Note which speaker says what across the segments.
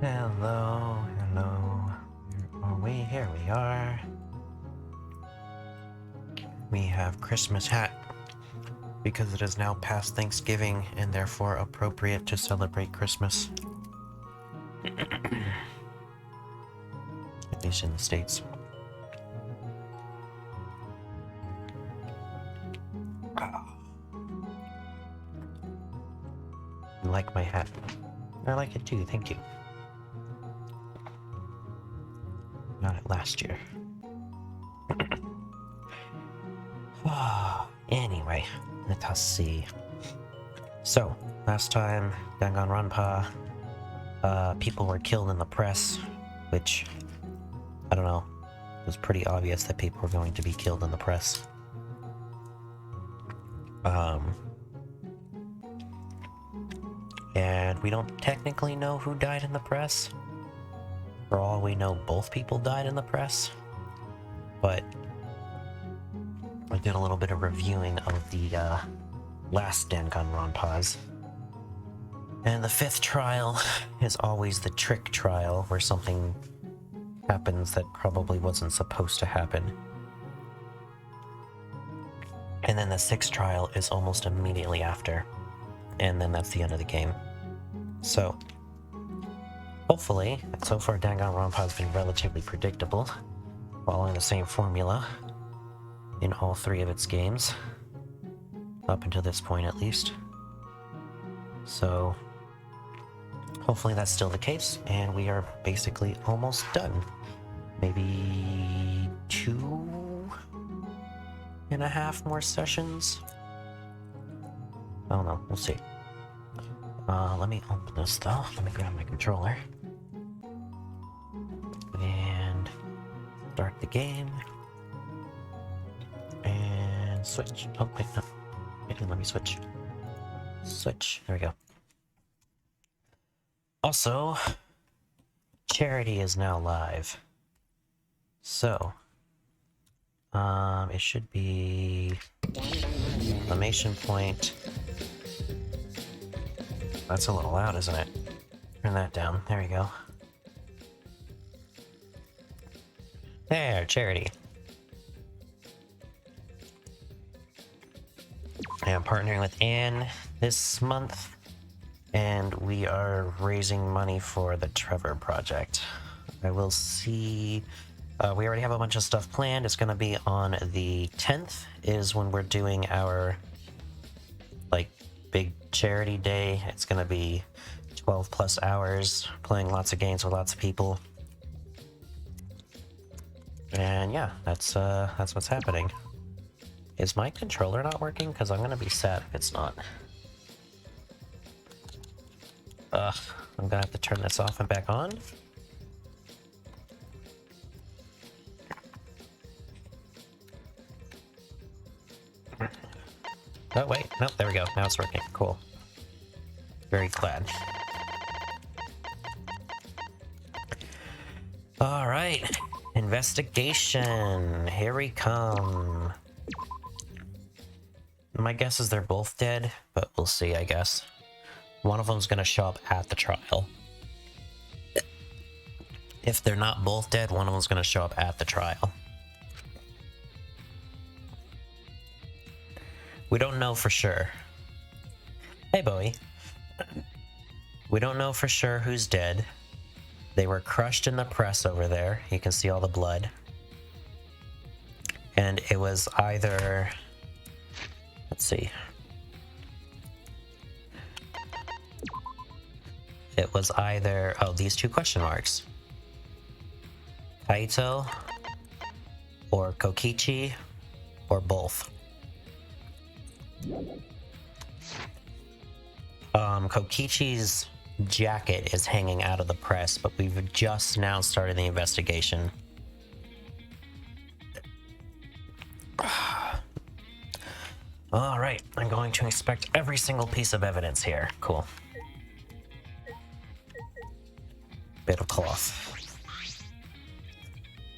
Speaker 1: Hello, hello. Here we are. We have Christmas hat because it is now past Thanksgiving and therefore appropriate to celebrate Christmas. At least in the States. You like my hat? I like it too, thank you. Got it last year. Anyway, let us see. So, last time, Dangonronpa, people were killed in the press, which, I don't know, it was pretty obvious that people were going to be killed in the press. And we don't technically know who died in the press. For all we know, both people died in the press. But I did a little bit of reviewing of the last Dangonronpas. And the fifth trial is always the trick trial, where something happens that probably wasn't supposed to happen. And then the sixth trial is almost immediately after. And then that's the end of the game. So, hopefully, so far Dangonronpa has been relatively predictable, following the same formula in all three of its games, up until this point at least. So, hopefully that's still the case, and we are basically almost done. Maybe 2.5 more sessions? I don't know, we'll see. Let me open this though. Let me grab my controller. And start the game. And switch. Oh, wait, no. It didn't let me switch. Switch. There we go. Also, Charity is now live. So, it should be exclamation point. That's a little loud, isn't it? Turn that down. There we go. There, Charity. I am partnering with Anne this month, and we are raising money for the Trevor Project. I will see... we already have a bunch of stuff planned. It's going to be on the 10th is when we're doing our, like, big charity day. It's going to be 12 plus hours, playing lots of games with lots of people. And yeah, that's what's happening. Is my controller not working? Because I'm going to be sad if it's not. I'm going to have to turn this off and back on. Oh, wait. No, there we go. Now it's working. Cool. Very glad. Alright. Investigation. Here we come. My guess is they're both dead, but we'll see, I guess. One of them's gonna show up at the trial. If they're not both dead, one of them's gonna show up at the trial. We don't know for sure. Hey, Bowie. We don't know for sure who's dead. They were crushed in the press over there. You can see all the blood. And it was either... Let's see. It was either... Oh, these two question marks. Kaito or Kokichi or both. Kokichi's jacket is hanging out of the press, but we've just now started the investigation. Alright, I'm going to inspect every single piece of evidence here. Cool. Bit of cloth.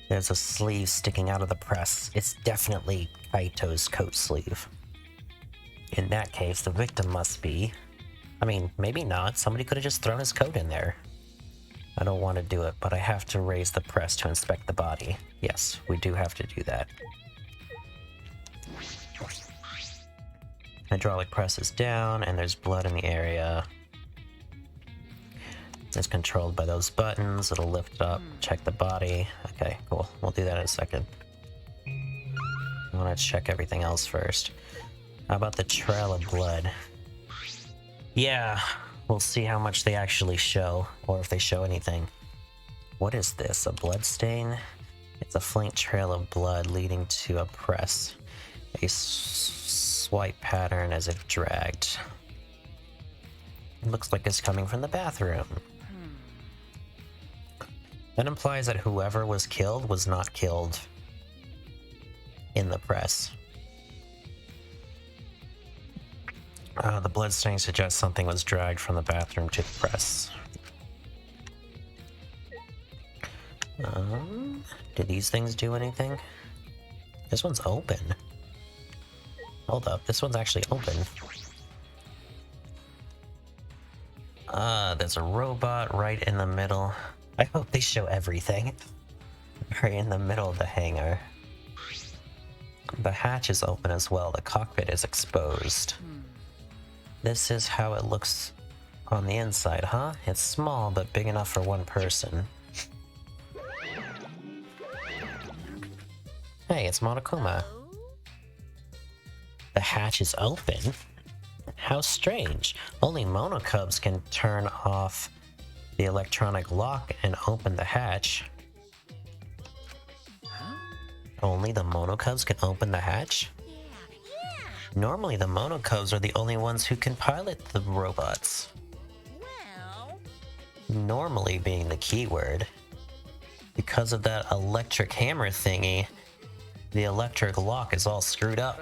Speaker 1: There's a sleeve sticking out of the press. It's definitely Kaito's coat sleeve. In that case, the victim must be... I mean, maybe not. Somebody could have just thrown his coat in there. I don't want to do it, but I have to raise the press to inspect the body. Yes, we do have to do that. Hydraulic press is down, and there's blood in the area. It's controlled by those buttons. It'll lift it up, check the body. Okay, cool. We'll do that in a second. I want to check everything else first. How about the trail of blood? Yeah, we'll see how much they actually show, or if they show anything. What is this? A blood stain? It's a faint trail of blood leading to a press. A swipe pattern as if dragged. It looks like it's coming from the bathroom. That implies that whoever was killed was not killed in the press. The blood stain suggests something was dragged from the bathroom to the press. Do these things do anything? This one's open. Hold up, this one's actually open. There's a robot right in the middle. I hope they show everything. Right in the middle of the hangar. The hatch is open as well. The cockpit is exposed. This is how it looks on the inside, huh? It's small, but big enough for one person. Hey, it's Monokuma. The hatch is open? How strange. Only Monocubs can turn off the electronic lock and open the hatch. Only the Monocubs can open the hatch? Normally the Monocubs are the only ones who can pilot the robots. Normally being the keyword. Because of that electric hammer thingy, the electric lock is all screwed up.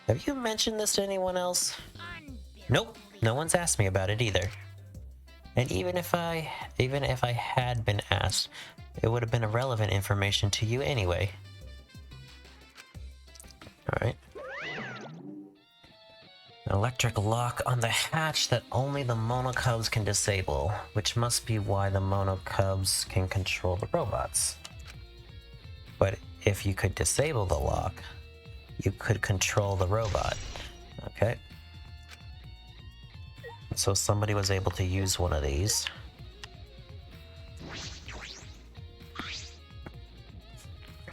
Speaker 1: Have you mentioned this to anyone else? Nope, no one's asked me about it either. And even if I had been asked, it would have been irrelevant information to you anyway. Alright. An electric lock on the hatch that only the Monocubs can disable, which must be why the Monocubs can control the robots. But if you could disable the lock, you could control the robot. Okay. So somebody was able to use one of these.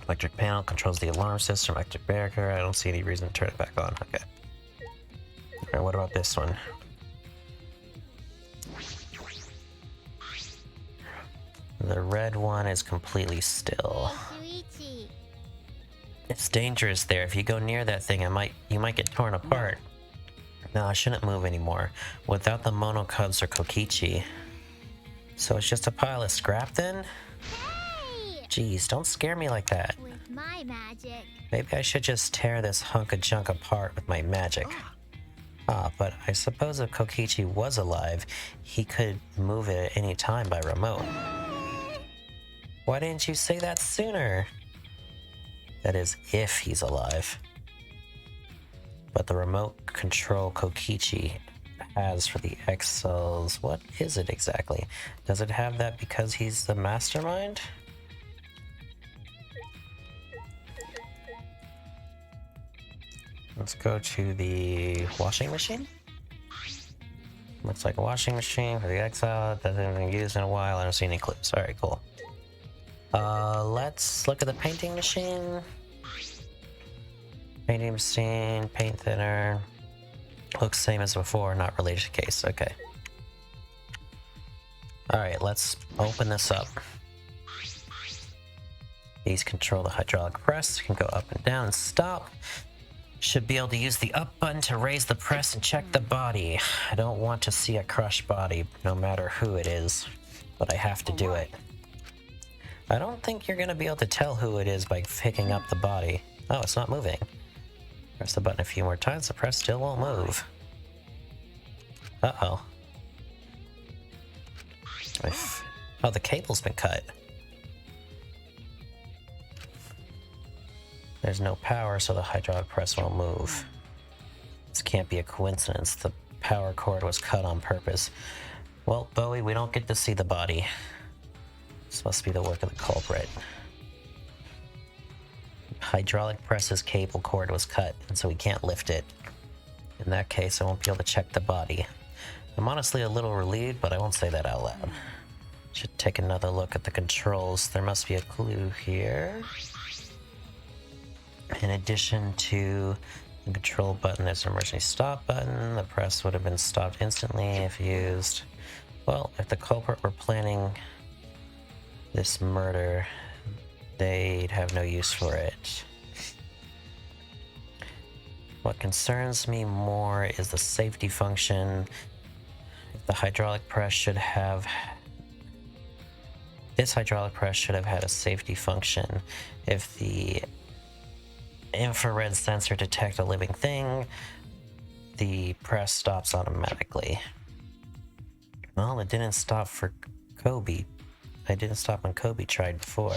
Speaker 1: Electric panel controls the alarm system, electric barrier. I don't see any reason to turn it back on. Okay. Alright, what about this one? The red one is completely still. It's dangerous there. If you go near that thing, you might get torn apart. No, I shouldn't move anymore. Without the Monocubs or Kokichi. So it's just a pile of scrap then? Hey! Jeez, don't scare me like that. With my magic. Maybe I should just tear this hunk of junk apart with my magic. Ah, but I suppose if Kokichi was alive, he could move it at any time by remote. Why didn't you say that sooner? That is, if he's alive. But the remote control Kokichi has for the X-Cells, what is it exactly? Does it have that because he's the mastermind? Let's go to the washing machine. Looks like a washing machine for the X-Cell. Hasn't been used in a while. I don't see any clips. Alright, cool. Let's look at the painting machine. Painting machine, paint thinner. Looks same as before, not related to case. Okay. Alright, let's open this up. These control the hydraulic press. Can go up and down and stop. Should be able to use the up button to raise the press and check the body. I don't want to see a crushed body, no matter who it is, but I have to do it. I don't think you're going to be able to tell who it is by picking up the body. Oh, it's not moving. Press the button a few more times, the press still won't move. Uh-oh. Oh, the cable's been cut. There's no power, so the hydraulic press won't move. This can't be a coincidence. The power cord was cut on purpose. Well, Bowie, we don't get to see the body. This must be the work of the culprit. Hydraulic press's cable cord was cut, and so we can't lift it. In that case, I won't be able to check the body. I'm honestly a little relieved, but I won't say that out loud. Should take another look at the controls. There must be a clue here. In addition to the control button, there's an emergency stop button. The press would have been stopped instantly if used. Well, if the culprit were planning this murder, they'd have no use for it. What concerns me more is the safety function. The hydraulic press should have... This hydraulic press should have had a safety function. If the infrared sensor detects a living thing, the press stops automatically. Well, it didn't stop for Kobe. I didn't stop when Kobe tried before.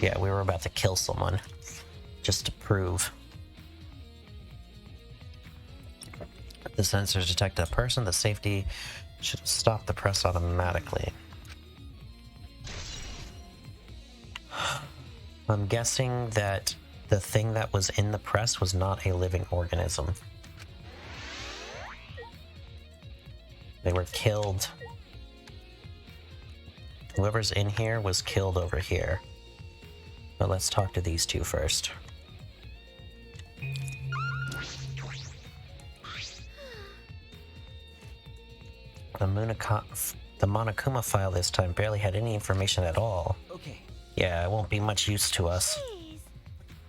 Speaker 1: Yeah, we were about to kill someone. Just to prove. If the sensors detect a person, the safety should stop the press automatically. I'm guessing that the thing that was in the press was not a living organism. They were killed. Whoever's in here was killed over here. But let's talk to these two first. The Monokuma file this time barely had any information at all.
Speaker 2: Okay.
Speaker 1: Yeah, it won't be much use to us.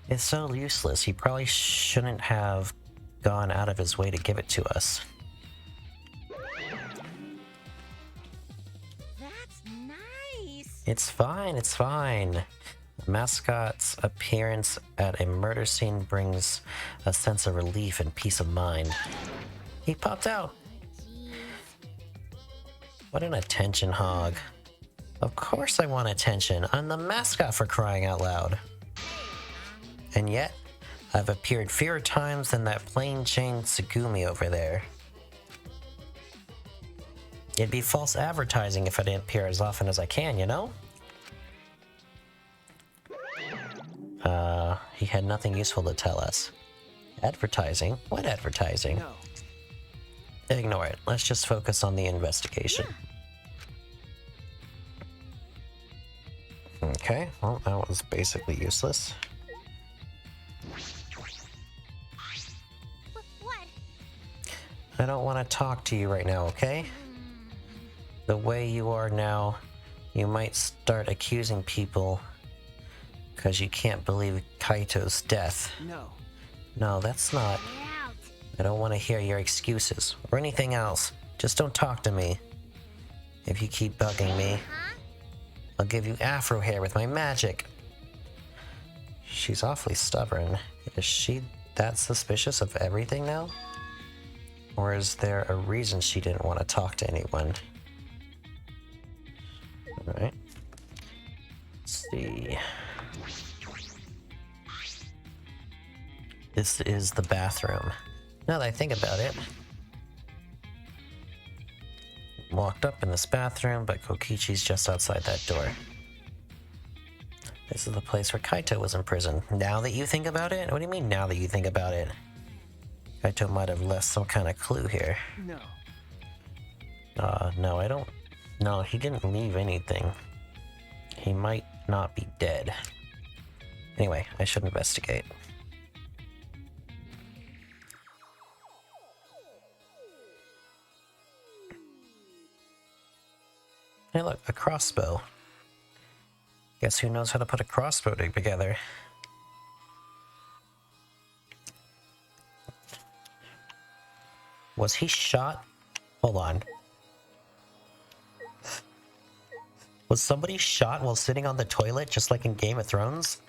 Speaker 1: It's so useless. He probably shouldn't have gone out of his way to give it to us.
Speaker 3: That's nice.
Speaker 1: It's fine, it's fine. The mascot's appearance at a murder scene brings a sense of relief and peace of mind. He popped out. What an attention hog. Of course I want attention. I'm the mascot, for crying out loud. And yet, I've appeared fewer times than that plain Jane Tsugumi over there. It'd be false advertising if I didn't appear as often as I can, you know? He had nothing useful to tell us. Advertising? What advertising?
Speaker 2: No.
Speaker 1: Ignore it. Let's just focus on the investigation. Okay, well, that was basically useless.
Speaker 3: What?
Speaker 1: I don't want to talk to you right now, okay? The way you are now, you might start accusing people because you can't believe Kaito's death.
Speaker 2: No.
Speaker 1: No, that's not...
Speaker 3: Get out.
Speaker 1: I don't want to hear your excuses or anything else. Just don't talk to me. If you keep bugging me,
Speaker 3: Huh?
Speaker 1: I'll give you afro hair with my magic. She's awfully stubborn. Is she that suspicious of everything now? Or is there a reason she didn't want to talk to anyone? Alright. Let's see. This is the bathroom. Now that I think about it, locked up in this bathroom, but Kokichi's just outside that door. This is the place where Kaito was imprisoned. Now that you think about it? What do you mean, now that you think about it? Kaito might have left some kind of clue here.
Speaker 2: No.
Speaker 1: No, I don't... No, he didn't leave anything. He might not be dead. Anyway, I should investigate. Hey look, a crossbow. Guess who knows how to put a crossbow together? Was he shot? Hold on. Was somebody shot while sitting on the toilet, just like in Game of Thrones?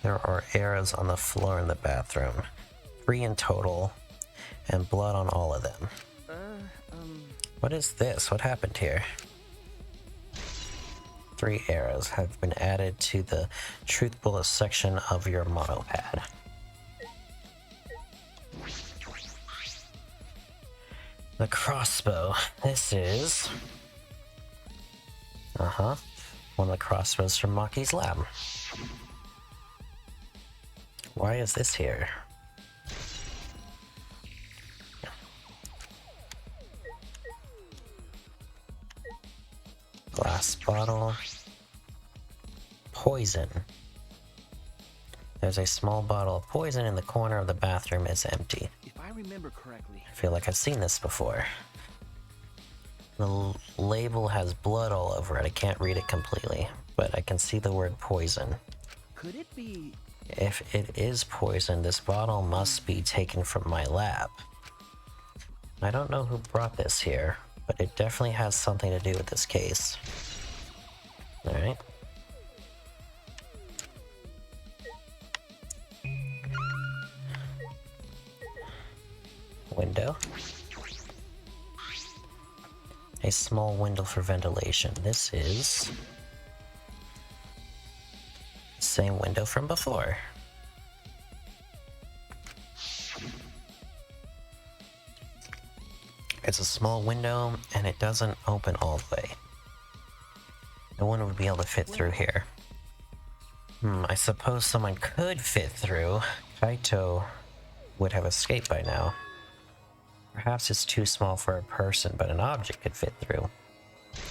Speaker 1: There are arrows on the floor in the bathroom. 3 in total, and blood on all of them. What is this? What happened here? 3 arrows have been added to the truth bullet section of your monopad. The crossbow. This is... one of the crossbows from Maki's lab. Why is this here? Glass bottle. Poison. There's a small bottle of poison in the corner of the bathroom. It's empty.
Speaker 2: If I remember correctly,
Speaker 1: I feel like I've seen this before. The label has blood all over it. I can't read it completely, but I can see the word poison.
Speaker 2: could it be?
Speaker 1: If it is poison, this bottle must be taken from my lab. I don't know who brought this here, but it definitely has something to do with this case. Alright. Window. A small window for ventilation. This is the same window from before. It's a small window and it doesn't open all the way. No one would be able to fit through here. I suppose someone could fit through. Kaito would have escaped by now. Perhaps it's too small for a person, but an object could fit through.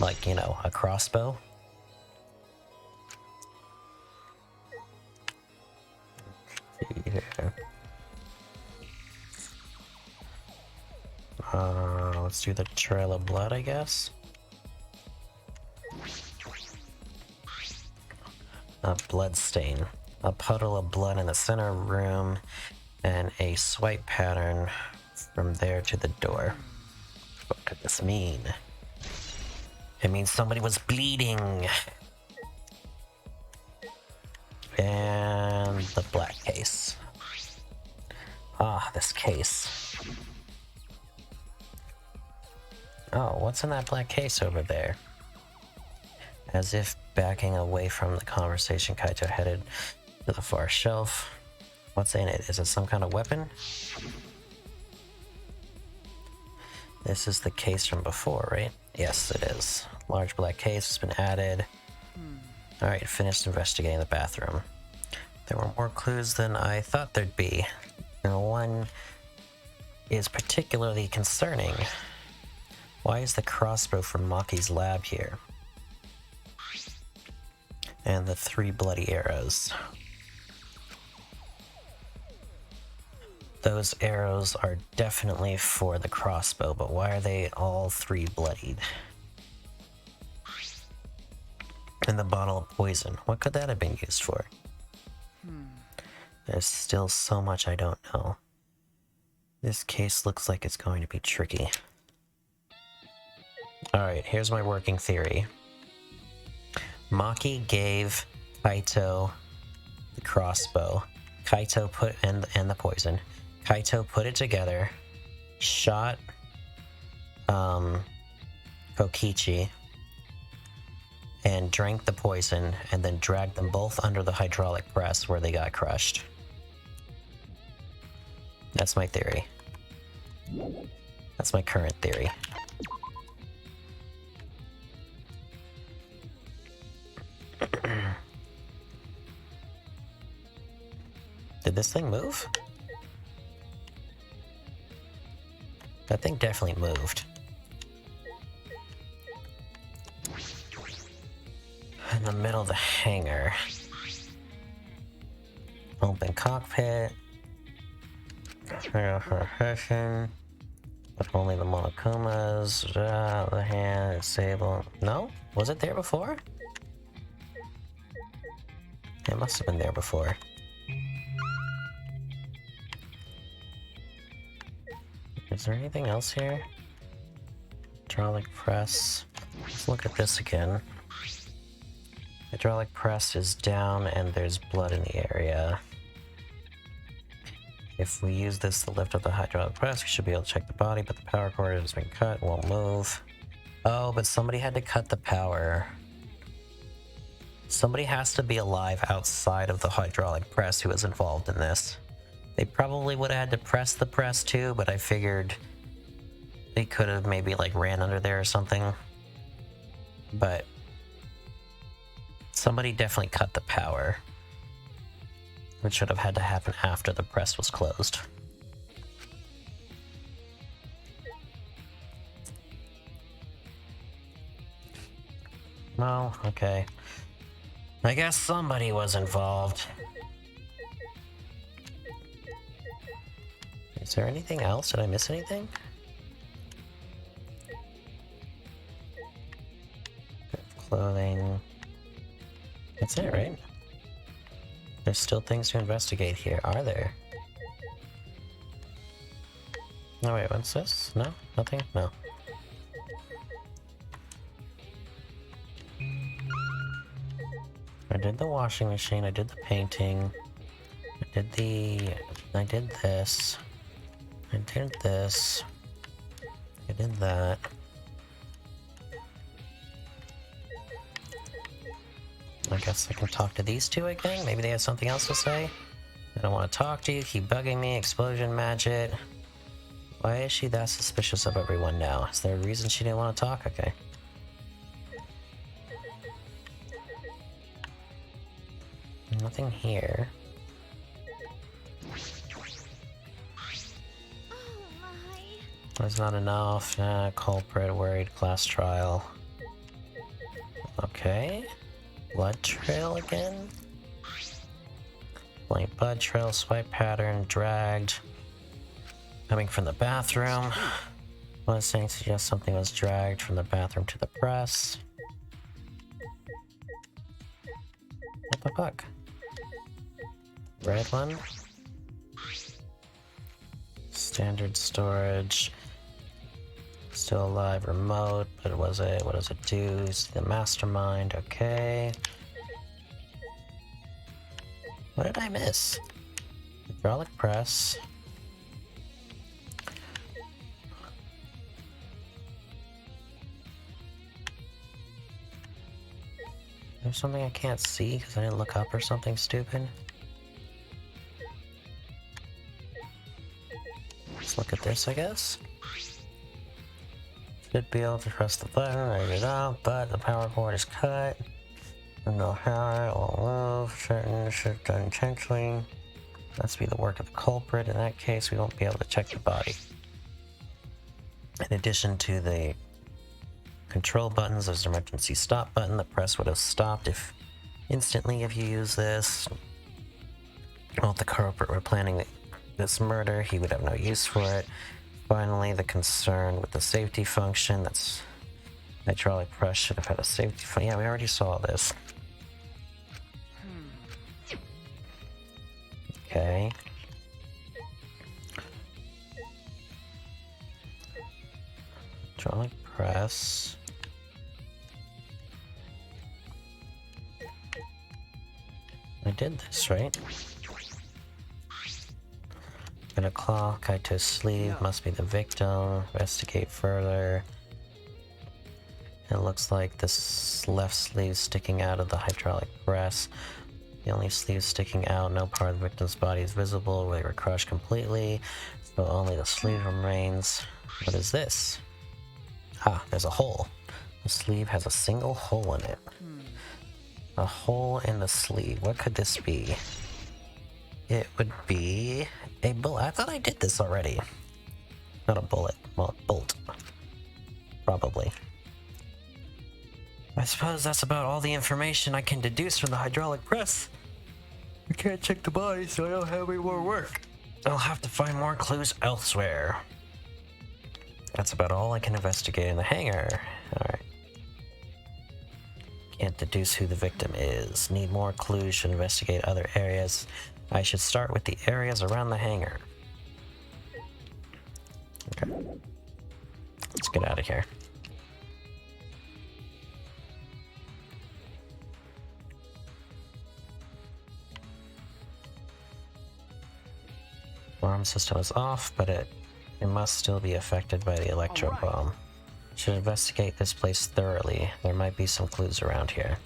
Speaker 1: Like, you know, a crossbow. Let's see here. Let's do the trail of blood, I guess. A blood stain. A puddle of blood in the center room, and a swipe pattern from there to the door. What could this mean? It means somebody was bleeding. And the black case. Ah, this case. Oh, what's in that black case over there? As if backing away from the conversation, Kaito headed to the far shelf. What's in it? Is it some kind of weapon? This is the case from before, right? Yes, it is. Large black case has been added. Alright, finished investigating the bathroom. There were more clues than I thought there'd be. And one is particularly concerning. Why is the crossbow from Maki's lab here? And the 3 bloody arrows. Those arrows are definitely for the crossbow, but why are they all 3 bloodied? And the bottle of poison, what could that have been used for? There's still so much I don't know. This case looks like it's going to be tricky. Alright, here's my working theory. Maki gave Kaito the crossbow. Kaito put and the poison. Kaito put it together, shot Kokichi, and drank the poison, and then dragged them both under the hydraulic press where they got crushed. That's my theory. That's my current theory. Did this thing move? That thing definitely moved. In the middle of the hangar. Open cockpit. But only the Monokumas. The hand, disable. No? Was it there before? It must have been there before. Is there anything else here? Hydraulic press. Let's look at this again. Hydraulic press is down and there's blood in the area. If we use this to lift up the hydraulic press, we should be able to check the body, but the power cord has been cut, won't move. Oh, but somebody had to cut the power. Somebody has to be alive outside of the hydraulic press who was involved in this. They probably would have had to press the press too, but I figured they could have maybe like ran under there or something. But somebody definitely cut the power, which should have had to happen after the press was closed. Well, okay. I guess somebody was involved. Is there anything else? Did I miss anything? Clothing. That's it, right? There's still things to investigate here, are there? No, wait, what's this? No? Nothing? No. I did the washing machine, I did the painting, I did this, I did this, I did that. I guess I can talk to these two again? Maybe they have something else to say? I don't want to talk to you, keep bugging me, explosion magic. Why is she that suspicious of everyone now? Is there a reason she didn't want to talk? Okay. Nothing here.
Speaker 3: Oh my.
Speaker 1: There's not enough. Culprit, worried, class trial. Okay. Blood trail again? Blank blood trail, swipe pattern, dragged. Coming from the bathroom. One thing suggests something was dragged from the bathroom to the press. What the fuck? Red one. Standard storage. Still alive, remote, but what does it do? It's the mastermind, okay. What did I miss? Hydraulic press. There's something I can't see because I didn't look up or something stupid. Let's look at this, I guess. Should be able to press the button, raise it up, but the power cord is cut. Don't know how it will move. Certain shift done intentionally. Must be the work of the culprit. In that case, we won't be able to check the body. In addition to the control buttons, there's an emergency stop button. The press would have stopped instantly if you use this. Well, if the culprit were planning this murder, he would have no use for it. Finally, the concern with the safety function. That's hydraulic press should have had a safety function. Yeah, we already saw this. Okay. Hydraulic press. I did this, right? Gonna claw, Kaito's sleeve, must be the victim. Investigate further. It looks like this left sleeve sticking out of the hydraulic press. The only sleeve sticking out, no part of the victim's body is visible. They were crushed completely, so only the sleeve remains. What is this? Ah, there's a hole. The sleeve has a single hole in it. A hole in the sleeve. What could this be? It would be a bullet. I thought I did this already. Not a bullet. Well, a bolt. Probably. I suppose that's about all the information I can deduce from the hydraulic press. I can't check the body, so I don't have any more work. I'll have to find more clues elsewhere. That's about all I can investigate in the hangar. Alright. Can't deduce who the victim is. Need more clues, should investigate other areas. I should start with the areas around the hangar. Okay. Let's get out of here. Alarm system is off, but it must still be affected by the electro bomb. Should investigate this place thoroughly. There might be some clues around here.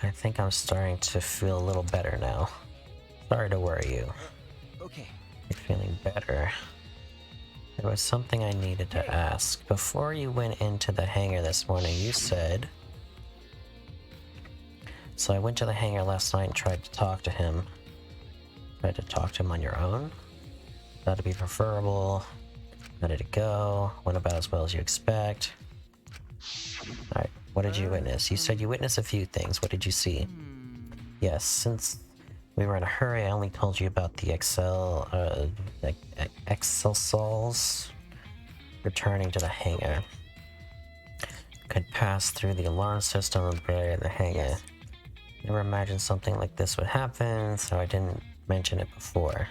Speaker 1: I think I'm starting to feel a little better now. Sorry to worry you.
Speaker 2: Okay.
Speaker 1: You're feeling better. There was something I needed to ask. Before you went into the hangar this morning, you said... So I went to the hangar last night and tried to talk to him. Tried to talk to him on your own? That'd be preferable. How did it go? Went about as well as you expect. Alright, what did you witness? You said you witnessed a few things. What did you see? Yes, since we were in a hurry, I only told you about the Excelsols returning to the hangar. Could pass through the alarm system and barrier the hangar. Never imagined something like this would happen, so I didn't mention it before.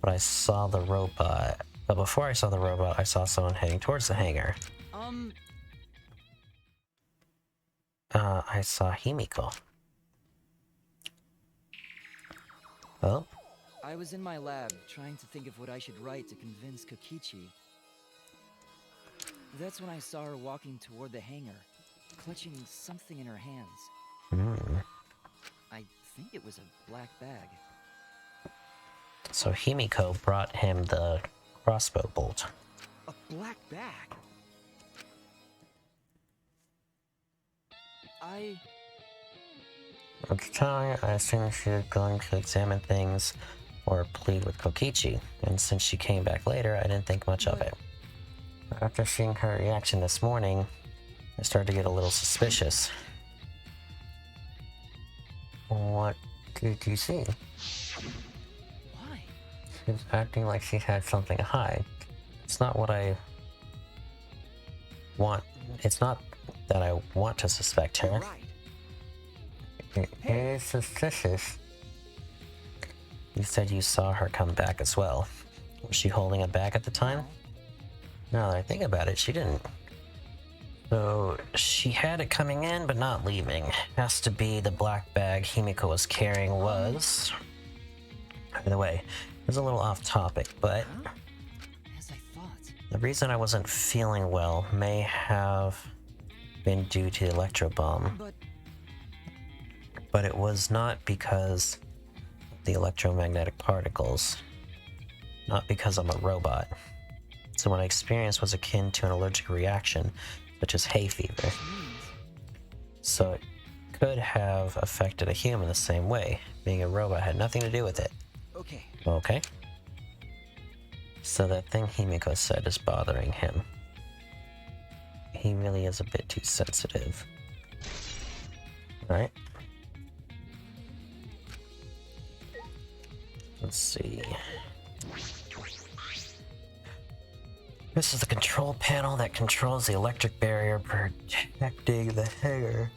Speaker 1: But I saw the robot. But before I saw the robot, I saw someone heading towards the hangar. I saw Himiko. Oh?
Speaker 2: I was in my lab trying to think of what I should write to convince Kokichi. That's when I saw her walking toward the hangar, clutching something in her hands. I think it was a black bag.
Speaker 1: So Himiko brought him the crossbow bolt.
Speaker 2: A black bag?
Speaker 1: At the time, I assumed she was going to examine things or plead with Kokichi, and since she came back later, I didn't think much of it. After seeing her reaction this morning, I started to get a little suspicious. What did you see?
Speaker 2: Why?
Speaker 1: She's acting like she had something to hide. It's not what I want. It's not that I want to suspect her.
Speaker 2: Right.
Speaker 1: It is suspicious. You said you saw her come back as well. Was she holding a bag at the time? Now that I think about it, she didn't. So she had it coming in, but not leaving. Has to be the black bag Himiko was carrying was... By the way, it was a little off topic, but...
Speaker 2: As I thought.
Speaker 1: The reason I wasn't feeling well may have been due to the electro bomb. But it was not because of the electromagnetic particles. Not because I'm a robot. So what I experienced was akin to an allergic reaction, such as hay fever. So it could have affected a human the same way. Being a robot had nothing to do with it.
Speaker 2: Okay.
Speaker 1: Okay. So that thing Himiko said is bothering him. He really is a bit too sensitive. Alright. Let's see. This is the control panel that controls the electric barrier protecting the hangar.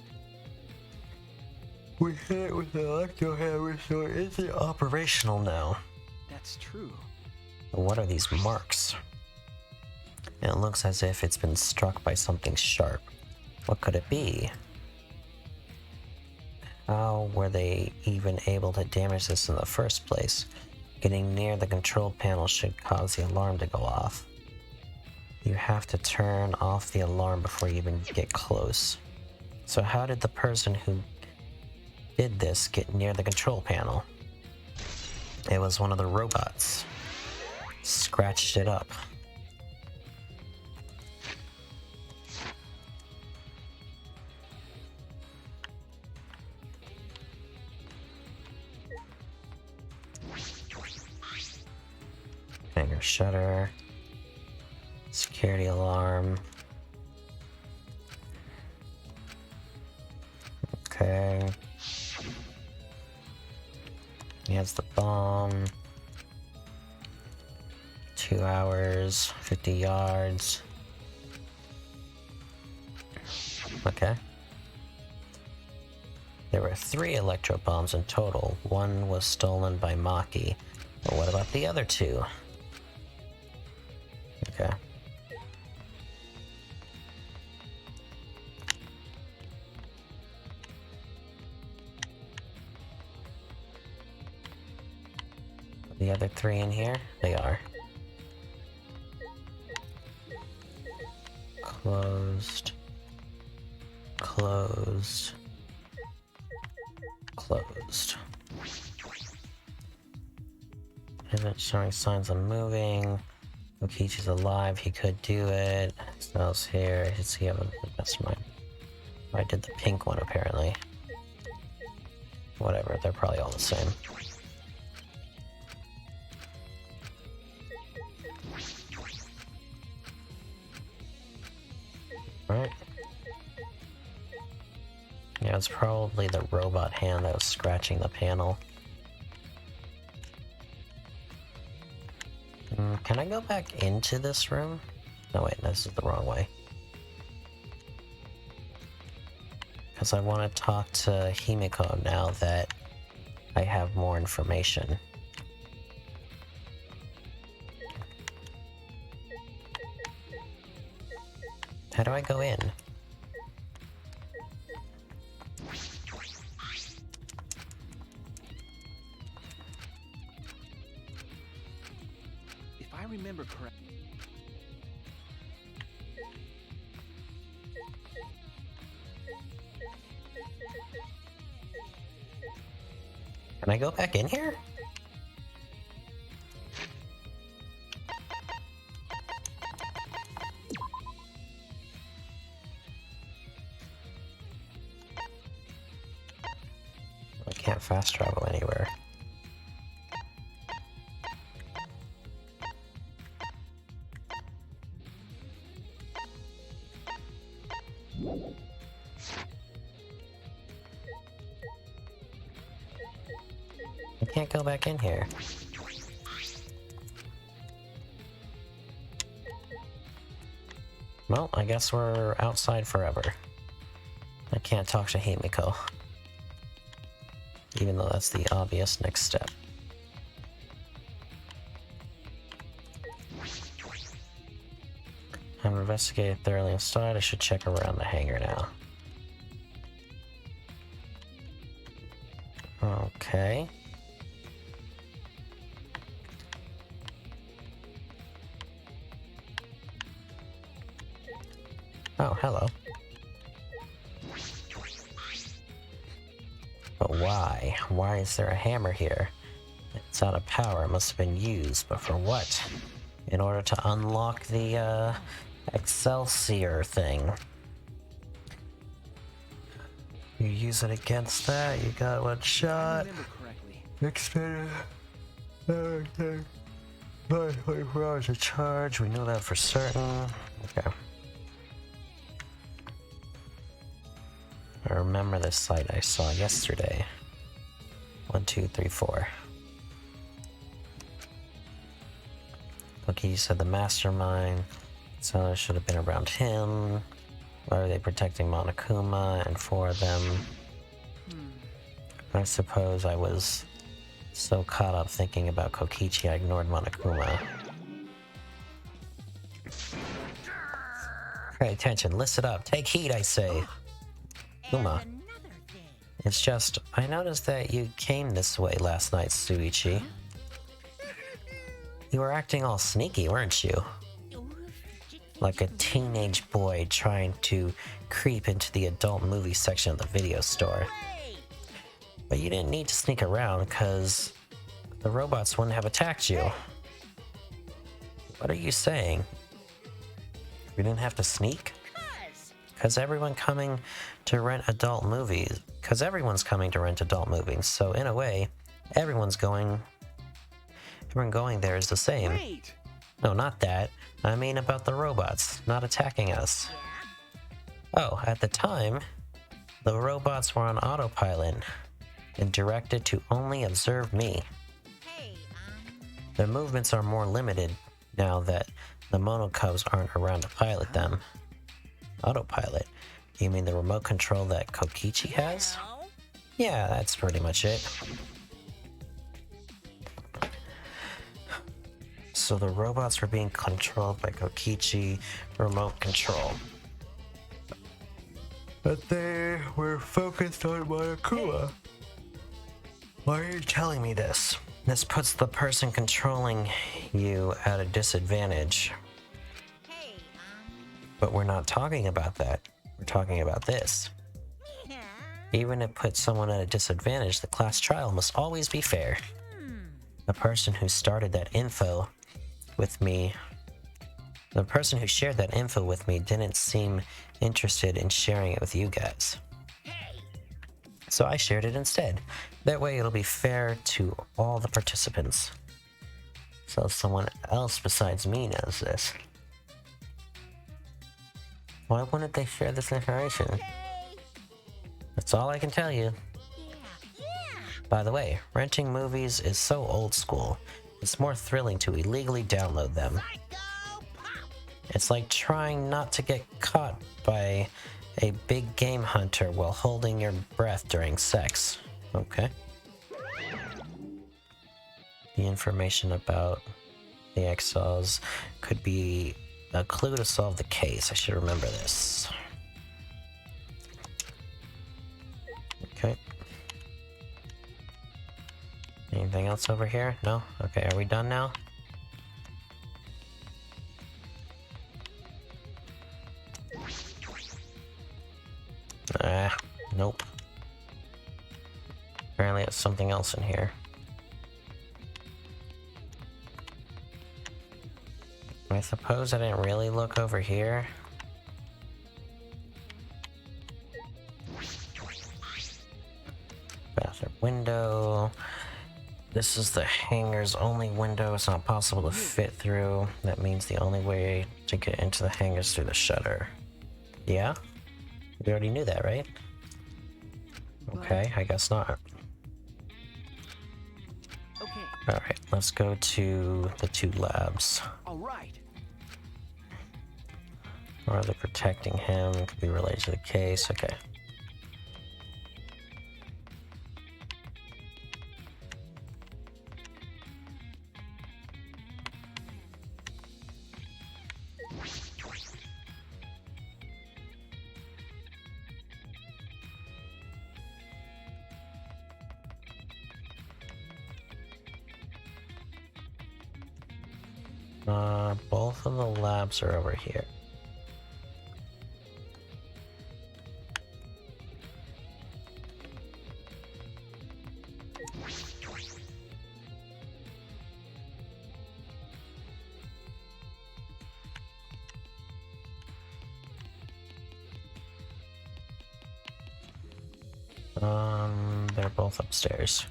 Speaker 1: We hit it with the electro hammer, so it isn't operational now.
Speaker 2: That's true.
Speaker 1: What are these marks? It looks as if it's been struck by something sharp. What could it be? How were they even able to damage this in the first place? Getting near the control panel should cause the alarm to go off. You have to turn off the alarm before you even get close. So how did the person who did this get near the control panel? It was one of the robots. Scratched it up. Hangar shutter. Security alarm. Okay. He has the bomb. 2 hours, 50 yards. Okay. There were 3 electro bombs in total. One was stolen by Maki. But what about the other 2? Okay. The other 3 in here? They are. Closed. Closed. showing signs of moving. Kokichi's alive, he could do it. Smells here, does he have a mastermind? I did the pink one apparently. Whatever, they're probably all the same. Right. Yeah, it's probably the robot hand that was scratching the panel. Can I go back into this room? No, wait, this is the wrong way. Because I want to talk to Himiko now that I have more information. How do I go in?
Speaker 2: If I remember correctly.
Speaker 1: Can I go back in here? I can't fast travel anywhere. I can't go back in here. Well, I guess we're outside forever. I can't talk to Himiko. Even though that's the obvious next step. I've investigated thoroughly inside. I should check around the hangar now. Okay. Oh, hello. But why? Why is there a hammer here? It's out of power. It must have been used, but for what? In order to unlock the, Excelsior thing. You use it against that, you got one shot. Expanded. Okay. 24 hours of charge. We know that for certain. Okay. I remember this site I saw yesterday. 1, 2, 3, 4. Okay, said the mastermind. So it should have been around him. Why are they protecting Monokuma and 4 of them? I suppose I was so caught up thinking about Kokichi I ignored Monokuma. Pay attention, listen up, take heed I say. Kuma. It's just, I noticed that you came this way last night, Suichi. You were acting all sneaky, weren't you? Like a teenage boy trying to creep into the adult movie section of the video store. But you didn't need to sneak around, because the robots wouldn't have attacked you. What are you saying? We didn't have to sneak? Because everyone's coming to rent adult movies. Because everyone's coming to rent adult movies. So in a way, everyone going there is the same.
Speaker 2: Wait.
Speaker 1: No, not that. I mean about the robots not attacking us. Oh, at the time, the robots were on autopilot and directed to only observe me. Their movements are more limited now that the monocubs aren't around to pilot them. Autopilot? You mean the remote control that Kokichi has? Yeah, that's pretty much it. So the robots were being controlled by Kokichi remote control. But they were focused on Monokuma. Why are you telling me this? This puts the person controlling you at a disadvantage. But we're not talking about that. We're talking about this. Even if it puts someone at a disadvantage, the class trial must always be fair. The person who started that info with me, the person who shared that info with me didn't seem interested in sharing it with you guys. So I shared it instead. That way it'll be fair to all the participants. So someone else besides me knows this. Why wouldn't they share this information? That's all I can tell you. By the way, renting movies is so old school. It's more thrilling to illegally download them. It's like trying not to get caught by a big game hunter while holding your breath during sex. Okay. The information about the exiles could be a clue to solve the case. I should remember this. Okay. Anything else over here? No? Okay, are we done now? Nope. Apparently it's something else in here. I suppose I didn't really look over here. Bathroom window. This is the hangar's only window. It's not possible to fit through. That means the only way to get into the hangar is through the shutter. Yeah? We already knew that, right? Okay, I guess not.
Speaker 2: Okay.
Speaker 1: Alright, let's go to the two labs.
Speaker 2: All right.
Speaker 1: Or are they protecting him? Could be related to the case. Okay. Both of the labs are over here. They're both upstairs.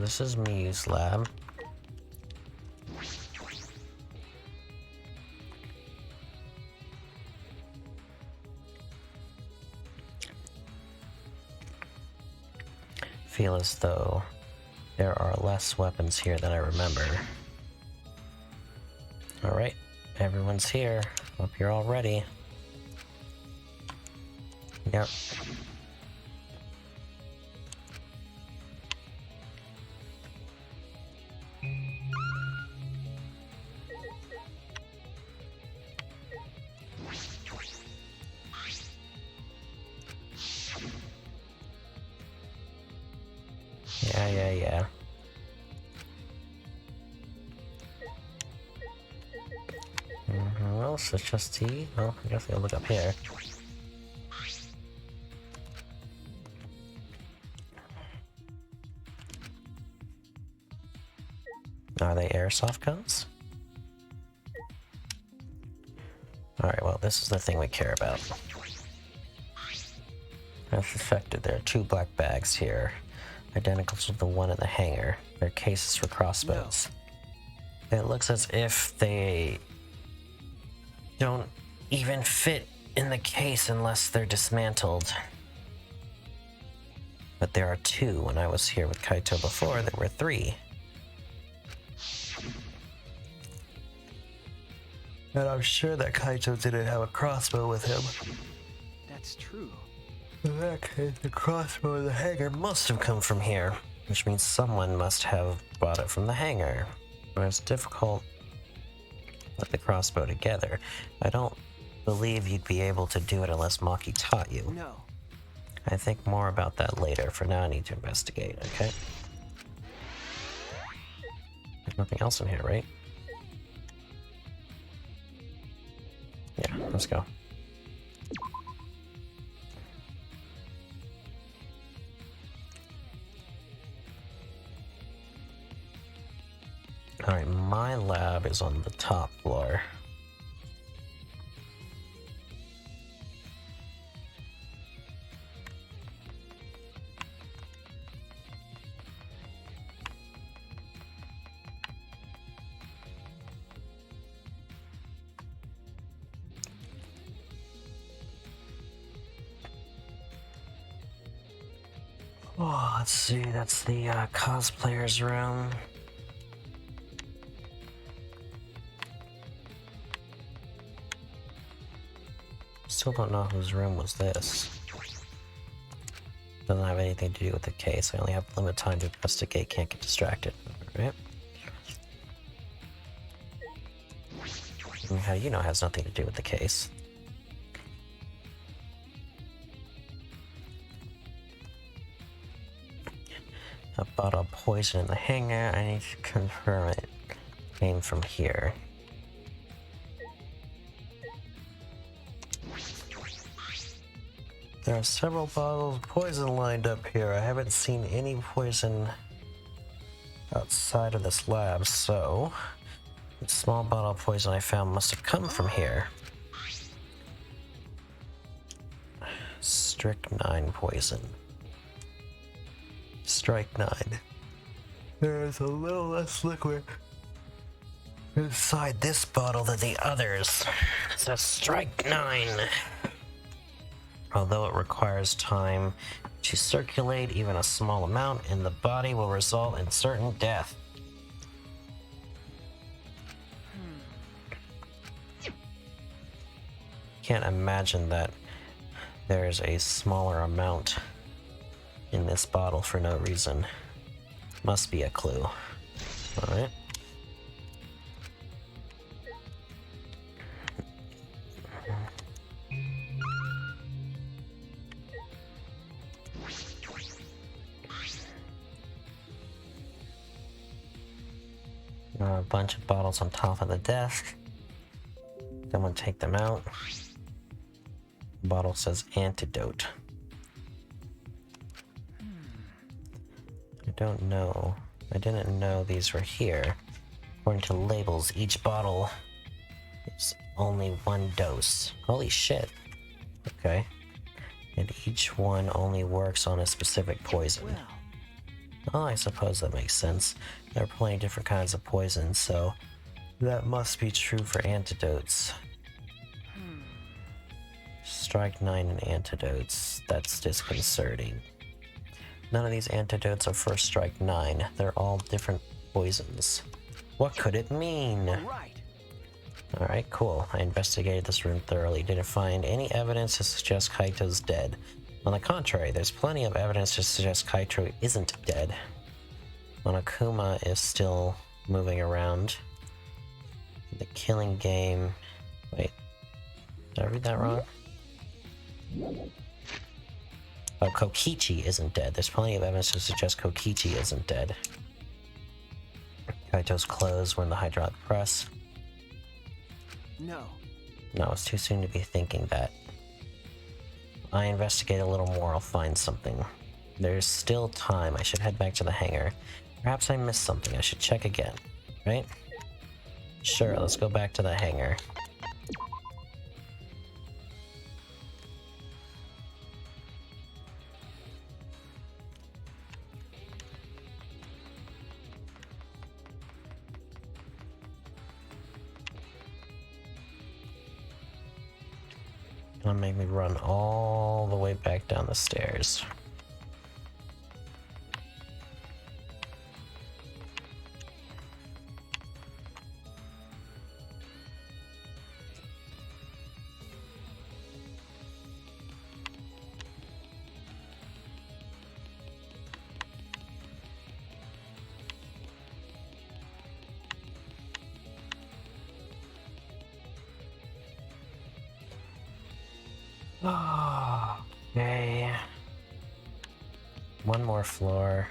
Speaker 1: This is Miyu's lab. Feel as though there are less weapons here than I remember. Alright, everyone's here. Hope you're all ready. Yep. Yeah. Who else? It's just T? Oh, I guess I'll look up here. Are they airsoft guns? Alright, well, this is the thing we care about. As suspected, there are two black bags here, identical to the one in the hangar. They're cases for crossbows. No. It looks as if they don't even fit in the case unless they're dismantled. But there are two. When I was here with Kaito before, there were three. And I'm sure that Kaito didn't have a crossbow with him.
Speaker 2: That's true.
Speaker 1: In that case, the crossbow of the hangar must have come from here, which means someone must have bought it from the hangar. But it's difficult to put the crossbow together. I don't believe you'd be able to do it unless Maki taught you.
Speaker 2: No.
Speaker 1: I think more about that later. For now, I need to investigate, okay? There's nothing else in here, right? Yeah, let's go. Alright, my lab is on the top floor. Oh, let's see, that's the cosplayer's room. Still don't know whose room was this. Doesn't have anything to do with the case. I only have limited time to investigate, can't get distracted. Alright. How do you know it has nothing to do with the case? A bottle of poison in the hangar. I need to confirm it came from here. There are several bottles of poison lined up here. I haven't seen any poison outside of this lab, so the small bottle of poison I found must have come from here. Strychnine poison. Strychnine. There is a little less liquid inside this bottle than the others. It's a strychnine. Although it requires time to circulate, even a small amount in the body will result in certain death. Can't imagine that there's a smaller amount in this bottle for no reason. Must be a clue. Alright. A bunch of bottles on top of the desk. Someone take them out. The bottle says antidote. I don't know. I didn't know these were here. According to labels, each bottle is only one dose. Holy shit. Okay. And each one only works on a specific poison.
Speaker 2: Well,
Speaker 1: Oh, I suppose that makes sense. There are plenty of different kinds of poison, so that must be true for antidotes. Strychnine and antidotes. That's disconcerting. None of these antidotes are for strychnine. They're all different poisons. What could it mean?
Speaker 2: right.
Speaker 1: Alright, cool. I investigated this room thoroughly. Didn't find any evidence to suggest Kaito's dead. On the contrary, there's plenty of evidence to suggest Kaito isn't dead. Monokuma is still moving around. The killing game... Wait. Did I read that wrong? Oh, Kokichi isn't dead. There's plenty of evidence to suggest Kokichi isn't dead. Kaito's clothes were in the hydraulic press.
Speaker 2: No.
Speaker 1: No, it's too soon to be thinking that. I investigate a little more, I'll find something. There's still time. I should head back to the hangar. Perhaps I missed something. I should check again. Right? Sure, let's go back to the hangar. Gonna make me run all the way back down the stairs. Okay. One more floor.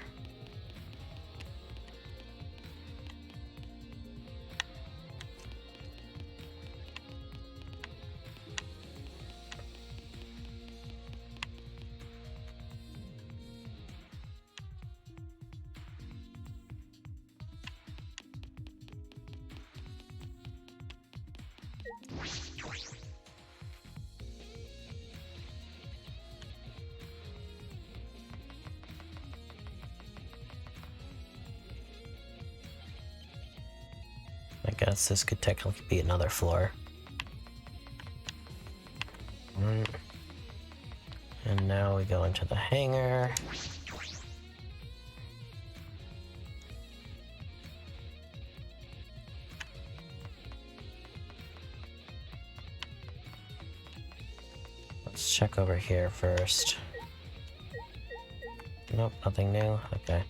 Speaker 1: I guess this could technically be another floor. Right. And now we go into the hangar. Let's check over here first. Nope, nothing new. Okay.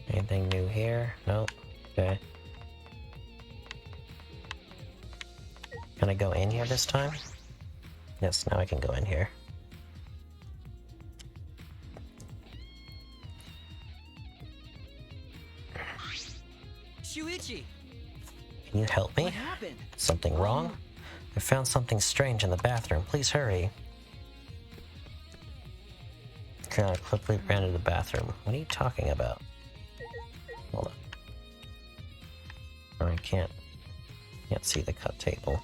Speaker 1: Anything new here? Nope. Okay. Can I go in here this time? Yes, now I can go in here.
Speaker 2: Shuichi!
Speaker 1: Can you help me?
Speaker 2: What happened?
Speaker 1: Something wrong? I found something strange in the bathroom. Please hurry. Okay, I quickly ran to the bathroom. What are you talking about? Hold on. Oh, I can't see the cut table.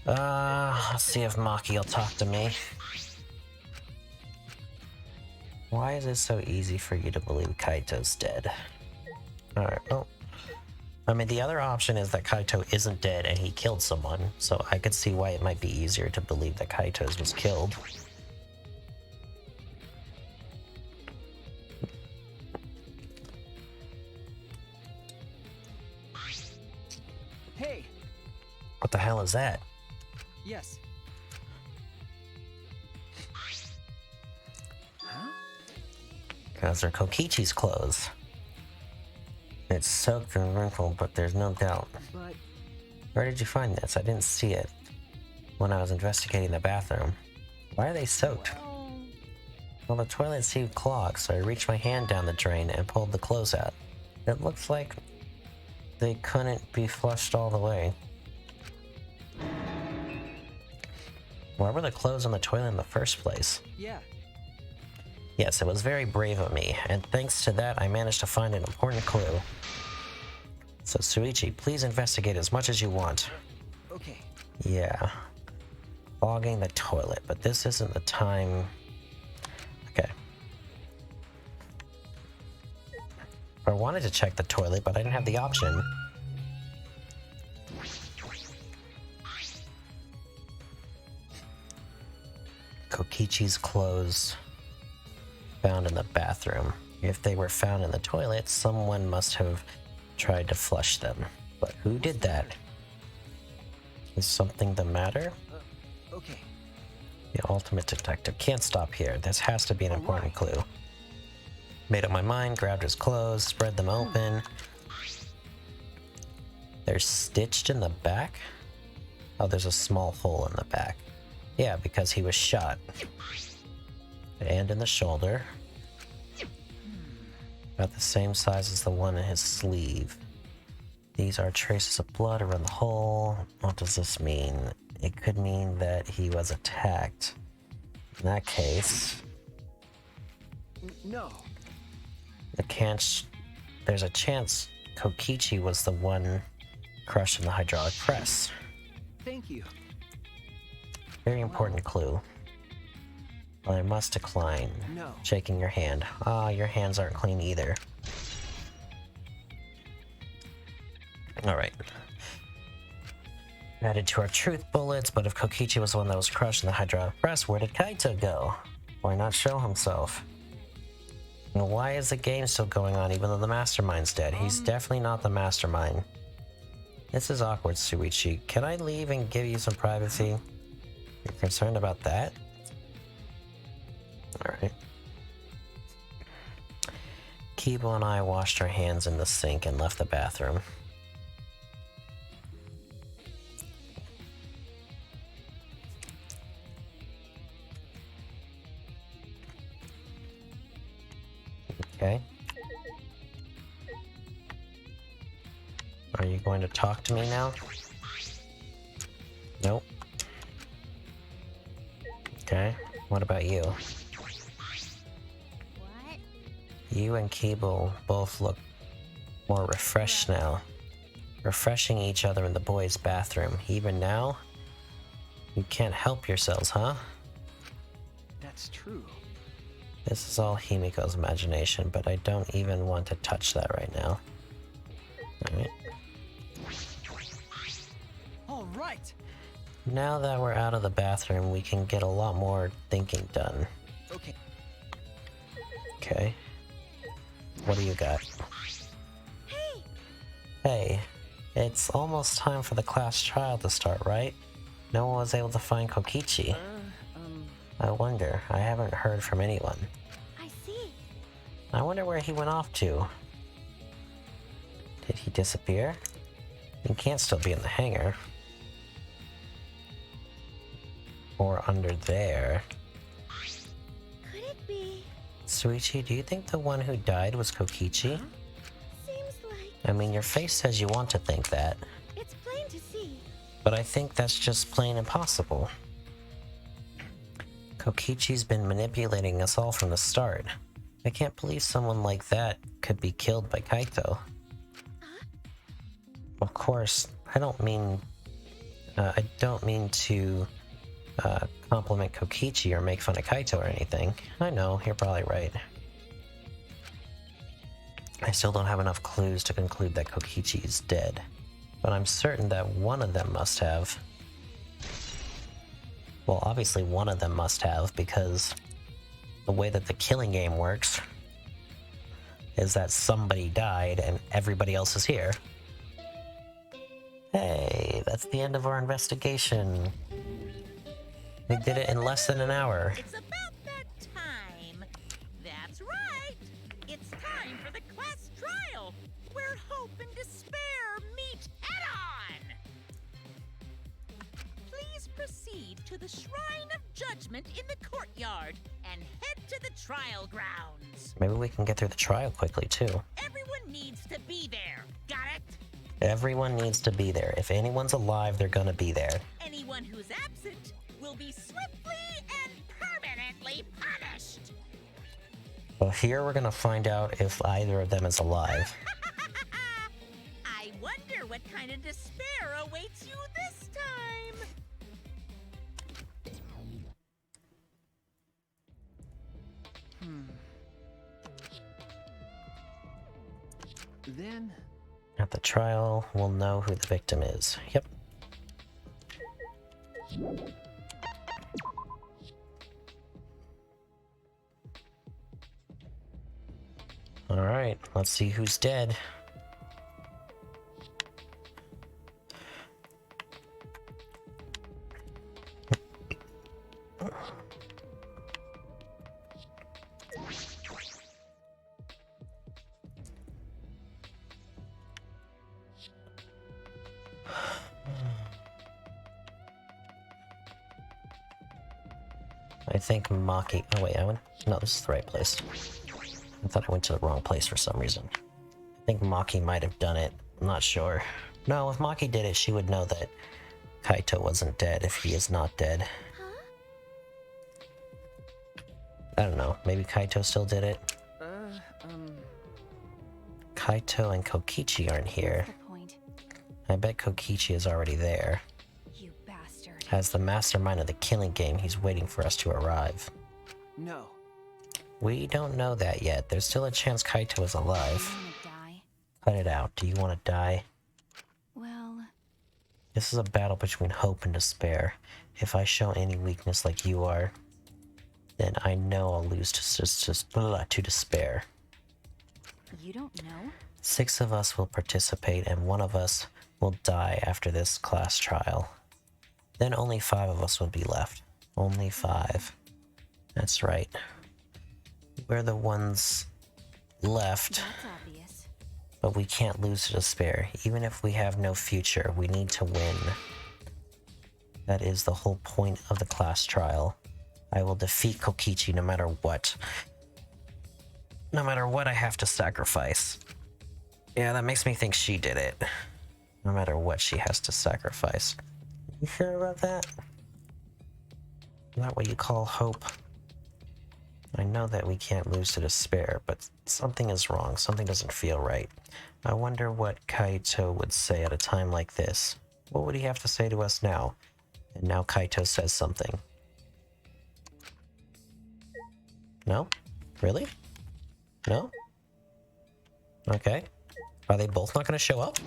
Speaker 1: Let's see if Maki will talk to me. Why is it so easy for you to believe Kaito's dead? Alright, well. I mean, the other option is that Kaito isn't dead and he killed someone, so I could see why it might be easier to believe that Kaito's was killed.
Speaker 2: Hey!
Speaker 1: What the hell is that?
Speaker 2: Yes. Huh?
Speaker 1: Because they're Kokichi's clothes. It's soaked and wrinkled, but there's no doubt.
Speaker 2: But
Speaker 1: Where did you find this? I didn't see it when I was investigating the bathroom. Why are they soaked? Well, the toilet seemed clogged, so I reached my hand down the drain and pulled the clothes out. It looks like they couldn't be flushed all the way. Why were the clothes on the toilet in the first place?
Speaker 2: yeah.
Speaker 1: Yes, it was very brave of me, and thanks to that I managed to find an important clue. So Shuichi, please investigate as much as you want.
Speaker 2: Okay.
Speaker 1: Yeah. Clogging the toilet, but this isn't the time... Okay. I wanted to check the toilet, but I didn't have the option. Kokichi's clothes found in the bathroom. If they were found in the toilet, someone must have tried to flush them. But who did that? Is something the matter?
Speaker 2: Okay.
Speaker 1: The ultimate detective can't stop here. This has to be an important clue. Made up my mind, grabbed his clothes, spread them open. They're stitched in the back? Oh, there's a small hole in the back. Yeah, because he was shot. And in the shoulder. About the same size as the one in his sleeve. These are traces of blood around the hole. What does this mean? It could mean that he was attacked. In that case,
Speaker 2: No.
Speaker 1: there's a chance Kokichi was the one crushed in the hydraulic press.
Speaker 2: Thank you.
Speaker 1: Very important clue. Well, I must decline.
Speaker 2: No.
Speaker 1: Shaking your hand. Ah, your hands aren't clean either. Alright. Added to our truth bullets, but if Kokichi was the one that was crushed in the hydraulic press, where did Kaito go? Why not show himself? And why is the game still going on even though the mastermind's dead? He's definitely not the mastermind. This is awkward, Shuichi. Can I leave and give you some privacy? You're concerned about that? Alright. Kibo and I washed our hands in the sink and left the bathroom. Okay. Are you going to talk to me now? Nope. Okay. What about you?
Speaker 3: What?
Speaker 1: You and Cable both look more refreshed now. Refreshing each other in the boys' bathroom. Even now? You can't help yourselves, huh?
Speaker 4: That's true.
Speaker 1: This is all Himiko's imagination, but I don't even want to touch that right now. Alright.
Speaker 4: All right.
Speaker 1: Now that we're out of the bathroom, we can get a lot more thinking done.
Speaker 4: Okay.
Speaker 1: Okay. What do you got?
Speaker 3: Hey!
Speaker 1: Hey, it's almost time for the class trial to start, right? No one was able to find Kokichi. I wonder. I haven't heard from anyone.
Speaker 3: I see.
Speaker 1: I wonder where he went off to. Did he disappear? He can't still be in the hangar. Or under there.
Speaker 3: Could it be?
Speaker 1: Suichi, do you think the one who died was Kokichi?
Speaker 3: Seems like
Speaker 1: I mean, your face says you want to think that,
Speaker 3: it's plain to see.
Speaker 1: but I think that's just plain impossible. Kokichi's been manipulating us all from the start. I can't believe someone like that could be killed by Kaito. Of course, I don't mean to compliment Kokichi or make fun of Kaito or anything. I know, you're probably right. I still don't have enough clues to conclude that Kokichi is dead, but I'm certain that one of them must have. Well, obviously one of them must have, because the way that the killing game works is that somebody died and everybody else is here. Hey, that's the end of our investigation. We did it in less than an hour.
Speaker 3: It's about that time. That's right. It's time for the class trial, where hope and despair meet head-on. Please proceed to the Shrine of Judgment in the courtyard and head to the trial grounds.
Speaker 1: Maybe we can get through the trial quickly, too.
Speaker 3: Everyone needs to be there. Got it?
Speaker 1: Everyone needs to be there. If anyone's alive, they're gonna be there.
Speaker 3: Anyone who's absent will be swiftly and permanently punished.
Speaker 1: Well, here we're gonna find out if either of them is alive.
Speaker 3: I wonder what kind of despair awaits you this time.
Speaker 4: Then
Speaker 1: At the trial, we'll know who the victim is. Yep. Alright, let's see who's dead. I think Maki. Oh wait, I went. No, this is the right place. I thought I went to the wrong place for some reason. I think Maki might have done it. I'm not sure. No, if Maki did it, she would know that Kaito wasn't dead if he is not dead. I don't know. Maybe Kaito still did it. Kaito and Kokichi aren't here.
Speaker 3: What's the point?
Speaker 1: I bet Kokichi is already there.
Speaker 3: You bastard.
Speaker 1: As the mastermind of the killing game, he's waiting for us to arrive.
Speaker 4: no.
Speaker 1: We don't know that yet. There's still a chance Kaito is alive.
Speaker 3: You wanna die?
Speaker 1: Cut it out. Do you want to die?
Speaker 3: Well,
Speaker 1: This is a battle between hope and despair. If I show any weakness like you are, then I know I'll lose to despair.
Speaker 3: you don't know?
Speaker 1: 6 of us will participate and 1 of us will die after this class trial. Then only 5 of us will be left. Only 5. That's right. We're the ones left,
Speaker 3: That's obvious.
Speaker 1: but we can't lose to despair. Even if we have no future, we need to win. That is the whole point of the class trial. I will defeat Kokichi no matter what. No matter what, I have to sacrifice. Yeah, that makes me think she did it. No matter what, she has to sacrifice. You sure about that? Is that what you call hope? I know that we can't lose to despair, but something is wrong. Something doesn't feel right. I wonder what Kaito would say at a time like this. What would he have to say to us now? And now Kaito says something. No? Really? No? Okay. Are they both not going to show up?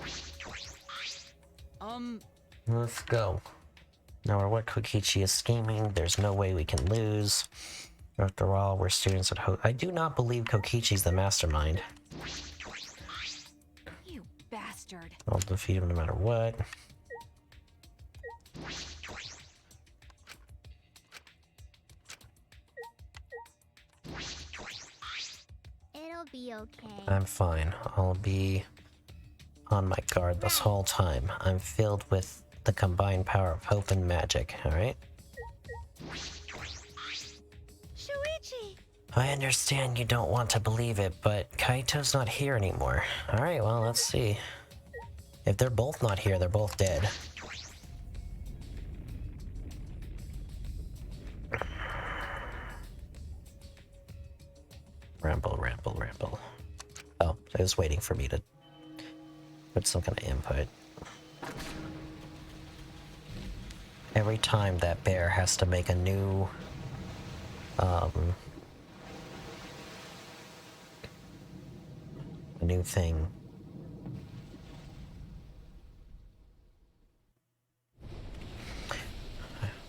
Speaker 1: Let's go. No matter what Kokichi is scheming, there's no way we can lose. After all, we're students at I do not believe Kokichi's the mastermind.
Speaker 5: You bastard.
Speaker 1: I'll defeat him no matter what.
Speaker 6: It'll be okay.
Speaker 1: I'm fine. I'll be on my guard this whole time. I'm filled with the combined power of hope and magic, alright?
Speaker 6: Shuichi!
Speaker 1: I understand you don't want to believe it, but Kaito's not here anymore. Alright, well, let's see. If they're both not here, they're both dead. Ramble, ramble, ramble. Oh, I was waiting for me to put some kind of input. Every time that bear has to make a new thing.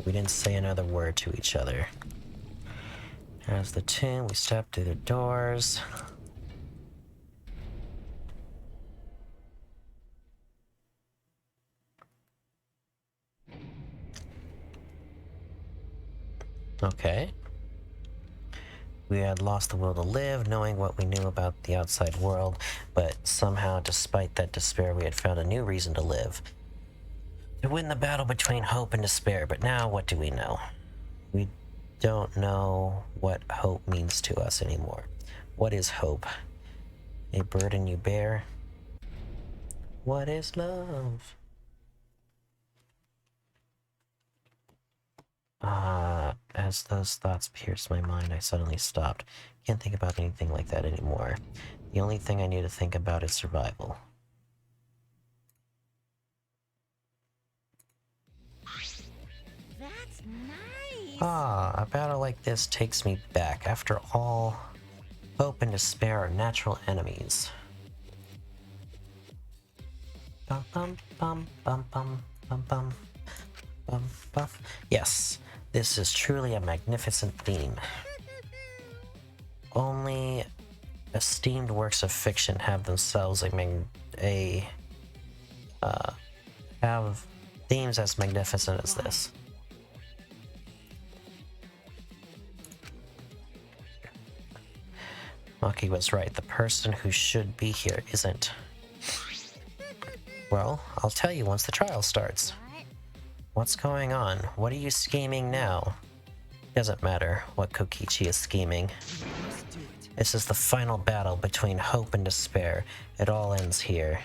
Speaker 1: We didn't say another word to each other. There's the tomb, we step through the doors. Okay. We had lost the will to live, knowing what we knew about the outside world, but somehow, despite that despair, we had found a new reason to live. To win the battle between hope and despair, but now what do we know? We don't know what hope means to us anymore. What is hope? A burden you bear? What is love? As those thoughts pierced my mind, I suddenly stopped. Can't think about anything like that anymore. The only thing I need to think about is survival.
Speaker 3: That's nice.
Speaker 1: A battle like this takes me back. After all, hope and despair are natural enemies. Bum bum bum bum bum bum bum bum bum. Yes, this is truly a magnificent theme. Only esteemed works of fiction have themselves have themes as magnificent as this. Maki was right. The person who should be here isn't. Well, I'll tell you once the trial starts. What's going on? What are you scheming now? Doesn't matter what Kokichi is scheming. This is the final battle between hope and despair. It all ends here.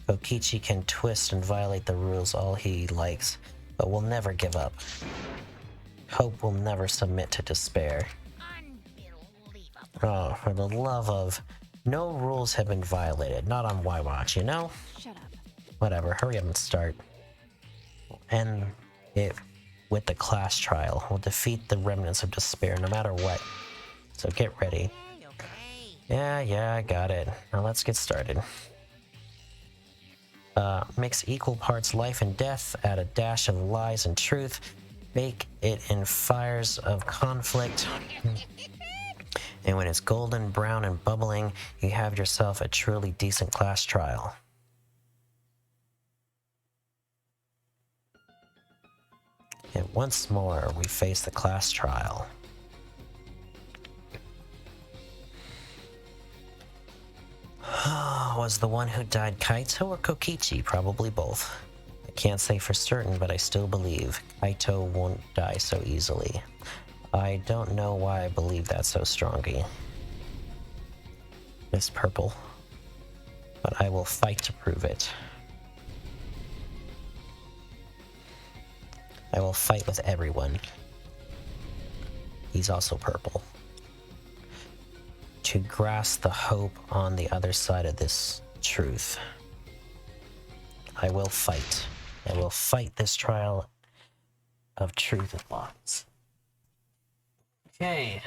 Speaker 1: Kokichi can twist and violate the rules all he likes, but will never give up. Hope will never submit to despair.
Speaker 3: Unbelievable.
Speaker 1: Oh, for the love of... No rules have been violated. Not on Y-Watch, you know?
Speaker 5: Shut up.
Speaker 1: Whatever, hurry up and start. We'll end it with the class trial. We'll defeat the remnants of despair no matter what. So get ready.
Speaker 3: Okay.
Speaker 1: Yeah, I got it. Now let's get started. Mix equal parts life and death, add a dash of lies and truth, bake it in fires of conflict. And when it's golden, brown, and bubbling, you have yourself a truly decent class trial. And once more, we face the class trial. Was the one who died Kaito or Kokichi? Probably both. I can't say for certain, but I still believe Kaito won't die so easily. I don't know why I believe that so strongly. is purple. But I will fight to prove it. I will fight with everyone. He's also purple. To grasp the hope on the other side of this truth. I will fight. I will fight this trial of truth and lies. Okay.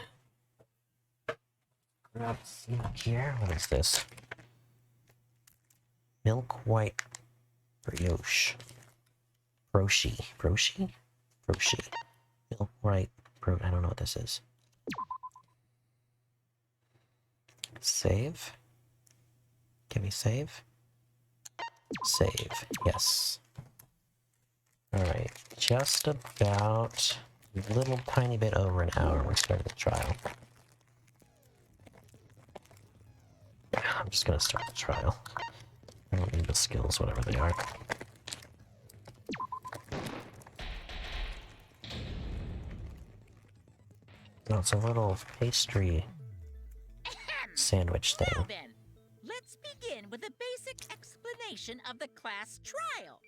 Speaker 1: Grab some here. What is this? Milk white brioche. Broshi. Broshi? Broshi. Milk white I don't know what this is. Save. Can we save? Save. Yes. Alright. Just about a little tiny bit over an hour we started the trial. I'm just gonna start the trial. I don't need the skills, whatever they are. No, it's a little pastry sandwich thing.
Speaker 3: Now then, let's begin with a basic explanation of the class trial.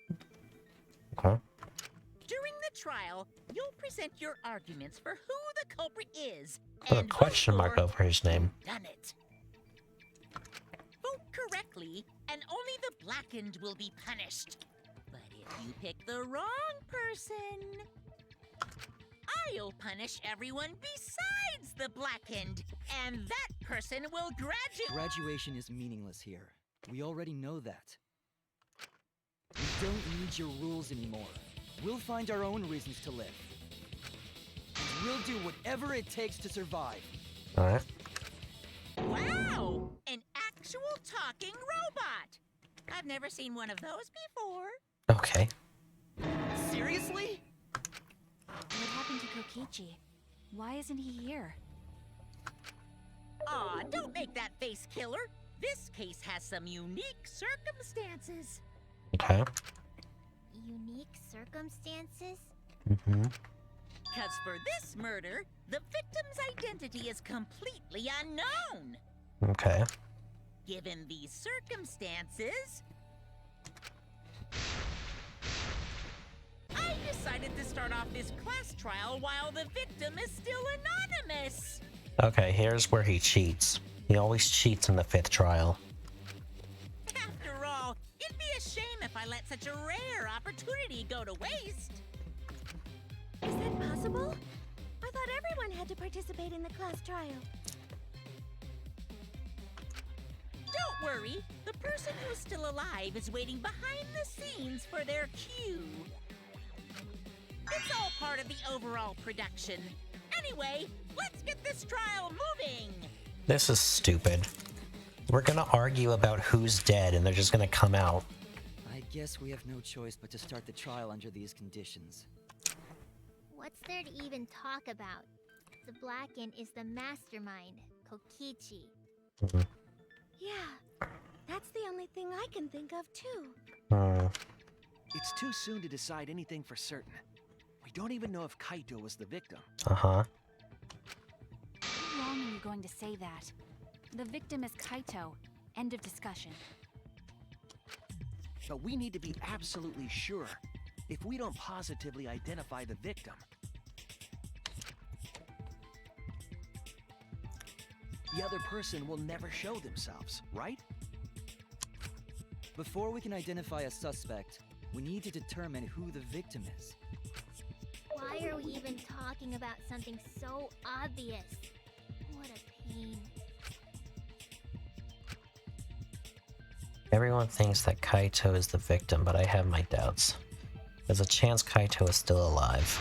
Speaker 1: Okay.
Speaker 3: During the trial, you'll present your arguments for who the culprit is.
Speaker 1: Put a
Speaker 3: and
Speaker 1: question
Speaker 3: vote
Speaker 1: mark
Speaker 3: for
Speaker 1: over his name.
Speaker 3: done it. Vote correctly, and only the blackened will be punished. But if you pick the wrong person, I'll punish everyone besides the blackened, and that person will graduate.
Speaker 2: Graduation is meaningless here. We already know that. We don't need your rules anymore. We'll find our own reasons to live. And we'll do whatever it takes to survive.
Speaker 1: Alright.
Speaker 3: Wow! An actual talking robot! I've never seen one of those before.
Speaker 1: Okay.
Speaker 2: Seriously?
Speaker 5: What happened to Kokichi? Why isn't he here?
Speaker 3: Aw, don't make that face, killer. This case has some unique circumstances.
Speaker 1: Okay.
Speaker 6: Unique circumstances?
Speaker 1: Mm-hmm.
Speaker 3: Because for this murder, the victim's identity is completely unknown.
Speaker 1: Okay.
Speaker 3: Given these circumstances, I decided to start off this class trial while the victim is still anonymous.
Speaker 1: Okay, here's where he cheats. He always cheats in the 5th trial.
Speaker 3: After all, it'd be a shame if I let such a rare opportunity go to waste.
Speaker 6: Is that possible? I thought everyone had to participate in the class trial.
Speaker 3: Don't worry, the person who's still alive is waiting behind the scenes for their cue. It's all part of the overall production. Anyway, let's get this trial moving.
Speaker 1: This is stupid. We're gonna argue about who's dead and they're just gonna come out.
Speaker 2: I guess we have no choice but to start the trial under these conditions.
Speaker 6: What's there to even talk about? The Blackened is the mastermind, Kokichi.
Speaker 1: Mhm.
Speaker 6: Yeah, that's the only thing I can think of too.
Speaker 4: It's too soon to decide anything for certain. We don't even know if Kaito was the victim.
Speaker 1: Uh-huh.
Speaker 5: How long are you going to say that? The victim is Kaito. End of discussion.
Speaker 4: But we need to be absolutely sure. If we don't positively identify the victim, the other person will never show themselves, right?
Speaker 2: Before we can identify a suspect, we need to determine who the victim is.
Speaker 6: Why are we even talking about something so obvious? What a pain.
Speaker 1: Everyone thinks that Kaito is the victim, but I have my doubts. There's a chance Kaito is still alive.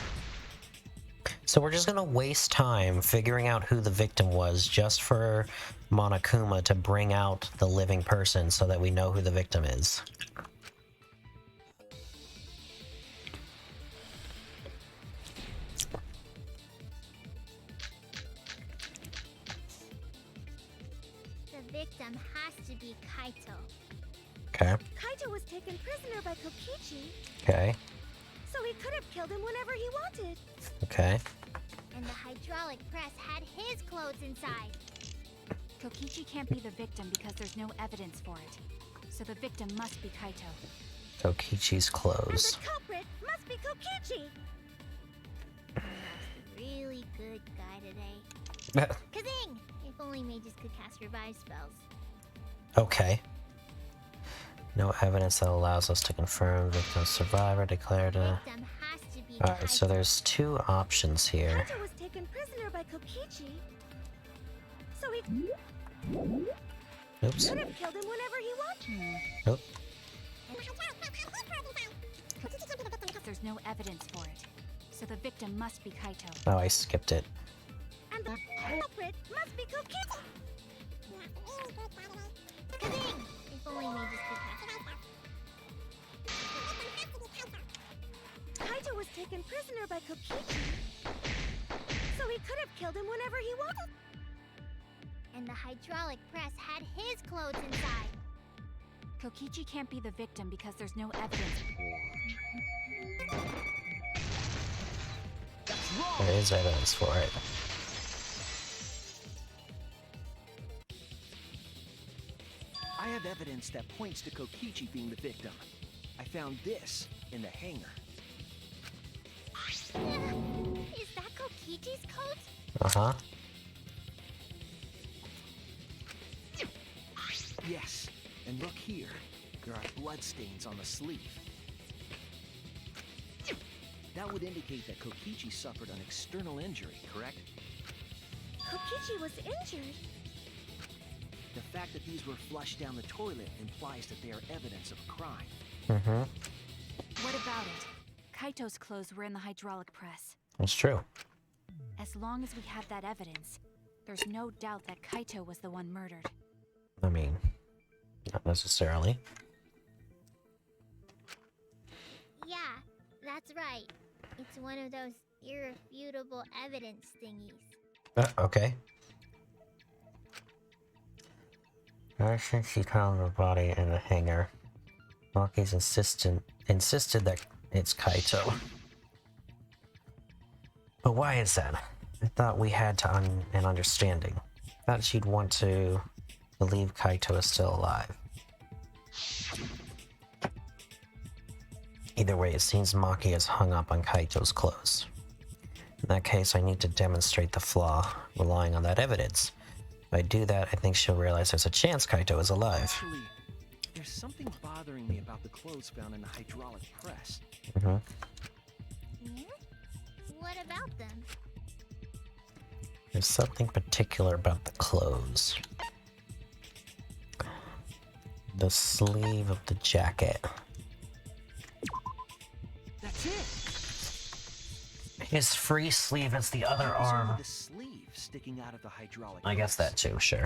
Speaker 1: So we're just gonna waste time figuring out who the victim was just for Monokuma to bring out the living person so that we know who the victim is.
Speaker 6: The victim has to be Kaito.
Speaker 1: Okay.
Speaker 6: Kaito was taken prisoner by Kokichi,
Speaker 1: Okay.
Speaker 6: so he could have killed him whenever he wanted.
Speaker 1: Okay.
Speaker 6: And the hydraulic press had his clothes inside.
Speaker 5: Kokichi Kokichi can't be the victim because there's no evidence for it. So the victim must be Kaito.
Speaker 1: Kokichi's clothes.
Speaker 3: And the culprit must be Kokichi.
Speaker 6: That's a really good guy today. Kazing! If only mages could cast revive spells.
Speaker 1: Okay. No evidence that allows us to confirm victim survivor declared a...
Speaker 6: Victim has to be
Speaker 1: Alright, so
Speaker 6: Kaito.
Speaker 1: there's two options here.
Speaker 3: Kaito was taken prisoner by Kokichi, so he
Speaker 1: Oops.
Speaker 3: could have killed him whenever he wanted.
Speaker 1: Nope.
Speaker 5: There's no evidence for it. So the victim must be Kaito.
Speaker 1: Oh, I skipped it.
Speaker 3: And the culprit must be Kokichi.
Speaker 6: Kazing! If only mages could cast
Speaker 3: Kaito was taken prisoner by Kokichi, so he could have killed him whenever he wanted.
Speaker 6: And the hydraulic press had his clothes inside.
Speaker 5: Kokichi can't be the victim because there's no evidence.
Speaker 1: There is evidence for it.
Speaker 4: I have evidence that points to Kokichi being the victim. I found this in the hangar.
Speaker 6: Is that Kokichi's coat?
Speaker 1: Uh-huh.
Speaker 4: Yes, and look here. There are bloodstains on the sleeve. That would indicate that Kokichi suffered an external injury, correct?
Speaker 3: Kokichi was injured.
Speaker 4: The fact that these were flushed down the toilet implies that they are evidence of a crime.
Speaker 1: Mm-hmm.
Speaker 5: What about it? Kaito's clothes were in the hydraulic press.
Speaker 1: It's true.
Speaker 5: As long as we have that evidence, there's no doubt that Kaito was the one murdered.
Speaker 1: I mean, not necessarily.
Speaker 6: Yeah, that's right. It's one of those irrefutable evidence thingies.
Speaker 1: Okay. Ever since she found the body in the hangar, Maki's insisted that it's Kaito. But why is that? I thought we had an understanding. Thought she'd want to believe Kaito is still alive. Either way, it seems Maki is hung up on Kaito's clothes. In that case, I need to demonstrate the flaw, relying on that evidence. If I do that, I think she'll realize there's a chance Kaito is alive.
Speaker 4: Actually, there's something bothering me about the clothes found in the hydraulic press.
Speaker 1: Mm-hmm.
Speaker 6: Yeah? What about them?
Speaker 1: There's something particular about the clothes. The sleeve of the jacket.
Speaker 4: That's it!
Speaker 1: His free sleeve is the other
Speaker 4: There's only
Speaker 1: arm.
Speaker 4: the sleeve sticking out of the hydraulic
Speaker 1: I guess
Speaker 4: press.
Speaker 1: that too, sure.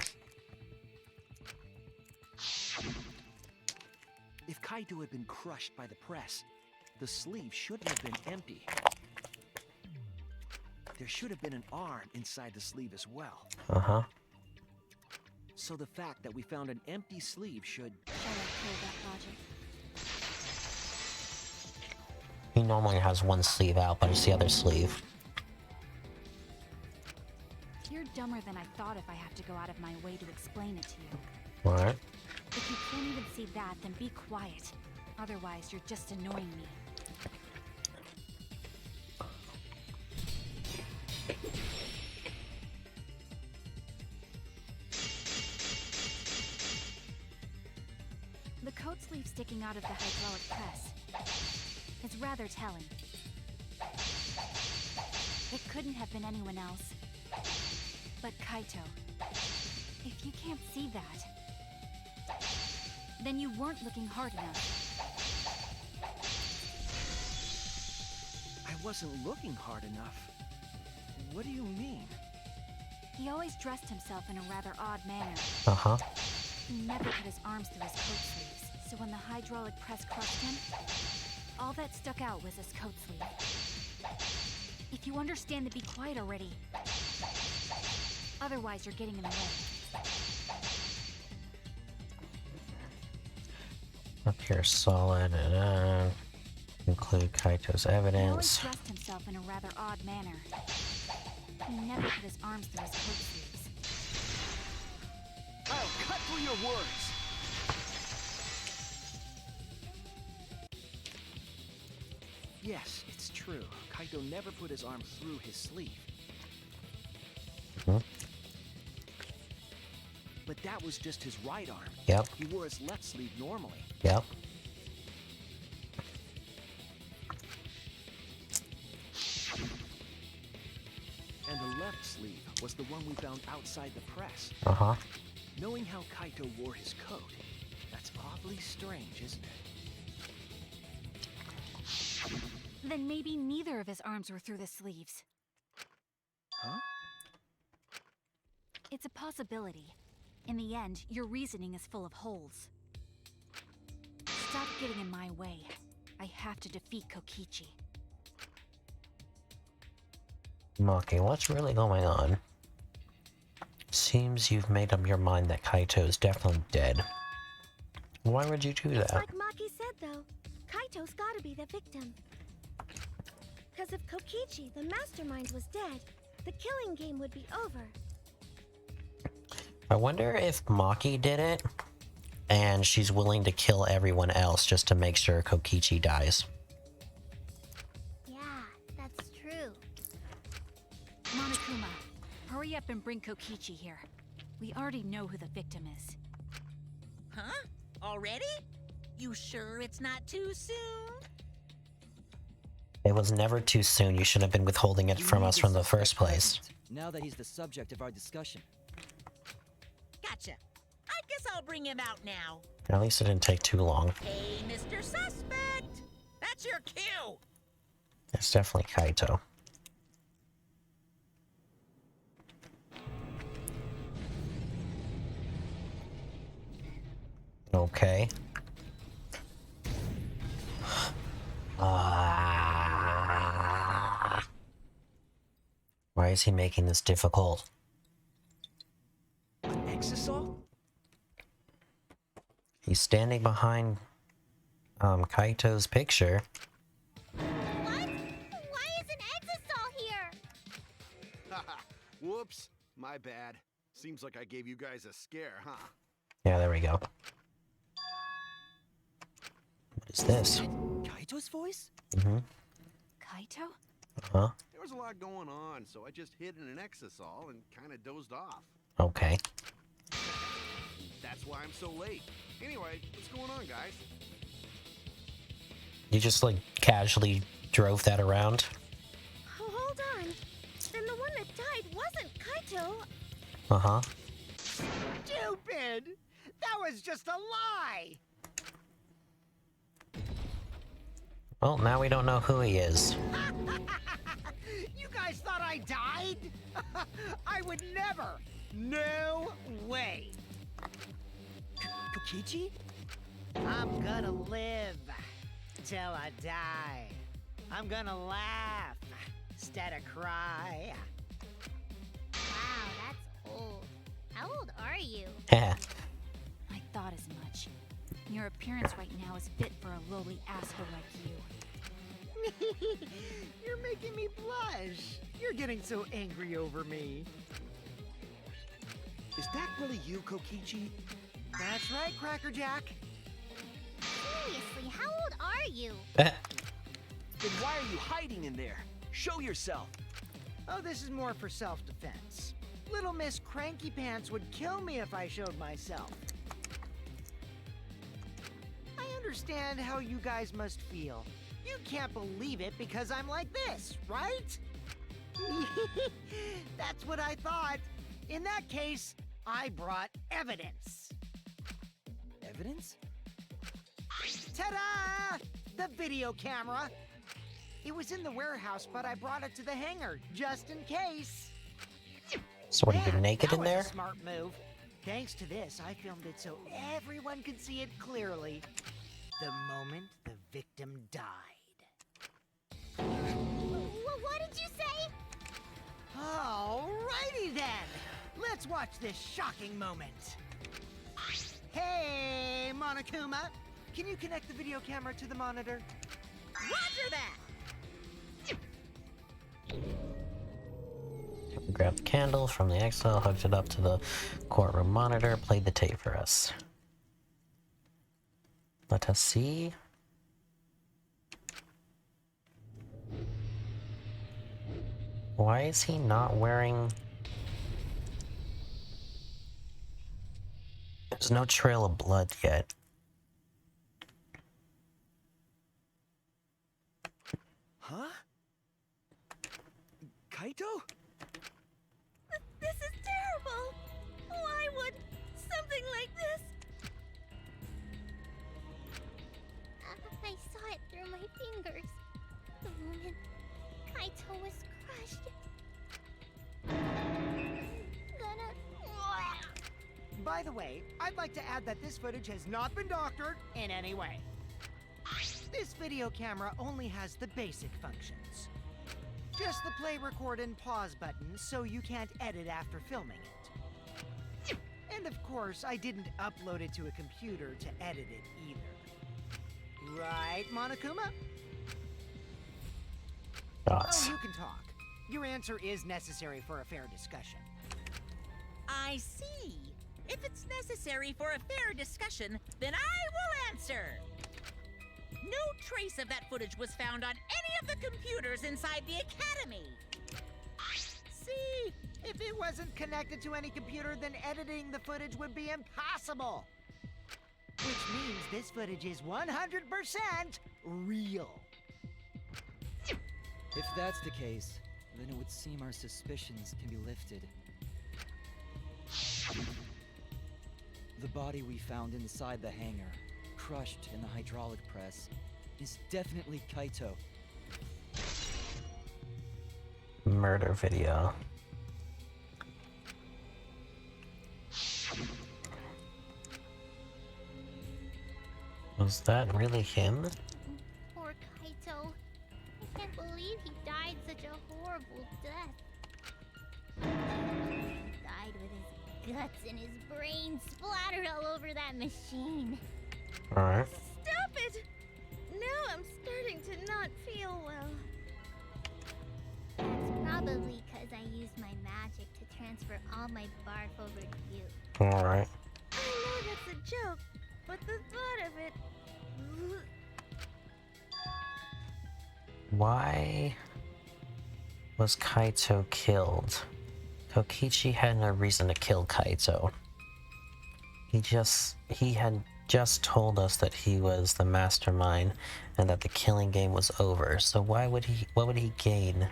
Speaker 4: If Kaito had been crushed by the press, the sleeve shouldn't have been empty. There should have been an arm inside the sleeve as well.
Speaker 1: Uh-huh.
Speaker 4: So the fact that we found an empty sleeve should...
Speaker 5: Shall I kill that logic?
Speaker 1: He normally has one sleeve out, but it's the other sleeve.
Speaker 5: You're dumber than I thought if I have to go out of my way to explain it to you.
Speaker 1: Alright.
Speaker 5: If you can't even see that, then be quiet. Otherwise, you're just annoying me. The coat sleeve sticking out of the hydraulic press is rather telling. It couldn't have been anyone else but Kaito. If you can't see that, then you weren't looking hard enough.
Speaker 4: I wasn't looking hard enough. What do you mean?
Speaker 5: He always dressed himself in a rather odd manner.
Speaker 1: Uh-huh.
Speaker 5: He never put his arms through his coat sleeves, so when the hydraulic press crushed him, all that stuck out was his coat sleeve. If you understand, then be quiet already. Otherwise, you're getting in the way.
Speaker 1: Up here, solid, and include Kaito's
Speaker 5: He always
Speaker 1: evidence.
Speaker 5: dressed himself in a rather odd manner. He never put his arms through his coat sleeves.
Speaker 4: your words. Yes, it's true. Kaito never put his arm through his sleeve.
Speaker 1: Hmm?
Speaker 4: But that was just his right arm.
Speaker 1: Yep.
Speaker 4: He wore his left sleeve normally.
Speaker 1: Yep.
Speaker 4: And the left sleeve was the one we found outside the press.
Speaker 1: Uh-huh.
Speaker 4: Knowing how Kaito wore his coat, that's awfully strange, isn't it?
Speaker 5: Then maybe neither of his arms were through the sleeves.
Speaker 4: Huh?
Speaker 5: It's a possibility. In the end, your reasoning is full of holes. Stop getting in my way. I have to defeat Kokichi.
Speaker 1: Maki, what's really going on? Seems you've made up your mind that Kaito is definitely dead. Why would you do that?
Speaker 6: Like Maki said, though, Kaito's gotta be the victim. Because if Kokichi, the mastermind, was dead, the killing game would be over.
Speaker 1: I wonder if Maki did it, and she's willing to kill everyone else just to make sure Kokichi dies.
Speaker 6: Yeah, that's true.
Speaker 5: Monokuma, hurry up and bring Kokichi here. We already know who the victim is.
Speaker 3: Huh? Already? You sure it's not too soon?
Speaker 1: It was never too soon. You shouldn't have been withholding it
Speaker 2: We
Speaker 1: from
Speaker 2: need
Speaker 1: us
Speaker 2: the
Speaker 1: from the
Speaker 2: suspect
Speaker 1: first place.
Speaker 2: present, now that he's the subject of our discussion.
Speaker 3: Gotcha. I guess I'll bring him out now.
Speaker 1: At least it didn't take too long.
Speaker 3: Hey, Mr. Suspect! That's your cue!
Speaker 1: It's definitely Kaito. Okay. Why is he making this difficult?
Speaker 4: Exisal?
Speaker 1: He's standing behind Kaito's picture.
Speaker 6: What? Why isn't Exisal here?
Speaker 7: Whoops, my bad. Seems like I gave you guys a scare, huh?
Speaker 1: Yeah, there we go. What is this?
Speaker 2: Kaito's voice?
Speaker 1: Mm-hmm.
Speaker 5: Kaito?
Speaker 1: Uh-huh.
Speaker 7: There was a lot going on, so I just hid in an exisal and kind of dozed off.
Speaker 1: Okay.
Speaker 7: That's why I'm so late. Anyway, what's going on, guys?
Speaker 1: You just, like, casually drove that around?
Speaker 6: Oh, hold on. Then the one that died wasn't Kaito.
Speaker 1: Uh-huh.
Speaker 8: Stupid! That was just a lie!
Speaker 1: Well, now we don't know who he is.
Speaker 8: You guys thought I died? I would never! No way!
Speaker 2: Kokichi?
Speaker 8: I'm gonna live till I die. I'm gonna laugh instead of cry.
Speaker 6: Wow, that's old. How old are you?
Speaker 1: Heh.
Speaker 5: I thought as much. Your appearance right now is fit for a lowly asshole like you.
Speaker 8: You're making me blush. You're getting so angry over me.
Speaker 4: Is that really you, Kokichi?
Speaker 8: That's right, Crackerjack.
Speaker 6: Seriously, how old are you?
Speaker 4: Then why are you hiding in there? Show yourself.
Speaker 8: Oh, this is more for self-defense. Little Miss Cranky Pants would kill me if I showed myself. I understand how you guys must feel. You can't believe it because I'm like this, right? That's what I thought. In that case, I brought evidence.
Speaker 2: Evidence?
Speaker 8: Ta-da! The video camera. It was in the warehouse, but I brought it to the hangar just in case.
Speaker 1: So what, are you
Speaker 8: Yeah,
Speaker 1: naked
Speaker 8: that
Speaker 1: in
Speaker 8: was
Speaker 1: there?
Speaker 8: A smart move. Thanks to this, I filmed it so everyone could see it clearly. The moment the victim died.
Speaker 6: What did you say?
Speaker 8: Alrighty then. Let's watch this shocking moment. Hey, Monokuma. Can you connect the video camera to the monitor?
Speaker 3: Roger that!
Speaker 1: Grabbed the candle from the exile, hooked it up to the courtroom monitor, played the tape for us. Let us see. Why is he not wearing... There's no trail of blood yet.
Speaker 4: Huh? Kaito?
Speaker 6: This is terrible! Why would something like this? I saw it through my fingers. The moment Kaito was crushed.
Speaker 8: By the way, I'd like to add that this footage has not been doctored in any way. This video camera only has the basic functions. Just the play, record, and pause buttons, so you can't edit after filming it. And of course, I didn't upload it to a computer to edit it either. Right, Monokuma?
Speaker 1: Thoughts?
Speaker 8: Oh, you can talk. Your answer is necessary for a fair discussion.
Speaker 3: I see. If it's necessary for a fair discussion, then I will answer. No trace of that footage was found on any of the computers inside the academy.
Speaker 8: See? If it wasn't connected to any computer, then editing the footage would be impossible. Which means this footage is 100% real.
Speaker 2: If that's the case, then it would seem our suspicions can be lifted. The body we found inside the hangar, crushed in the hydraulic press, is definitely Kaito.
Speaker 1: Murder video. Was that really him?
Speaker 6: Poor Kaito. I can't believe he died such a horrible death. He died with his guts and his brain splattered all over that machine.
Speaker 1: Alright.
Speaker 6: Stop it! Now I'm starting to not feel well. That's probably because I used my magic to transfer all my barf over to you.
Speaker 1: Alright.
Speaker 6: I know that's a joke, but the thought of it...
Speaker 1: Why was Kaito killed? Kokichi had no reason to kill Kaito. He had just told us that he was the mastermind and that the killing game was over. So what would he gain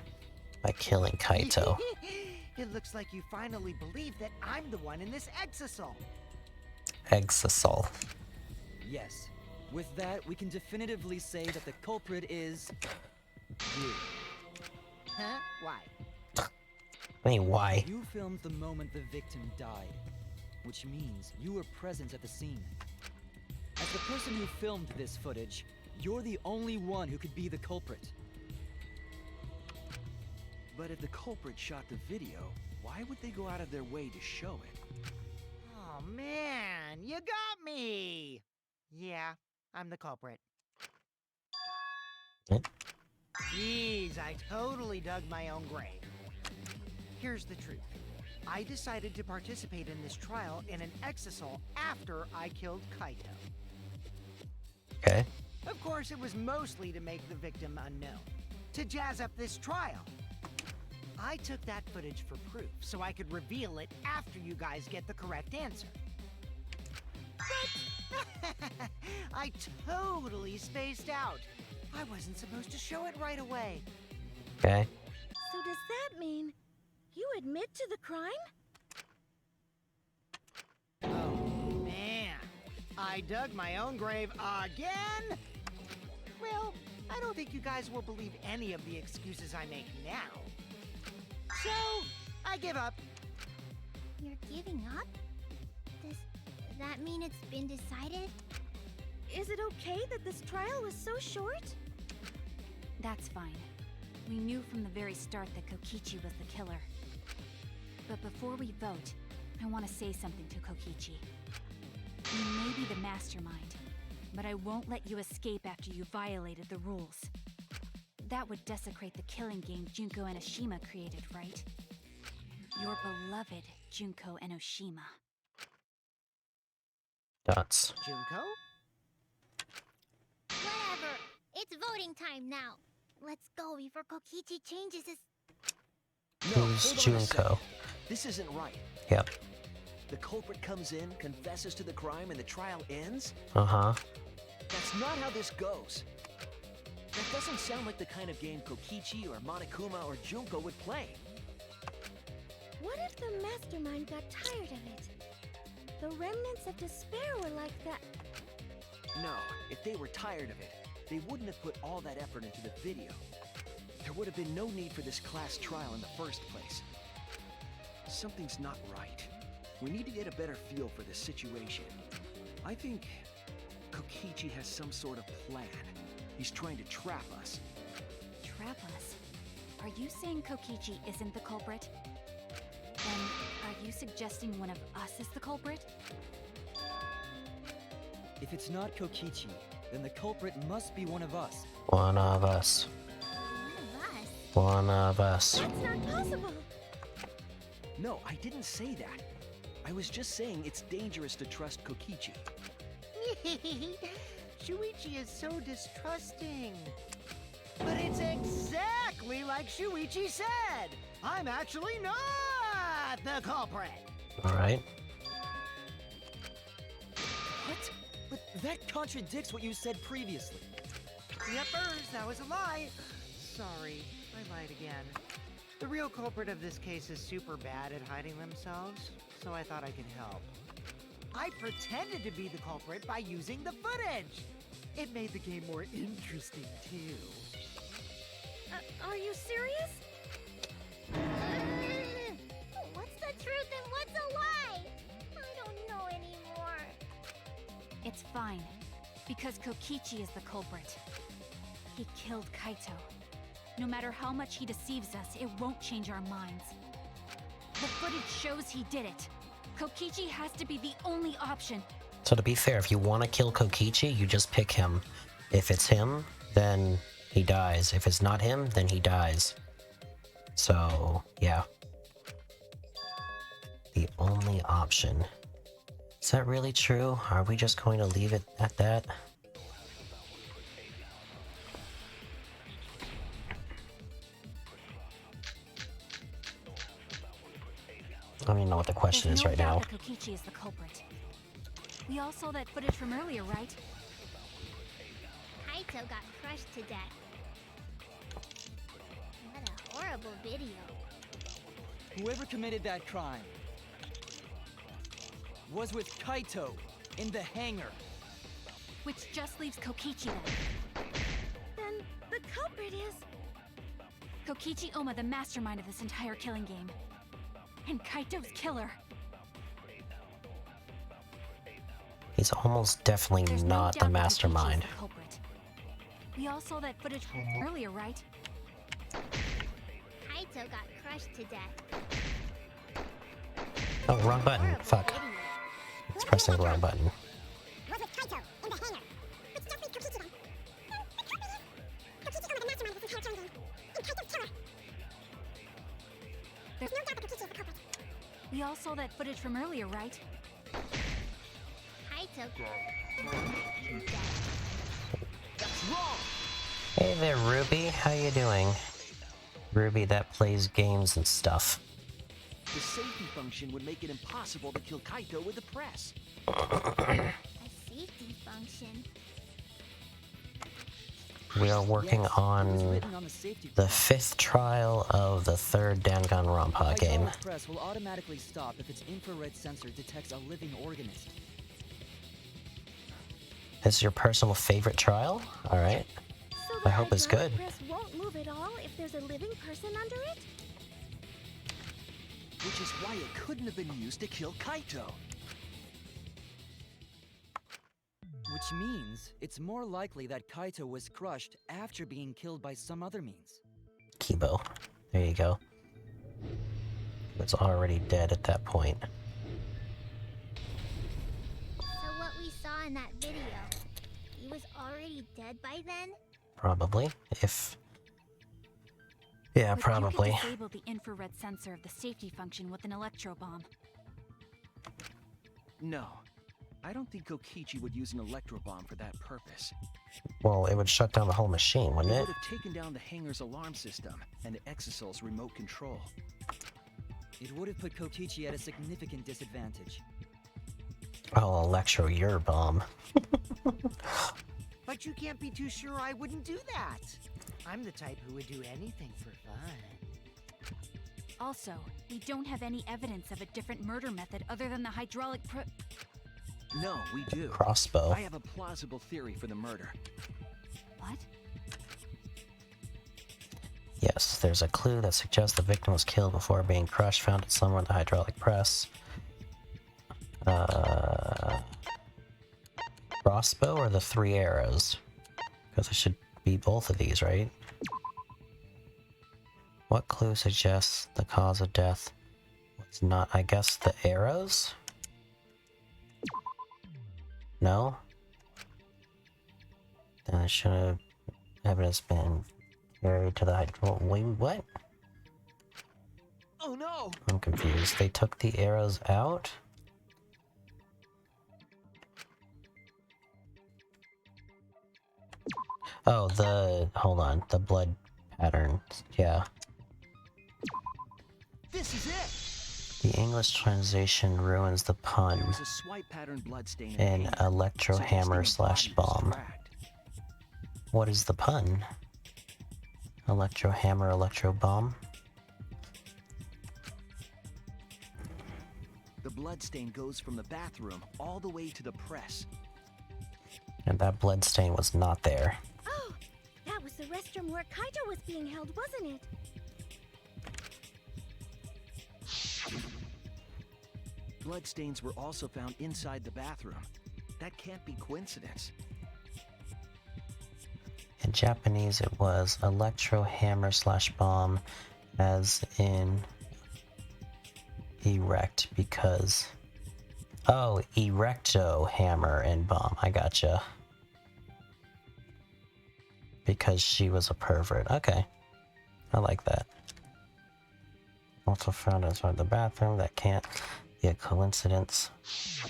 Speaker 1: by killing Kaito?
Speaker 8: It looks like you finally believe that I'm the one in this exisal.
Speaker 1: Exisal.
Speaker 2: Yes. With that, we can definitively say that the culprit is... you.
Speaker 8: Huh? Why?
Speaker 1: I mean, why?
Speaker 2: You filmed the moment the victim died, which means you were present at the scene. As the person who filmed this footage, you're the only one who could be the culprit.
Speaker 7: But if the culprit shot the video, why would they go out of their way to show it?
Speaker 8: Oh man, you got me! Yeah, I'm the culprit.
Speaker 1: What?
Speaker 8: Jeez, I totally dug my own grave. Here's the truth. I decided to participate in this trial in an exisal after I killed Kaito.
Speaker 1: Okay.
Speaker 8: Of course, it was mostly to make the victim unknown, to jazz up this trial. I took that footage for proof, so I could reveal it after you guys get the correct answer. But I totally spaced out. I wasn't supposed to show it right away.
Speaker 1: Okay.
Speaker 6: So does that mean you admit to the crime?
Speaker 8: Oh, man. I dug my own grave again? Well, I don't think you guys will believe any of the excuses I make now. So, I give up.
Speaker 6: You're giving up? Does that mean it's been decided? Is it okay that this trial was so short?
Speaker 5: That's fine. We knew from the very start that Kokichi was the killer. But before we vote, I want to say something to Kokichi. You may be the mastermind, but I won't let you escape after you violated the rules. That would desecrate the killing game Junko and Ashima created, right? Your beloved Junko Enoshima.
Speaker 1: Dots.
Speaker 8: Junko?
Speaker 6: Whatever. It's voting time now. Let's go before Kokichi changes his...
Speaker 4: No,
Speaker 1: Who's
Speaker 4: hold on a
Speaker 1: Junko?
Speaker 4: second. This isn't right.
Speaker 1: Yep.
Speaker 4: The culprit comes in, confesses to the crime, and the trial ends?
Speaker 1: Uh-huh.
Speaker 4: That's not how this goes. That doesn't sound like the kind of game Kokichi or Monokuma or Junko would play.
Speaker 6: What if the mastermind got tired of it? The remnants of despair were like that.
Speaker 4: No, if they were tired of it, they wouldn't have put all that effort into the video. There would have been no need for this class trial in the first place. Something's not right. We need to get a better feel for this situation. I think Kokichi has some sort of plan. He's trying to trap us.
Speaker 5: Trap us? Are you saying Kokichi isn't the culprit? Then, are you suggesting one of us is the culprit?
Speaker 2: If it's not Kokichi, then the culprit must be one of us.
Speaker 1: One of us. One of us.
Speaker 6: That's not possible.
Speaker 4: No, I didn't say that. I was just saying it's dangerous to trust Kokichi.
Speaker 8: Shuichi is so distrusting. But it's exactly like Shuichi said. I'm actually not the culprit.
Speaker 1: Alright.
Speaker 2: What? But that contradicts what you said previously.
Speaker 8: Yepers, that was a lie. Sorry, I lied again. The real culprit of this case is super bad at hiding themselves, so I thought I could help. I pretended to be the culprit by using the footage. It made the game more interesting, too.
Speaker 6: Are you serious? What's the truth and what's a lie? I don't know anymore.
Speaker 5: It's fine, because Kokichi is the culprit. He killed Kaito. No matter how much he deceives us, it won't change our minds. The footage shows he did it. Kokichi has to be the only option.
Speaker 1: So to be fair, if you want to kill Kokichi, you just pick him. If it's him, then he dies. If it's not him, then he dies. So, yeah. The only option. Is that really true? Are we just going to leave it at that? I don't even know what the question
Speaker 5: There's
Speaker 1: is
Speaker 5: no
Speaker 1: right
Speaker 5: doubt
Speaker 1: now.
Speaker 5: that Kokichi is the culprit. We all saw that footage from earlier, right?
Speaker 6: Kaito got crushed to death. What a horrible video.
Speaker 2: Whoever committed that crime was with Kaito in the hangar.
Speaker 5: Which just leaves Kokichi then.
Speaker 6: Then the culprit is...
Speaker 5: Kokichi Oma, the mastermind of this entire killing game. And Kaito's killer.
Speaker 1: He's almost definitely
Speaker 5: There's no
Speaker 1: not the
Speaker 5: doubt that Kokichi is
Speaker 1: mastermind.
Speaker 5: the culprit. We all saw that footage from earlier, right?
Speaker 6: Kaito got crushed to death.
Speaker 1: Oh, wrong button.
Speaker 6: Horrible
Speaker 1: Fuck.
Speaker 6: video.
Speaker 1: It's pressing the wrong button.
Speaker 6: Was with Kaito in the hangar. Which just leaves Kokichi then. Kokichi Oma, the mastermind of this entire killing game. And Kaito's killer. There's no doubt that Kokichi is the culprit.
Speaker 5: We all saw that footage from earlier, right?
Speaker 6: Kaito got
Speaker 4: That's wrong!
Speaker 1: Hey there, Ruby. How you doing? Ruby that plays games and stuff.
Speaker 4: The safety function would make it impossible to kill Kaito with the press.
Speaker 6: a safety function.
Speaker 1: We are working
Speaker 2: Yes, it was
Speaker 1: on
Speaker 2: written on the safety
Speaker 1: the
Speaker 2: prompt.
Speaker 1: 5th trial of the 3rd Dangonronpa game.
Speaker 2: Kaito's press will automatically stop if its infrared sensor detects a living organism.
Speaker 1: This is your personal favorite trial? Alright.
Speaker 6: So
Speaker 1: I hope it's
Speaker 6: hydraulic
Speaker 1: good.
Speaker 6: press won't move at all if there's a living person under it?
Speaker 4: Which is why it couldn't have been used to kill Kaito.
Speaker 2: Which means it's more likely that Kaito was crushed after being killed by some other means.
Speaker 1: Kibo. There you go. It's already dead at that point.
Speaker 6: So what we saw in that video, he was already dead by then?
Speaker 1: Probably. If Yeah,
Speaker 5: But
Speaker 1: probably.
Speaker 5: you could disable the infrared sensor of the safety function with an electro bomb.
Speaker 4: No. I don't think Kokichi would use an electro bomb for that purpose.
Speaker 1: Well, it would shut down the whole machine,
Speaker 4: It
Speaker 1: wouldn't
Speaker 4: would
Speaker 1: it?
Speaker 4: have taken down the hangar's alarm system and the Exosol's remote control.
Speaker 2: It would have put Kokichi at a significant disadvantage.
Speaker 1: I'll electro your bomb.
Speaker 8: But you can't be too sure I wouldn't do that. I'm the type who would do anything for fun.
Speaker 5: Also, we don't have any evidence of a different murder method other than the hydraulic
Speaker 4: No, we do.
Speaker 1: Crossbow.
Speaker 4: I have a plausible theory for the murder.
Speaker 5: What?
Speaker 1: Yes, there's a clue that suggests the victim was killed before being crushed, found it somewhere in the hydraulic press. Crossbow or the 3 arrows? Because it should be both of these, right? What clue suggests the cause of death was not, I guess, the arrows? No? Then it should have evidence been carried to the hydraulic. Wait, what?
Speaker 4: Oh no!
Speaker 1: I'm confused. They took the arrows out? Oh, hold on, the blood pattern. Yeah.
Speaker 4: This is it!
Speaker 1: The English translation ruins the
Speaker 4: There
Speaker 1: pun
Speaker 4: was a swipe pattern bloodstain
Speaker 1: in
Speaker 4: the hangar,
Speaker 1: electro
Speaker 4: suggesting
Speaker 1: hammer
Speaker 4: a
Speaker 1: slash
Speaker 4: body was
Speaker 1: bomb.
Speaker 4: dragged.
Speaker 1: What is the pun? Electro hammer, electro bomb?
Speaker 4: The bloodstain goes from the bathroom all the way to the press.
Speaker 1: And that blood stain was not there.
Speaker 6: Oh, that was the restroom where Kaito was being held, wasn't it?
Speaker 4: Bloodstains were also found inside the bathroom. That can't be coincidence.
Speaker 1: In Japanese, it was electro hammer slash bomb, as in erect, because. Oh, erecto hammer and bomb. I gotcha. Because she was a pervert. Okay. I like that. Also found inside the bathroom. That can't be a coincidence.
Speaker 9: So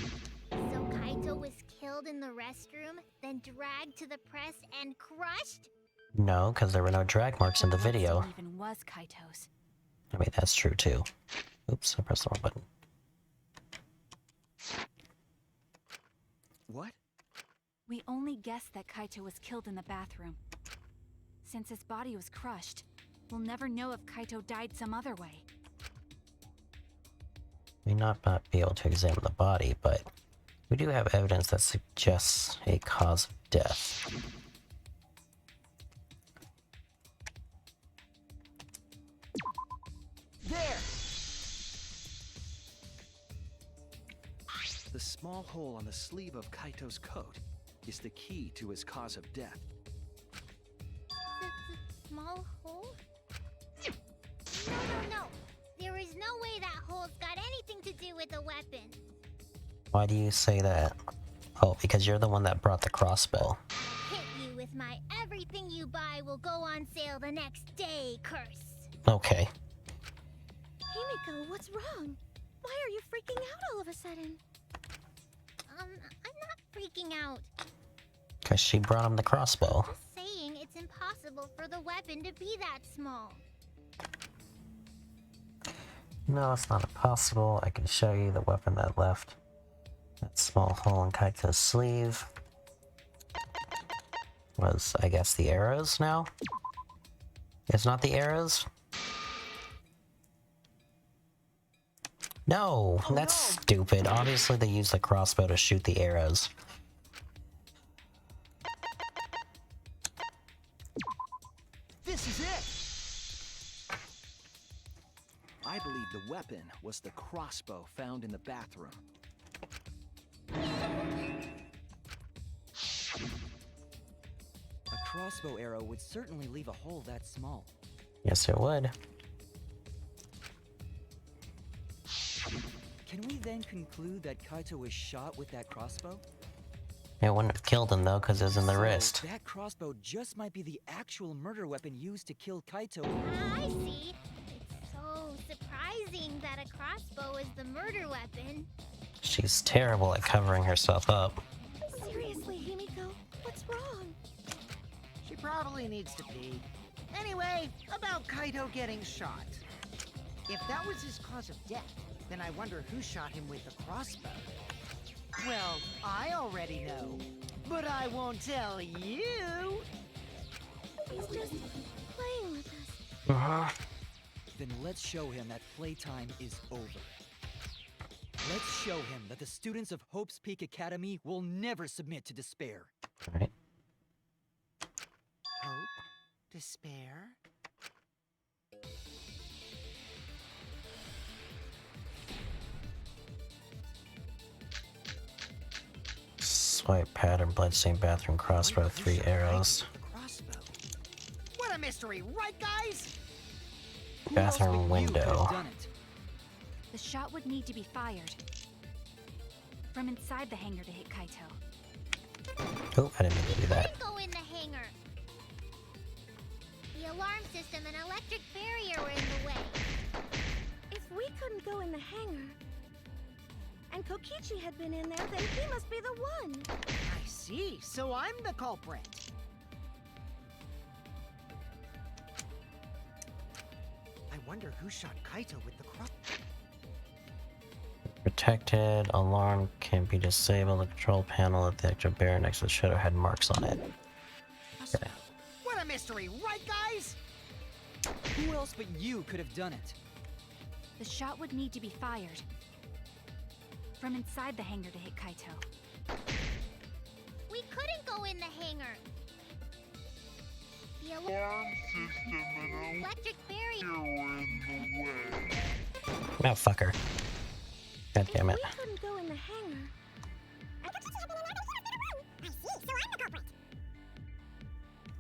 Speaker 9: Kaito was killed in the restroom, then dragged to the press and crushed?
Speaker 1: No, because there were no drag marks in the video.
Speaker 5: It even was Kaito's.
Speaker 1: I mean, that's true too. Oops, I pressed the wrong button.
Speaker 4: What?
Speaker 5: We only guessed that Kaito was killed in the bathroom. Since his body was crushed, we'll never know if Kaito died some other way.
Speaker 1: We may not be able to examine the body, but we do have evidence that suggests a cause of death.
Speaker 4: There! The small hole on the sleeve of Kaito's coat is the key to his cause of death.
Speaker 9: The small hole? No. There is no way that hole's got anything to do with the weapon.
Speaker 1: Why do you say that? Oh, because you're the one that brought the crossbow.
Speaker 9: Hit you with my everything you buy will go on sale the next day curse.
Speaker 1: Okay.
Speaker 6: Himiko, what's wrong? Why are you freaking out all of a sudden?
Speaker 9: I'm not freaking out.
Speaker 1: Because she brought him the crossbow.
Speaker 9: Just saying it's impossible for the weapon to be that small.
Speaker 1: No, it's not impossible. I can show you the weapon that left that small hole in Kaito's sleeve. Was, I guess, the arrows now? It's not the arrows? No, that's stupid. Obviously they used the crossbow to shoot the arrows.
Speaker 4: This is it! I believe the weapon was the crossbow found in the bathroom.
Speaker 2: A crossbow arrow would certainly leave a hole that small.
Speaker 1: Yes, it would.
Speaker 2: Can we then conclude that Kaito was shot with that crossbow?
Speaker 1: It wouldn't have killed him though, because it was in the
Speaker 2: So,
Speaker 1: wrist.
Speaker 2: that crossbow just might be the actual murder weapon used to kill Kaito.
Speaker 9: I see. It's so surprising that a crossbow is the murder weapon.
Speaker 1: She's terrible at covering herself up.
Speaker 6: Seriously, Himiko, what's wrong?
Speaker 8: She probably needs to pee. Anyway, about Kaito getting shot. If that was his cause of death, then I wonder who shot him with the crossbow. Well, I already know, but I won't tell you.
Speaker 6: He's just playing with us.
Speaker 2: Then let's show him that playtime is over. Let's show him that the students of Hope's Peak Academy will never submit to despair.
Speaker 1: Right.
Speaker 8: Hope? Despair?
Speaker 1: Swipe pattern, bloodstained bathroom, crossbow, 3 arrows.
Speaker 8: Crossbow. What a mystery, right, guys?
Speaker 2: Who else but
Speaker 1: Bathroom
Speaker 2: you could have
Speaker 1: window.
Speaker 2: done it?
Speaker 5: The shot would need to be fired from inside the hangar to hit Kaito.
Speaker 1: Oh, I didn't mean to do that.
Speaker 9: Go in the hangar. The alarm system and electric barrier were in the way.
Speaker 6: If we couldn't go in the hangar, and Kokichi had been in there, then he must be the one.
Speaker 8: I see, so I'm the culprit. I wonder who shot Kaito with the cross.
Speaker 1: Protected, alarm can be disabled. The control panel at the electric barrier next to the shutter had marks on it. Okay.
Speaker 8: What a mystery, right, guys?
Speaker 2: Who else but you could have done it?
Speaker 5: The shot would need to be fired from inside the hangar to hit Kaito.
Speaker 9: We couldn't go in the hangar. The alarm system and electric barrier were in the way.
Speaker 1: Oh, fucker. God damn it.
Speaker 6: If we couldn't go in the hangar,
Speaker 9: I see, so I'm the culprit.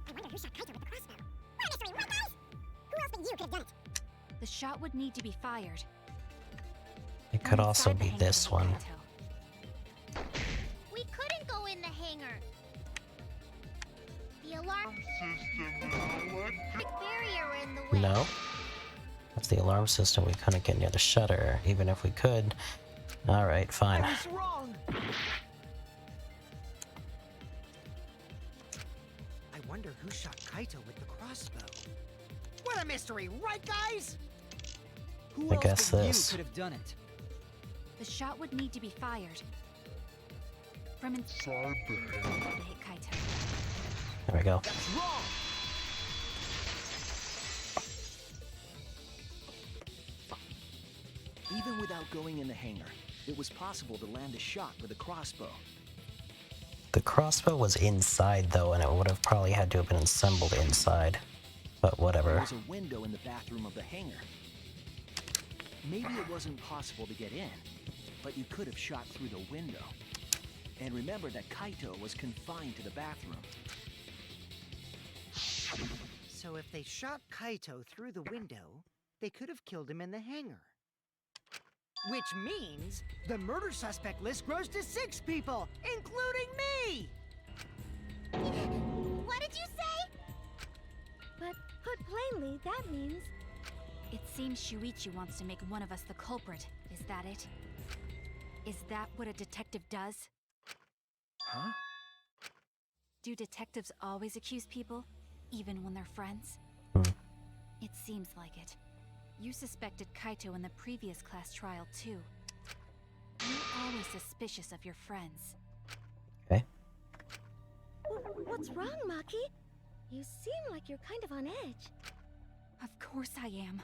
Speaker 9: I wonder who shot Kaito with the crossbow. What a mystery, right, guys? Who else but you could have done it?
Speaker 5: The shot would need to be fired.
Speaker 1: It
Speaker 5: from
Speaker 1: could also
Speaker 5: inside the
Speaker 1: be
Speaker 5: hangar
Speaker 1: this
Speaker 5: to hit
Speaker 1: one.
Speaker 5: Kaito.
Speaker 9: We couldn't go in the hangar. The alarm system and electric barrier were in the way.
Speaker 1: No. That's the alarm system. We couldn't get near the shutter, even if we could. Alright, fine.
Speaker 8: I was wrong. I wonder who shot Kaito with the crossbow. What a mystery, right, guys?
Speaker 2: Who
Speaker 1: I
Speaker 2: else
Speaker 1: guess
Speaker 2: but
Speaker 1: this.
Speaker 2: you could have done it?
Speaker 5: The shot would need to be fired from inside the hangar to hit Kaito.
Speaker 1: There we go.
Speaker 8: That's wrong.
Speaker 4: Even without going in the hangar, it was possible to land a shot with a crossbow.
Speaker 1: The crossbow was inside though, and it would have probably had to have been assembled inside. But
Speaker 4: There
Speaker 1: whatever.
Speaker 4: was a window in the bathroom of the hangar. Maybe it wasn't possible to get in, but you could have shot through the window. And remember that Kaito was confined to the bathroom.
Speaker 8: So if they shot Kaito through the window, they could have killed him in the hangar. Which means the murder suspect list grows to 6 people, including me!
Speaker 9: What did you say?
Speaker 6: but put plainly, that means
Speaker 5: It seems Shuichi wants to make one of us the culprit. Is that it? Is that what a detective does?
Speaker 4: Huh?
Speaker 5: Do detectives always accuse people, even when they're friends?
Speaker 1: Hmm.
Speaker 5: It seems like it. You suspected Kaito in the previous class trial, too. You're always suspicious of your friends.
Speaker 1: Okay.
Speaker 6: what's wrong, Maki? You seem like you're kind of on edge.
Speaker 5: Of course I am.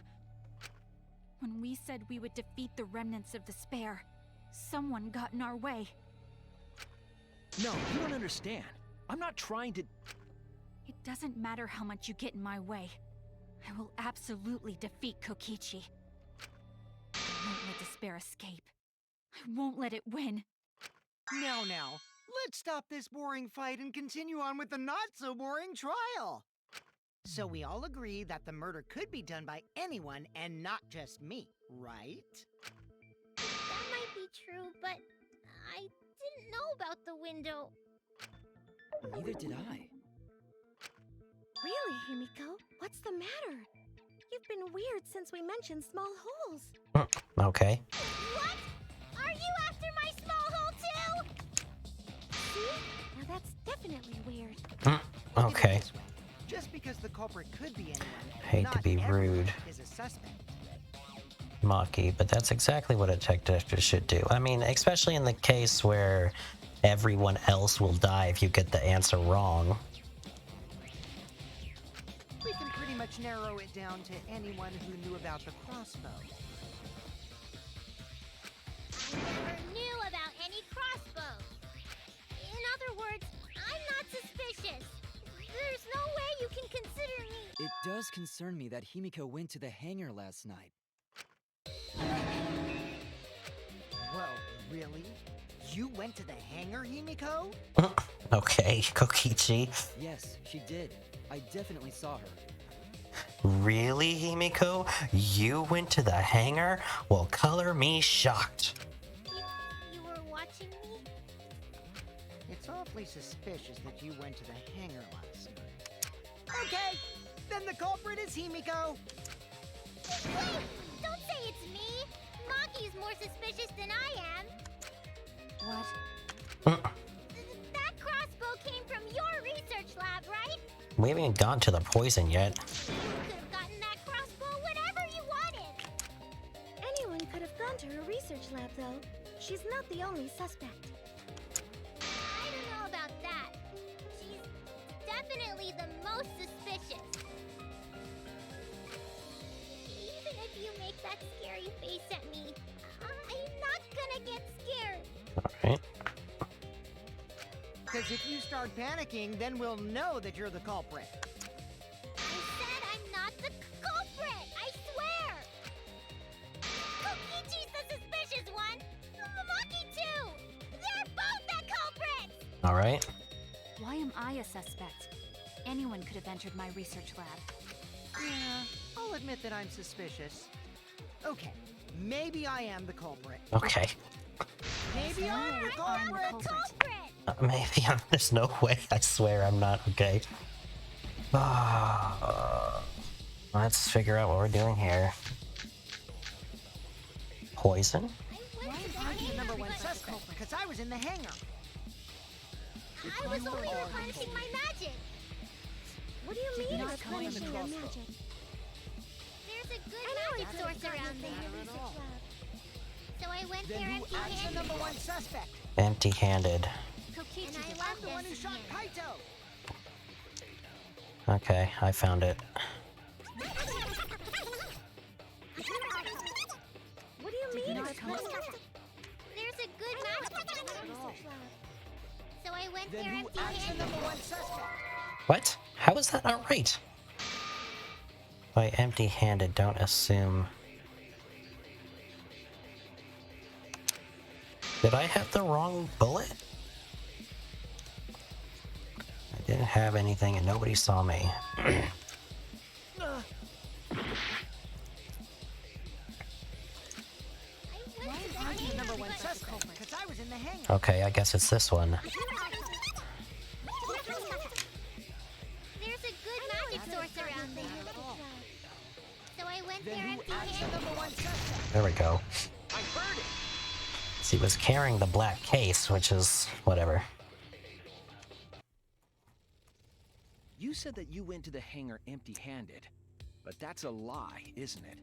Speaker 5: When we said we would defeat the remnants of despair, someone got in our way.
Speaker 4: No, you don't understand. I'm not trying to...
Speaker 5: It doesn't matter how much you get in my way. I will absolutely defeat Kokichi. I won't let despair escape. I won't let it win.
Speaker 8: Now, let's stop this boring fight and continue on with the not-so-boring trial. So we all agree that the murder could be done by anyone and not just me, right?
Speaker 9: That might be true, but I didn't know about the window.
Speaker 2: Neither did I.
Speaker 6: Really, Himiko? What's the matter? You've been weird since we mentioned small holes.
Speaker 1: Okay.
Speaker 9: What? Are you after my small hole too?
Speaker 6: See? Now that's definitely weird.
Speaker 8: Look at it
Speaker 1: Okay.
Speaker 8: this way. Just because the culprit could be anyone,
Speaker 1: Hate to
Speaker 8: not
Speaker 1: be
Speaker 8: everyone
Speaker 1: rude,
Speaker 8: is a suspect.
Speaker 1: Maki, but that's exactly what a detective should do. I mean, especially in the case where everyone else will die if you get the answer wrong.
Speaker 8: We can pretty much narrow it down to anyone who knew about the crossbow.
Speaker 9: I never knew about any crossbows. In other words, I'm not suspicious. There's no way you can consider me.
Speaker 2: It does concern me that Himiko went to the hangar last night.
Speaker 8: Whoa, really? You went to the hangar, Himiko?
Speaker 1: Okay, Kokichi.
Speaker 2: Yes, she did. I definitely saw her.
Speaker 1: Really, Himiko? You went to the hangar? Well, color me shocked.
Speaker 9: You were watching me?
Speaker 8: It's awfully suspicious that you went to the hangar last night. Okay, then the culprit is Himiko.
Speaker 9: Wait! Don't say it's me! Maki's more suspicious than I am.
Speaker 5: What?
Speaker 9: That crossbow came from your research lab, right?
Speaker 1: We haven't even gotten to the poison yet.
Speaker 9: You could have gotten that crossbow whenever you wanted.
Speaker 6: Anyone could have gone to her research lab, though. She's not the only suspect.
Speaker 9: I don't know about that. She's definitely the most suspicious. Even if you make that scary face at me, I'm not gonna get scared.
Speaker 1: Alright.
Speaker 8: Because if you start panicking, then we'll know that you're the culprit.
Speaker 9: I said I'm not the culprit, I swear! Kokichi's the suspicious one! Maki too! They're both the culprits!
Speaker 1: Alright.
Speaker 5: Why am I a suspect? Anyone could have entered my research lab.
Speaker 8: Yeah, I'll admit that I'm suspicious. Okay, maybe I am the culprit.
Speaker 1: Okay.
Speaker 8: Maybe I'm the
Speaker 9: I'm the
Speaker 8: culprit.
Speaker 9: culprit!
Speaker 1: Maybe there's no way. I swear I'm not. Okay. Let's figure out what we're doing here. Poison?
Speaker 9: I went to the
Speaker 8: I'm the
Speaker 9: hangar,
Speaker 8: number one
Speaker 9: but
Speaker 8: suspect because I was in the hangar.
Speaker 9: I was only replenishing my magic.
Speaker 6: What do you mean
Speaker 8: not
Speaker 6: replenishing
Speaker 8: find the
Speaker 6: your
Speaker 8: crossbow.
Speaker 6: magic?
Speaker 9: There's a good
Speaker 6: Anyone
Speaker 9: magic
Speaker 6: could
Speaker 9: source
Speaker 6: have gotten
Speaker 9: around
Speaker 6: it
Speaker 9: there.
Speaker 6: from her research lab.
Speaker 9: So I went
Speaker 8: Then
Speaker 9: there
Speaker 8: who acts the
Speaker 9: empty-handed.
Speaker 8: number one suspect?
Speaker 1: Empty-handed.
Speaker 5: Kokichi
Speaker 9: And I
Speaker 5: did
Speaker 9: left
Speaker 8: The one who
Speaker 9: this
Speaker 8: shot
Speaker 9: in here.
Speaker 8: Kaito.
Speaker 1: Okay, I found it.
Speaker 6: What do you mean
Speaker 5: not
Speaker 6: replenishing?
Speaker 9: There's a good magic in the
Speaker 6: Research lab.
Speaker 9: So I went
Speaker 8: Then
Speaker 9: there
Speaker 8: who acts the
Speaker 9: empty-handed.
Speaker 8: number one suspect?
Speaker 1: What? How is that not right? By empty-handed, don't assume. Did I have the wrong bullet? I didn't have anything and nobody saw me.
Speaker 9: I went to the
Speaker 8: I'm the
Speaker 9: hangar,
Speaker 8: number one
Speaker 9: but
Speaker 8: suspect because I was in the hangar.
Speaker 1: Okay, I guess it's this one.
Speaker 9: there's a good magic source around there. So I went
Speaker 8: Then
Speaker 9: there
Speaker 8: who acts the
Speaker 9: empty-handed.
Speaker 8: number one suspect?
Speaker 1: There we go.
Speaker 8: I heard it.
Speaker 1: He was carrying the black case, which is whatever.
Speaker 7: You said that you went to the hangar empty-handed, but that's a lie, isn't it?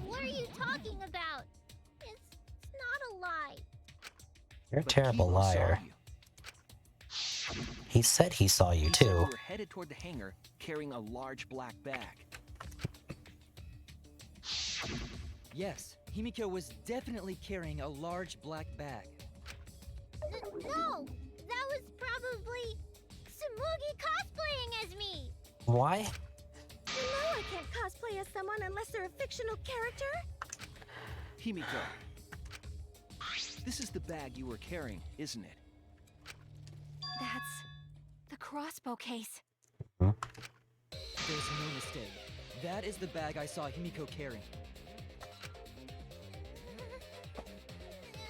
Speaker 9: What are you talking about? It's not a lie.
Speaker 1: You're a
Speaker 7: But
Speaker 1: terrible
Speaker 7: Kilo saw
Speaker 1: liar.
Speaker 7: you.
Speaker 1: He said he saw you
Speaker 7: He said
Speaker 1: too.
Speaker 7: you were headed toward the hangar carrying a large black bag.
Speaker 2: Yes, Himiko was definitely carrying a large black bag.
Speaker 9: No! That was probably Tsumugi cosplaying as me!
Speaker 1: Why?
Speaker 6: You know I can't cosplay as someone unless they're a fictional character.
Speaker 7: Himiko, this is the bag you were carrying, isn't it?
Speaker 5: That's the crossbow case.
Speaker 2: There's no mistake. That is the bag I saw Himiko carrying.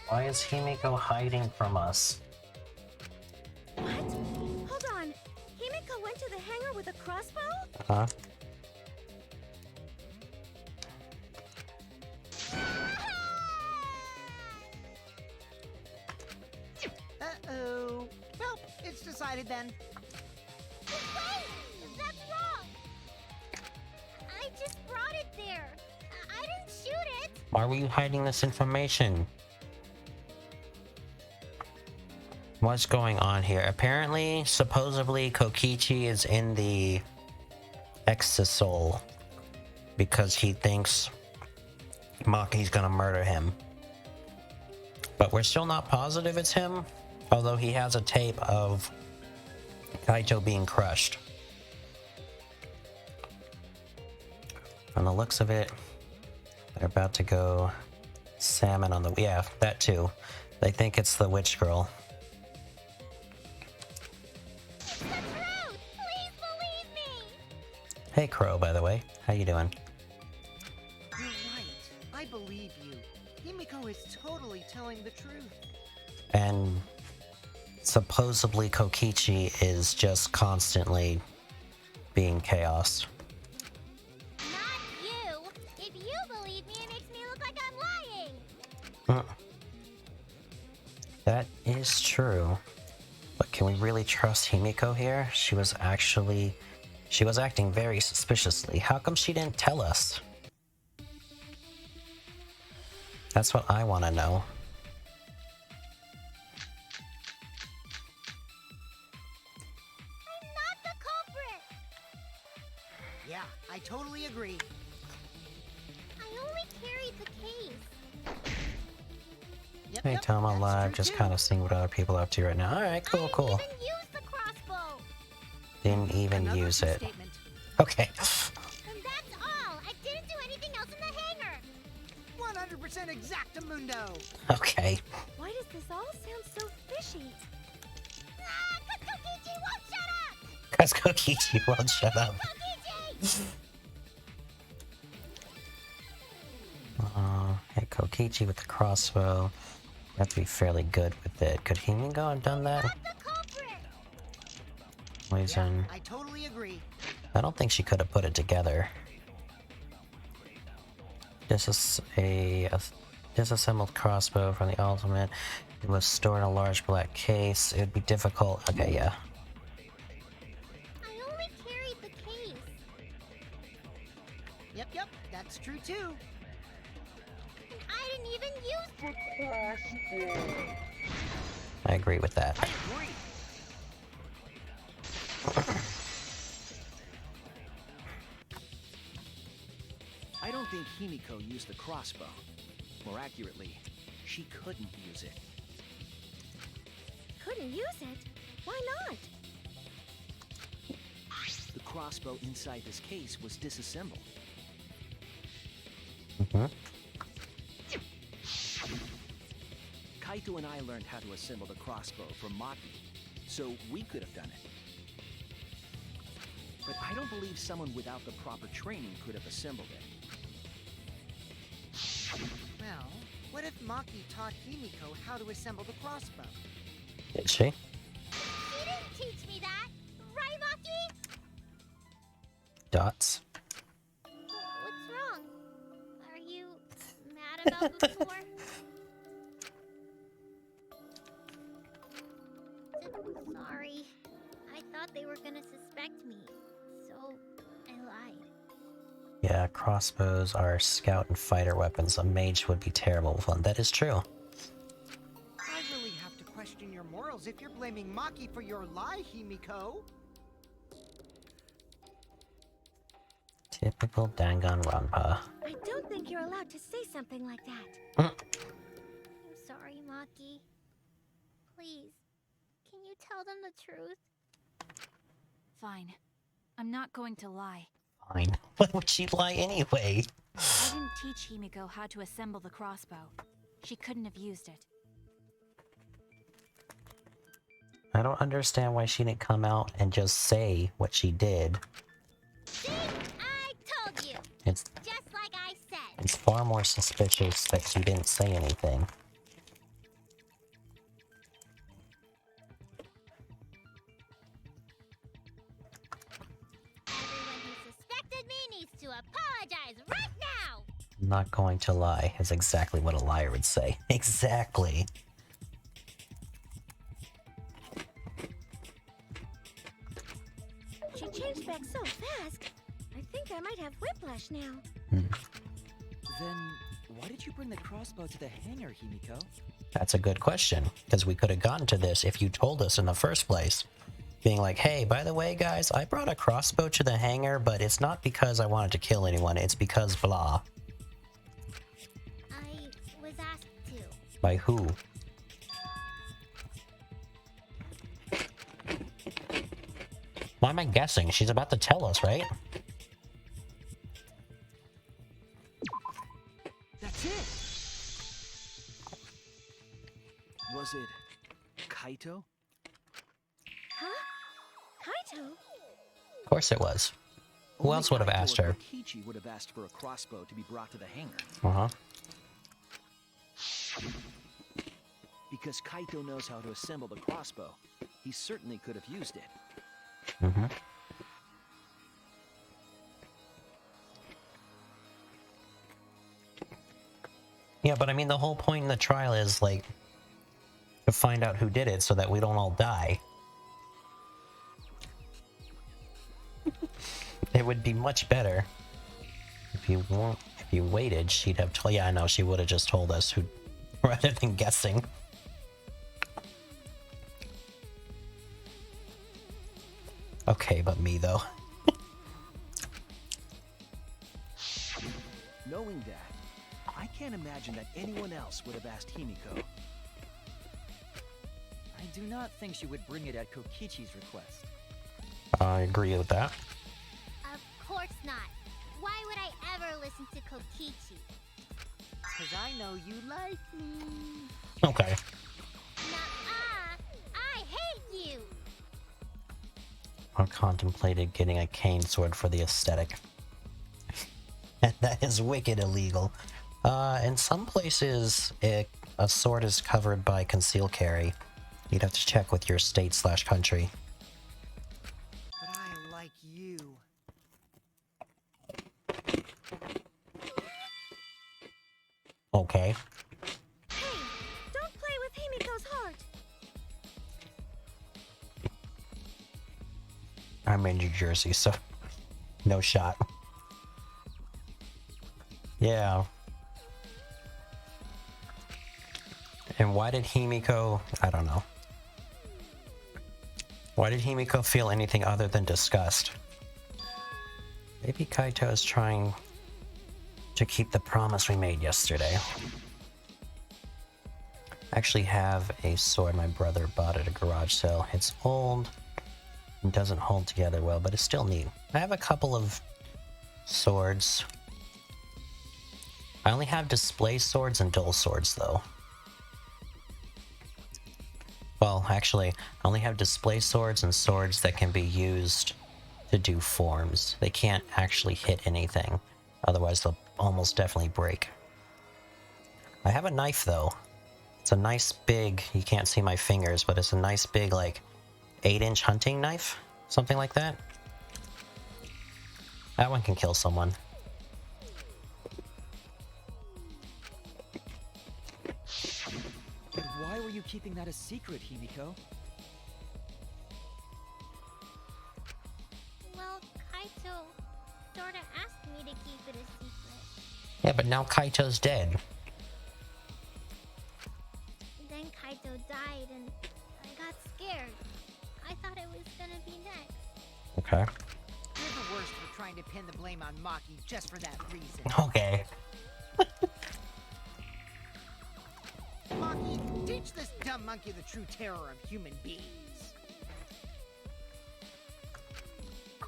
Speaker 1: Why is Himiko hiding from us?
Speaker 6: crossbow?
Speaker 1: Huh?
Speaker 8: Uh-oh. Well, it's decided then.
Speaker 9: Wait! That's wrong! I just brought it there. I didn't shoot it!
Speaker 1: Why were you hiding this information? What's going on here? Apparently, supposedly, Kokichi is in the Exisol because he thinks Maki's gonna murder him. But we're still not positive it's him, although he has a tape of Kaito being crushed. From the looks of it, they're about to go salmon on the... Yeah, that too. They think it's the witch girl.
Speaker 9: It's the truth! Please believe me!
Speaker 1: Hey Crow, by the way. How you doing?
Speaker 8: You're right. I believe you. Himiko is totally telling the truth.
Speaker 1: And supposedly Kokichi is just constantly being chaos.
Speaker 9: Not you! If you believe me, it makes me look like I'm lying!
Speaker 1: That is true. But can we really trust Himiko here? She was acting very suspiciously. How come she didn't tell us? That's what I want to know.
Speaker 9: I'm not the culprit!
Speaker 8: Yeah, I totally agree.
Speaker 9: I only carried the case.
Speaker 8: Yep,
Speaker 1: Hey
Speaker 8: yep,
Speaker 1: Tom, I'm
Speaker 8: that's
Speaker 1: live,
Speaker 8: true
Speaker 1: just
Speaker 8: too.
Speaker 1: kind of seeing what other people are up to right now. Alright, cool,
Speaker 9: I
Speaker 1: cool.
Speaker 9: didn't even use the crossbow!
Speaker 1: Didn't even
Speaker 8: Another
Speaker 1: use
Speaker 8: true
Speaker 1: it.
Speaker 8: statement.
Speaker 1: Okay.
Speaker 9: And that's all! I didn't do anything else in the hangar!
Speaker 8: 100% exactamundo.
Speaker 1: Okay.
Speaker 6: Why does this all sound so fishy?
Speaker 9: Ah! Kokichi won't shut up!
Speaker 1: Cause Kokichi won't shut up.
Speaker 9: Kokichi!
Speaker 1: Hey, Kokichi with the crossbow. You have to be fairly good with it. Could Himiko have done that?
Speaker 9: Not the culprit!
Speaker 1: Poison.
Speaker 8: I totally agree.
Speaker 1: I don't think she could have put it together. This is a disassembled crossbow from the ultimate. It was stored in a large black case. It would be difficult. Okay, yeah.
Speaker 9: I only carried the case.
Speaker 8: Yep, that's true too.
Speaker 9: And I didn't even use the
Speaker 1: I agree with that.
Speaker 4: I agree. I don't think Himiko used the crossbow. More accurately, she couldn't use it.
Speaker 6: Couldn't use it? Why not?
Speaker 4: The crossbow inside this case was disassembled.
Speaker 1: hmm
Speaker 4: Kaito and I learned how to assemble the crossbow from Maki, so we could have done it. But I don't believe someone without the proper training could have assembled it.
Speaker 8: Well, what if Maki taught Himiko how to assemble the crossbow?
Speaker 1: Did she?
Speaker 9: She didn't teach me that! Right, Maki?
Speaker 1: Dots.
Speaker 9: What's wrong? Are you mad about before? Sorry. I thought they were gonna suspect me, so I lied.
Speaker 1: Yeah, crossbows are scout and fighter weapons. A mage would be terrible with one. That is true.
Speaker 8: I really have to question your morals if you're blaming Maki for your lie, Himiko.
Speaker 1: Typical Dangonronpa.
Speaker 6: I don't think you're allowed to say something like that.
Speaker 9: I'm sorry, Maki. Please, can you tell them the truth?
Speaker 5: Fine. I'm not going to lie.
Speaker 1: Fine. Why would she lie anyway?
Speaker 5: I didn't teach Himiko how to assemble the crossbow. She couldn't have used it.
Speaker 1: I don't understand why she didn't come out and just say what she did.
Speaker 9: See? I told you!
Speaker 1: It's
Speaker 9: Just like I said!
Speaker 1: it's far more suspicious that she didn't say anything. I'm not going to lie, is exactly what a liar would say. Exactly.
Speaker 6: She changed back so fast. I think I might have whiplash now.
Speaker 2: Then, why did you bring the crossbow to the hangar, Himiko?
Speaker 1: That's a good question, because we could have gotten to this if you told us in the first place. Being like, hey, by the way, guys, I brought a crossbow to the hangar, but it's not because I wanted to kill anyone, it's because blah.
Speaker 9: I was asked to.
Speaker 1: By who? Why am I guessing? She's about to tell us, right?
Speaker 4: That's it! Was it Kaito?
Speaker 6: Huh? Kaito?
Speaker 1: Of course it was. Who
Speaker 4: Only
Speaker 1: else would have
Speaker 4: Kaito
Speaker 1: asked
Speaker 4: or
Speaker 1: her?
Speaker 4: Kokichi would have asked for a crossbow to be brought to the hangar.
Speaker 1: Uh-huh.
Speaker 4: Because Kaito knows how to assemble the crossbow, he certainly could have used it.
Speaker 1: Mm-hmm. Yeah, but I mean, the whole point in the trial is, like, to find out who did it so that we don't all die. It would be much better if you waited. She'd have told. Yeah, I know. She would have just told us who, rather than guessing. Okay, but me though.
Speaker 4: Knowing that, I can't imagine that anyone else would have asked Himiko.
Speaker 2: I do not think she would bring it at Kokichi's request.
Speaker 1: I agree with that.
Speaker 9: Of course not. Why would I ever listen to Kokichi?
Speaker 8: Cause I know you like me.
Speaker 1: Okay.
Speaker 9: Nuh-uh. I hate you.
Speaker 1: I contemplated getting a cane sword for the aesthetic. And that is wicked illegal. In some places, a sword is covered by concealed carry. You'd have to check with your state/country.
Speaker 8: But I like you.
Speaker 1: Okay.
Speaker 6: Hey, don't play with Himiko's heart.
Speaker 1: I'm in New Jersey, so no shot. Yeah. And why did Himiko... I don't know. Why did Himiko feel anything other than disgust? Maybe Kaito is trying to keep the promise we made yesterday. I actually have a sword my brother bought at a garage sale. It's old and doesn't hold together well, but it's still neat. I have a couple of swords. I only have display swords and dual swords, though. Well, actually, I only have display swords and swords that can be used to do forms. They can't actually hit anything. Otherwise, they'll almost definitely break. I have a knife, though. It's a nice big, you can't see my fingers, but it's a nice big, like, 8-inch hunting knife. Something like that. That one can kill someone.
Speaker 2: But why were you keeping that a secret, Himiko?
Speaker 9: Well, Kaito sorta asked me to keep it a secret.
Speaker 1: Yeah, but now Kaito's dead.
Speaker 9: Then Kaito died and I got scared. I thought it was gonna be next.
Speaker 1: Okay.
Speaker 8: You're the worst for trying to pin the blame on Maki just for that reason.
Speaker 1: Okay.
Speaker 8: Maki, teach this dumb monkey the true terror of human beings.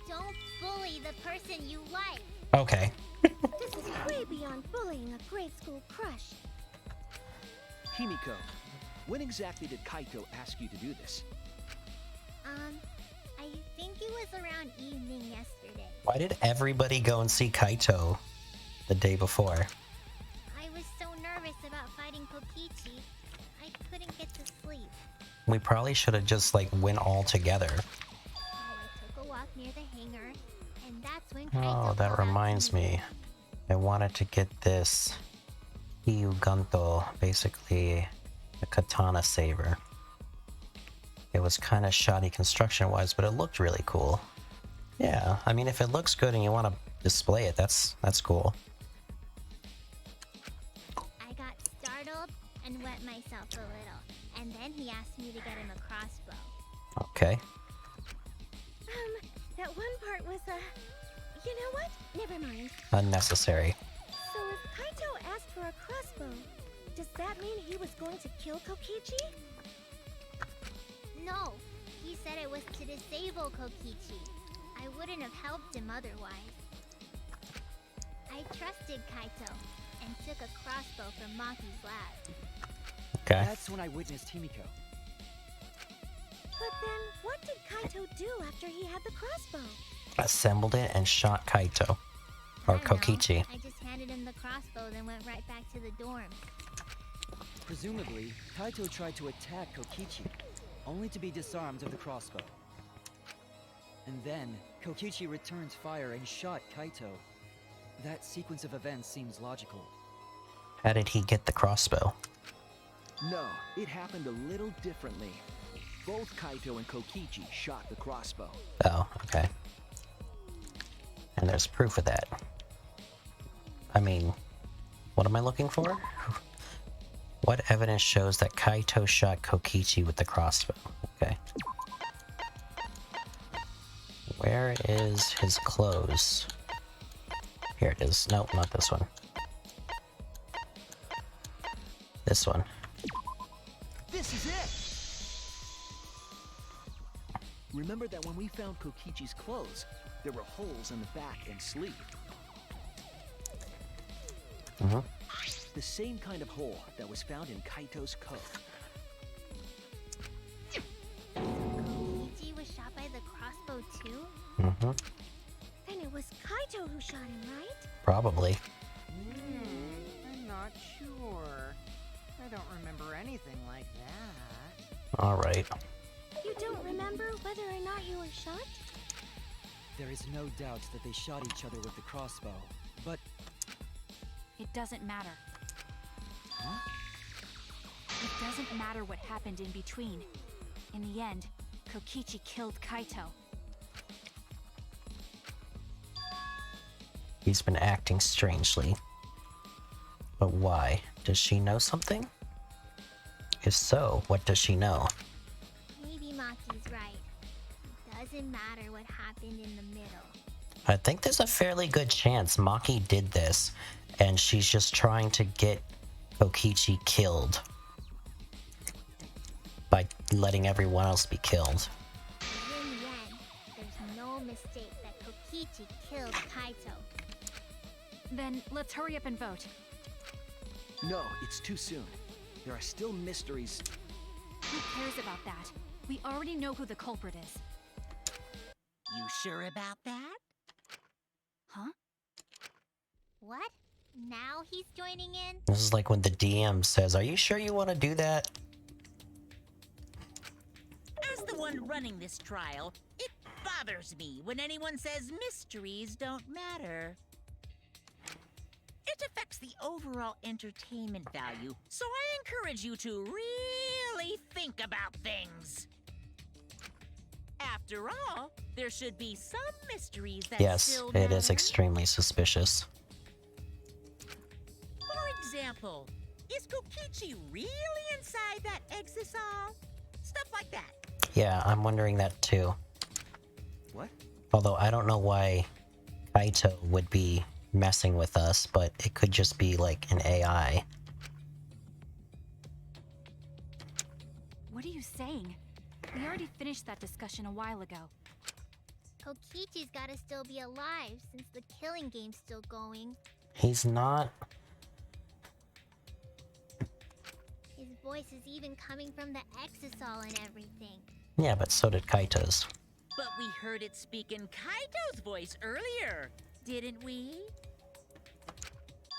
Speaker 9: Don't bully the person you like.
Speaker 1: Okay.
Speaker 6: This is way beyond bullying a grade school crush.
Speaker 4: Himiko, when exactly did Kaito ask you to do this?
Speaker 9: I think it was around evening yesterday.
Speaker 1: Why did everybody go and see Kaito the day before?
Speaker 9: I was so nervous about fighting Kokichi, I couldn't get to sleep.
Speaker 1: We probably should have just, like, went all together.
Speaker 9: So I took a walk near the hangar, and that's when
Speaker 1: Oh,
Speaker 9: Kaito
Speaker 1: that
Speaker 9: called out
Speaker 1: reminds
Speaker 9: to
Speaker 1: me. I wanted to get this Hyuganto, basically a katana saber. It was kind of shoddy construction-wise, but it looked really cool. Yeah, I mean, if it looks good and you want to display it, that's cool.
Speaker 9: I got startled and wet myself a little, and then he asked me to get him a crossbow.
Speaker 1: Okay.
Speaker 6: That one part was, you know what? Never mind.
Speaker 1: Unnecessary.
Speaker 6: So if Kaito asked for a crossbow, does that mean he was going to kill Kokichi?
Speaker 9: No, he said it was to disable Kokichi. I wouldn't have helped him otherwise. I trusted Kaito and took a crossbow from Maki's lab.
Speaker 1: Okay.
Speaker 2: That's when I witnessed Himiko.
Speaker 6: But then, what did Kaito do after he had the crossbow?
Speaker 1: Assembled it and shot Kaito. Or
Speaker 9: I don't know.
Speaker 1: Kokichi.
Speaker 9: I just handed him the crossbow, then went right back to the dorm.
Speaker 2: Presumably, Kaito tried to attack Kokichi, only to be disarmed of the crossbow. And then, Kokichi returned fire and shot Kaito. That sequence of events seems logical.
Speaker 1: How did he get the crossbow?
Speaker 4: No, it happened a little differently. Both Kaito and Kokichi shot the crossbow.
Speaker 1: Oh, okay. And there's proof of that. I mean, what am I looking for? What evidence shows that Kaito shot Kokichi with the crossbow? Okay. Where is his clothes? Here it is. Nope, not this one. This one.
Speaker 4: This is it! Remember that when we found Kokichi's clothes, there were holes in the back and sleeve.
Speaker 1: Mm-hmm.
Speaker 4: The same kind of hole that was found in Kaito's coat.
Speaker 9: Kokichi was shot by the crossbow too?
Speaker 1: Mm-hmm.
Speaker 6: Then it was Kaito who shot him, right?
Speaker 1: Probably.
Speaker 8: I'm not sure. I don't remember anything like that.
Speaker 1: Alright.
Speaker 6: You don't remember whether or not you were shot?
Speaker 2: There is no doubt that they shot each other with the crossbow, but
Speaker 5: It doesn't matter. It doesn't matter what happened in between. In the end, Kokichi killed Kaito.
Speaker 1: He's been acting strangely. But why? Does she know something? If so, what does she know?
Speaker 9: Maybe Maki's right. It doesn't matter what happened in the middle.
Speaker 1: I think there's a fairly good chance Maki did this, and she's just trying to get Kokichi killed by letting everyone else be killed.
Speaker 9: In the end, there's no mistake that Kokichi killed Kaito.
Speaker 5: Then let's hurry up and vote.
Speaker 4: No, it's too soon. There are still mysteries.
Speaker 5: Who cares about that? We already know who the culprit is.
Speaker 3: You sure about that?
Speaker 5: Huh?
Speaker 9: What? Now he's joining in?
Speaker 1: This is like when the DM says, "Are you sure you want to do that?"
Speaker 3: As the one running this trial, it bothers me when anyone says mysteries don't matter. It affects the overall entertainment value, so I encourage you to really think about things. After all, there should be some mysteries that
Speaker 1: Yes,
Speaker 3: still
Speaker 1: it is
Speaker 3: matter.
Speaker 1: extremely suspicious.
Speaker 3: For example, is Kokichi really inside that exisal? Stuff like that.
Speaker 1: Yeah, I'm wondering that too.
Speaker 4: What?
Speaker 1: Although I don't know why Kaito would be messing with us, but it could just be like an AI.
Speaker 5: What are you saying? We already finished that discussion a while ago.
Speaker 9: Kokichi's gotta still be alive since the killing game's still going.
Speaker 1: He's not.
Speaker 9: His voice is even coming from the exisal and everything.
Speaker 1: Yeah, but so did Kaito's.
Speaker 3: But we heard it speak in Kaito's voice earlier, didn't we?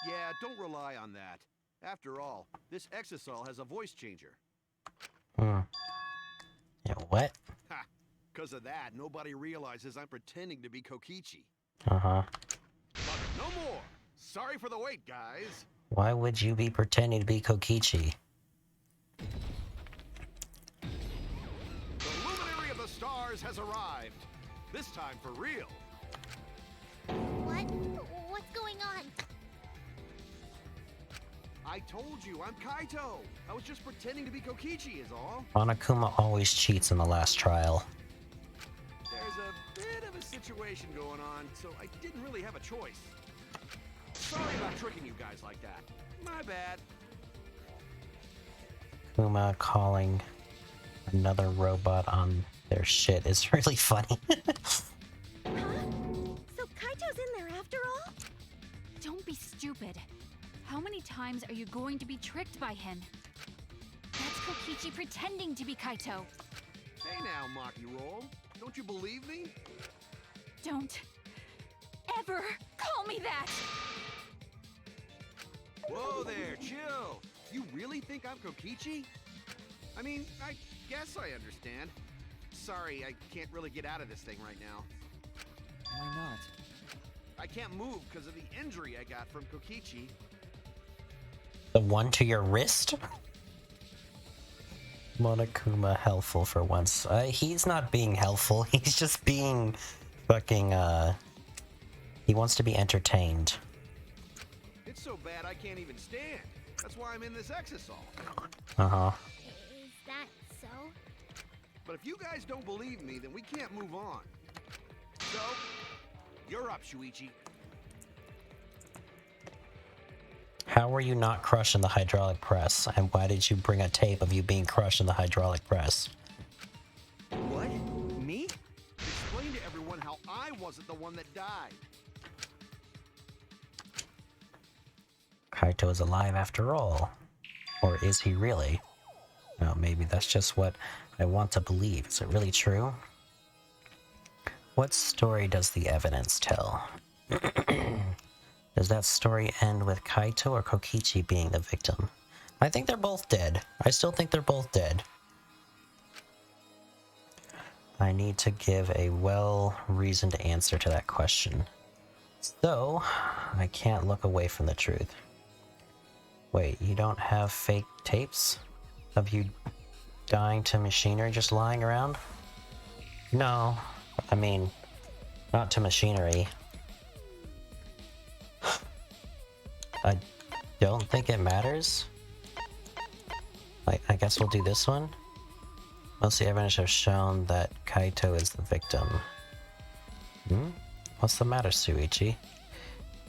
Speaker 10: Yeah, don't rely on that. After all, this exisal has a voice changer.
Speaker 1: Hmm. Yeah, what?
Speaker 10: Ha! Because of that, nobody realizes I'm pretending to be Kokichi.
Speaker 1: Uh-huh.
Speaker 10: But no more! Sorry for the wait, guys.
Speaker 1: Why would you be pretending to be Kokichi?
Speaker 10: The luminary of the stars has arrived. This time for real.
Speaker 9: What? What's going on?
Speaker 10: I told you, I'm Kaito. I was just pretending to be Kokichi is all.
Speaker 1: Monokuma always cheats in the last trial.
Speaker 10: There's a bit of a situation going on, so I didn't really have a choice. Sorry about tricking you guys like that. My bad.
Speaker 1: Kuma calling another robot on their shit is really funny.
Speaker 6: Huh? So Kaito's in there after all?
Speaker 5: Don't be stupid. How many times are you going to be tricked by him? That's Kokichi pretending to be Kaito.
Speaker 10: Hey now, Maki Roll. Don't you believe me?
Speaker 5: Don't ever call me that!
Speaker 10: Whoa there, chill. You really think I'm Kokichi? I mean, I guess I understand. Sorry, I can't really get out of this thing right now.
Speaker 2: Why not?
Speaker 10: I can't move because of the injury I got from Kokichi.
Speaker 1: The one to your wrist? Monokuma helpful for once. He's not being helpful. He's just being fucking, he wants to be entertained.
Speaker 10: It's so bad I can't even stand. That's why I'm in this exisal.
Speaker 1: Uh-huh.
Speaker 9: Is that so?
Speaker 10: But if you guys don't believe me, then we can't move on. So, you're up, Shuichi.
Speaker 1: How were you not crushed in the hydraulic press? And why did you bring a tape of you being crushed in the hydraulic press?
Speaker 4: What? Me?
Speaker 10: Explain to everyone how I wasn't the one that died.
Speaker 1: Kaito is alive after all. Or is he really? Oh, maybe that's just what I want to believe. Is it really true? What story does the evidence tell? Does that story end with Kaito or Kokichi being the victim? I think they're both dead. I still think they're both dead. I need to give a well-reasoned answer to that question. So, I can't look away from the truth. Wait, you don't have fake tapes of you dying to machinery just lying around? No, I mean, not to machinery. I don't think it matters. I guess we'll do this one. Most of the evidence have shown that Kaito is the victim. What's the matter, Shuichi?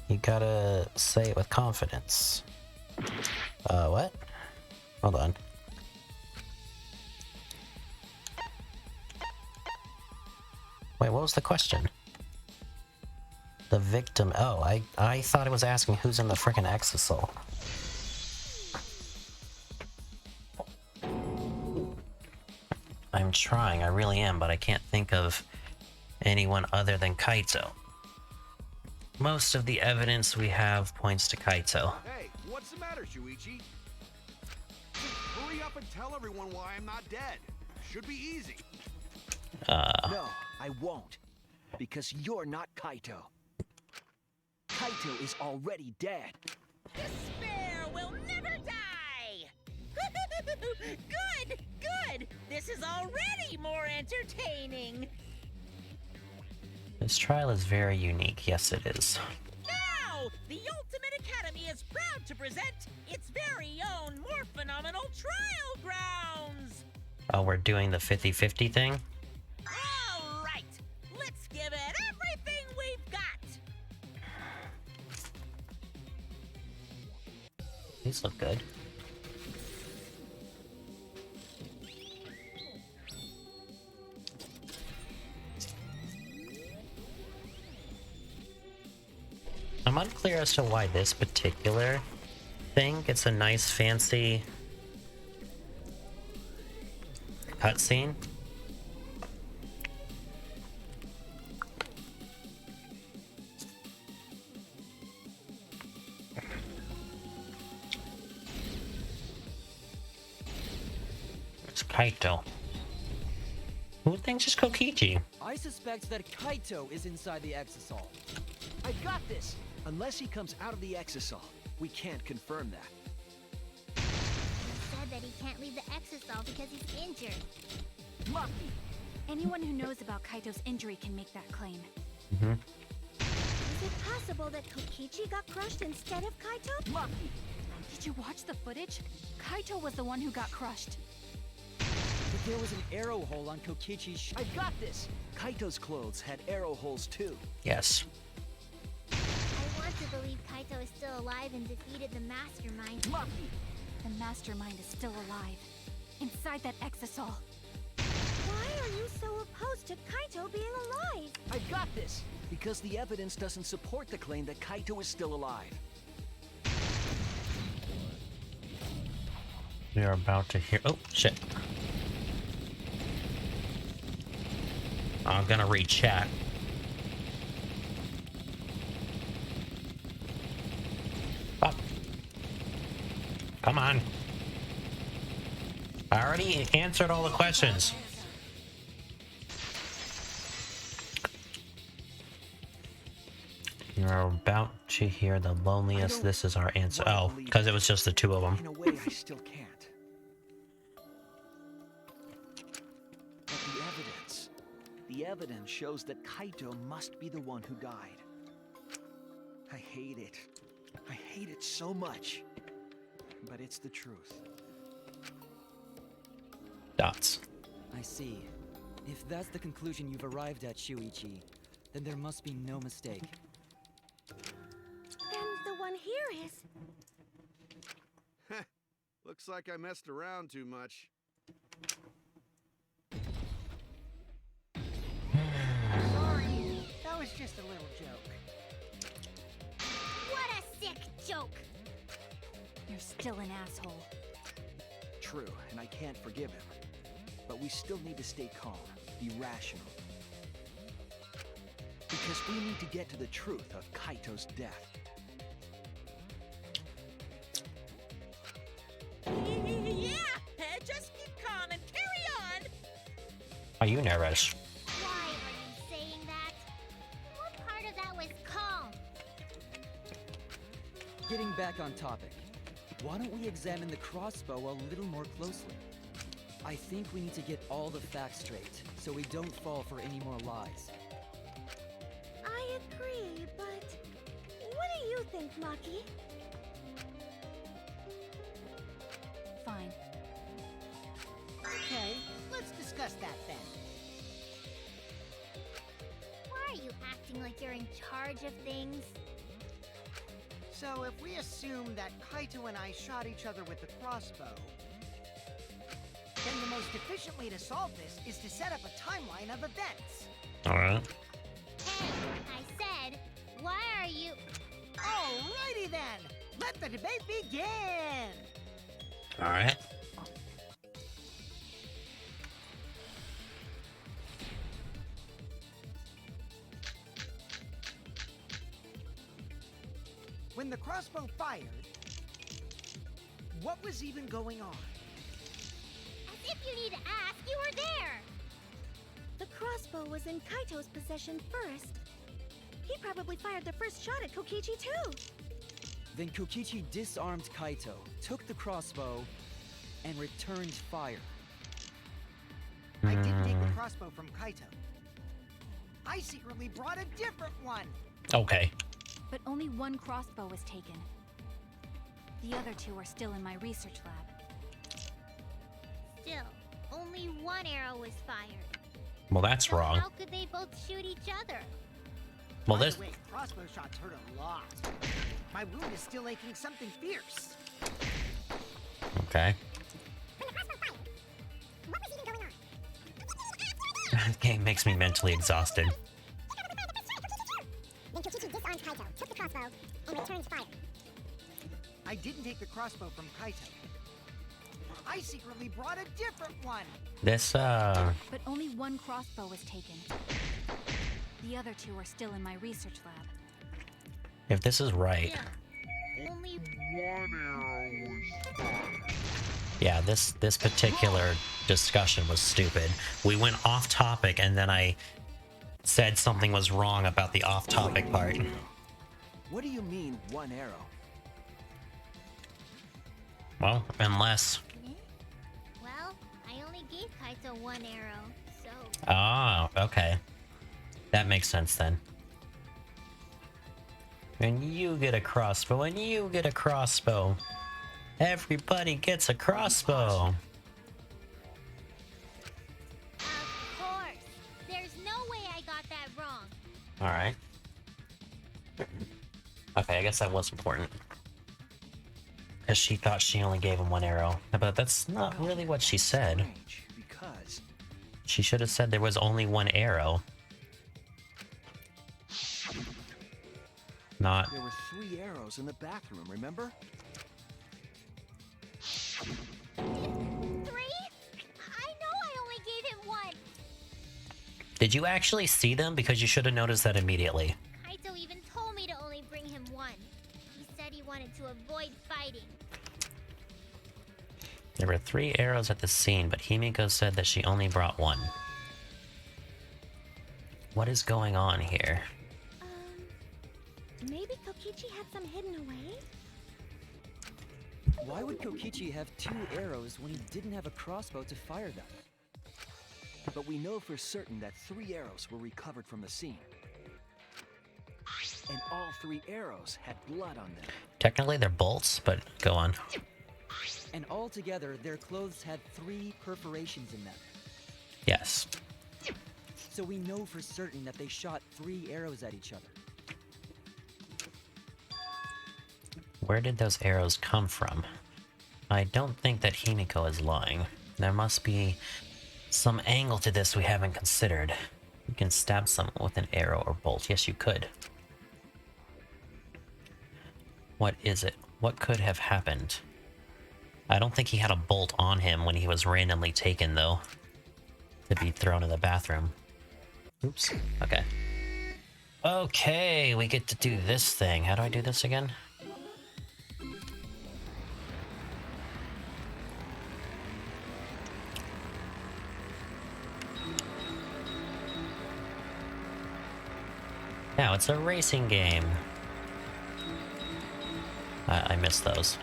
Speaker 1: You gotta say it with confidence. What? Hold on. Wait, what was the question? The victim. Oh, I thought it was asking who's in the frickin' exisal. I'm trying, I really am, but I can't think of anyone other than Kaito. Most of the evidence we have points to Kaito.
Speaker 10: Hey, what's the matter, Shuichi? Just hurry up and tell everyone why I'm not dead. Should be easy.
Speaker 4: No, I won't. Because you're not Kaito. Kaito is already dead.
Speaker 3: Despair will never die! Good! Good! This is already more entertaining!
Speaker 1: This trial is very unique, yes it is.
Speaker 3: Now, the Ultimate Academy is proud to present its very own more phenomenal trial grounds!
Speaker 1: Oh, we're doing the 50-50 thing?
Speaker 3: Alright, let's give it everything we've got!
Speaker 1: These look good. I'm unclear as to why this particular thing gets a nice fancy cutscene. It's Kaito. Who thinks it's Kokichi?
Speaker 2: I suspect that Kaito is inside the exisal.
Speaker 4: I got this.
Speaker 7: Unless he comes out of the exisal, we can't confirm that.
Speaker 9: He said that he can't leave the exisal because he's injured.
Speaker 7: Maki!
Speaker 5: Anyone who knows about Kaito's injury can make that claim.
Speaker 1: Mm-hmm.
Speaker 6: Is it possible that Kokichi got crushed instead of Kaito?
Speaker 7: Maki!
Speaker 5: Did you watch the footage? Kaito was the one who got crushed.
Speaker 2: But there was an arrow hole on Kokichi's
Speaker 7: I've got this! Kaito's clothes had arrow holes too.
Speaker 1: Yes.
Speaker 9: I want to believe Kaito is still alive and defeated the mastermind.
Speaker 7: Maki!
Speaker 5: The mastermind is still alive. Inside that exisal.
Speaker 6: Why are you so opposed to Kaito being alive?
Speaker 7: I've got this! Because the evidence doesn't support the claim that Kaito is still alive.
Speaker 1: We are about to hear. Oh, shit. I'm gonna read chat. Fuck. Come on. I already answered all the questions. You're about to hear the loneliest. This is our answer. Oh, because it was just the two of them.
Speaker 7: In a way, I still can't. But the evidence shows that Kaito must be the one who died. I hate it. I hate it so much. But it's the truth.
Speaker 1: Dots.
Speaker 2: I see. If that's the conclusion you've arrived at, Shuichi, then there must be no mistake.
Speaker 6: Then the one here is...
Speaker 10: Looks like I messed around too much.
Speaker 8: Sorry, that was just a little joke.
Speaker 9: What a sick joke!
Speaker 5: You're still an asshole.
Speaker 7: True, and I can't forgive him. But we still need to stay calm, be rational. Because we need to get to the truth of Kaito's death.
Speaker 3: Yeah, just keep calm and carry on.
Speaker 1: Are you nervous?
Speaker 9: Why are you saying that? What part of that was calm?
Speaker 2: Getting back on topic, why don't we examine the crossbow a little more closely? I think we need to get all the facts straight, so we don't fall for any more lies.
Speaker 6: I agree, but... What do you think, Maki?
Speaker 5: Fine.
Speaker 8: Okay, let's discuss that then.
Speaker 9: Why are you acting like you're in charge of things?
Speaker 8: So if we assume that Kaito and I shot each other with the crossbow, then the most efficient way to solve this is to set up a timeline of events.
Speaker 1: Alright.
Speaker 9: Hey, I said, why are you...
Speaker 8: Alrighty then! Let the debate begin!
Speaker 1: Alright.
Speaker 8: When the crossbow fired, what was even going on?
Speaker 9: As if you need to ask, you were there!
Speaker 6: The crossbow was in Kaito's possession first. He probably fired the first shot at Kokichi too.
Speaker 2: Then Kokichi disarmed Kaito, took the crossbow, and returned fire.
Speaker 8: I didn't take the crossbow from Kaito. I secretly brought a different one.
Speaker 1: Okay.
Speaker 5: But only one crossbow was taken. The other two are still in my research lab.
Speaker 9: Still, only one arrow was fired.
Speaker 1: Well, that's
Speaker 9: So
Speaker 1: wrong.
Speaker 9: how could they both shoot each other?
Speaker 1: Well,
Speaker 8: By
Speaker 1: this.
Speaker 8: the way, crossbow shots hurt a lot. My wound is still aching something fierce.
Speaker 1: Okay. This game makes me mentally exhausted.
Speaker 9: Then Kokichi disarmed Kaito, took the crossbow, and returned fire.
Speaker 8: I didn't take the crossbow from Kaito. I secretly brought a different one.
Speaker 1: This,
Speaker 5: But only one crossbow was taken. The other two are still in my research lab.
Speaker 1: if this is right,
Speaker 9: Yeah. Only one arrow was fired.
Speaker 1: yeah, this particular discussion was stupid. We went off topic and then I said something was wrong about the off topic part.
Speaker 4: What do you mean, one arrow?
Speaker 1: Well, unless...
Speaker 9: Well, I only gave Kaito one arrow, so...
Speaker 1: Oh, okay. That makes sense then. And you get a crossbow, and you get a crossbow. Everybody gets a crossbow.
Speaker 9: Of course! There's no way I got that wrong.
Speaker 1: Alright. Okay, I guess that was important. Because she thought she only gave him one arrow. But that's not really what she said.
Speaker 4: Strange, because
Speaker 1: She should have said there was only one arrow. Not...
Speaker 4: there were 3 arrows in the bathroom, remember?
Speaker 9: 3? I know I only gave him one!
Speaker 1: Did you actually see them? Because you should have noticed that immediately.
Speaker 9: Kaito even told me to only bring him one. He said he wanted to avoid fighting.
Speaker 1: There were 3 arrows at the scene, but Himiko said that she only brought one. What is going on here?
Speaker 6: Maybe Kokichi had some hidden away?
Speaker 2: Why would Kokichi have 2 arrows when he didn't have a crossbow to fire them?
Speaker 4: But we know for certain that 3 arrows were recovered from the scene. And all 3 arrows had blood on them.
Speaker 1: Technically they're bolts, but go on.
Speaker 2: And altogether, their clothes had 3 perforations in them.
Speaker 1: Yes.
Speaker 2: So we know for certain that they shot 3 arrows at each other.
Speaker 1: Where did those arrows come from? I don't think that Himiko is lying. There must be some angle to this we haven't considered. You can stab someone with an arrow or bolt. Yes, you could. What is it? What could have happened? I don't think he had a bolt on him when he was randomly taken, though, to be thrown in the bathroom. Oops. Okay. Okay, we get to do this thing. How do I do this again? Now it's a racing game. I missed those.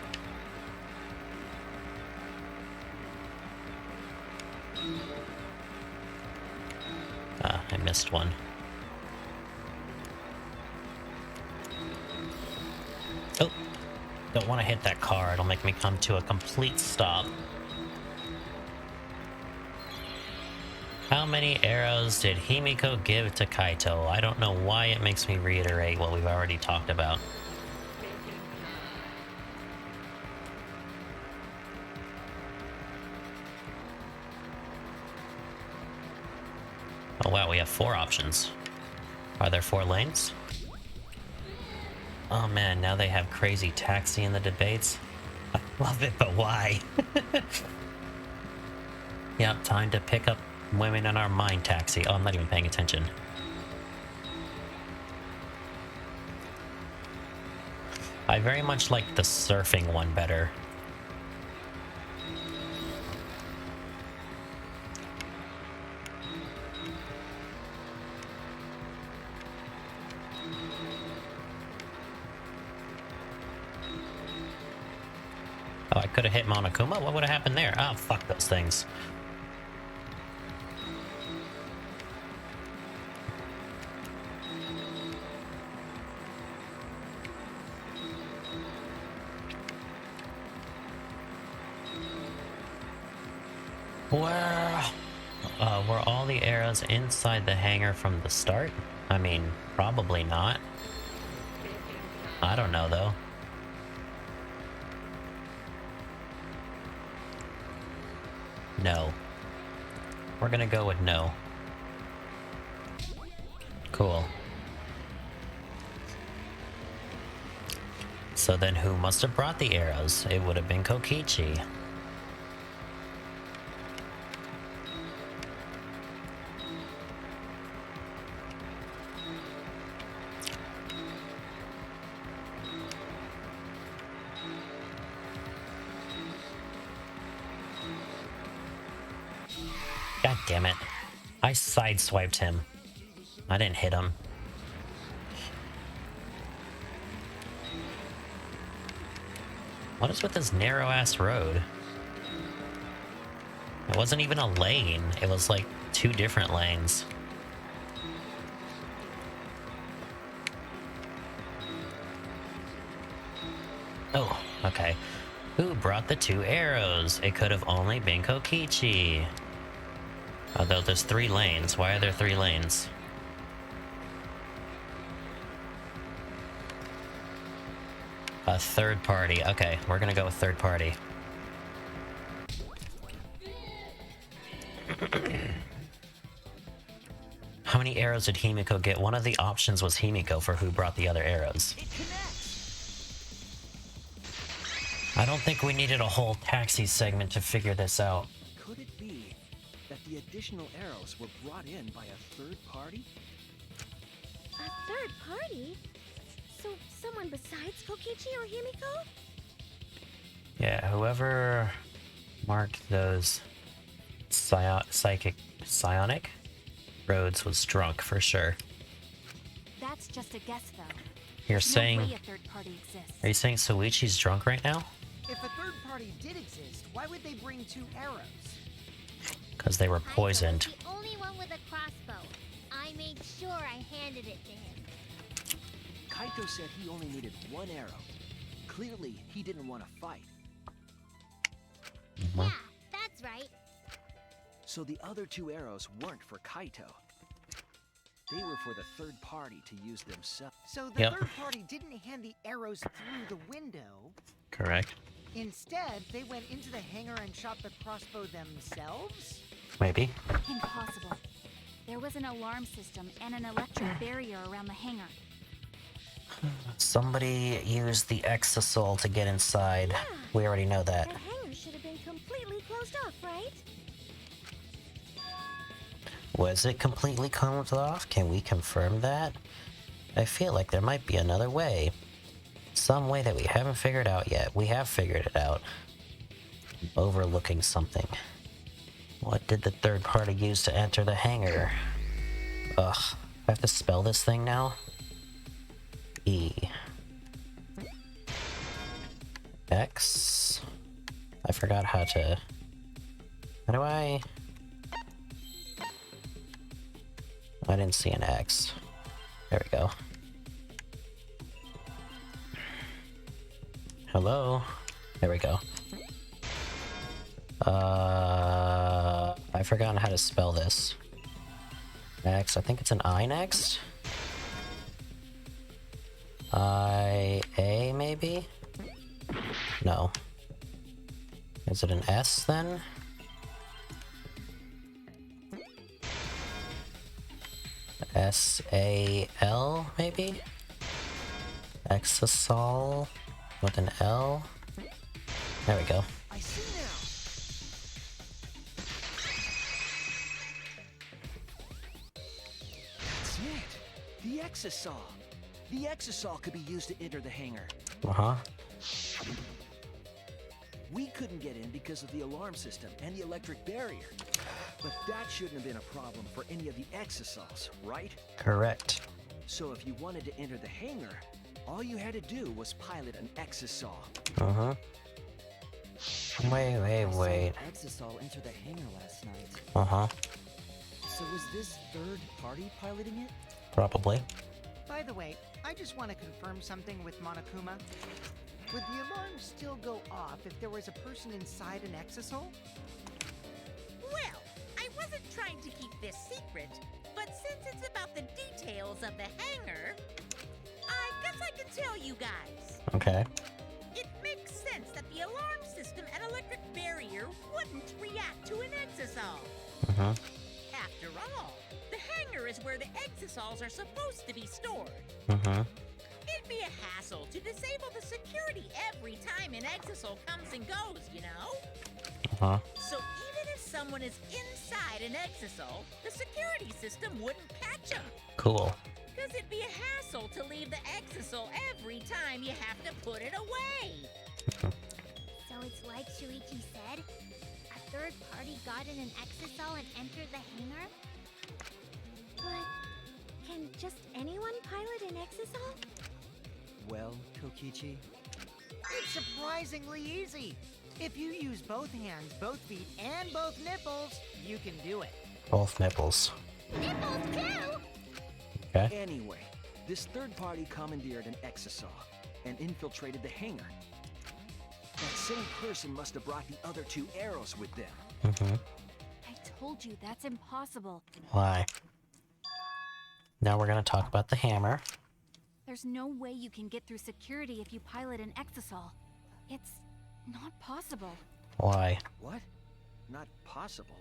Speaker 1: I missed one. Oh, don't want to hit that car. It'll make me come to a complete stop. How many arrows did Himiko give to Kaito? I don't know why it makes me reiterate what we've already talked about. Oh wow, we have 4 options. Are there 4 lanes? Oh man, now they have crazy taxi in the debates. I love it, but why? Yep, time to pick up women in our mind taxi. Oh, I'm not even paying attention. I very much like the surfing one better. Oh, I could have hit Monokuma? What would have happened there? Oh, fuck those things. Were all the arrows inside the hangar from the start? I mean, probably not. I don't know, though. No. We're gonna go with no. Cool. So then who must have brought the arrows? It would have been Kokichi. God damn it. I sideswiped him. I didn't hit him. What is with this narrow-ass road? It wasn't even a lane. It was like 2 different lanes. Oh, okay. Who brought the 2 arrows? It could have only been Kokichi. Although there's 3 lanes. Why are there 3 lanes? A third party. Okay, we're gonna go with third party. How many arrows did Himiko get? One of the options was Himiko for who brought the other arrows.
Speaker 2: It connects.
Speaker 1: I don't think we needed a whole taxi segment to figure this out.
Speaker 4: Could it be that the additional arrows were brought in by a third party?
Speaker 6: A third party? So someone besides Kokichi or Himiko?
Speaker 1: Yeah, whoever marked those psionic roads was drunk for sure.
Speaker 5: That's just a guess, though.
Speaker 1: You're
Speaker 5: There's
Speaker 1: saying...
Speaker 5: no way a third party exists.
Speaker 1: Are you saying Suichi's drunk right now?
Speaker 8: If a third party did exist, why would they bring 2 arrows?
Speaker 1: Because they were
Speaker 9: Kaito was
Speaker 1: poisoned.
Speaker 9: the only one with a crossbow. I made sure I handed it to him.
Speaker 4: Kaito said he only needed 1 arrow. Clearly, he didn't want to fight.
Speaker 9: Yeah, that's right.
Speaker 4: So the other 2 arrows weren't for Kaito. They were for the third party to use themselves.
Speaker 8: So the third party didn't hand the arrows through the window.
Speaker 1: Correct.
Speaker 8: Instead, they went into the hangar and shot the crossbow themselves?
Speaker 1: Maybe.
Speaker 5: Impossible. There was an alarm system and an electric barrier around the hangar.
Speaker 1: Somebody used the exasol to get inside.
Speaker 6: Yeah.
Speaker 1: We already know that.
Speaker 6: The hangar should have been completely closed off, right?
Speaker 1: Was it completely closed off? Can we confirm that? I feel like there might be another way. Some way that we haven't figured out yet. We have figured it out. I'm overlooking something. What did the third party use to enter the hangar? Ugh. I have to spell this thing now? E. X. I forgot how to... How do I... I didn't see an X. There we go. Hello? There we go. I've forgotten how to spell this. X, I think it's an I next? I-A, maybe? No. Is it an S, then? S-A-L, maybe? Exasol with an L. There we go.
Speaker 4: I see now. That's it. The exasol. The exasol could be used to enter the hangar.
Speaker 1: Uh-huh.
Speaker 4: We couldn't get in because of the alarm system and the electric barrier. But that shouldn't have been a problem for any of the exasols, right?
Speaker 1: Correct.
Speaker 4: So if you wanted to enter the hangar, all you had to do was pilot an exasol.
Speaker 1: Uh-huh. Wait.
Speaker 2: Exasol entered the hangar last night.
Speaker 1: Uh-huh.
Speaker 2: So was this third party piloting it?
Speaker 1: Probably.
Speaker 8: By the way, I just want to confirm something with Monokuma. Would the alarm still go off if there was a person inside an exasol?
Speaker 3: Well, I wasn't trying to keep this secret, but since it's about the details of the hangar, I guess I can tell you guys.
Speaker 1: Okay.
Speaker 3: It makes sense that the alarm system and electric barrier wouldn't react to an exasol.
Speaker 1: Uh-huh.
Speaker 3: After all, the hangar is where the exasols are supposed to be stored.
Speaker 1: Uh-huh.
Speaker 3: It'd be a hassle to disable the security every time an exasol comes and goes, you know?
Speaker 1: Uh-huh.
Speaker 3: So even if someone is inside an exasol, the security system wouldn't catch them.
Speaker 1: Cool.
Speaker 3: Because it'd be a hassle to leave the exasol every time you have to put it away.
Speaker 9: So it's like Shuichi said? A third party got in an exasol and entered the hangar?
Speaker 6: But can just anyone pilot an exasol?
Speaker 2: Well, Kokichi,
Speaker 8: It's surprisingly easy. If you use both hands, both feet, and both nipples, you can do it.
Speaker 1: Both nipples.
Speaker 9: Nipples too!
Speaker 1: Okay.
Speaker 4: Anyway, this third party commandeered an exosaw and infiltrated the hangar. That same person must have brought the other 2 arrows with them.
Speaker 1: Mm-hmm.
Speaker 5: I told you that's impossible.
Speaker 1: Why? Now we're gonna talk about the hammer.
Speaker 5: There's no way you can get through security if you pilot an exosol. It's not possible.
Speaker 1: Why?
Speaker 4: What? Not possible.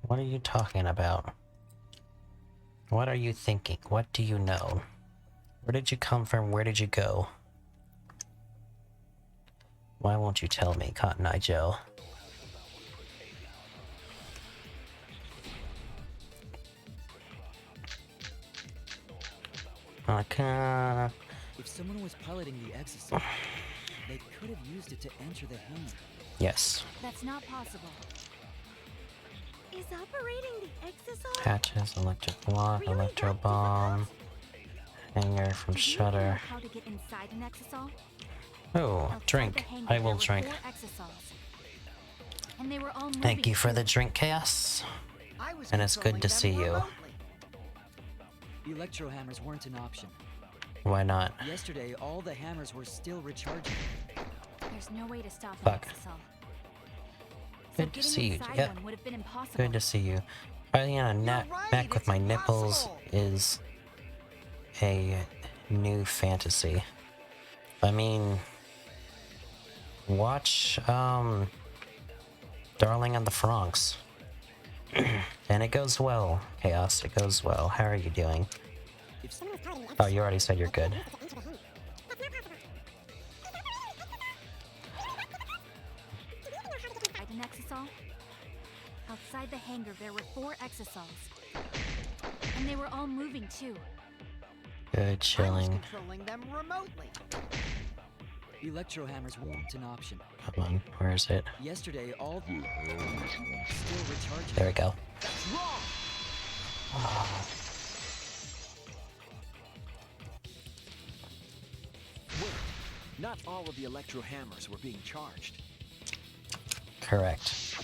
Speaker 1: What are you talking about? What are you thinking? What do you know? Where did you come from? Where did you go? Why won't you tell me, Cotton Eye Joe? Okay.
Speaker 2: If someone was piloting the exosome, they could have used it to enter the hangar.
Speaker 1: Yes.
Speaker 5: That's not possible.
Speaker 6: Is operating the exosol?
Speaker 1: Patches, electric block,
Speaker 6: Really
Speaker 1: electro
Speaker 6: that
Speaker 1: bomb, hanger from
Speaker 5: Do you know
Speaker 1: shutter.
Speaker 5: how to get inside an exosol?
Speaker 1: Oh,
Speaker 5: Outside the
Speaker 1: drink.
Speaker 5: hangar,
Speaker 1: I
Speaker 5: there
Speaker 1: will
Speaker 5: were
Speaker 1: drink.
Speaker 5: 4 exosols. And they were all moving.
Speaker 1: Thank you for the drink, Chaos.
Speaker 8: I was
Speaker 1: And it's good to see
Speaker 8: controlling
Speaker 1: you.
Speaker 8: them remotely.
Speaker 2: Electro hammers weren't an option.
Speaker 1: Why not?
Speaker 2: Yesterday, all the hammers were still recharging.
Speaker 5: There's no way to stop
Speaker 1: Fuck.
Speaker 5: an exosol.
Speaker 1: Good to see you.
Speaker 5: Inside
Speaker 1: Yep.
Speaker 5: one would have been impossible.
Speaker 1: Good to see you. Fighting on a
Speaker 8: You're
Speaker 1: neck
Speaker 8: right,
Speaker 1: with
Speaker 8: it's
Speaker 1: my nipples
Speaker 8: impossible.
Speaker 1: is a new fantasy. I mean, watch Darling in the Franxx. And it goes well, Chaos. It goes well. How are you doing? Oh, you already said you're good.
Speaker 5: Inside an exosol? Outside the hangar, there were 4 exosols. And they were all moving too.
Speaker 1: Good
Speaker 8: I was
Speaker 1: chilling.
Speaker 8: controlling them remotely.
Speaker 2: Electro hammers weren't an option.
Speaker 1: Come on, where is it?
Speaker 2: Yesterday, all the still recharging.
Speaker 1: There we go.
Speaker 4: That's wrong! Wait, not all of the electro hammers were being charged.
Speaker 1: Correct.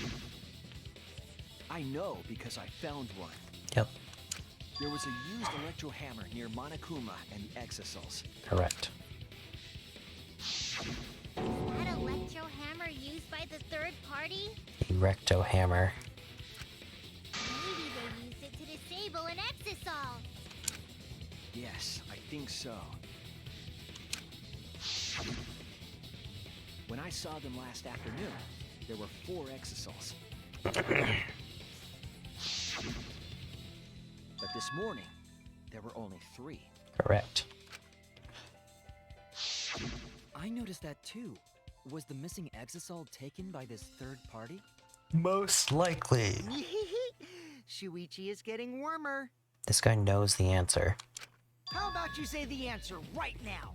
Speaker 4: I know because I found one.
Speaker 1: Yep,
Speaker 4: There was a used electro hammer near Monokuma and the exosols.
Speaker 1: correct.
Speaker 9: That electro hammer used by the third party?
Speaker 1: Erecto hammer.
Speaker 9: Maybe they used it to disable an exosol.
Speaker 4: Yes, I think so. When I saw them last afternoon, there were 4 exosols. But this morning, there were only 3.
Speaker 1: Correct.
Speaker 2: I noticed that too. Was the missing exosol taken by this third party?
Speaker 1: Most likely.
Speaker 8: Shuichi is getting warmer.
Speaker 1: This guy knows the answer.
Speaker 8: How about you say the answer right now?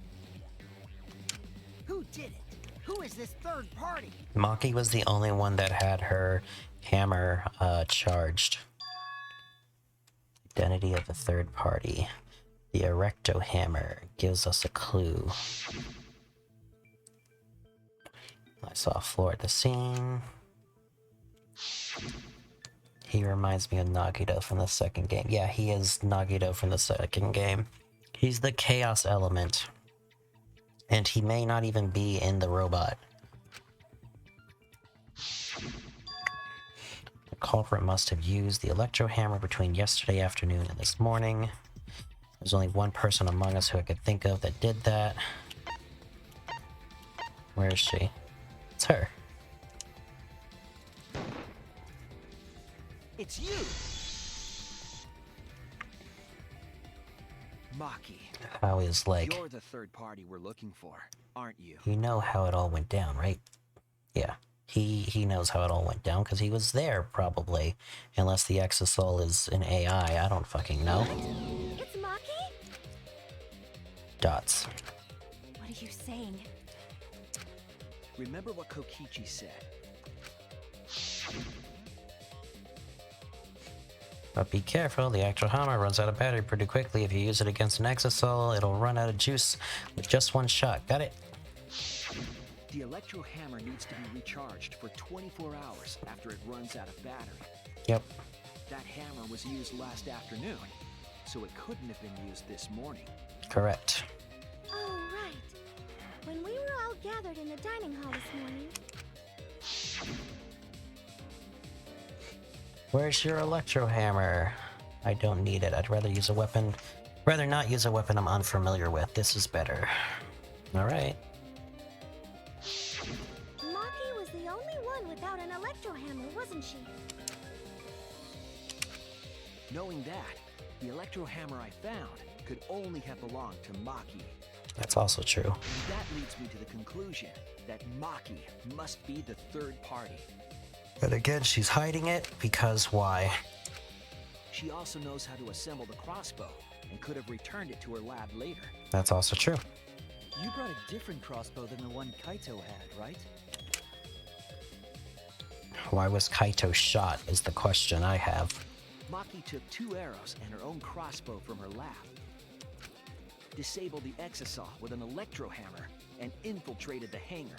Speaker 8: Who did it? Who is this third party?
Speaker 1: Maki was the only one that had her hammer charged. Identity of the third party. The Erecto hammer gives us a clue. I saw a floor at the scene. He reminds me of Nagito from the second game. Yeah, he is Nagito from the second game. He's the chaos element. And he may not even be in the robot. The culprit must have used the electro hammer between yesterday afternoon and this morning. There's only one person among us who I could think of that did that. Where is she? It's her.
Speaker 4: It's you! Maki,
Speaker 1: How is like,
Speaker 4: you're the third party we're looking for, aren't you?
Speaker 1: you know how it all went down, right? Yeah. He knows how it all went down because he was there probably. Unless the exosol is an AI, I don't fucking know.
Speaker 6: It's Maki?
Speaker 1: Dots.
Speaker 5: What are you saying?
Speaker 4: Remember what Kokichi said.
Speaker 1: But be careful, the actual hammer runs out of battery pretty quickly. If you use it against an exosol, it'll run out of juice with just one shot. Got it?
Speaker 4: The electro hammer needs to be recharged for 24 hours after it runs out of battery.
Speaker 1: Yep.
Speaker 4: That hammer was used last afternoon, so it couldn't have been used this morning.
Speaker 1: Correct.
Speaker 6: Oh, right. When we were all gathered in the dining hall this morning.
Speaker 1: Where's your electro hammer? I don't need it. I'd rather use a weapon. Rather not use a weapon I'm unfamiliar with. This is better. Alright.
Speaker 6: Maki was the only one without an electro hammer, wasn't she?
Speaker 4: Knowing that, the electro hammer I found could only have belonged to Maki.
Speaker 1: That's also true.
Speaker 4: And that leads me to the conclusion that Maki must be the third party.
Speaker 1: But again, she's hiding it because why?
Speaker 4: She also knows how to assemble the crossbow and could have returned it to her lab later.
Speaker 1: That's also true.
Speaker 2: You brought a different crossbow than the one Kaito had, right?
Speaker 1: Why was Kaito shot is the question I have.
Speaker 4: Maki took 2 arrows and her own crossbow from her lab, disabled the exosol with an electro hammer, and infiltrated the hangar.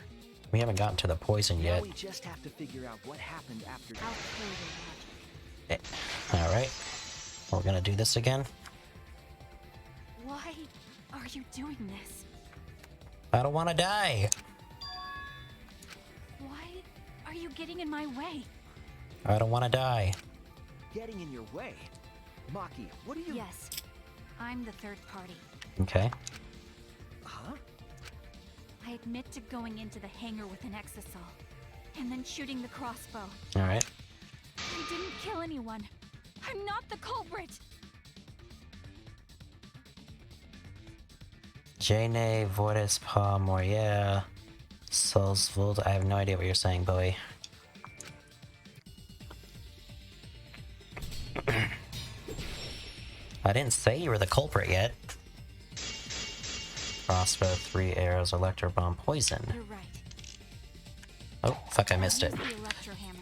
Speaker 1: We haven't gotten to the poison
Speaker 4: Now
Speaker 1: yet.
Speaker 4: we just have to figure out what happened after
Speaker 5: I'll
Speaker 4: that.
Speaker 5: kill your magic.
Speaker 1: Alright. We're gonna do this again.
Speaker 5: Why are you doing this?
Speaker 1: I don't want to die.
Speaker 5: Why are you getting in my way?
Speaker 1: I don't want to die.
Speaker 4: Getting in your way? Maki, what are you...
Speaker 5: Yes, I'm the third party.
Speaker 1: Okay.
Speaker 4: Huh?
Speaker 5: I admit to going into the hangar with an exosol, and then shooting the crossbow.
Speaker 1: Alright.
Speaker 5: I didn't kill anyone. I'm not the culprit.
Speaker 1: Jane Voides Pa Moria Solsvold. I have no idea what you're saying, Bowie. I didn't say you were the culprit yet. Crossbow, 3 arrows, electro bomb, poison.
Speaker 5: You're right.
Speaker 1: Oh, fuck, I missed it.
Speaker 5: Use the electro hammer.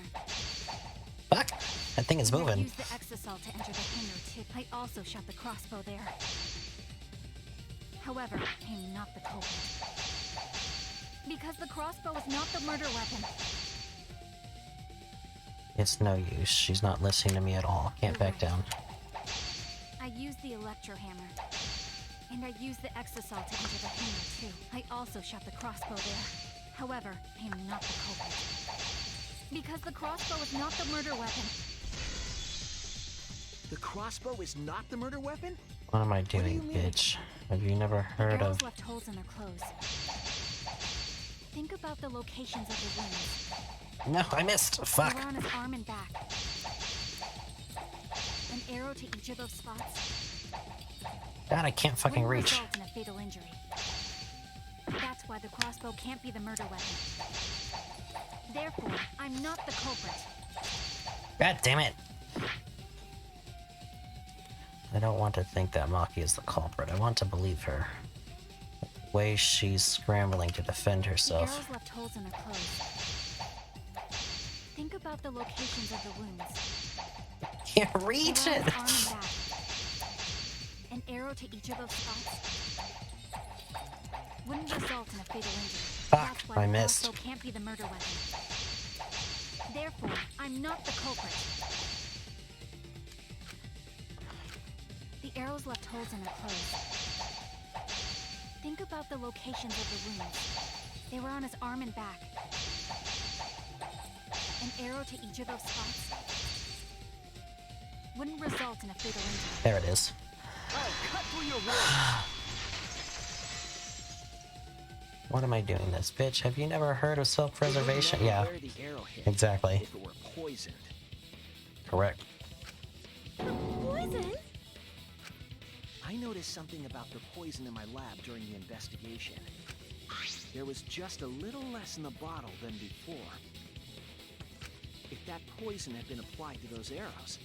Speaker 1: Fuck! That thing is
Speaker 5: I
Speaker 1: moving.
Speaker 5: used the exosol to enter the hangar too. I also shot the crossbow there. However, I'm not the culprit. Because the crossbow is not the murder weapon.
Speaker 1: It's no use. She's not listening to me at all. Can't back down.
Speaker 5: I used the electro hammer. And I used the exosol to enter the hangar too. I also shot the crossbow there. However, I am not the culprit. Because the crossbow is not the murder weapon.
Speaker 4: The crossbow is not the murder weapon?
Speaker 1: What am I
Speaker 4: do you
Speaker 1: doing,
Speaker 4: mean?
Speaker 1: bitch? Have you never
Speaker 5: The
Speaker 1: heard
Speaker 5: girls
Speaker 1: of...
Speaker 5: left holes in their clothes. Think about the locations of the wounds.
Speaker 1: No, I missed.
Speaker 5: They
Speaker 1: Fuck.
Speaker 5: were on his arm and back. An arrow to each of those spots.
Speaker 1: God, I can't fucking
Speaker 5: wouldn't
Speaker 1: reach.
Speaker 5: result in a fatal injury. That's why the crossbow can't be the murder weapon. Therefore, I'm not the culprit.
Speaker 1: God damn it. I don't want to think that Maki is the culprit. I want to believe her. The way she's scrambling to defend
Speaker 5: The
Speaker 1: herself.
Speaker 5: arrows left holes in their clothes. Think about the locations of the wounds.
Speaker 1: Can't
Speaker 5: They
Speaker 1: reach
Speaker 5: were on
Speaker 1: it!
Speaker 5: his arm and back. An arrow to each of those spots wouldn't result in a fatal injury.
Speaker 1: Fuck,
Speaker 5: That's why
Speaker 1: I
Speaker 5: the
Speaker 1: missed.
Speaker 5: crossbow can't be the murder weapon. Therefore, I'm not the culprit. The arrows left holes in their clothes. Think about the locations of the wounds. They were on his arm and back. An arrow to each of those spots wouldn't result in a fatal injury.
Speaker 1: There it is.
Speaker 4: I'll cut through your words!
Speaker 1: What am I doing this, bitch? Have you never heard of self-preservation?
Speaker 4: They would
Speaker 1: Yeah,
Speaker 4: never where the arrow hit
Speaker 1: exactly.
Speaker 4: if it were poisoned.
Speaker 1: Correct.
Speaker 6: Poison?
Speaker 4: I noticed something about the poison in my lab during the investigation. There was just a little less in the bottle than before. If that poison had been applied to those arrows,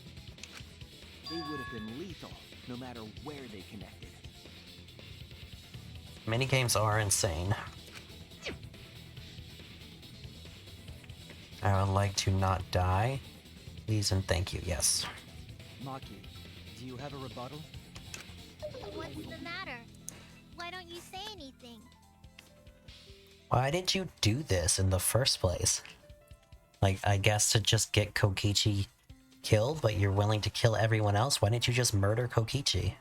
Speaker 4: they would have been lethal, no matter where they connected.
Speaker 1: Minigames are insane. I would like to not die. Please and thank you, yes.
Speaker 2: Maki, do you have a rebuttal?
Speaker 9: What's the matter? Why don't you say anything?
Speaker 1: Why did you do this in the first place? Like, I guess to just get Kokichi killed, but you're willing to kill everyone else? Why didn't you just murder Kokichi?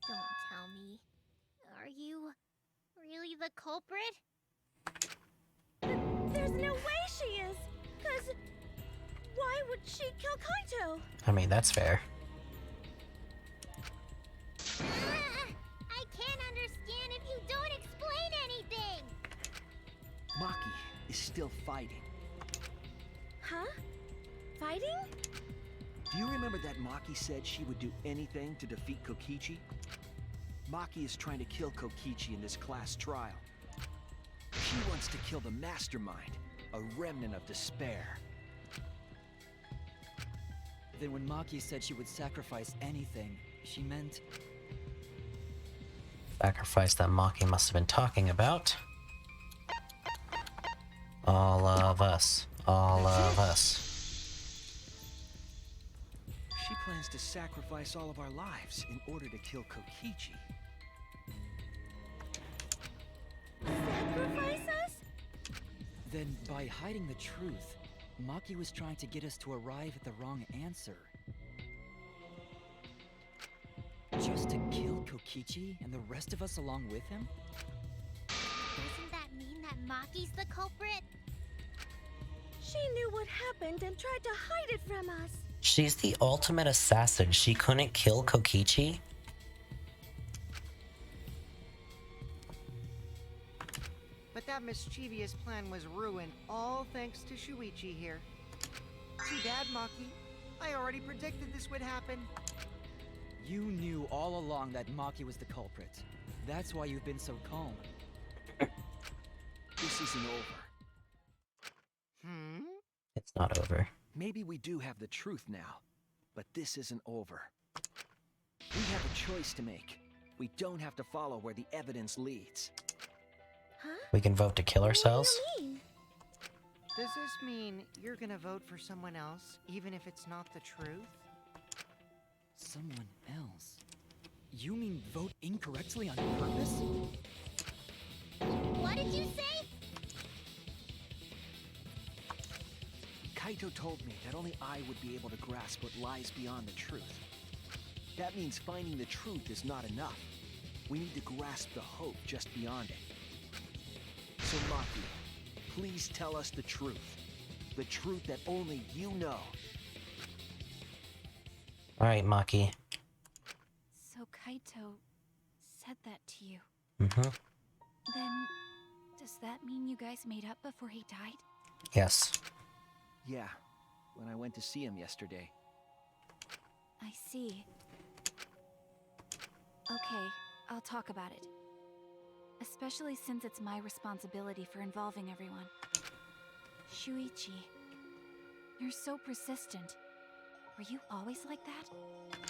Speaker 9: Don't tell me. Are you really the culprit?
Speaker 6: There's no way she is! Cause why would she kill Kaito?
Speaker 1: I mean, that's fair.
Speaker 9: I can't understand if you don't explain anything!
Speaker 7: Maki is still fighting.
Speaker 6: Huh? Fighting?
Speaker 7: Do you remember that Maki said she would do anything to defeat Kokichi? Maki is trying to kill Kokichi in this class trial. She wants to kill the mastermind, a remnant of despair.
Speaker 2: Then when Maki said she would sacrifice anything, she meant...
Speaker 1: Sacrifice that Maki must have been talking about. All of us. All of us.
Speaker 7: She plans to sacrifice all of our lives in order to kill Kokichi.
Speaker 6: Sacrifice us?
Speaker 2: Then, by hiding the truth, Maki was trying to get us to arrive at the wrong answer. Just to kill Kokichi and the rest of us along with him?
Speaker 9: Doesn't that mean that Maki's the culprit?
Speaker 6: She knew what happened and tried to hide it from us.
Speaker 1: She's the ultimate assassin. She couldn't kill Kokichi?
Speaker 8: But that mischievous plan was ruined, all thanks to Shuichi here. Too bad, Maki. I already predicted this would happen.
Speaker 2: You knew all along that Maki was the culprit. That's why you've been so calm.
Speaker 7: This isn't over.
Speaker 1: It's not over.
Speaker 7: Maybe we do have the truth now, but this isn't over. We have a choice to make. We don't have to follow where the evidence leads.
Speaker 6: Huh?
Speaker 1: We can vote to kill ourselves?
Speaker 6: What do you mean?
Speaker 8: Does this mean you're gonna vote for someone else, even if it's not the truth?
Speaker 2: Someone else? You mean vote incorrectly on purpose?
Speaker 9: What did you say?
Speaker 7: Kaito told me that only I would be able to grasp what lies beyond the truth. That means finding the truth is not enough. We need to grasp the hope just beyond it. So Maki, please tell us the truth. The truth that only you know.
Speaker 1: Alright, Maki.
Speaker 5: So Kaito said that to you.
Speaker 1: Mm-hmm.
Speaker 5: Then, does that mean you guys made up before he died?
Speaker 1: Yes.
Speaker 7: Yeah, when I went to see him yesterday.
Speaker 5: I see. Okay, I'll talk about it. Especially since it's my responsibility for involving everyone. Shuichi, you're so persistent. Were you always like that?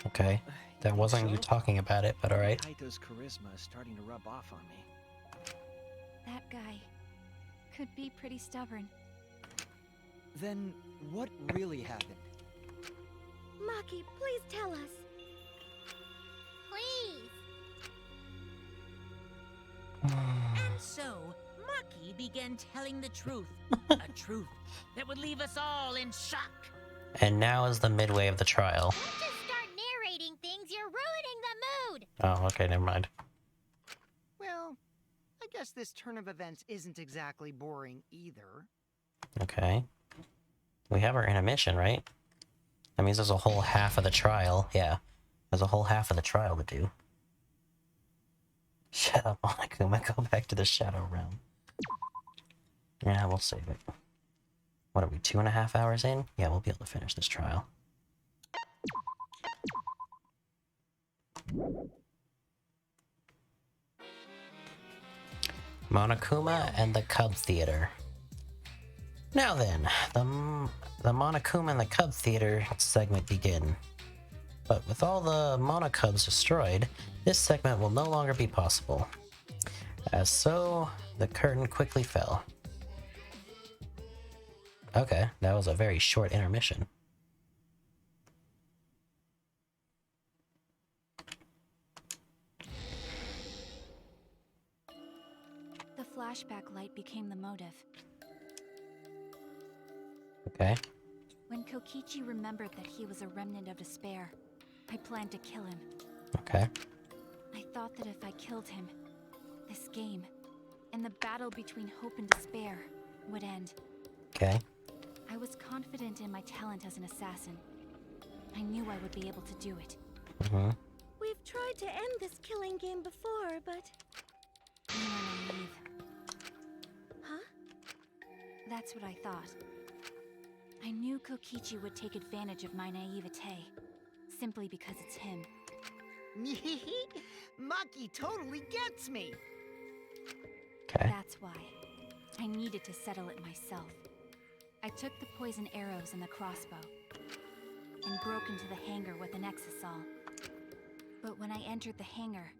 Speaker 1: Okay. That wasn't you talking about it, but alright.
Speaker 7: Kaito's charisma is starting to rub off on me.
Speaker 5: That guy could be pretty stubborn.
Speaker 2: Then, what really happened?
Speaker 6: Maki, please tell us.
Speaker 9: Please.
Speaker 3: And so, Maki began telling the truth. A truth that would leave us all in shock.
Speaker 1: And now is the midway of the trial.
Speaker 9: Don't just start narrating things, you're ruining the mood!
Speaker 1: Oh, okay, never mind.
Speaker 8: Well, I guess this turn of events isn't exactly boring either.
Speaker 1: Okay. We have our intermission, right? That means there's a whole half of the trial. Yeah. There's a whole half of the trial to do. Shut up, Monokuma. Go back to the Shadow Realm. Yeah, we'll save it. What are we, 2.5 hours in? Yeah, we'll be able to finish this trial. Monokuma and the Cub Theater. Now then, the Monokuma and the Cub Theater segment begin. But with all the Monocubs destroyed, this segment will no longer be possible. As so, the curtain quickly fell. Okay, that was a very short intermission.
Speaker 5: might became the motive.
Speaker 1: Okay.
Speaker 5: When Kokichi remembered that he was a remnant of despair, I planned to kill him.
Speaker 1: Okay.
Speaker 5: I thought that if I killed him, this game, and the battle between hope and despair, would end.
Speaker 1: Okay.
Speaker 5: I was confident in my talent as an assassin. I knew I would be able to do it.
Speaker 1: Mm-hmm.
Speaker 6: We've tried to end this killing game before, but...
Speaker 5: You are naive.
Speaker 6: Huh?
Speaker 5: That's what I thought. I knew Kokichi would take advantage of my naivete, simply because it's him.
Speaker 8: Maki totally gets me!
Speaker 1: Okay.
Speaker 5: That's why. I needed to settle it myself. I took the poison arrows and the crossbow, and broke into the hangar with an exisal. But when I entered the hangar,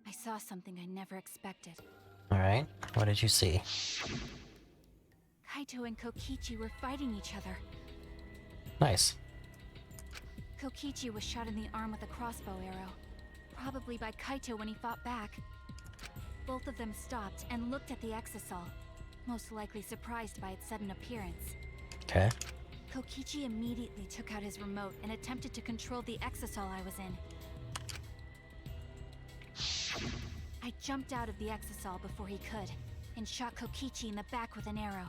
Speaker 5: I saw something I never expected.
Speaker 1: Alright. What did you see?
Speaker 5: Kaito and Kokichi were fighting each other.
Speaker 1: Nice.
Speaker 5: Kokichi was shot in the arm with a crossbow arrow, probably by Kaito when he fought back. Both of them stopped and looked at the exisal, most likely surprised by its sudden appearance.
Speaker 1: Okay.
Speaker 5: Kokichi immediately took out his remote and attempted to control the exisal I was in. I jumped out of the exisal before he could, and shot Kokichi in the back with an arrow.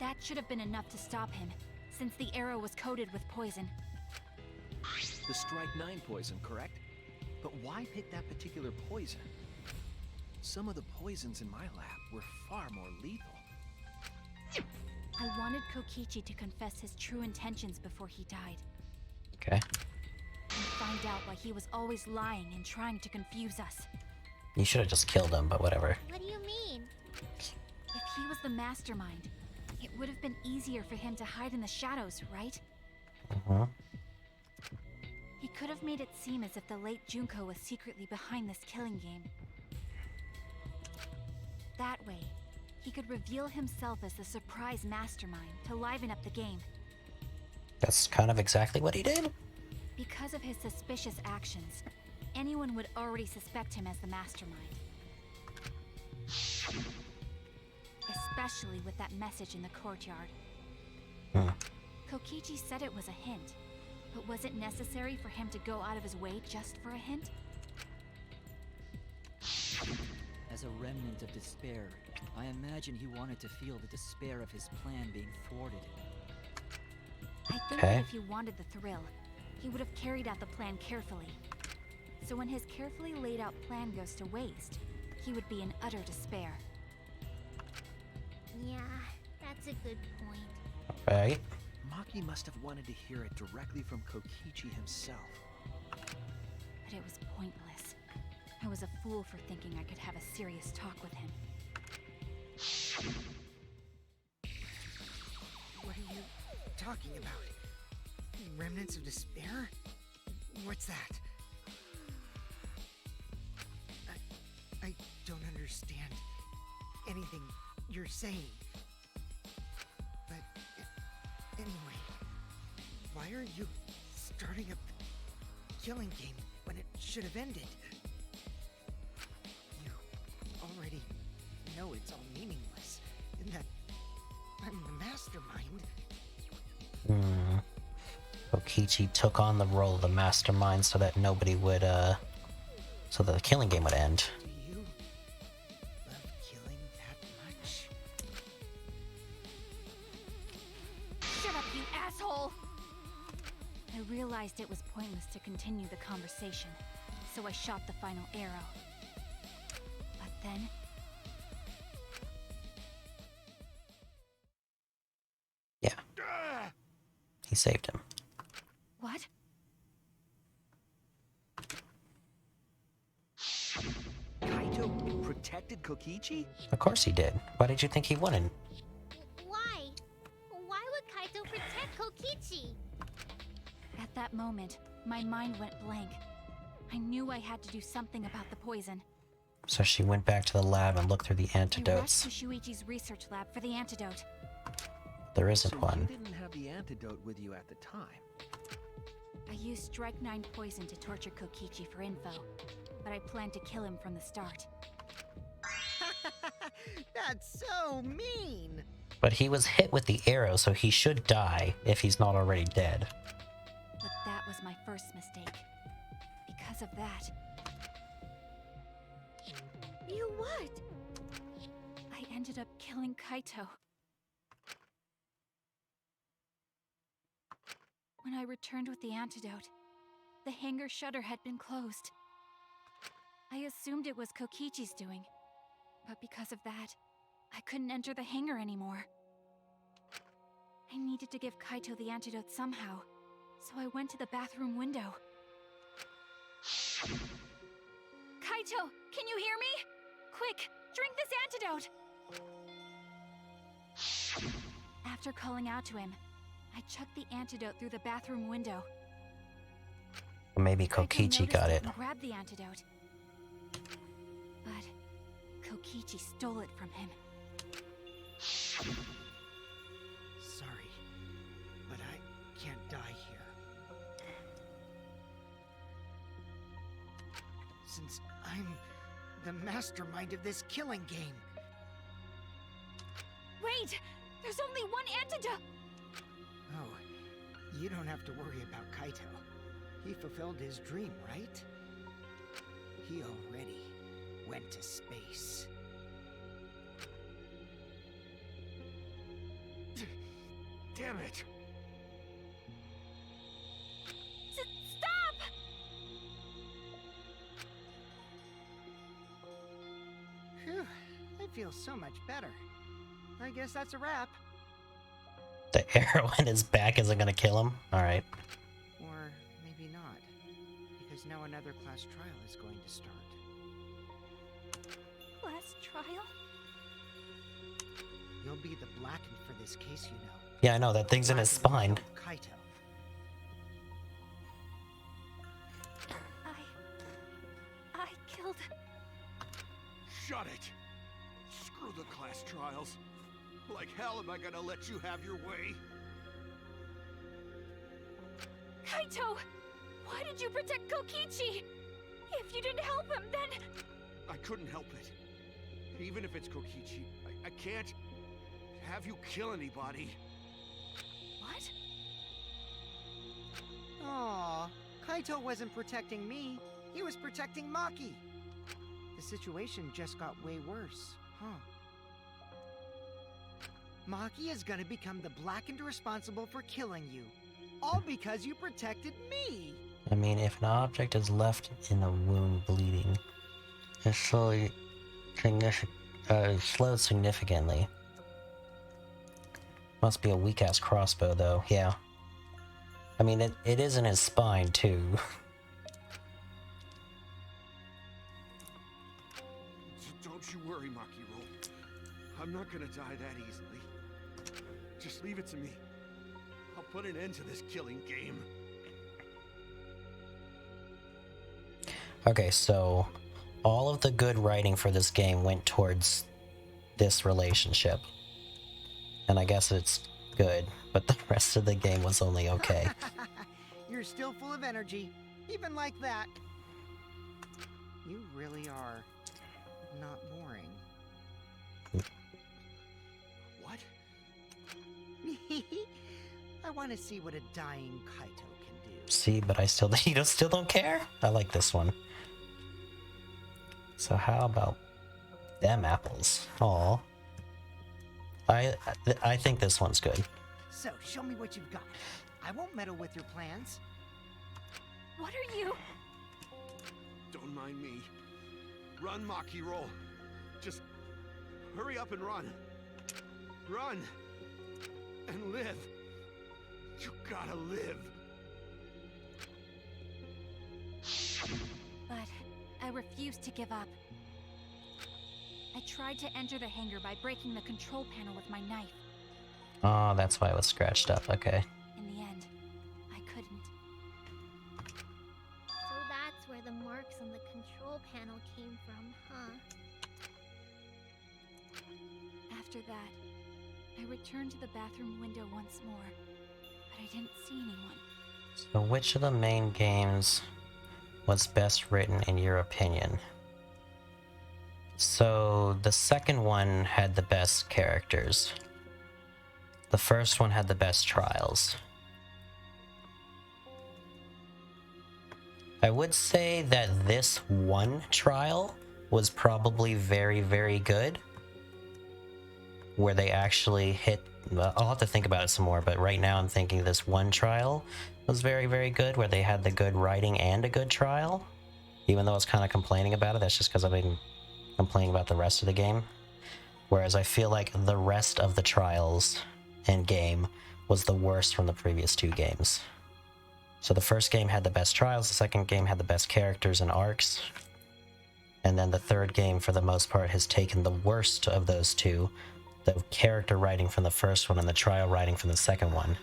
Speaker 5: That should have been enough to stop him, since the arrow was coated with poison.
Speaker 4: The Strike 9 poison, correct? But why pick that particular poison? Some of the poisons in my lab were far more lethal.
Speaker 5: I wanted Kokichi to confess his true intentions before he died,
Speaker 1: Okay.
Speaker 5: and find out why he was always lying and trying to confuse us.
Speaker 1: You should have just killed him, but whatever.
Speaker 9: What do you mean?
Speaker 5: If he was the mastermind, it would have been easier for him to hide in the shadows, right?
Speaker 1: Mm-hmm.
Speaker 5: He could have made it seem as if the late Junko was secretly behind this killing game. That way, he could reveal himself as the surprise mastermind to liven up the game.
Speaker 1: That's kind of exactly what he did.
Speaker 5: Because of his suspicious actions, anyone would already suspect him as the mastermind. Especially with that message in the courtyard.
Speaker 1: Hmm.
Speaker 5: Kokichi said it was a hint, but was it necessary for him to go out of his way just for a hint?
Speaker 2: As a remnant of despair, I imagine he wanted to feel the despair of his plan being thwarted.
Speaker 5: I think
Speaker 1: Okay.
Speaker 5: that if he wanted the thrill, he would have carried out the plan carefully. So when his carefully laid out plan goes to waste, he would be in utter despair.
Speaker 9: Yeah, that's a good point.
Speaker 1: Right.
Speaker 4: Maki must have wanted to hear it directly from Kokichi himself.
Speaker 5: But it was pointless. I was a fool for thinking I could have a serious talk with him.
Speaker 8: What are you talking about? Remnants of despair? What's that? I don't understand anything you're saying. But anyway, why are you starting up the killing game when it should have ended? You already know it's all meaningless, and that I'm the mastermind.
Speaker 1: Hmm. Kokichi took on the role of the mastermind so that nobody would, so that the killing game would end.
Speaker 8: Do you love killing that much?
Speaker 5: Shut up, you asshole! I realized it was pointless to continue the conversation, so I shot the final arrow. But then...
Speaker 1: Yeah. He saved him.
Speaker 5: What?
Speaker 4: Kaito protected Kokichi?
Speaker 1: Of course he did. Why did you think he wouldn't?
Speaker 9: Why? Why would Kaito protect Kokichi?
Speaker 5: At that moment, my mind went blank. I knew I had to do something about the poison.
Speaker 1: So she went back to the lab and looked through the
Speaker 5: I
Speaker 1: antidotes.
Speaker 5: rushed to Shuichi's research lab for the antidote.
Speaker 1: There isn't
Speaker 4: So
Speaker 1: one.
Speaker 4: you didn't have the antidote with you at the time.
Speaker 5: I used Strike 9 poison to torture Kokichi for info, but I planned to kill him from the start.
Speaker 8: That's so mean!
Speaker 1: But he was hit with the arrow, so he should die if he's not already dead.
Speaker 5: But that was my first mistake. Because of that,
Speaker 6: You what?
Speaker 5: I ended up killing Kaito. When I returned with the antidote, the hangar shutter had been closed. I assumed it was Kokichi's doing, but because of that, I couldn't enter the hangar anymore. I needed to give Kaito the antidote somehow, so I went to the bathroom window. Kaito, can you hear me? Quick, drink this antidote! After calling out to him, I chucked the antidote through the bathroom window.
Speaker 1: Maybe
Speaker 5: Kaito
Speaker 1: Kokichi got it.
Speaker 5: noticed and grabbed the antidote. But Kokichi stole it from him.
Speaker 8: Sorry, but I can't die here. Since I'm the mastermind of this killing game.
Speaker 5: Wait! There's only one antidote!
Speaker 8: Oh, you don't have to worry about Kaito. He fulfilled his dream, right? He already went to space.
Speaker 10: Damn it!
Speaker 5: Stop!
Speaker 8: Phew, I feel so much better. I guess that's a wrap.
Speaker 1: The arrow in his back isn't gonna kill him? Alright.
Speaker 8: Or maybe not, because now another class trial is going to start.
Speaker 5: Last trial?
Speaker 8: You'll be the blackened for this case, you know.
Speaker 1: Yeah, I know, that thing's in his spine.
Speaker 8: Blackened Kaito.
Speaker 5: I killed...
Speaker 10: Shut it! Screw the class trials. Like hell am I gonna let you have your way?
Speaker 5: Kaito! Why did you protect Kokichi? If you didn't help him, then...
Speaker 10: I couldn't help it. Even if it's Kokichi, I can't have you kill anybody.
Speaker 5: What?
Speaker 8: Aw, Kaito wasn't protecting me. He was protecting Maki. The situation just got way worse, huh? Maki is gonna become the blackened responsible for killing you. All because you protected me!
Speaker 1: I mean, if an object is left in a wound bleeding, it slows significantly. Must be a weak-ass crossbow, though. Yeah. I mean, it is in his spine, too.
Speaker 10: Don't you worry, Makiro. I'm not gonna die that easily. Just leave it to me. I'll put an end to this killing game.
Speaker 1: Okay, so all of the good writing for this game went towards this relationship. And I guess it's good, but the rest of the game was only okay.
Speaker 8: You're still full of energy, even like that. You really are not boring.
Speaker 10: What?
Speaker 8: I want to see what a dying Kaito can do.
Speaker 1: See, but I still still don't care? I like this one. So how about them apples? Aw. I think this one's good.
Speaker 8: So, show me what you've got. I won't meddle with your plans.
Speaker 5: What are you...
Speaker 10: Don't mind me. Run, Makiro. Just hurry up and run. Run. And live. You gotta live.
Speaker 5: But I refused to give up. I tried to enter the hangar by breaking the control panel with my knife.
Speaker 1: Oh, that's why it was scratched up. Okay.
Speaker 5: In the end, I couldn't.
Speaker 9: So that's where the marks on the control panel came from, huh?
Speaker 5: After that, I returned to the bathroom window once more, but I didn't see anyone.
Speaker 1: So which of the main games was best written in your opinion? So the second one had the best characters. The first one had the best trials. I would say that this one trial was probably very, very good. Where they actually hit... I'll have to think about it some more, but right now I'm thinking this one trial was very, very good, where they had the good writing and a good trial. Even though I was kind of complaining about it, that's just because I've been complaining about the rest of the game. Whereas I feel like the rest of the trials in game was the worst from the previous two games. So the first game had the best trials, the second game had the best characters and arcs. And then the third game, for the most part, has taken the worst of those two, the character writing from the first one and the trial writing from the second one.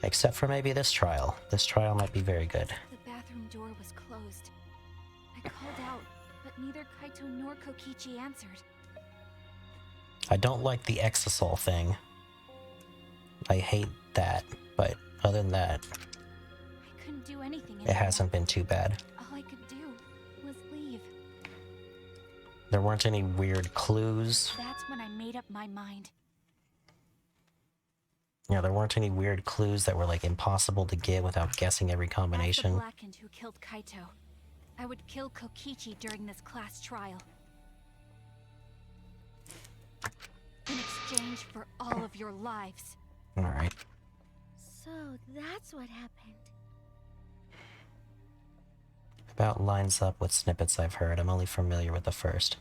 Speaker 1: Except for maybe this trial. This trial might be very good.
Speaker 5: The bathroom door was closed. I called out, but neither Kaito nor Kokichi answered.
Speaker 1: I don't like the exisal thing. I hate that, but other than that,
Speaker 5: I couldn't do anything anymore.
Speaker 1: it hasn't been too bad.
Speaker 5: All I could do was leave.
Speaker 1: There weren't any weird clues.
Speaker 5: That's when I made up my mind.
Speaker 1: You know, there weren't any weird clues that were like impossible to get without guessing every
Speaker 5: As the
Speaker 1: combination.
Speaker 5: Blackened who killed Kaito, I would kill Kokichi during this class trial. In exchange for all of your lives.
Speaker 1: Alright.
Speaker 6: So that's what happened.
Speaker 1: About lines up with snippets I've heard. I'm only familiar with the first.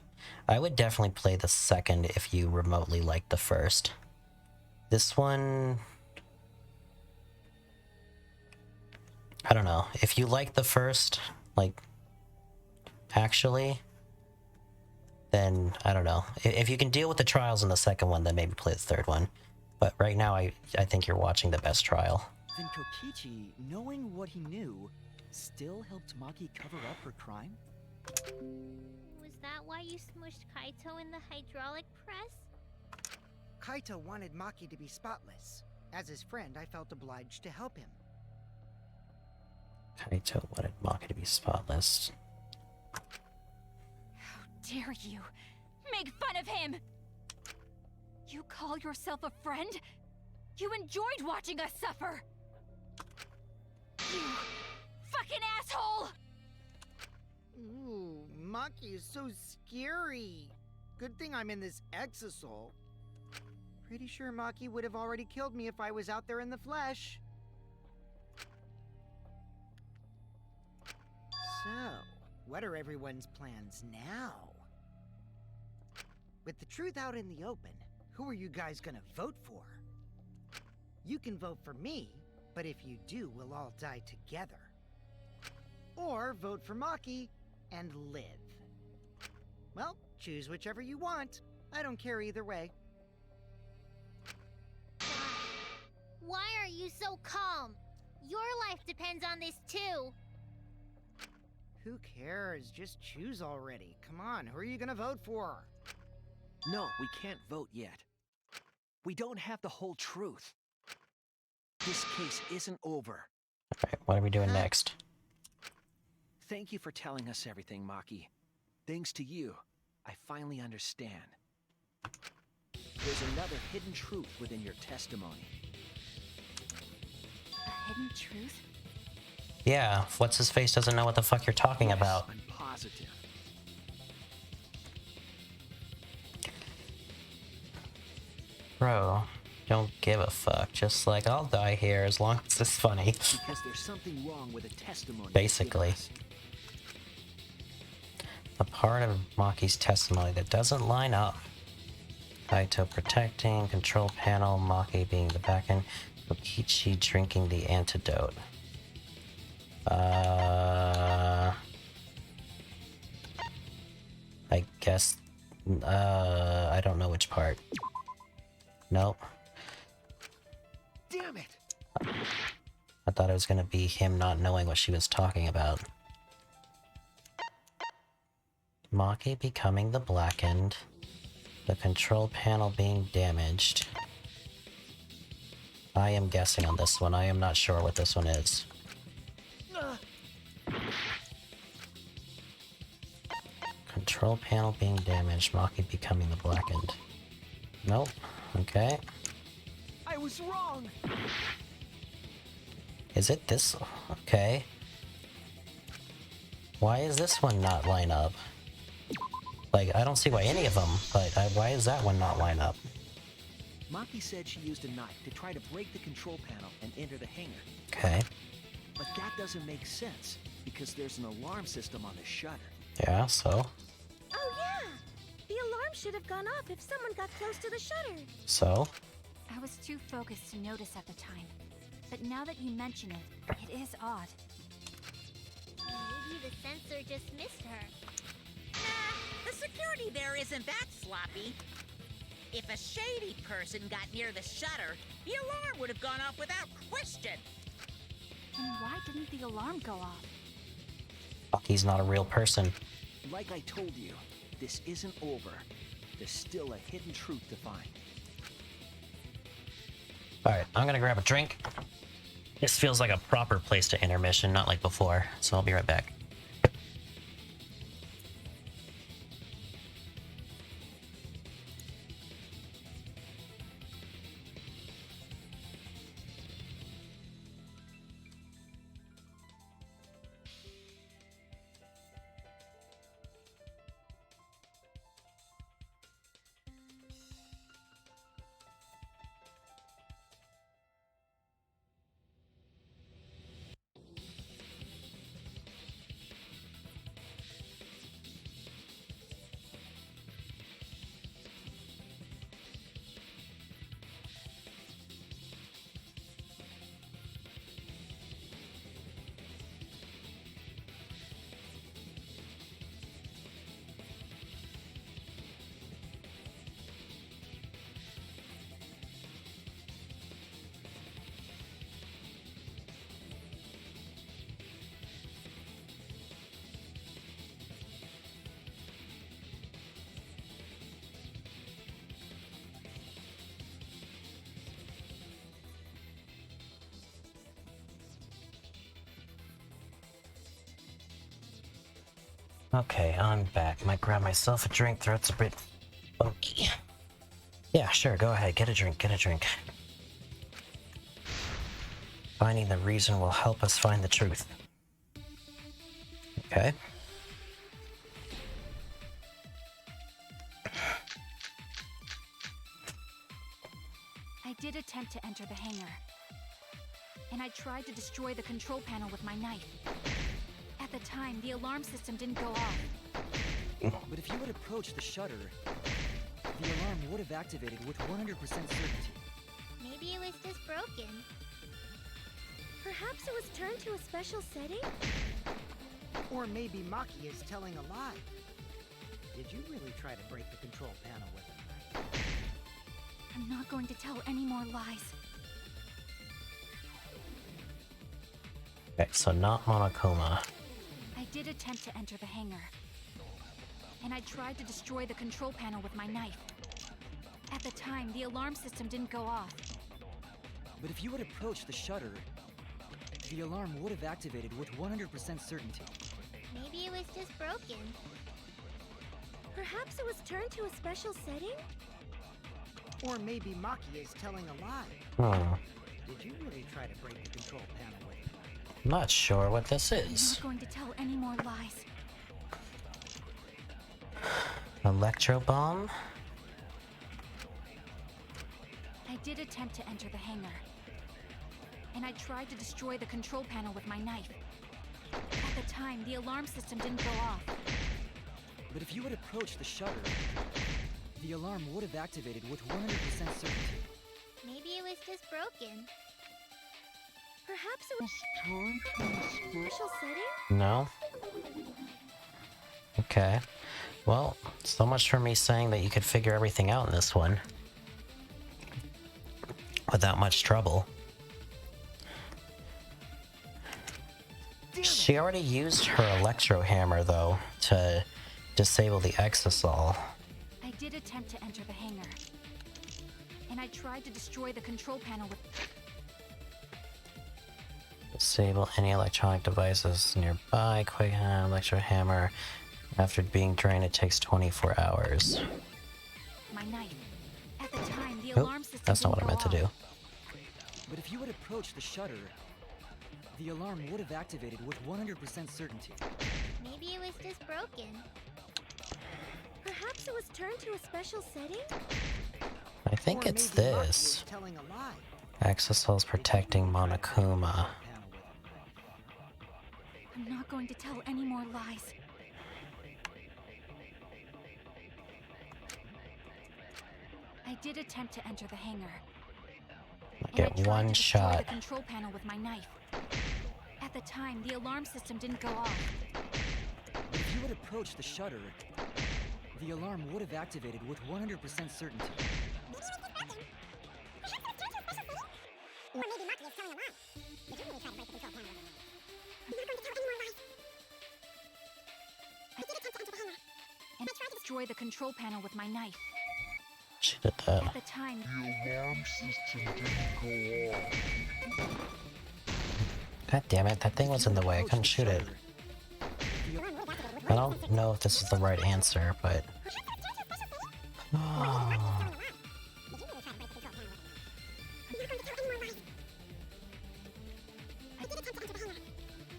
Speaker 1: I would definitely play the second if you remotely liked the first. This one... I don't know. If you like the first, like, actually, then, I don't know. If you can deal with the trials in the second one, then maybe play the third one. But right now, I think you're watching the best trial.
Speaker 4: Then Kokichi, knowing what he knew, still helped Maki cover up her crime?
Speaker 9: Was that why you smushed Kaito in the hydraulic press?
Speaker 8: Kaito wanted Maki to be spotless. As his friend, I felt obliged to help him.
Speaker 1: Kaito wanted Maki to be spotless.
Speaker 5: How dare you make fun of him! You call yourself a friend? You enjoyed watching us suffer! You fucking asshole!
Speaker 8: Ooh, Maki is so scary. Good thing I'm in this exisal. Pretty sure Maki would have already killed me if I was out there in the flesh. So, what are everyone's plans now? With the truth out in the open, who are you guys gonna vote for? You can vote for me, but if you do, we'll all die together. Or vote for Maki and live. Well, choose whichever you want. I don't care either way.
Speaker 9: Why are you so calm? Your life depends on this too.
Speaker 8: Who cares? Just choose already. Come on, who are you gonna vote for?
Speaker 4: No, we can't vote yet. We don't have the whole truth. This case isn't over.
Speaker 1: Alright, what are we doing next?
Speaker 4: Thank you for telling us everything, Maki. Thanks to you, I finally understand. There's another hidden truth within your testimony.
Speaker 5: A hidden truth?
Speaker 1: Yeah, what's-his-face doesn't know what the fuck you're talking
Speaker 4: Yes,
Speaker 1: about.
Speaker 4: I'm positive.
Speaker 1: Bro, don't give a fuck. Just like, I'll die here as long as it's funny.
Speaker 4: Because there's something wrong with the testimony.
Speaker 1: Basically.
Speaker 4: you've given us.
Speaker 1: A part of Maki's testimony that doesn't line up. Kaito protecting, control panel, Maki being the backend, Kokichi drinking the antidote. I guess, I don't know which part. Nope.
Speaker 4: Damn it!
Speaker 1: I thought it was gonna be him not knowing what she was talking about. Maki becoming the blackened. The control panel being damaged. I am guessing on this one. I am not sure what this one is. Control panel being damaged, Maki becoming the blackened. Nope. Okay.
Speaker 4: I was wrong!
Speaker 1: Is it this? Okay. Why is this one not line up? Like, I don't see why any of them, but why is that one not line up?
Speaker 4: Maki said she used a knife to try to break the control panel and enter the hangar.
Speaker 1: Okay.
Speaker 4: But that doesn't make sense, because there's an alarm system on the shutter.
Speaker 1: Yeah, so?
Speaker 6: Oh yeah! The alarm should have gone off if someone got close to the shutter.
Speaker 1: So?
Speaker 5: I was too focused to notice at the time. But now that you mention it, it is odd.
Speaker 9: Maybe the sensor just missed her.
Speaker 3: Nah, the security there isn't that sloppy. If a shady person got near the shutter, the alarm would have gone off without question.
Speaker 5: Then why didn't the alarm go off?
Speaker 1: Maki's not a real person.
Speaker 4: Like I told you, this isn't over. There's still a hidden truth to find.
Speaker 1: Alright, I'm gonna grab a drink. This feels like a proper place to intermission, not like before, so I'll be right back. Okay, I'm back. Might grab myself a drink, throat's a bit funky. Yeah, sure, go ahead, get a drink, get a drink. Finding the reason will help us find the truth. Okay.
Speaker 5: I did attempt to enter the hangar. And I tried to destroy the control panel with my knife. At the time, the alarm system didn't go off.
Speaker 2: But if you had approached the shutter, the alarm would have activated with 100% certainty.
Speaker 9: Maybe it was just broken.
Speaker 6: Perhaps it was turned to a special setting?
Speaker 8: Or maybe Maki is telling a lie. Did you really try to break the control panel with a knife?
Speaker 5: I'm not going to tell any more lies.
Speaker 1: Okay, so not Monokuma.
Speaker 5: I did attempt to enter the hangar. And I tried to destroy the control panel with my knife. At the time, the alarm system didn't go off.
Speaker 2: But if you had approached the shutter, the alarm would have activated with 100% certainty.
Speaker 9: Maybe it was just broken.
Speaker 6: Perhaps it was turned to a special setting?
Speaker 8: Or maybe Maki is telling a lie. Did you really try to break the control panel with a knife?
Speaker 1: I'm not sure what this
Speaker 5: I'm
Speaker 1: is.
Speaker 5: not going to tell any more lies.
Speaker 1: Electro bomb?
Speaker 5: I did attempt to enter the hangar. And I tried to destroy the control panel with my knife. At the time, the alarm system didn't go off.
Speaker 2: But if you had approached the shutter, the alarm would have activated with 100% certainty.
Speaker 9: Maybe it was just broken.
Speaker 6: Perhaps it was turned to a special setting?
Speaker 1: No? Okay. Well, so much for me saying that you could figure everything out in this one. Without much trouble. She already used her electro hammer, though, to disable the exisal.
Speaker 5: I did attempt to enter the hangar. And I tried to destroy the control panel with...
Speaker 1: Disable any electronic devices nearby. Quick electro hammer. After being drained, it takes 24 hours.
Speaker 5: My knife. At the time, the
Speaker 1: Oop,
Speaker 5: alarm system
Speaker 1: that's not what I
Speaker 5: didn't
Speaker 1: meant to
Speaker 5: go
Speaker 1: do.
Speaker 5: off.
Speaker 2: But if you had approached the shutter, the alarm would have activated with 100% certainty.
Speaker 9: Maybe it was just broken.
Speaker 6: Perhaps it was turned to a special setting?
Speaker 1: I think
Speaker 8: Or
Speaker 1: it's
Speaker 8: maybe Maki
Speaker 1: this.
Speaker 8: is telling a lie.
Speaker 1: Access cells protecting Monokuma.
Speaker 5: I'm not going to tell any more lies. I did attempt to enter the hangar.
Speaker 1: I
Speaker 5: And I
Speaker 1: get
Speaker 5: tried
Speaker 1: one
Speaker 5: to destroy
Speaker 1: shot.
Speaker 5: the control panel with my knife. At the time, the alarm system didn't go off.
Speaker 2: But if you had approached the shutter, the alarm would have activated with 100% certainty.
Speaker 6: Or maybe Maki is telling a lie. Did you really try to break the control panel? I'm not going to tell any more lies. I did attempt to enter the hangar.
Speaker 5: And I tried to destroy the control panel with my knife.
Speaker 1: She did that.
Speaker 5: At the time,
Speaker 1: God damn it, that thing was in the way. I couldn't shoot it. I don't know if this is the right answer, but... Oh.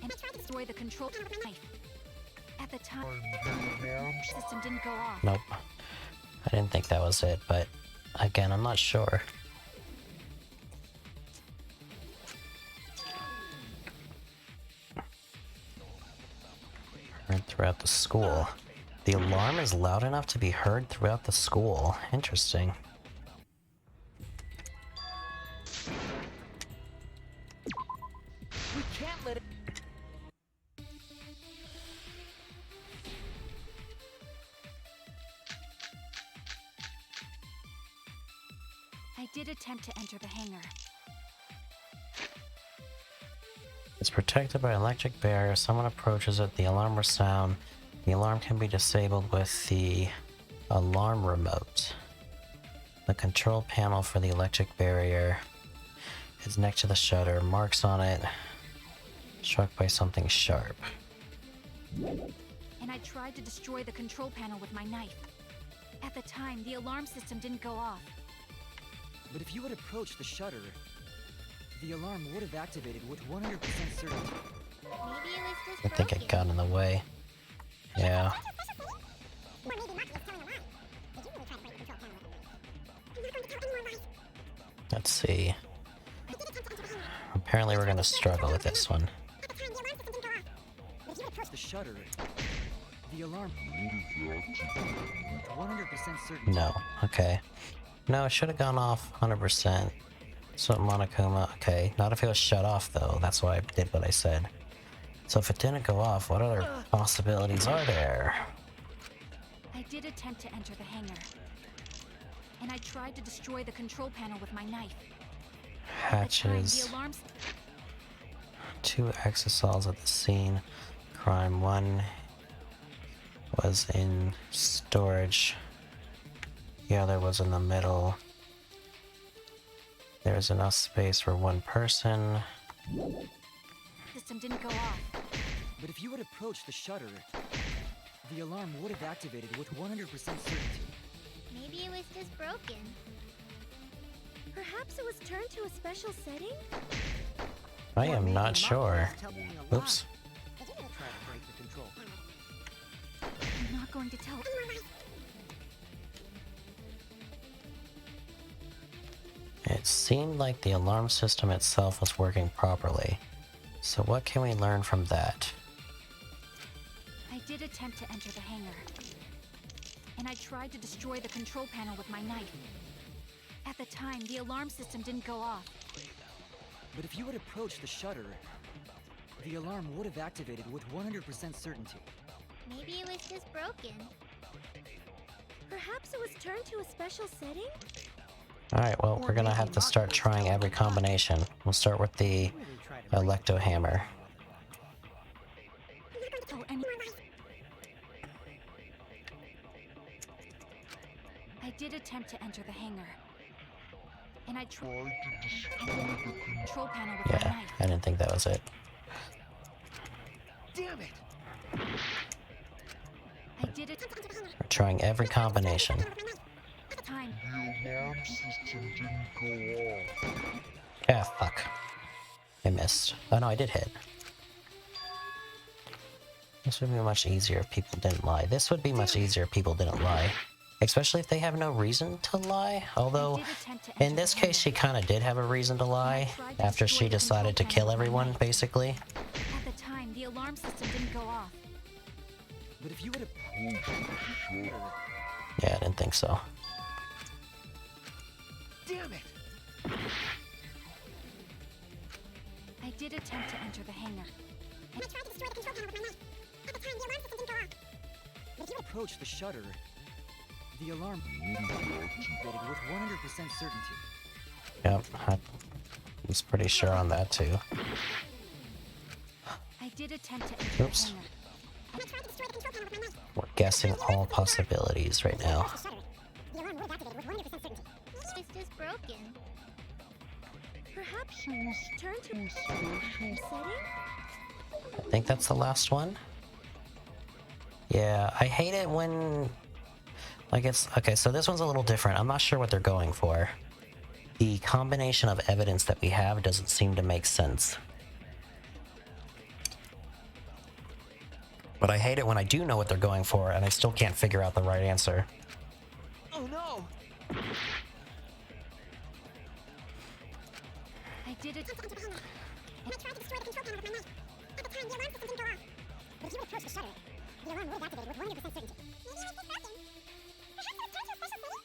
Speaker 5: and I tried to destroy the control panel with my knife. At the time, the alarm system didn't go off.
Speaker 1: Nope. I didn't think that was it, but again, I'm not sure. Heard throughout the school. The alarm is loud enough to be heard throughout the school. Interesting.
Speaker 2: We can't let it.
Speaker 5: I did attempt to enter the hangar.
Speaker 1: It's protected by an electric barrier. If someone approaches it, the alarm will sound. The alarm can be disabled with the alarm remote. The control panel for the electric barrier is next to the shutter. Marks on it. Struck by something sharp.
Speaker 5: And I tried to destroy the control panel with my knife. At the time, the alarm system didn't go off.
Speaker 2: But if you had approached the shutter, the alarm would have activated with 100% certainty.
Speaker 9: Maybe it was just
Speaker 1: I think it got in the way. Yeah.
Speaker 6: Or maybe Maki is telling a lie. Did you really try to break the control panel? I'm not going to tell any more lies.
Speaker 1: Let's see.
Speaker 6: I did attempt to enter the hangar.
Speaker 1: Apparently we're gonna struggle with this one.
Speaker 6: At the time, the alarm system didn't go off. But if you approached
Speaker 2: The shutter, the alarm with 100% certainty.
Speaker 1: No. Okay. No, it should have gone off 100%. So Monokuma, okay. Not if it was shut off though. That's why I did what I said. So if it didn't go off, what other possibilities are there?
Speaker 5: I did attempt to enter the hangar. And I tried to destroy the control panel with my knife. At the time,
Speaker 1: Hatches.
Speaker 5: the alarm...
Speaker 1: 2 exosols at the scene. Crime 1 was in storage. The other was in the middle. There's enough space for 1 person.
Speaker 5: system didn't go off.
Speaker 2: But if you had approached the shutter, the alarm would have activated with 100% certainty.
Speaker 9: Maybe it was just broken.
Speaker 6: Perhaps it was turned to a special setting?
Speaker 1: I
Speaker 8: Or
Speaker 1: am
Speaker 8: maybe
Speaker 1: not
Speaker 8: Maki
Speaker 1: sure.
Speaker 8: is telling a lie.
Speaker 1: Oops.
Speaker 8: Did you really try to break the control panel?
Speaker 5: I'm not going to tell.
Speaker 1: It seemed like the alarm system itself was working properly. So what can we learn from that?
Speaker 5: I did attempt to enter the hangar. And I tried to destroy the control panel with my knife. At the time, the alarm system didn't go off.
Speaker 2: But if you had approached the shutter, the alarm would have activated with 100% certainty.
Speaker 9: Maybe it was just broken.
Speaker 6: Perhaps it was turned to a special setting?
Speaker 1: Alright, well, we're gonna have to start trying every combination. We'll start with the
Speaker 8: Really try to break
Speaker 1: Electo Hammer.
Speaker 5: Tell any- I did attempt to enter the hangar. And I tried to destroy the control panel with my
Speaker 1: Yeah,
Speaker 5: knife.
Speaker 1: I didn't think that was it.
Speaker 8: Damn it!
Speaker 5: I did it.
Speaker 1: We're trying every combination.
Speaker 5: Time.
Speaker 1: Ah, fuck. I missed. Oh no, I did hit. This would be much easier if people didn't lie. This would be much easier if people didn't lie. Especially if they have no reason to lie. Although, in this case, she kind of did have a reason to lie after she decided to kill everyone, basically.
Speaker 5: At the time, the alarm system didn't go off.
Speaker 2: But if you would have...
Speaker 1: Yeah, I didn't think so.
Speaker 7: Damn it!
Speaker 5: I did attempt to enter the hangar.
Speaker 6: I tried to destroy the control panel with my knife. At the time, the alarm system didn't go off.
Speaker 2: But if you approach the shutter, the alarm activated with 100% certainty.
Speaker 1: Yep, I was pretty sure on that too.
Speaker 5: I did attempt to enter
Speaker 1: Oops.
Speaker 5: the hangar.
Speaker 6: I tried to destroy the control panel with my knife.
Speaker 1: We're guessing all possibilities right now.
Speaker 6: The alarm would have activated with 100% certainty.
Speaker 9: It's just broken.
Speaker 6: Perhaps she must turn to a special setting?
Speaker 1: I think that's the last one. Yeah, I hate it when... Like it's... Okay, so this one's a little different. I'm not sure what they're going for. The combination of evidence that we have doesn't seem to make sense. But I hate it when I do know what they're going for and I still can't figure out the right answer.
Speaker 7: Oh no!
Speaker 5: I did it.
Speaker 6: I tried to destroy the control panel with my knife. At the time, the alarm system didn't go off. But if you would approach the shutter, the alarm would have activated with 100% certainty. Maybe I was just broken. Perhaps it was turned to a special setting?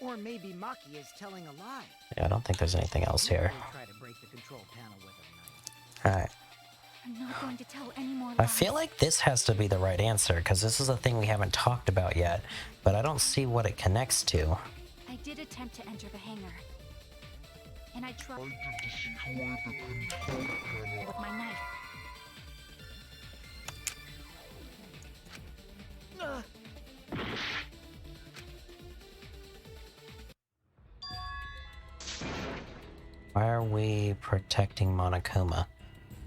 Speaker 8: Or maybe Maki is telling a lie.
Speaker 1: Yeah, I don't think there's anything else here.
Speaker 8: Really try to break the control panel with a knife.
Speaker 1: Alright.
Speaker 5: I'm not going to tell any more lies.
Speaker 1: I feel like this has to be the right answer, because this is a thing we haven't talked about yet, but I don't see what it connects to.
Speaker 5: I did attempt to enter the hangar. And I tried to destroy the control panel with my knife.
Speaker 1: Why are we protecting Monokuma?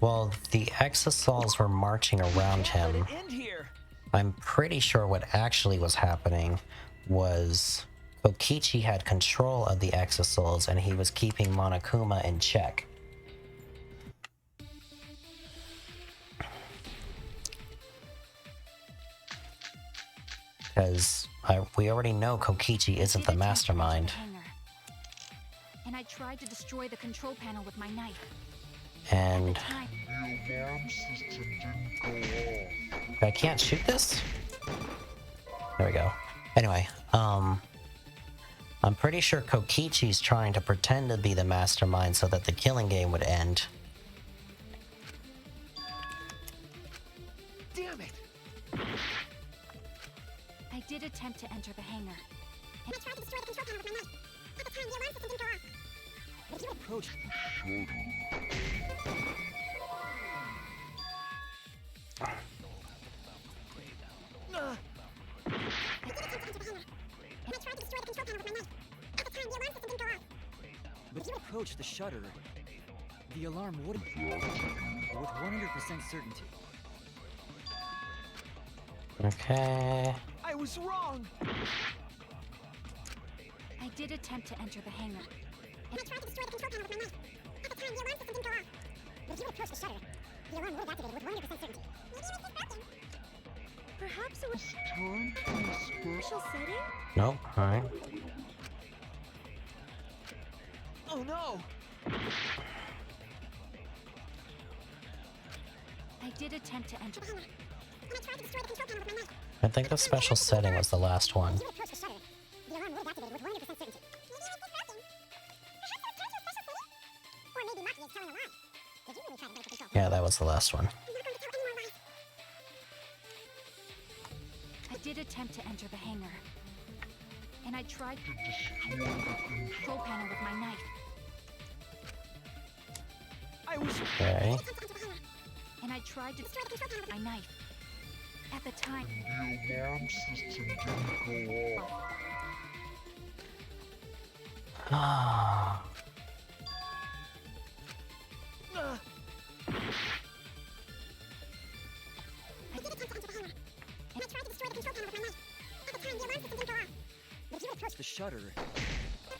Speaker 1: Well, the Exosols were marching around
Speaker 7: Let
Speaker 1: him.
Speaker 7: it end here!
Speaker 1: I'm pretty sure what actually was happening was Kokichi had control of the Exosols and he was keeping Monokuma in check. Because we already know Kokichi isn't the mastermind.
Speaker 5: And I tried to destroy the control panel with my knife.
Speaker 1: And
Speaker 5: Time.
Speaker 1: I can't shoot this? There we go. Anyway, I'm pretty sure Kokichi's trying to pretend to be the mastermind so that the killing game would end.
Speaker 7: Damn it!
Speaker 5: I did attempt to enter the hangar.
Speaker 6: I tried to destroy the control panel with my knife. At the time, the alarm system didn't go off. But if you would
Speaker 2: Approach.
Speaker 6: I tried to destroy the control panel with my knife. At the time, the alarm system didn't go off.
Speaker 2: But if you approach the shutter, the alarm would with 100% certainty.
Speaker 1: Okay.
Speaker 7: I was wrong!
Speaker 5: I did attempt to enter the hangar.
Speaker 6: I tried to destroy the control panel with my knife. At the time, the alarm system didn't go off. But if you would approach the shutter, the alarm would have activated with 100% certainty. Maybe it was just broken. Perhaps it was turned to a special setting?
Speaker 1: Nope. Alright.
Speaker 7: Oh no!
Speaker 5: I did attempt to enter.
Speaker 6: And I tried to destroy the control panel with my knife.
Speaker 1: I think the special setting was the last one.
Speaker 6: If you would approach the shutter, the alarm would have activated with 100% certainty. Maybe it was just broken. Perhaps it was turned to a special setting? Or maybe Maki is telling a lie. Did you really try to break the control?
Speaker 1: Yeah, that was the last one.
Speaker 6: I'm not going to tell any more lies.
Speaker 5: I did attempt to enter the hangar. And I tried to destroy the control panel with my knife.
Speaker 7: I was...
Speaker 1: Okay.
Speaker 5: And I tried to destroy the control panel with my knife. At the time, the alarm system didn't go off.
Speaker 1: Ah.
Speaker 6: I did attempt to enter the hangar. And I tried to destroy the
Speaker 2: shutter,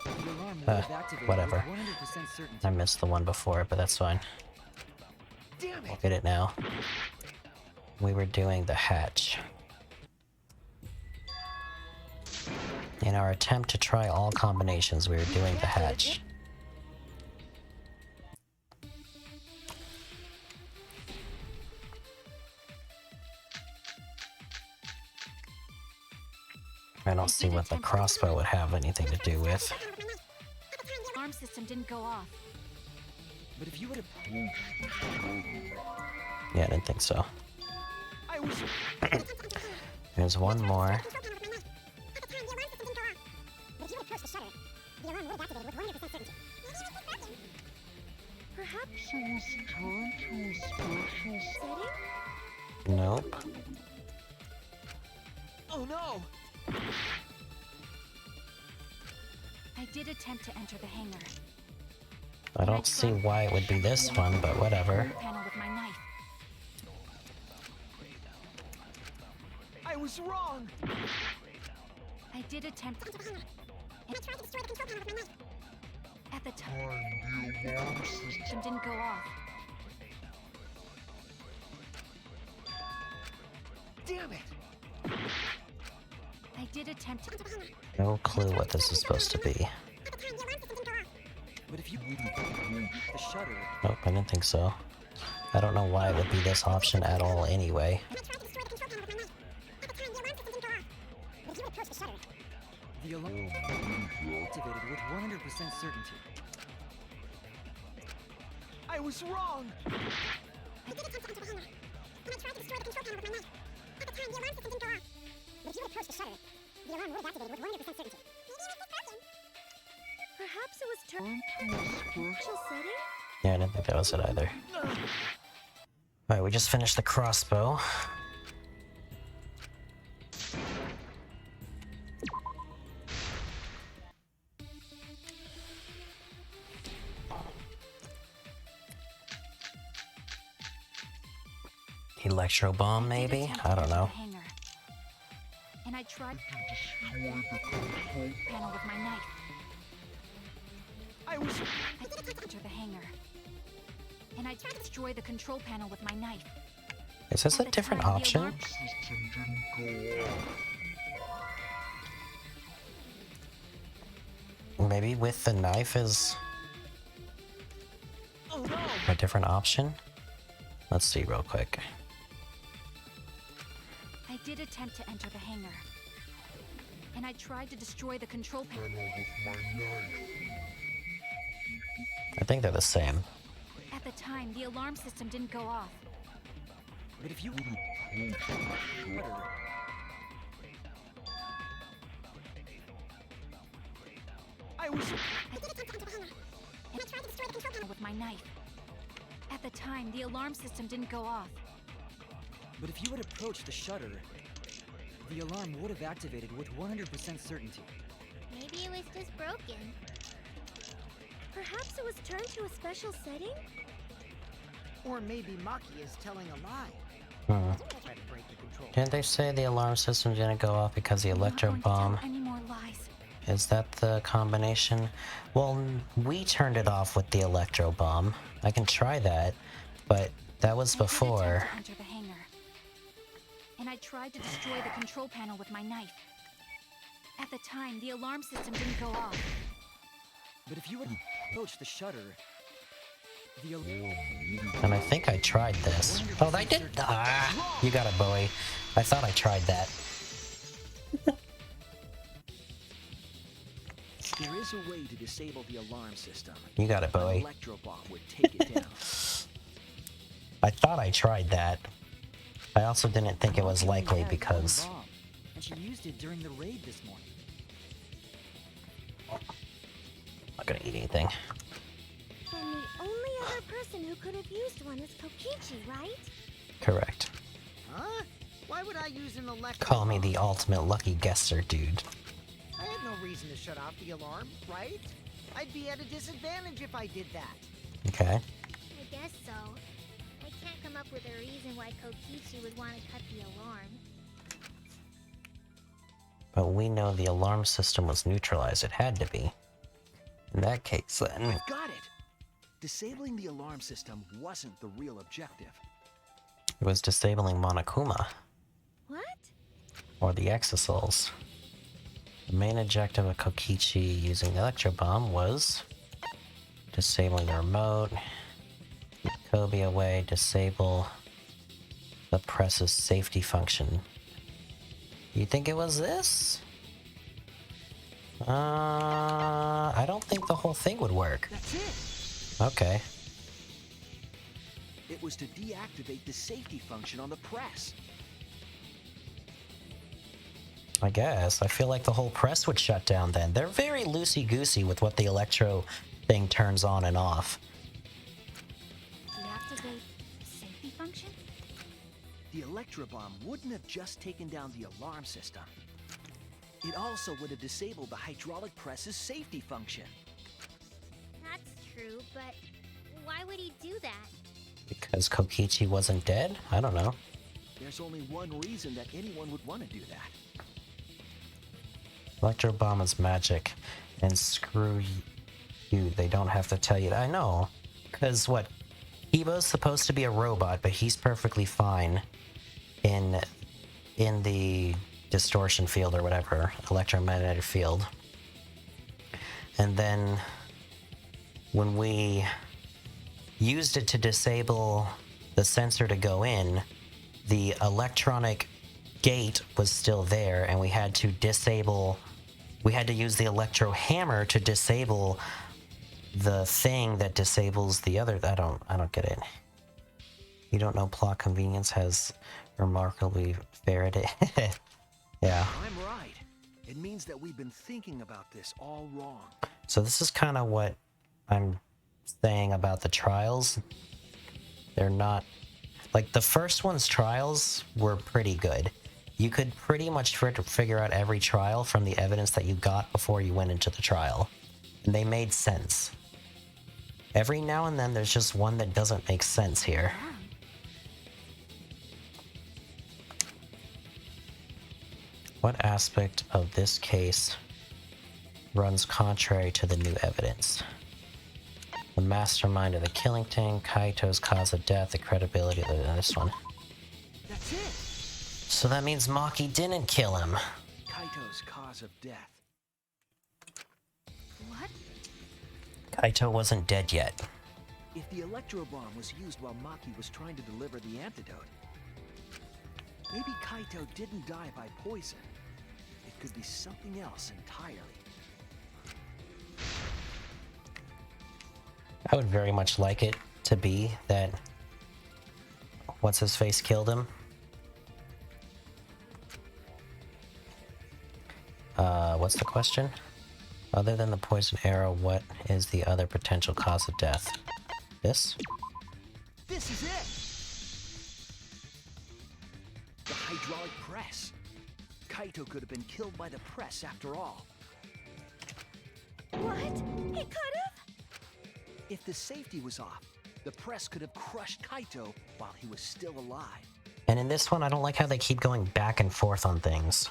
Speaker 2: the alarm would have activated
Speaker 1: whatever.
Speaker 2: with 100% certainty.
Speaker 1: I missed the one before, but that's fine.
Speaker 7: Damn
Speaker 1: We'll
Speaker 7: it!
Speaker 1: get it now. We were doing the hatch. In our attempt to try all combinations, we were doing the hatch. I don't see what the crossbow would have anything to do with.
Speaker 5: Alarm system didn't go off.
Speaker 2: But if you would have...
Speaker 1: Yeah, I didn't think so.
Speaker 7: I was.
Speaker 1: There's one more.
Speaker 6: Perhaps it was turned to a special setting?
Speaker 1: Nope.
Speaker 7: Oh no!
Speaker 5: I did attempt to enter the hangar.
Speaker 1: I don't see why it would be this one, but whatever.
Speaker 5: Panel with my knife.
Speaker 7: I was wrong!
Speaker 5: I did attempt.
Speaker 6: I tried to destroy the control panel with my knife.
Speaker 5: At the time,
Speaker 6: The alarm system.
Speaker 5: system didn't go off.
Speaker 7: Damn it!
Speaker 5: I did attempt to.
Speaker 1: No clue what this is supposed to be.
Speaker 2: But if you... the shutter...
Speaker 1: Nope, I didn't think so. I don't know why it would be this option at all anyway.
Speaker 2: The alarm activated with 100% certainty.
Speaker 7: I was wrong!
Speaker 6: I did attempt to enter the hangar, and I tried to destroy the control panel with my knife. At the time, the alarm system didn't go off. But if you had approached the shutter, the alarm would have activated with 100% certainty. Maybe it was broken. Perhaps it was turned to a special setting?
Speaker 1: Yeah, I didn't think that was it either. Alright, we just finished the crossbow. Electro bomb, maybe? I don't know.
Speaker 5: Hangar. And I tried
Speaker 6: To destroy the control
Speaker 5: panel with my knife.
Speaker 7: I was.
Speaker 5: I did attempt to enter the hangar. And I tried to destroy the control panel with my knife.
Speaker 1: Is this a different option?
Speaker 6: system didn't go off.
Speaker 1: Maybe with the knife is
Speaker 7: Oh no!
Speaker 1: a different option? Let's see real quick.
Speaker 5: I did attempt to enter the hangar. And I tried to destroy the control panel.
Speaker 6: Panel with my knife.
Speaker 1: I think they're the same.
Speaker 5: At the time, the alarm system didn't go off.
Speaker 2: But if you...
Speaker 7: I was.
Speaker 6: I did attempt to enter the hangar, and I tried to destroy the control panel.
Speaker 5: With my knife. At the time, the alarm system didn't go off.
Speaker 2: But if you had approached the shutter, the alarm would have activated with 100% certainty.
Speaker 9: Maybe it was just broken.
Speaker 6: Perhaps it was turned to a special setting?
Speaker 8: Or maybe Maki is telling a lie. Try to break the control.
Speaker 1: Didn't they say the alarm system didn't go off because the
Speaker 5: I'm not
Speaker 1: electro
Speaker 5: going to tell
Speaker 1: bomb?
Speaker 5: any more lies.
Speaker 1: Is that the combination? Well, we turned it off with the electro bomb. I can try that, but that was
Speaker 5: I did
Speaker 1: before.
Speaker 5: attempt to enter the hangar. And I tried to destroy the control panel with my knife. At the time, the alarm system didn't go off.
Speaker 2: But if you had approached the shutter, the alarm...
Speaker 1: And I think I tried this. Oh, I did. Ah, you got it, Bowie. I thought I tried that.
Speaker 7: There is a way to disable the alarm system.
Speaker 1: You got it,
Speaker 7: An
Speaker 1: Bowie.
Speaker 7: electro bomb would take it down.
Speaker 1: I thought I tried that. I also didn't think it was
Speaker 2: Maki only
Speaker 1: likely
Speaker 2: had
Speaker 1: because
Speaker 2: one bomb, and she used it during the raid this morning.
Speaker 1: I'm not gonna eat anything.
Speaker 6: And the only other person who could have used one is Kokichi, right?
Speaker 1: Correct.
Speaker 8: Huh? Why would I use an electric
Speaker 1: Call me
Speaker 8: bomb?
Speaker 1: the ultimate lucky guesser, dude.
Speaker 8: I had no reason to shut off the alarm, right? I'd be at a disadvantage if I did that.
Speaker 1: Okay.
Speaker 9: I guess so. I can't come up with a reason why Kokichi would want to cut the alarm.
Speaker 1: But we know the alarm system was neutralized. It had to be. In that case, then.
Speaker 7: I've got it! Disabling the alarm system wasn't the real objective.
Speaker 1: It was disabling Monokuma.
Speaker 3: What?
Speaker 1: Or the Exosouls. The main objective of Kokichi using the Electro Bomb was disabling the remote, keep Kobe away, disable the press's safety function. You think it was this? I don't think the whole thing would work.
Speaker 7: That's it!
Speaker 1: Okay.
Speaker 7: It was to deactivate the safety function on the press.
Speaker 1: I guess. I feel like the whole press would shut down then. They're very loosey-goosey with what the electro thing turns on and off.
Speaker 5: Deactivate safety function?
Speaker 7: The Electro Bomb wouldn't have just taken down the alarm system. It also would have disabled the hydraulic press's safety function.
Speaker 9: That's true, but why would he do that?
Speaker 1: Because Kokichi wasn't dead? I don't know.
Speaker 7: There's only one reason that anyone would want to do that.
Speaker 1: Electro Bomb is magic. And screw you, they don't have to tell you that. I know. Because what? Ibo's supposed to be a robot, but he's perfectly fine in the distortion field or whatever, electromagnetic field. And then when we used it to disable the sensor to go in, the electronic gate was still there, and we had to use the electro hammer to disable the thing that disables the other. I don't get it. You don't know plot convenience has remarkably fared it. Yeah.
Speaker 7: I'm right. It means that we've been thinking about this all wrong.
Speaker 1: So this is kind of what I'm saying about the trials. They're not... Like, the first one's trials were pretty good. You could pretty much figure out every trial from the evidence that you got before you went into the trial. And they made sense. Every now and then there's just one that doesn't make sense here. What aspect of this case runs contrary to the new evidence? The mastermind of the killing thing, Kaito's cause of death, the credibility of this one.
Speaker 7: That's it!
Speaker 1: So that means Maki didn't kill him.
Speaker 7: Kaito's cause of death.
Speaker 5: What?
Speaker 1: Kaito wasn't dead yet.
Speaker 7: If the Electro Bomb was used while Maki was trying to deliver the antidote, maybe Kaito didn't die by poison. It could be something else entirely.
Speaker 1: I would very much like it to be that what's-his-face killed him. What's the question? Other than the poison arrow, what is the other potential cause of death? This?
Speaker 7: This is it! The hydraulic press. Kaito could have been killed by the press after all.
Speaker 3: What? He could have?
Speaker 7: If the safety was off, the press could have crushed Kaito while he was still alive.
Speaker 1: And in this one, I don't like how they keep going back and forth on things.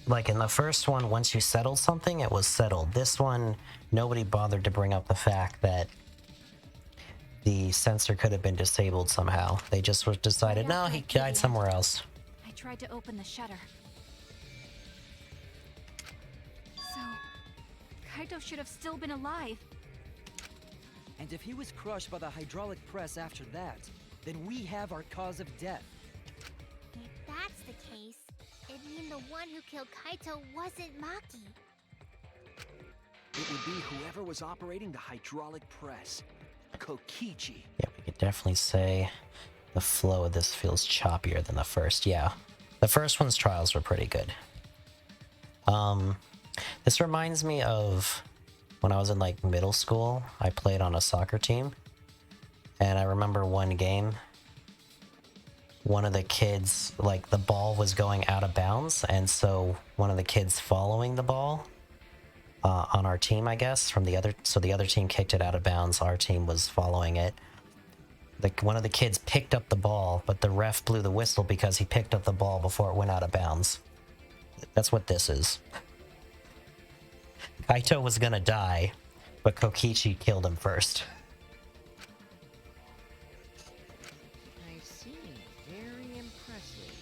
Speaker 1: Like in the first one, once you settled something, it was settled. This one, nobody bothered to bring up the fact that the sensor could have been disabled somehow. They just decided, no, he died somewhere else.
Speaker 5: I tried to open the shutter. So, Kaito should have still been alive.
Speaker 2: And if he was crushed by the hydraulic press after that, then we have our cause of death.
Speaker 9: If that's the case, it'd mean the one who killed Kaito wasn't Maki.
Speaker 7: It would be whoever was operating the hydraulic press. Kokichi.
Speaker 1: Yeah, we could definitely say the flow of this feels choppier than the first. Yeah, the first one's trials were pretty good. This reminds me of when I was in like middle school. I played on a soccer team, and I remember one game, one of the kids, like the ball was going out of bounds, and so one of the kids following the ball on our team, I guess, from the other team kicked it out of bounds. Our team was following it. One of the kids picked up the ball, but the ref blew the whistle because he picked up the ball before it went out of bounds. That's what this is. Kaito was gonna die, but Kokichi killed him first.
Speaker 8: I see. Very impressive.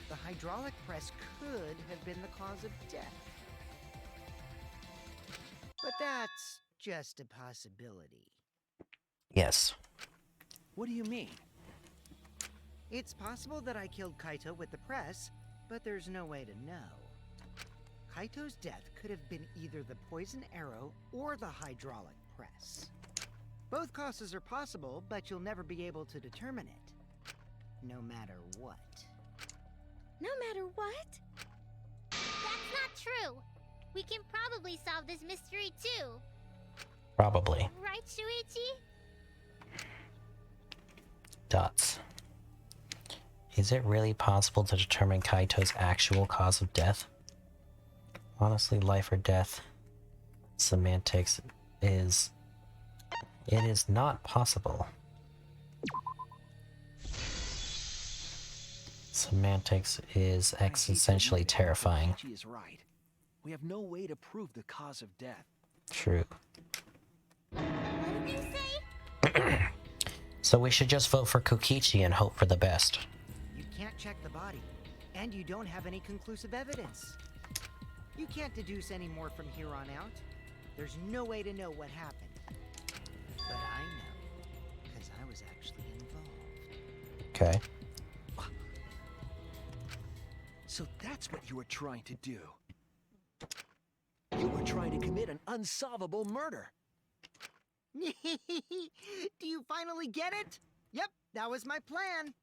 Speaker 8: The hydraulic press could have been the cause of death. But that's just a possibility.
Speaker 1: Yes.
Speaker 4: What do you mean?
Speaker 8: It's possible that I killed Kaito with the press, but there's no way to know. Kaito's death could have been either the poison arrow or the hydraulic press. Both causes are possible, but you'll never be able to determine it. No matter what.
Speaker 6: No matter what?
Speaker 9: That's not true. We can probably solve this mystery too.
Speaker 1: Probably.
Speaker 9: Right, Shuichi?
Speaker 1: Dots. Is it really possible to determine Kaito's actual cause of death? Honestly, life or death. Semantics is... It is not possible. Semantics is essentially terrifying.
Speaker 4: Kokichi is right. We have no way to prove the cause of death.
Speaker 1: True.
Speaker 9: What did you say?
Speaker 1: So we should just vote for Kokichi and hope for the best.
Speaker 8: You can't check the body, and you don't have any conclusive evidence. You can't deduce any more from here on out. There's no way to know what happened. But I know, because I was actually involved.
Speaker 1: Okay.
Speaker 4: So that's what you were trying to do. You were trying to commit an unsolvable murder.
Speaker 8: Do you finally get it? Yep, that was my plan.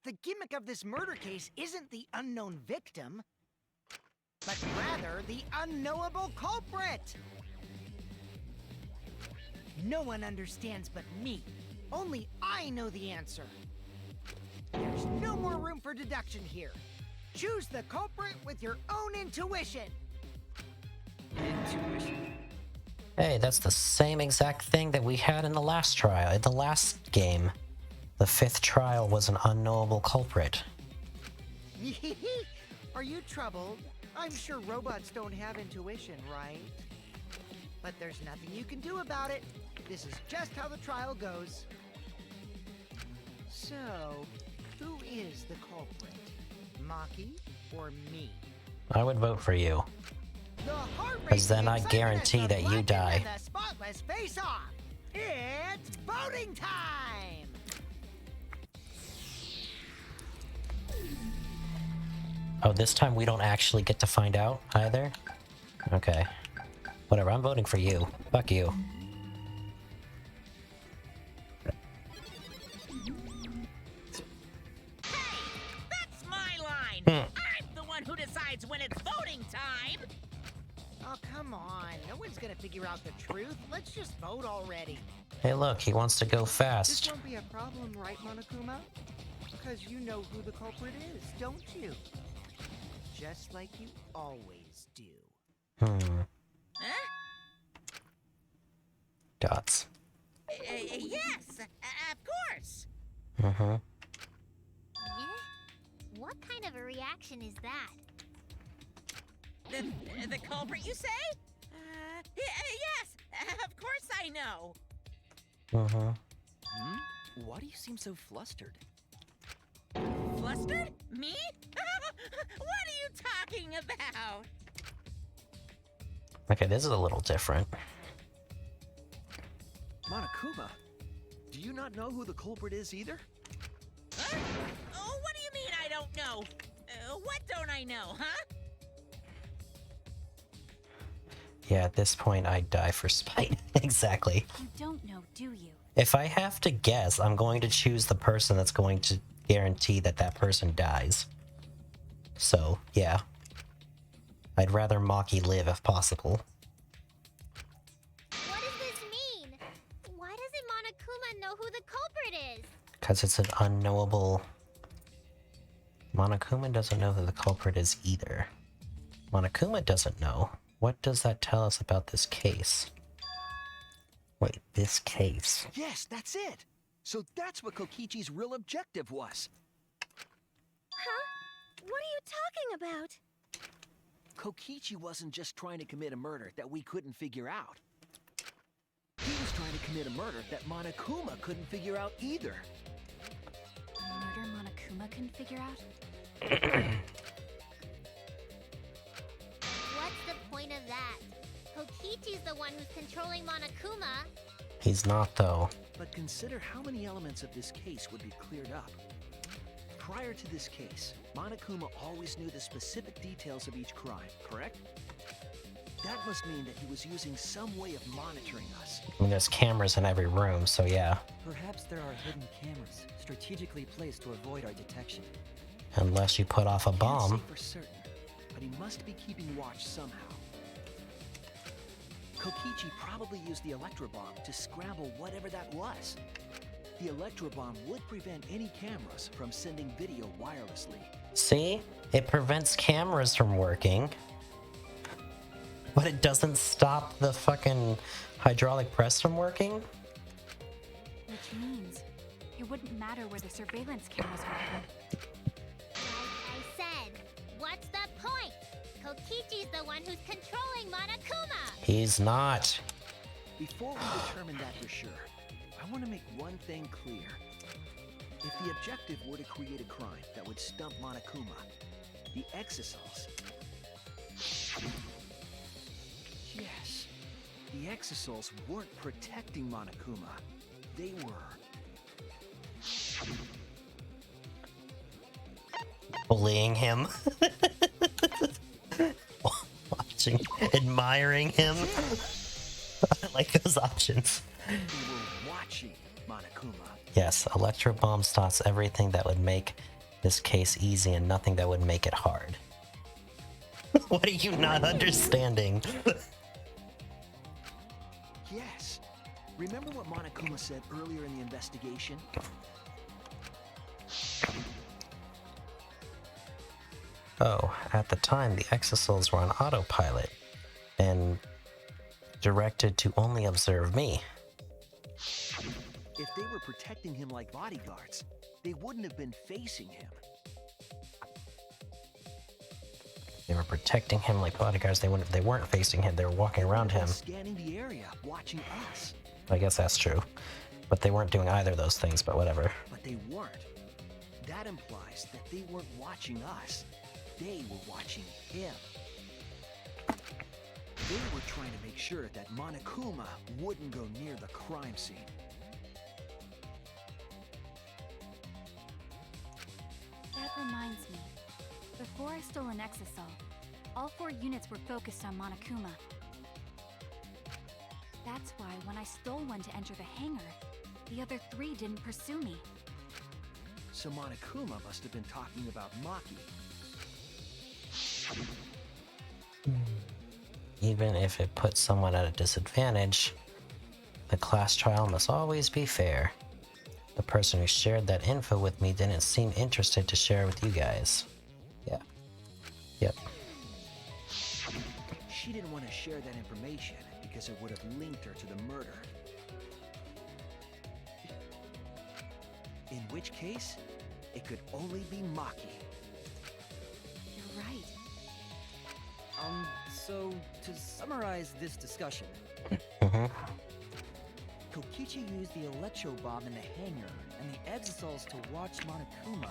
Speaker 8: The gimmick of this murder case isn't the unknown victim, but rather the unknowable culprit. No one understands but me. Only I know the answer. There's no more room for deduction here. Choose the culprit with your own intuition.
Speaker 4: Intuition?
Speaker 1: Hey, that's the same exact thing that we had in the last trial, in the last game. The 5th trial was an unknowable culprit.
Speaker 8: Are you troubled? I'm sure robots don't have intuition, right? But there's nothing you can do about it. This is just how the trial goes. So, who is the culprit? Maki or me?
Speaker 1: I would vote for you.
Speaker 8: The heart rate,
Speaker 1: 'Cause then
Speaker 8: the
Speaker 1: I
Speaker 8: excitement,
Speaker 1: guarantee
Speaker 8: the
Speaker 1: that you
Speaker 8: blackened
Speaker 1: die.
Speaker 8: and the spotless face-off. It's voting time!
Speaker 1: Oh, this time we don't actually get to find out either? Okay. Whatever, I'm voting for you. Fuck you.
Speaker 3: That's my line. I'm the one who decides when it's voting time.
Speaker 8: Oh, come on. No one's gonna figure out the truth. Let's just vote already.
Speaker 1: Hey look, he wants to go
Speaker 8: This
Speaker 1: fast.
Speaker 8: won't be a problem, right, Monokuma? Because you know who the culprit is, don't you? Just like you always do.
Speaker 3: Huh?
Speaker 1: Dots.
Speaker 3: Yes, of course.
Speaker 1: Mm-hmm.
Speaker 9: Eh? What kind of a reaction is that?
Speaker 3: The culprit, you say? Yes, of course I know.
Speaker 1: Mm-hmm.
Speaker 4: Why do you seem so flustered?
Speaker 3: Flustered? Me? What are you talking about?
Speaker 1: Okay, this is a little different.
Speaker 4: Monokuma, do you not know who the culprit is either?
Speaker 3: Huh? Oh, what do you mean I don't know? What don't I know, huh?
Speaker 1: Yeah, at this point I'd die for spite. Exactly.
Speaker 5: You don't know, do you?
Speaker 1: If I have to guess, I'm going to choose the person that's going to guarantee that that person dies. So, yeah. I'd rather Maki live if possible.
Speaker 9: What does this mean? Why doesn't Monokuma know who the culprit is?
Speaker 1: Because it's an unknowable... Monokuma doesn't know who the culprit is either. Monokuma doesn't know. What does that tell us about this case? Wait, this case.
Speaker 4: Yes, that's it. So that's what Kokichi's real objective was.
Speaker 6: Huh? What are you talking about?
Speaker 7: Kokichi wasn't just trying to commit a murder that we couldn't figure out. He was trying to commit a murder that Monokuma couldn't figure out either.
Speaker 5: Murder Monokuma couldn't figure out?
Speaker 9: What's the point of that? Kokichi's the one who's controlling Monokuma.
Speaker 1: He's not, though.
Speaker 7: But consider how many elements of this case would be cleared up. Prior to this case, Monokuma always knew the specific details of each crime, correct? That must mean that he was using some way of monitoring us.
Speaker 1: I mean, there's cameras in every room, so yeah.
Speaker 2: Perhaps there are hidden cameras, strategically placed to avoid our detection.
Speaker 1: Unless you put off a
Speaker 7: Can't
Speaker 1: bomb.
Speaker 7: say for certain, but he must be keeping watch somehow. Kokichi probably used the electro bomb to scramble whatever that was. The electro bomb would prevent any cameras from sending video wirelessly.
Speaker 1: See? It prevents cameras from working. But it doesn't stop the fucking hydraulic press from working?
Speaker 5: Which means it wouldn't matter where the surveillance cameras were.
Speaker 9: Like I said, what's the point? Kokichi's the one who's controlling Monokuma.
Speaker 1: He's not.
Speaker 7: Before we determine that for sure, I want to make one thing clear. If the objective were to create a crime that would stump Monokuma, the Exosols... Yes, the Exosols weren't protecting Monokuma. They were...
Speaker 1: Bullying him. Watching, admiring him. I like those options.
Speaker 7: They were watching Monokuma.
Speaker 1: Yes, electro bomb stops everything that would make this case easy and nothing that would make it hard. What are you not understanding?
Speaker 7: Yes. Remember what Monokuma said earlier in the investigation?
Speaker 1: Oh, at the time, the Exosols were on autopilot and directed to only observe me.
Speaker 7: If they were protecting him like bodyguards, they wouldn't have been facing him.
Speaker 1: They were protecting him like bodyguards. They weren't facing him. They were walking around him.
Speaker 7: Scanning the area, watching us.
Speaker 1: I guess that's true. But they weren't doing either of those things, but whatever.
Speaker 7: But they weren't. That implies that they weren't watching us. They were watching him. They were trying to make sure that Monokuma wouldn't go near the crime scene.
Speaker 5: That reminds me. Before I stole an Exosol, all 4 units were focused on Monokuma. That's why when I stole one to enter the hangar, the other 3 didn't pursue me.
Speaker 7: So Monokuma must have been talking about Maki.
Speaker 1: Even if it puts someone at a disadvantage, the class trial must always be fair. The person who shared that info with me didn't seem interested to share with you guys. Yeah. Yep.
Speaker 7: She didn't want to share that information because it would have linked her to the murder. In which case, it could only be Maki.
Speaker 5: You're right.
Speaker 2: So to summarize this discussion, Kokichi used the electro bomb in the hangar and the Exosols to watch Monokuma.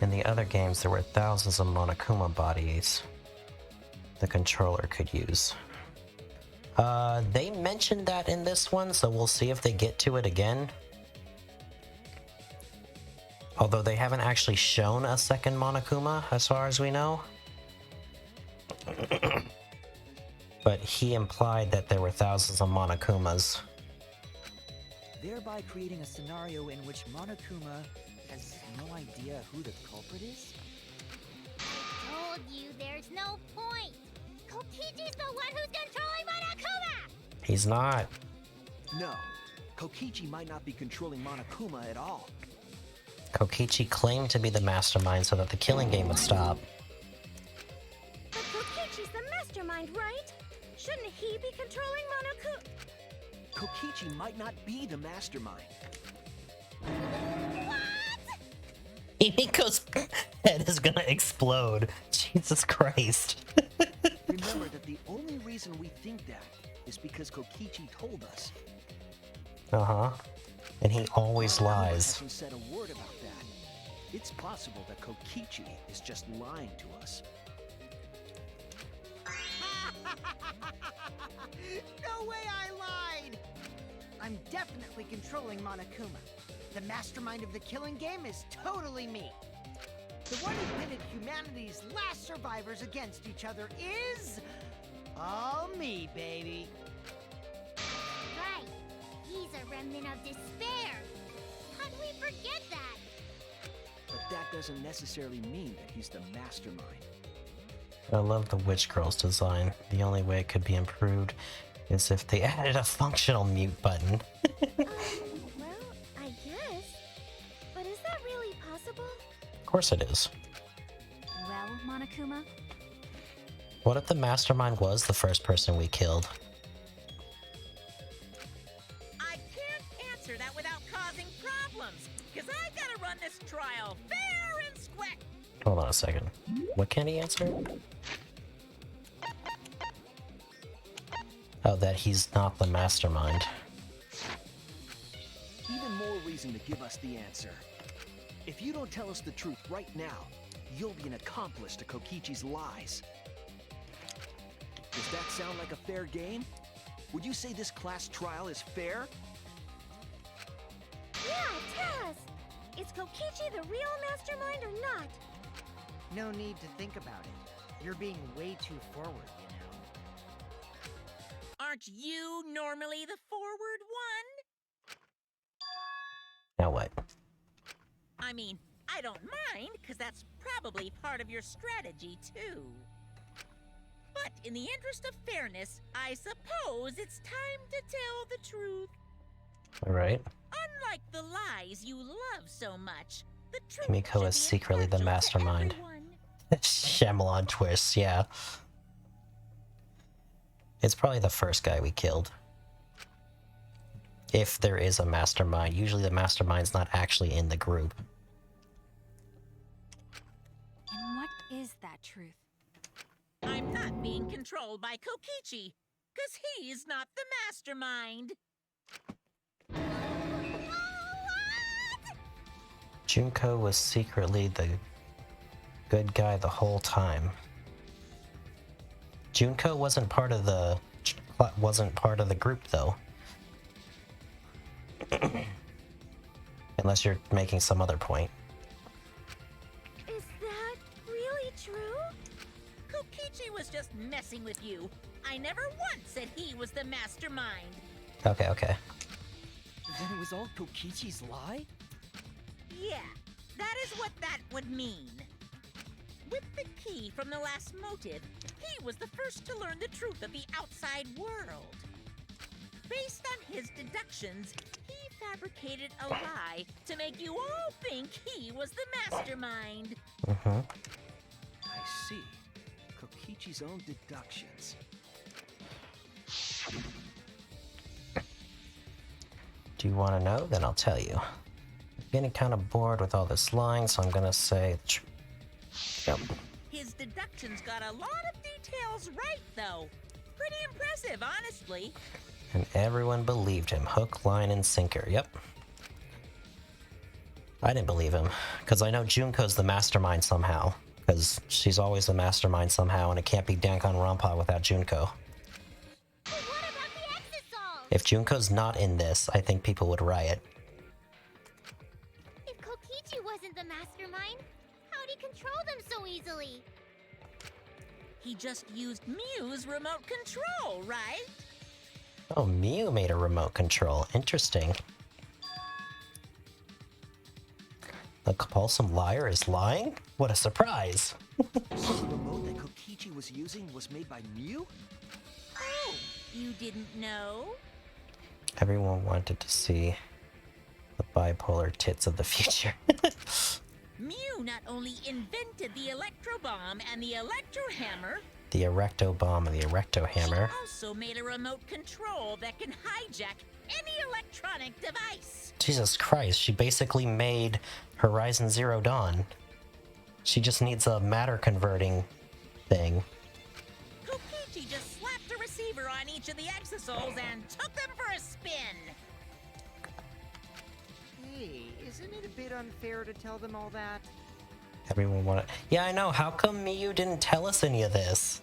Speaker 1: In the other games, there were thousands of Monokuma bodies the controller could use. They mentioned that in this one, so we'll see if they get to it again. Although they haven't actually shown a second Monokuma, as far as we know. But he implied that there were thousands of Monokumas.
Speaker 2: Thereby creating a scenario in which Monokuma has no idea who the culprit is?
Speaker 9: I told you there's no point. Kokichi's the one who's controlling Monokuma!
Speaker 1: He's not.
Speaker 7: No, Kokichi might not be controlling Monokuma at all.
Speaker 1: Kokichi claimed to be the mastermind so that the killing game would stop.
Speaker 6: But Kokichi's the mastermind, right? Shouldn't he be controlling Monokuma?
Speaker 7: Kokichi might not be the mastermind.
Speaker 1: He Himiko's head is gonna explode. Jesus Christ.
Speaker 7: Remember that the only reason we think that is because Kokichi told us.
Speaker 1: Uh-huh. And he always lies.
Speaker 7: Hasn't said a word about that. It's possible that Kokichi is just lying to us.
Speaker 8: No way I lied! I'm definitely controlling Monokuma. The mastermind of the killing game is totally me. The one who pitted humanity's last survivors against each other is... all me, baby.
Speaker 9: Right. He's a remnant of despair. How do we forget that?
Speaker 7: But that doesn't necessarily mean that he's the mastermind.
Speaker 1: I love the Witch Girl's design. The only way it could be improved is if they added a functional mute button.
Speaker 9: Well, I guess. But is that really possible?
Speaker 1: Of course it is.
Speaker 5: Well, Monokuma?
Speaker 1: What if the mastermind was the first person we killed?
Speaker 3: I can't answer that without causing problems, because I gotta run this trial fair and square.
Speaker 1: Hold on a second. What can he answer? Oh, that he's not the mastermind.
Speaker 7: Even more reason to give us the answer. If you don't tell us the truth right now, you'll be an accomplice to Kokichi's lies. Does that sound like a fair game? Would you say this class trial is fair?
Speaker 9: Yeah, tell us. Is Kokichi the real mastermind or not?
Speaker 8: No need to think about it. You're being way too forward, you know.
Speaker 3: Aren't you normally the forward one?
Speaker 1: Now what?
Speaker 3: I mean, I don't mind, because that's probably part of your strategy, too. But in the interest of fairness, I suppose it's time to tell the truth.
Speaker 1: Alright.
Speaker 3: Unlike the lies you love so much, the truth
Speaker 1: Himiko
Speaker 3: should
Speaker 1: is
Speaker 3: be
Speaker 1: secretly the
Speaker 3: impartial to
Speaker 1: mastermind.
Speaker 3: everyone.
Speaker 1: Shyamalan twist, yeah. It's probably the first guy we killed. If there is a mastermind. Usually the mastermind's not actually in the group.
Speaker 5: And what is that truth?
Speaker 3: I'm not being controlled by Kokichi, because he's not the mastermind.
Speaker 1: Junko was secretly the good guy the whole time. Junko wasn't part of the group though. Unless you're making some other point.
Speaker 9: Is that really true?
Speaker 3: Kokichi was just messing with you. I never once said he was the mastermind.
Speaker 1: Okay, okay.
Speaker 2: Then it was all Kokichi's lie?
Speaker 3: Yeah, that is what that would mean. With the key from the last motive, he was the first to learn the truth of the outside world. Based on his deductions, he fabricated a lie to make you all think he was the mastermind.
Speaker 1: Mm-hmm.
Speaker 7: I see. Kokichi's own deductions.
Speaker 1: Do you want to know? Then I'll tell you. I'm getting kind of bored with all this lying, so I'm gonna say... Yep.
Speaker 3: His deductions got a lot of details right, though. Pretty impressive, honestly.
Speaker 1: And everyone believed him. Hook, line, and sinker. Yep. I didn't believe him, because I know Junko's the mastermind somehow. Because she's always the mastermind somehow, and it can't be Dangonronpa without Junko.
Speaker 9: But what about the exosols?
Speaker 1: If Junko's not in this, I think people would riot.
Speaker 9: If Kokichi wasn't the mastermind, how'd he control them so easily?
Speaker 3: He just used Mew's remote control, right?
Speaker 1: Oh, Mew made a remote control. Interesting. The compulsive liar is lying? What a surprise!
Speaker 7: So the remote that Kokichi was using was made by Mew?
Speaker 3: Oh, you didn't know?
Speaker 1: Everyone wanted to see the bipolar tits of the future.
Speaker 3: Mew not only invented the electro bomb and the electro hammer,
Speaker 1: the Erecto Bomb and the Erecto Hammer.
Speaker 3: She also made a remote control that can hijack any electronic device.
Speaker 1: Jesus Christ, she basically made Horizon Zero Dawn. She just needs a matter converting thing.
Speaker 3: Kokichi just slapped a receiver on each of the exosols and took them for a spin.
Speaker 8: Hey, isn't it a bit unfair to tell them all that?
Speaker 1: Everyone wanted. Yeah, I know. How come Miyu didn't tell us any of this?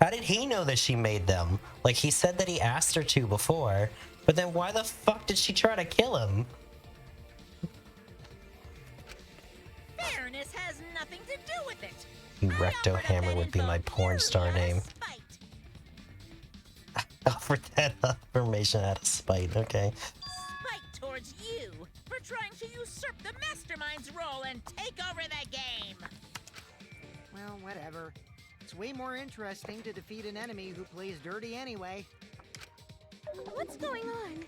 Speaker 1: How did he know that she made them? Like, he said that he asked her to before, but then why the fuck did she try to kill him?
Speaker 3: Fairness has nothing to do with it.
Speaker 1: Erecto Hammer would be my porn star name. Offered that information out of spite, okay.
Speaker 3: Spite towards you for trying to usurp the mastermind's role and take over the game.
Speaker 8: Well, whatever. It's way more interesting to defeat an enemy who plays dirty anyway.
Speaker 6: What's going on?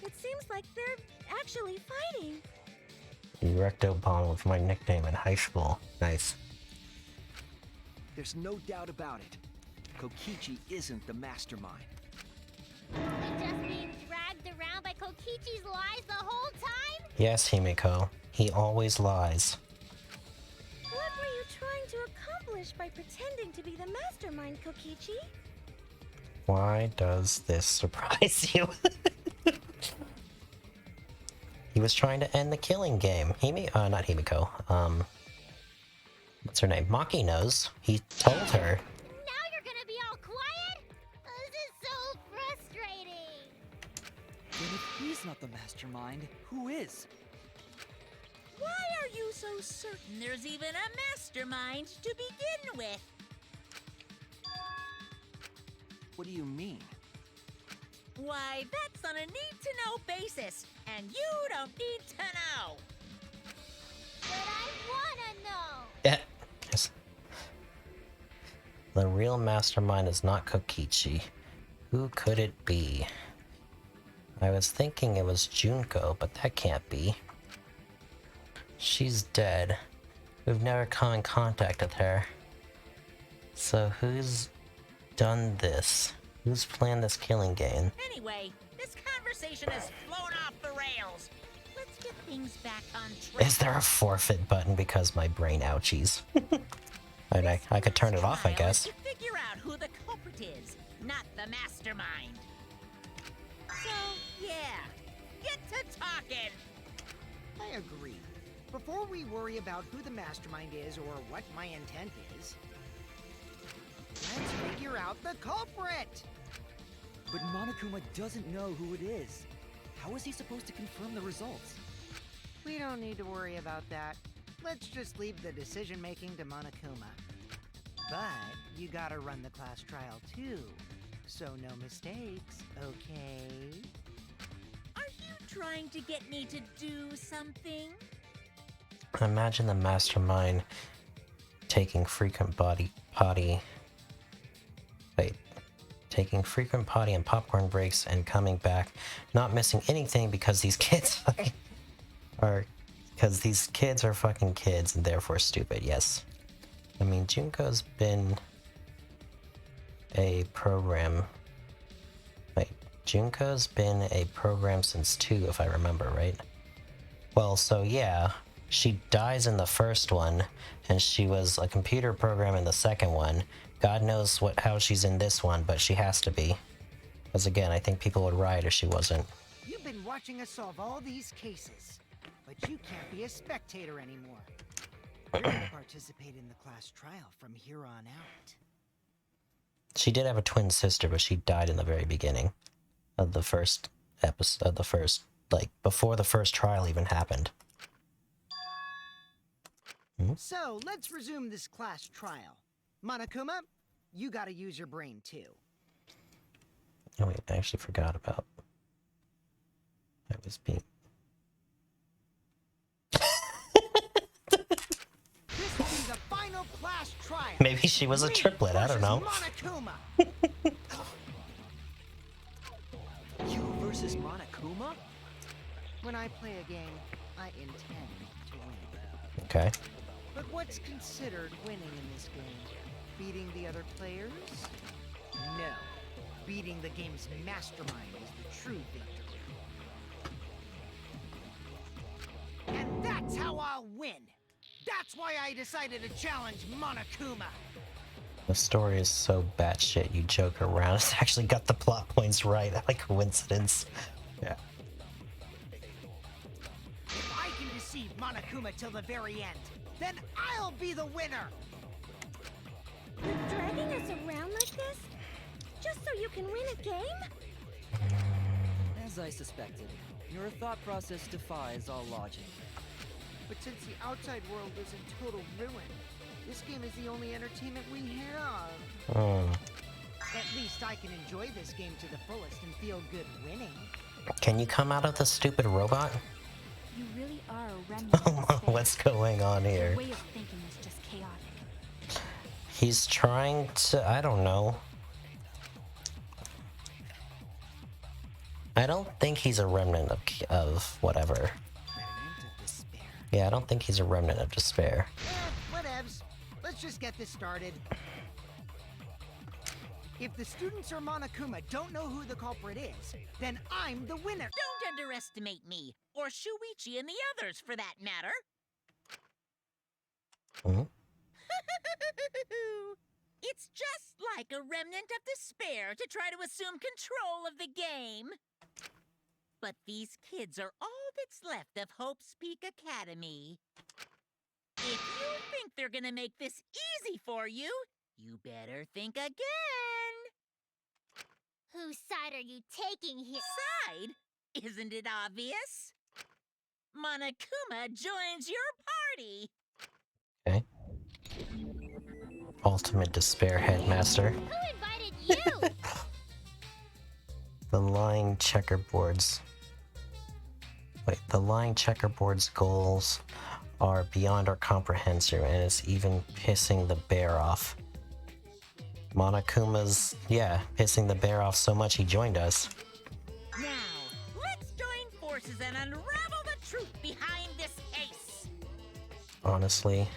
Speaker 6: It seems like they're actually fighting.
Speaker 1: Erecto Bomb was my nickname in high school. Nice.
Speaker 7: There's no doubt about it. Kokichi isn't the mastermind.
Speaker 9: You're just being dragged around by Kokichi's lies the whole time?
Speaker 1: Yes, Himiko. He always lies.
Speaker 6: What were you trying to accomplish by pretending to be the mastermind, Kokichi?
Speaker 1: Why does this surprise you? He was trying to end the killing game. Not Himiko. What's her name? Maki knows. He told her.
Speaker 9: Now you're gonna be all quiet? This is so frustrating.
Speaker 2: Then if he's not the mastermind, who is?
Speaker 3: Why are you so certain there's even a mastermind to begin with?
Speaker 7: What do you mean?
Speaker 3: Why, that's on a need-to-know basis, and you don't need to know.
Speaker 9: But I wanna know.
Speaker 1: Yeah. Yes. The real mastermind is not Kokichi. Who could it be? I was thinking it was Junko, but that can't be. She's dead. We've never come in contact with her. So who's done this? Who's planned this killing game?
Speaker 3: Anyway, this conversation has flown off the rails. Let's get things back on track.
Speaker 1: Is there a forfeit button because my brain ouchies? I could turn it off, I
Speaker 3: Trial
Speaker 1: guess.
Speaker 3: is to figure out who the culprit is, not the mastermind. So, yeah, get to talking.
Speaker 8: I agree. Before we worry about who the mastermind is or what my intent is, let's figure out the culprit!
Speaker 2: But Monokuma doesn't know who it is. How is he supposed to confirm the results?
Speaker 8: We don't need to worry about that. Let's just leave the decision-making to Monokuma. But you gotta run the class trial too, so no mistakes, okay?
Speaker 3: Are you trying to get me to do something?
Speaker 1: Imagine the mastermind taking frequent taking frequent potty and popcorn breaks and coming back, not missing anything because these kids are fucking kids and therefore stupid. Yes. I mean, Junko's been a program. Junko's been a program since 2, if I remember right. Well, so yeah, she dies in the first one, and she was a computer program in the second one. God knows how she's in this one, but she has to be. Because again, I think people would riot if she wasn't.
Speaker 8: You've been watching us solve all these cases, but you can't be a spectator anymore. You're gonna participate in the class trial from here on out.
Speaker 1: She did have a twin sister, but she died in the very beginning of the first episode, before the first trial even happened.
Speaker 8: So, let's resume this class trial. Monokuma, you gotta use your brain too.
Speaker 1: Oh wait, I actually forgot about... I was being...
Speaker 8: This will be the final class trial.
Speaker 1: Maybe she was a triplet, I don't know.
Speaker 8: Monokuma.
Speaker 7: You versus Monokuma?
Speaker 8: When I play a game, I intend to win.
Speaker 1: Okay.
Speaker 8: But what's considered winning in this game? Beating the other players? No. Beating the game's mastermind is the true victory. And that's how I'll win! That's why I decided to challenge Monokuma!
Speaker 1: The story is so batshit, you joke around. It's actually got the plot points right. Like coincidence. Yeah.
Speaker 8: If I can deceive Monokuma till the very end, then I'll be the winner!
Speaker 6: You're dragging us around like this? Just so you can win a game?
Speaker 2: As I suspected, your thought process defies all logic.
Speaker 8: But since the outside world is in total ruin, this game is the only entertainment we have. At least I can enjoy this game to the fullest and feel good winning.
Speaker 1: Can you come out of the stupid robot?
Speaker 5: You really are a remnant of despair.
Speaker 1: What's going on here?
Speaker 5: Your way of thinking is just chaotic.
Speaker 1: He's trying to... I don't know. I don't think he's a remnant of whatever.
Speaker 8: Remnant of despair.
Speaker 1: Yeah, I don't think he's a remnant of despair.
Speaker 8: Whatevs. Let's just get this started. If the students or Monokuma don't know who the culprit is, then I'm the winner.
Speaker 3: Don't underestimate me, or Shuichi and the others for that matter.
Speaker 1: Hmm?
Speaker 3: It's just like a remnant of despair to try to assume control of the game. But these kids are all that's left of Hope's Peak Academy. If you think they're gonna make this easy for you, you better think again.
Speaker 9: Whose side are you taking here?
Speaker 3: Side? Isn't it obvious? Monokuma joins your party.
Speaker 1: Okay. Ultimate despair headmaster.
Speaker 9: Who invited you?
Speaker 1: The lying checkerboards. Wait, the lying checkerboard's goals are beyond our comprehension, and it's even pissing the bear off. Monokuma's, yeah, pissing the bear off so much he joined us.
Speaker 3: Now, let's join forces and unravel the truth behind this case.
Speaker 1: Honestly,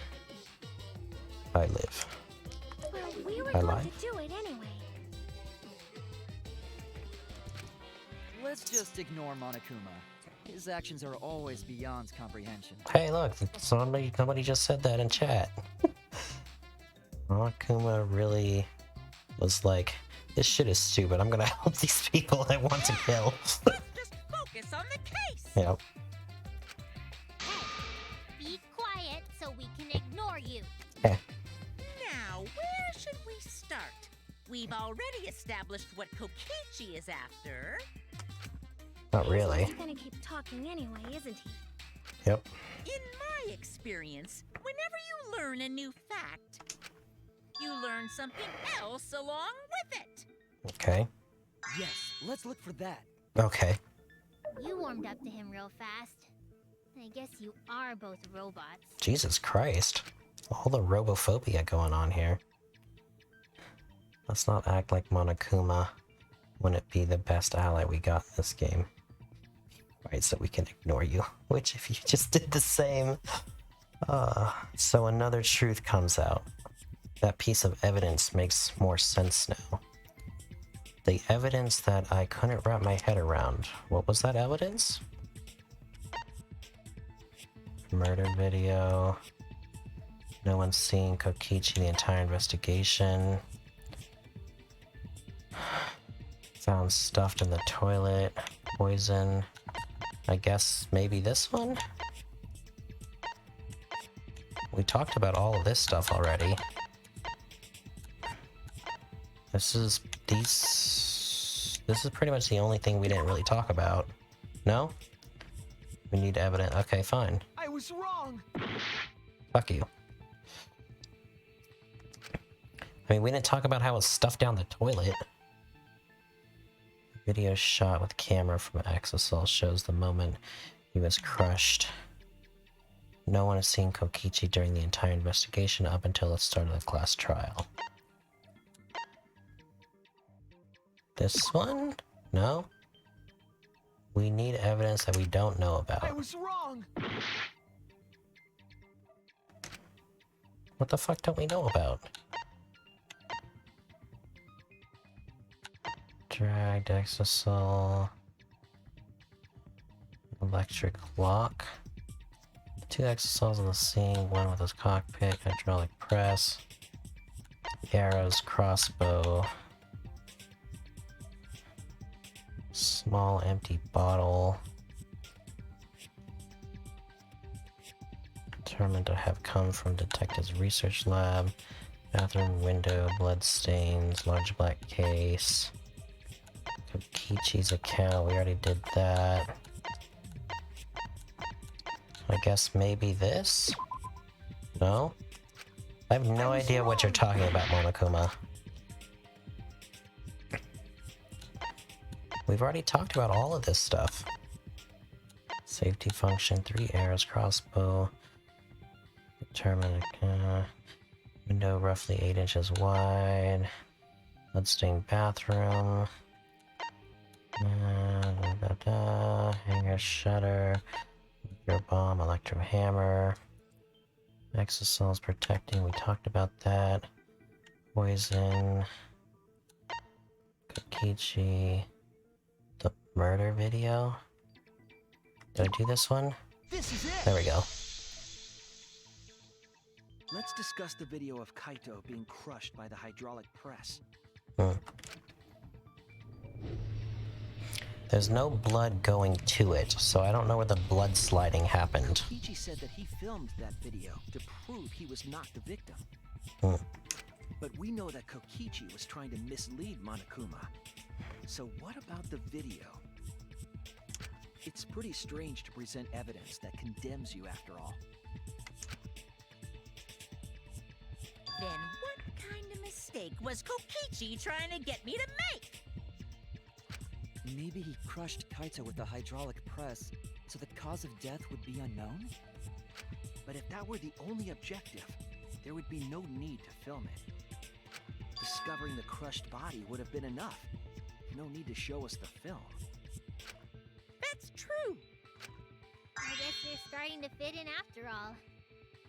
Speaker 1: I live.
Speaker 6: Well, we were
Speaker 1: I
Speaker 6: going
Speaker 1: lied.
Speaker 6: to do it anyway.
Speaker 2: Let's just ignore Monokuma. His actions are always beyond comprehension.
Speaker 1: Hey, look, somebody just said that in chat. Monokuma really was like, this shit is stupid. I'm gonna help these people I want to kill.
Speaker 3: Let's just focus on the case.
Speaker 1: Yep.
Speaker 9: Be quiet so we can ignore you.
Speaker 3: Now, where should we start? We've already established what Kokichi is after.
Speaker 1: Not really.
Speaker 6: He's gonna keep talking anyway, isn't he?
Speaker 1: Yep.
Speaker 3: In my experience, whenever you learn a new fact, you learn something else along with it.
Speaker 1: Okay.
Speaker 2: Yes, let's look for that.
Speaker 1: Okay.
Speaker 9: You warmed up to him real fast. I guess you are both robots.
Speaker 1: Jesus Christ. All the robophobia going on here. Let's not act like Monokuma wouldn't be the best ally we got in this game. Right, so we can ignore you. Which, if you just did the same... so another truth comes out. That piece of evidence makes more sense now. The evidence that I couldn't wrap my head around. What was that evidence? Murder video. No one's seen Kokichi the entire investigation. Found stuffed in the toilet. Poison. I guess maybe this one? We talked about all of this stuff already. This is pretty much the only thing we didn't really talk about. No? We need evidence. Okay, fine.
Speaker 8: I was wrong!
Speaker 1: Fuck you. I mean, we didn't talk about how it's stuffed down the toilet. Video shot with camera from Exosol shows the moment he was crushed. No one has seen Kokichi during the entire investigation up until the start of the class trial. This one? No? We need evidence that we don't know
Speaker 8: I
Speaker 1: about.
Speaker 8: was wrong!
Speaker 1: What the fuck don't we know about? Dragged exosol. Electric lock. 2 exosols on the scene, one with his cockpit, hydraulic press. Arrows, crossbow. Small empty bottle. Determined to have come from detective's research lab. Bathroom window, blood stains, large black case. Kokichi's account, we already did that. I guess maybe this? No? I have no idea what you're talking about, Monokuma. We've already talked about all of this stuff. Safety function, 3 arrows, crossbow. Determine window roughly 8 inches wide. Bloodstained bathroom. Hanger shutter. Electro bomb, electro hammer. Exosols protecting, we talked about that. Poison. Kokichi. The murder video. Did I do this one?
Speaker 7: This is it!
Speaker 1: There we go.
Speaker 7: Let's discuss the video of Kaito being crushed by the hydraulic press.
Speaker 1: There's no blood going to it, so I don't know where the blood sliding happened.
Speaker 7: Kokichi said that he filmed that video to prove he was not the victim. But we know that Kokichi was trying to mislead Monokuma. So what about the video? It's pretty strange to present evidence that condemns you after all.
Speaker 3: Then what kind of mistake was Kokichi trying to get me to make?
Speaker 2: Maybe he crushed Kaito with the hydraulic press, so the cause of death would be unknown?
Speaker 7: But if that were the only objective, there would be no need to film it. Discovering the crushed body would have been enough. No need to show us the film.
Speaker 3: That's true.
Speaker 9: I guess you're starting to fit in after all.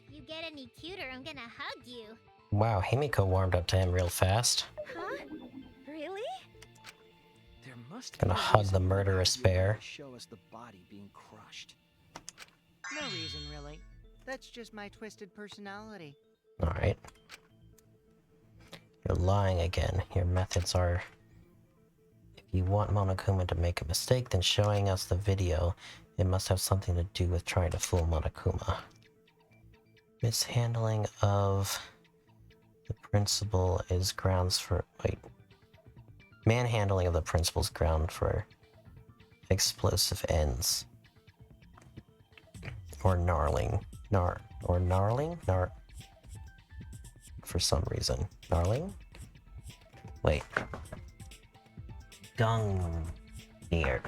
Speaker 9: If you get any cuter, I'm gonna hug you.
Speaker 1: Wow, Himiko warmed up to him real fast.
Speaker 3: Huh? Really?
Speaker 7: There must
Speaker 1: Gonna
Speaker 7: be a
Speaker 1: hug
Speaker 7: reason
Speaker 1: the
Speaker 7: why
Speaker 1: murderous
Speaker 7: you
Speaker 1: bear.
Speaker 7: wanna show us the body being crushed.
Speaker 8: No reason, really. That's just my twisted personality.
Speaker 1: Alright. You're lying again. Your methods are... If you want Monokuma to make a mistake, then showing us the video, it must have something to do with trying to fool Monokuma. Mishandling of the principal is grounds for... Wait. Manhandling of the principal's ground for explosive ends. Or gnarling. Gnarling? For some reason. Gnarling? Wait. Dung near.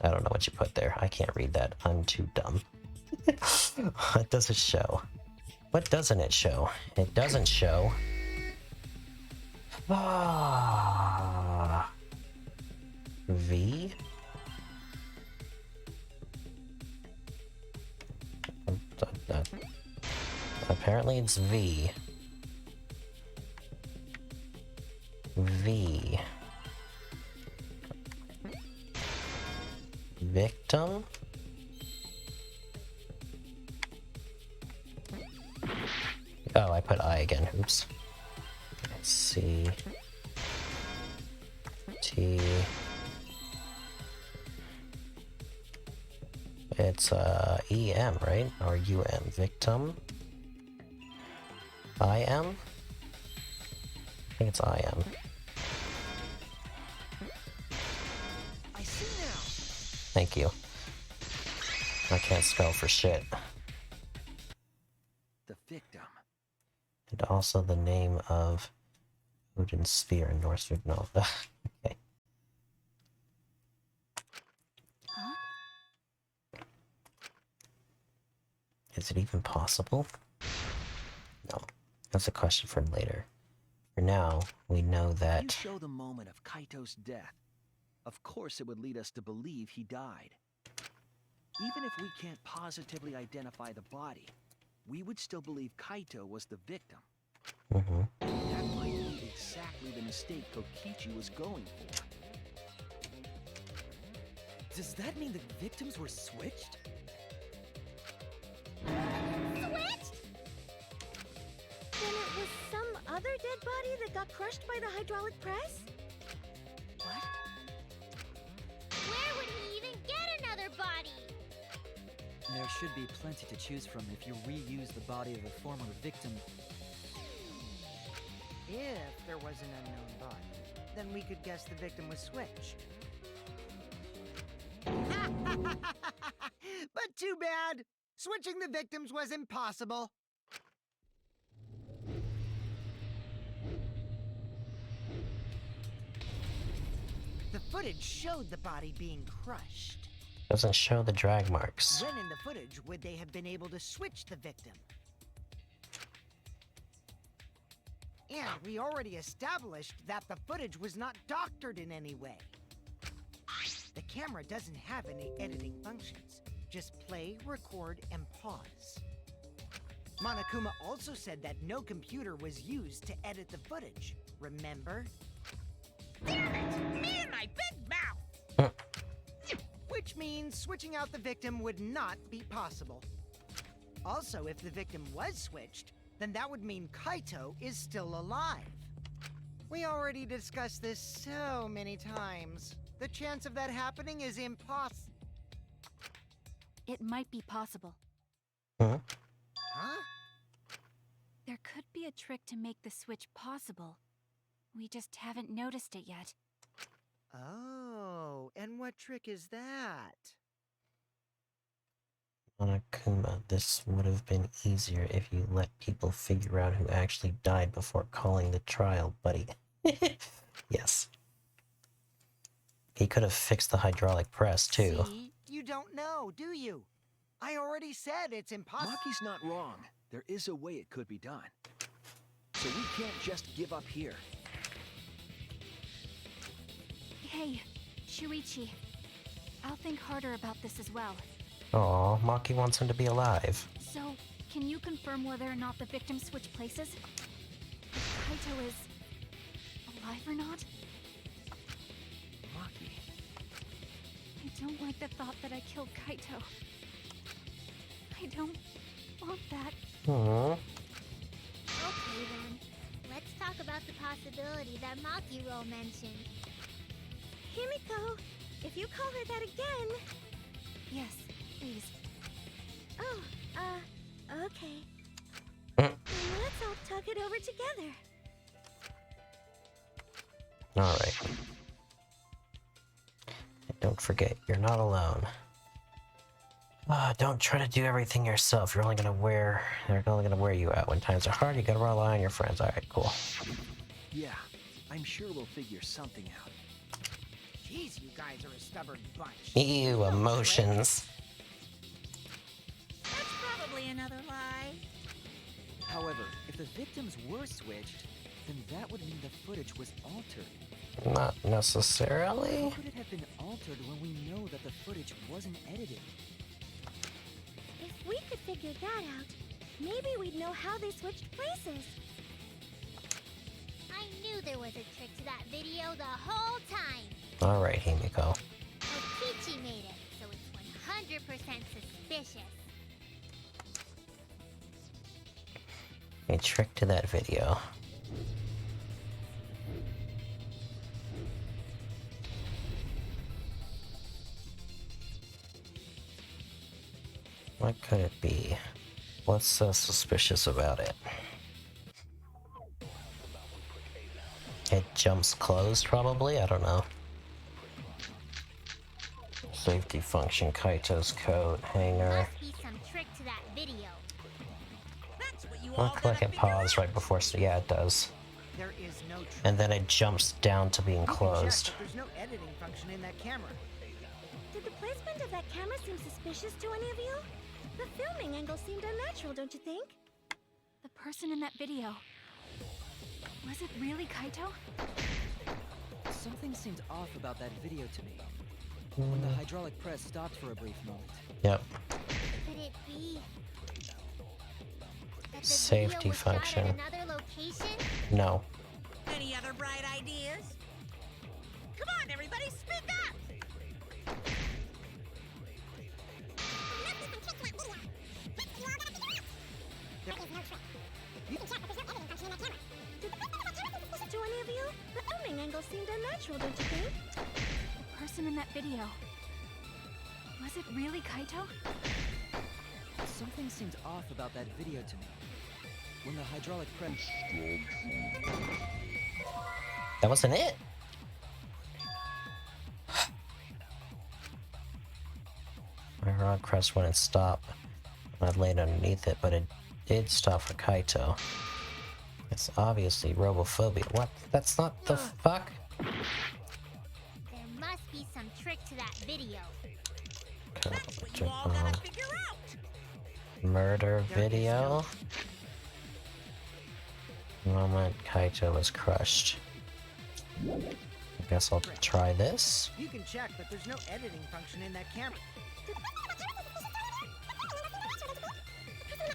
Speaker 1: I don't know what you put there. I can't read that. I'm too dumb. What does it show? What doesn't it show? It doesn't show. V? Apparently it's V. V. Victim? Oh, I put I again. Oops. C. T. It's EM, right? Or UM. Victim? IM? I think it's IM.
Speaker 7: I see now.
Speaker 1: Thank you. I can't spell for shit.
Speaker 7: The victim.
Speaker 1: And also the name of Odin's spear in Norse Nova. Okay.
Speaker 5: Huh?
Speaker 1: Is it even possible? No. That's a question for later. For now, we know
Speaker 7: If
Speaker 1: that...
Speaker 7: you show the moment of Kaito's death, of course it would lead us to believe he died. Even if we can't positively identify the body, we would still believe Kaito was the victim.
Speaker 1: Mm-hmm.
Speaker 7: That might be exactly the mistake Kokichi was going for.
Speaker 2: Does that mean the victims were switched?
Speaker 6: Switched? Then it was some other dead body that got crushed by the hydraulic press?
Speaker 2: What?
Speaker 9: Where would he even get another body?
Speaker 2: There should be plenty to choose from if you reuse the body of a former victim.
Speaker 8: If there was an unknown body, then we could guess the victim was switched. But too bad! Switching the victims was impossible. The footage showed the body being crushed.
Speaker 1: Doesn't show the drag marks.
Speaker 8: When in the footage would they have been able to switch the victim? And we already established that the footage was not doctored in any way. The camera doesn't have any editing functions. Just play, record, and pause. Monokuma also said that no computer was used to edit the footage. Remember?
Speaker 3: Damn it! Me and my big mouth!
Speaker 8: Which means switching out the victim would not be possible. Also, if the victim was switched, then that would mean Kaito is still alive. We already discussed this so many times. The chance of that happening is impossible.
Speaker 5: It might be possible.
Speaker 1: Huh?
Speaker 8: Huh?
Speaker 5: There could be a trick to make the switch possible. We just haven't noticed it yet.
Speaker 8: Oh, and what trick is that?
Speaker 1: Monokuma, this would have been easier if you let people figure out who actually died before calling the trial, buddy. Yes. He could have fixed the hydraulic press, too.
Speaker 8: See? You don't know, do you? I already said it's impossible.
Speaker 7: Maki's not wrong. There is a way it could be done. So we can't just give up here.
Speaker 5: Hey, Shuichi. I'll think harder about this as well.
Speaker 1: Aw, Maki wants him to be alive.
Speaker 5: So, can you confirm whether or not the victims switch places? If Kaito is alive or not?
Speaker 7: Maki.
Speaker 5: I don't like the thought that I killed Kaito. I don't want that.
Speaker 1: Aww.
Speaker 9: Okay then. Let's talk about the possibility that Makiro mentioned.
Speaker 6: Himiko, if you call her that again...
Speaker 5: Yes, please.
Speaker 6: Oh, okay.
Speaker 1: Mm.
Speaker 6: Then let's all talk it over together.
Speaker 1: Alright. Don't forget, you're not alone. Don't try to do everything yourself. They're only gonna wear you out. When times are hard, you gotta rely on your friends. Alright, cool.
Speaker 7: Yeah, I'm sure we'll figure something out.
Speaker 8: Jeez, you guys are a stubborn bunch.
Speaker 1: Ew, emotions.
Speaker 3: That's probably another lie.
Speaker 2: However, if the victims were switched, then that would mean the footage was altered.
Speaker 1: Not
Speaker 2: How
Speaker 1: necessarily.
Speaker 2: could it have been altered when we know that the footage wasn't edited?
Speaker 6: If we could figure that out, maybe we'd know how they switched places.
Speaker 9: I knew there was a trick to that video the whole time.
Speaker 1: Alright, Himiko.
Speaker 9: Kokichi made it, so it's 100% suspicious.
Speaker 1: A trick to that video. What could it be? What's so suspicious about it? It jumps closed, probably? I don't know. Safety function, Kaito's coat, hanger.
Speaker 9: Must be some trick to that video.
Speaker 3: That's what you all
Speaker 1: Look like
Speaker 3: gotta
Speaker 1: it
Speaker 3: figure
Speaker 1: paused
Speaker 3: out.
Speaker 1: right before, yeah, it does.
Speaker 8: There is no trick.
Speaker 1: And then it jumps down to being
Speaker 8: We can check,
Speaker 1: closed.
Speaker 8: but there's no editing function in that camera.
Speaker 6: Did the placement of that camera seem suspicious to any of you? The filming angle seemed unnatural, don't you think?
Speaker 5: The person in that video. Was it really Kaito?
Speaker 2: Something seemed off about that video to me. When the hydraulic press stopped for a brief moment.
Speaker 1: Yep.
Speaker 9: Could it be That the
Speaker 1: Safety
Speaker 9: video was shot at
Speaker 1: function.
Speaker 9: another location?
Speaker 1: No.
Speaker 3: Any other bright ideas? Come on, everybody, speak up!
Speaker 6: To any of you, the filming angle seemed unnatural, don't you think?
Speaker 5: The person in that video. Was it really Kaito?
Speaker 2: Something seemed off about that video to me. When the hydraulic press...
Speaker 1: That wasn't it? My rod press wouldn't stop when I laid underneath it, but it did stop for Kaito. It's obviously robophobia. What? That's not the fuck?
Speaker 9: There must be some trick to that video.
Speaker 3: That's what you all gotta figure out!
Speaker 1: Murder video. Moment Kaito was crushed. I guess I'll try this.
Speaker 8: You can check, but there's no editing function in that camera.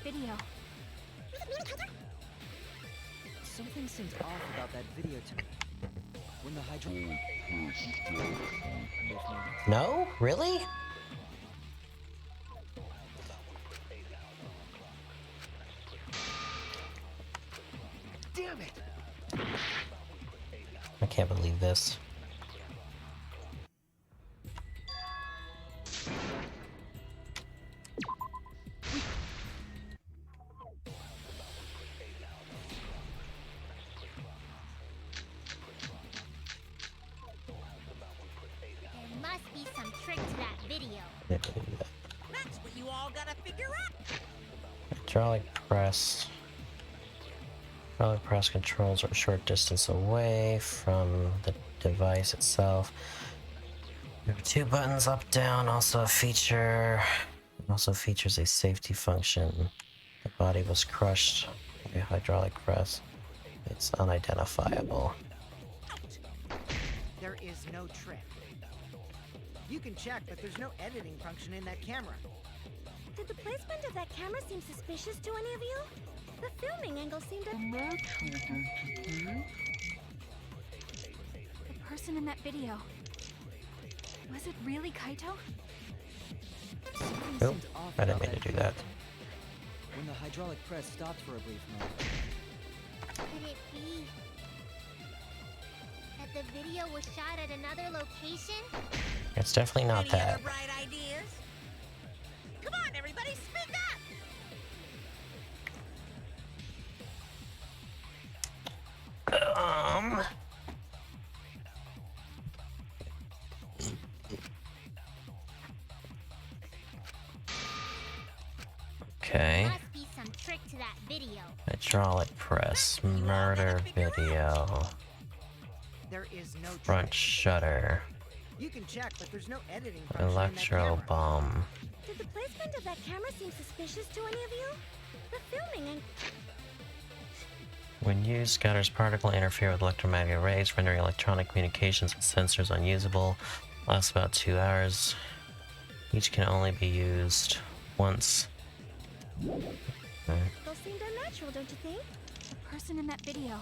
Speaker 5: Video.
Speaker 2: Something seemed off about that video to me. When the hydraulic...
Speaker 1: No? Really?
Speaker 7: Damn it!
Speaker 1: I can't believe this.
Speaker 9: There must be some trick to that video.
Speaker 1: Can't believe that.
Speaker 3: That's what you all gotta figure out!
Speaker 1: Hydraulic press. Hydraulic press controls are a short distance away from the device itself. There are two buttons, up, down, also a feature. Also features a safety function. The body was crushed by a hydraulic press. It's unidentifiable.
Speaker 8: There is no trick. You can check, but there's no editing function in that camera.
Speaker 6: Did the placement of that camera seem suspicious to any of you? The filming angle seemed unnatural, don't you think?
Speaker 5: The person in that video. Was it really Kaito?
Speaker 2: Something
Speaker 1: Oh,
Speaker 2: seemed off
Speaker 1: I didn't
Speaker 2: about
Speaker 1: mean to do
Speaker 2: video
Speaker 1: that.
Speaker 2: to me. When the hydraulic press stopped for a brief moment.
Speaker 9: Could it be that the video was shot at another location?
Speaker 1: It's definitely not
Speaker 3: Any
Speaker 1: that.
Speaker 3: other bright ideas? Come on, everybody, speak up!
Speaker 1: Okay.
Speaker 9: Must be some trick to that video.
Speaker 1: Hydraulic press. Murder video.
Speaker 8: There is no trick.
Speaker 1: Front shutter.
Speaker 8: You can check, but there's no editing function in that
Speaker 1: Electro
Speaker 8: camera.
Speaker 1: bomb.
Speaker 6: Did the placement of that camera seem suspicious to any of you? The filming angle.
Speaker 1: When used, scatters particle interfere with electromagnetic rays, rendering electronic communications and sensors unusable. Lasts about 2 hours. Each can only be used once. Okay.
Speaker 6: Those seemed unnatural, don't you think?
Speaker 5: The person in that video.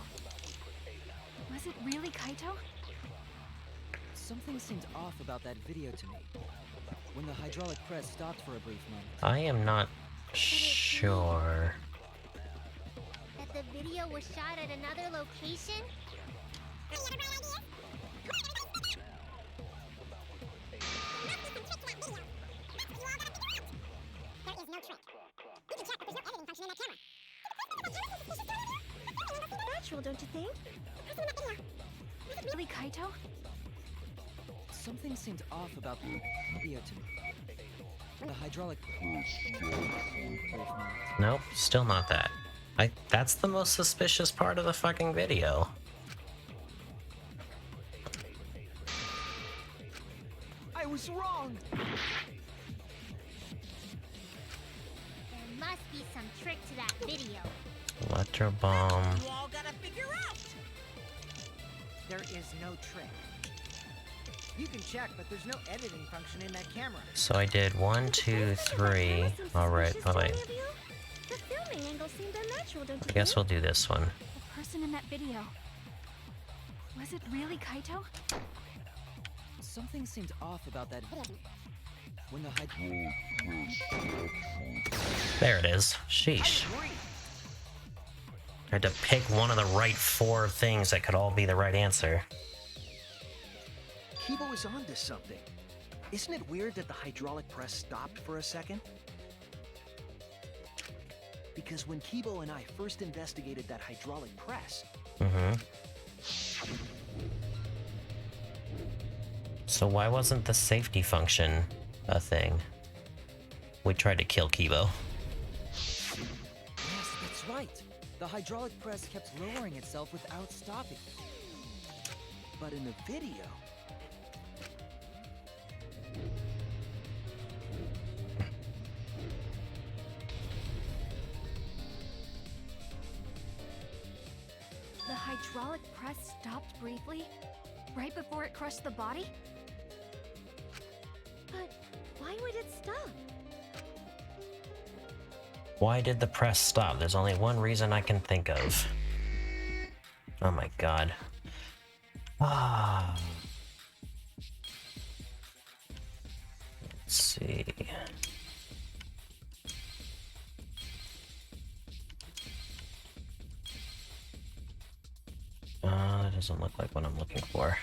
Speaker 5: Was it really Kaito?
Speaker 2: Something seemed off about that video to me. When the hydraulic press stopped for a brief moment.
Speaker 1: I am not sure.
Speaker 9: That the video was shot at another location?
Speaker 6: There is no trick. You can check, but there's no editing function in that camera. Natural, don't you think?
Speaker 5: Really Kaito?
Speaker 2: Something seemed off about the video to me. The hydraulic...
Speaker 1: Nope, still not that. That's the most suspicious part of the fucking video.
Speaker 7: I was wrong!
Speaker 9: There must be some trick to that video.
Speaker 1: Electro bomb.
Speaker 3: You all gotta figure out!
Speaker 8: There is no trick. You can check, but there's no editing function in that camera.
Speaker 1: So I did 1, 2, 3. Alright, oh wait.
Speaker 6: The filming angle seemed unnatural, don't you
Speaker 1: I guess
Speaker 6: think?
Speaker 1: we'll do this one.
Speaker 5: The person in that video. Was it really Kaito?
Speaker 2: Something seemed off about that video. When the
Speaker 1: There it is. Sheesh. I had to pick one of the right 4 things that could all be the right answer.
Speaker 7: Kibo is onto something. Isn't it weird that the hydraulic press stopped for a second? Because when Kibo and I first investigated that hydraulic press,
Speaker 1: So why wasn't the safety function a thing? We tried to kill Kibo.
Speaker 2: Yes, that's right. The hydraulic press kept lowering itself without stopping.
Speaker 7: but in the video,
Speaker 5: The hydraulic press stopped briefly, right before it crushed the body?
Speaker 6: But why would it stop?
Speaker 1: Why did the press stop? There's only one reason I can think of. Oh my god. Ah. Let's see. That doesn't look like what I'm looking for.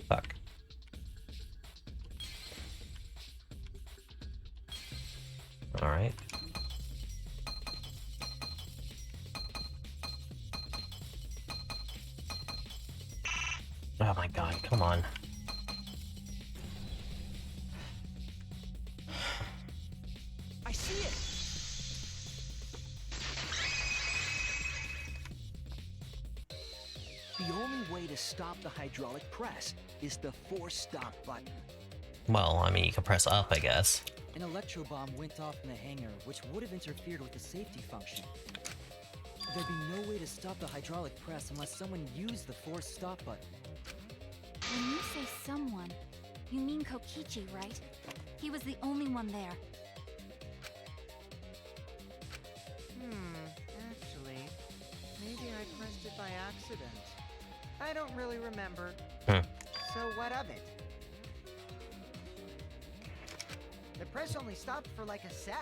Speaker 1: Fuck. All right. Oh my god, come on.
Speaker 7: I see it. The only way to stop the hydraulic press is the force stop button.
Speaker 1: Well, I mean, you can press up, I guess.
Speaker 2: An electro bomb went off in the hangar, which would have interfered with the safety function. There'd be no way to stop the hydraulic press unless someone used the force stop button.
Speaker 5: When you say someone, you mean Kokichi, right? He was the only one there.
Speaker 8: Actually, maybe I pressed it by accident. I don't really remember. So what of it? The press only stopped for like a sec.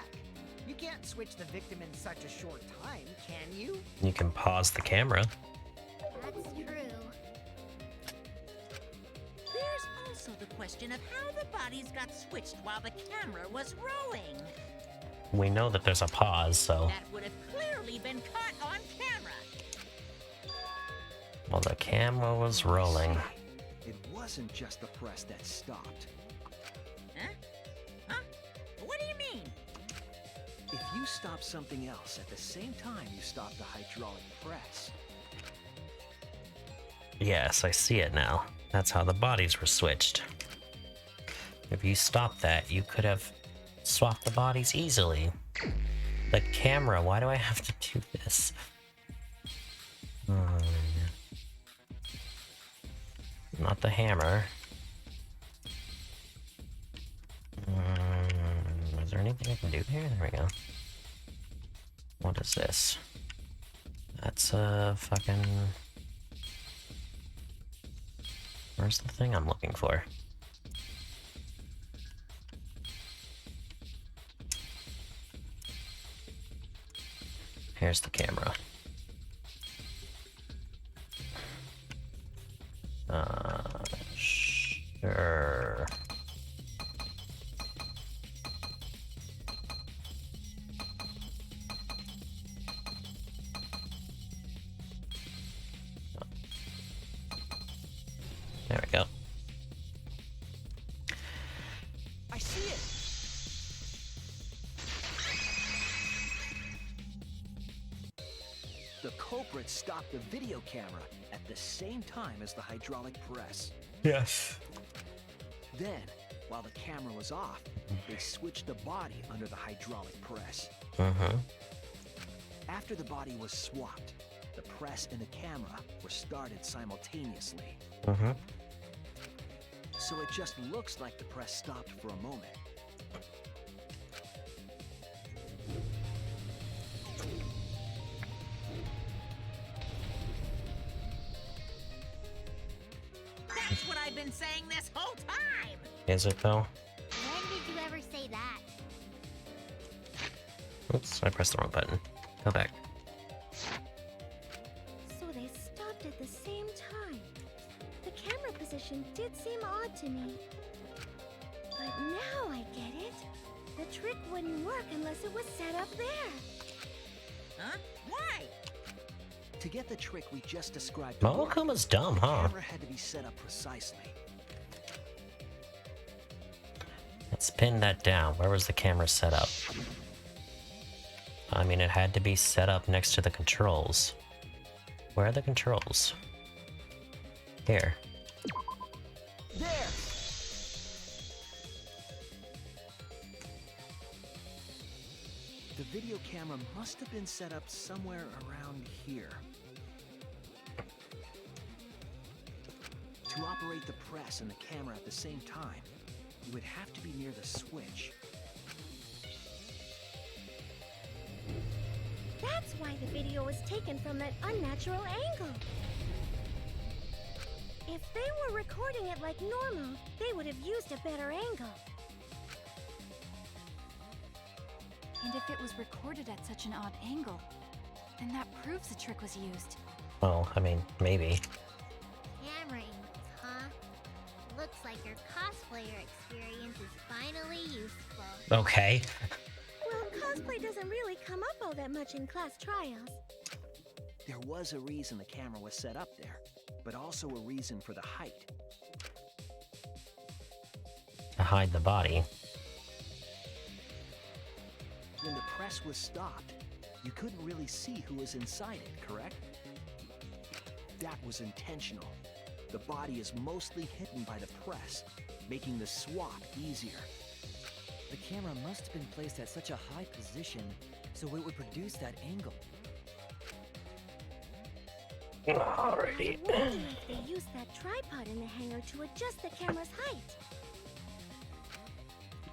Speaker 8: You can't switch the victim in such a short time, can you?
Speaker 1: You can pause the camera.
Speaker 9: That's true.
Speaker 3: There's also the question of how the bodies got switched while the camera was rolling.
Speaker 1: We know that there's a pause, so...
Speaker 3: That would have clearly been caught on camera.
Speaker 1: Well, the camera was rolling.
Speaker 7: It wasn't just the press that stopped.
Speaker 3: Huh? Huh? What do you mean?
Speaker 7: If you stop something else at the same time you stop the hydraulic press,
Speaker 1: Yes, I see it now. That's how the bodies were switched. If you stopped that, you could have swapped the bodies easily. The camera, why do I have to do this? Not the hammer. Is there anything I can do here? There we go. What is this? That's a fucking... Where's the thing I'm looking for? Here's the camera. Sure. There we go.
Speaker 7: I see it. The culprit stopped the video camera at the same time as the hydraulic press.
Speaker 1: Yes.
Speaker 7: Then, while the camera was off, they switched the body under the hydraulic press.
Speaker 1: Mm-hmm.
Speaker 7: After the body was swapped, The press and the camera were started simultaneously.
Speaker 1: Mm-hmm.
Speaker 7: So it just looks like the press stopped for a moment.
Speaker 3: That's what I've been saying this whole time!
Speaker 1: Is it though?
Speaker 9: When did you ever say that?
Speaker 1: Oops, I pressed the wrong button. Go back.
Speaker 6: So they stopped at the same time. The camera position did seem odd to me. But now I get it. The trick wouldn't work unless it was set up there.
Speaker 3: Huh? Why?
Speaker 7: To get the trick we just described,
Speaker 1: Mokuma's dumb,
Speaker 7: the
Speaker 1: huh?
Speaker 7: camera had to be set up precisely.
Speaker 1: Let's pin that down. Where was the camera set up? I mean, it had to be set up next to the controls. Where are the controls? Here.
Speaker 7: There! The video camera must have been set up somewhere around here. To operate the press and the camera at the same time, you would have to be near the switch.
Speaker 6: That's why the video was taken from that unnatural angle. If they were recording it like normal, they would have used a better angle.
Speaker 5: And if it was recorded at such an odd angle, then that proves the trick was used.
Speaker 1: Well, I mean, maybe.
Speaker 9: Camera angles, huh? Looks like your cosplayer experience is finally useful.
Speaker 1: Okay.
Speaker 6: Well, cosplay doesn't really come up all that much in class trials.
Speaker 7: There was a reason the camera was set up there, but also a reason for the height.
Speaker 1: To hide the body.
Speaker 7: When the press was stopped, you couldn't really see who was inside it, correct? That was intentional. The body is mostly hidden by the press, making the swap easier.
Speaker 2: The camera must have been placed at such a high position so it would produce that angle.
Speaker 1: Alrighty.
Speaker 6: I wonder if they used that tripod in the hangar to adjust the camera's height.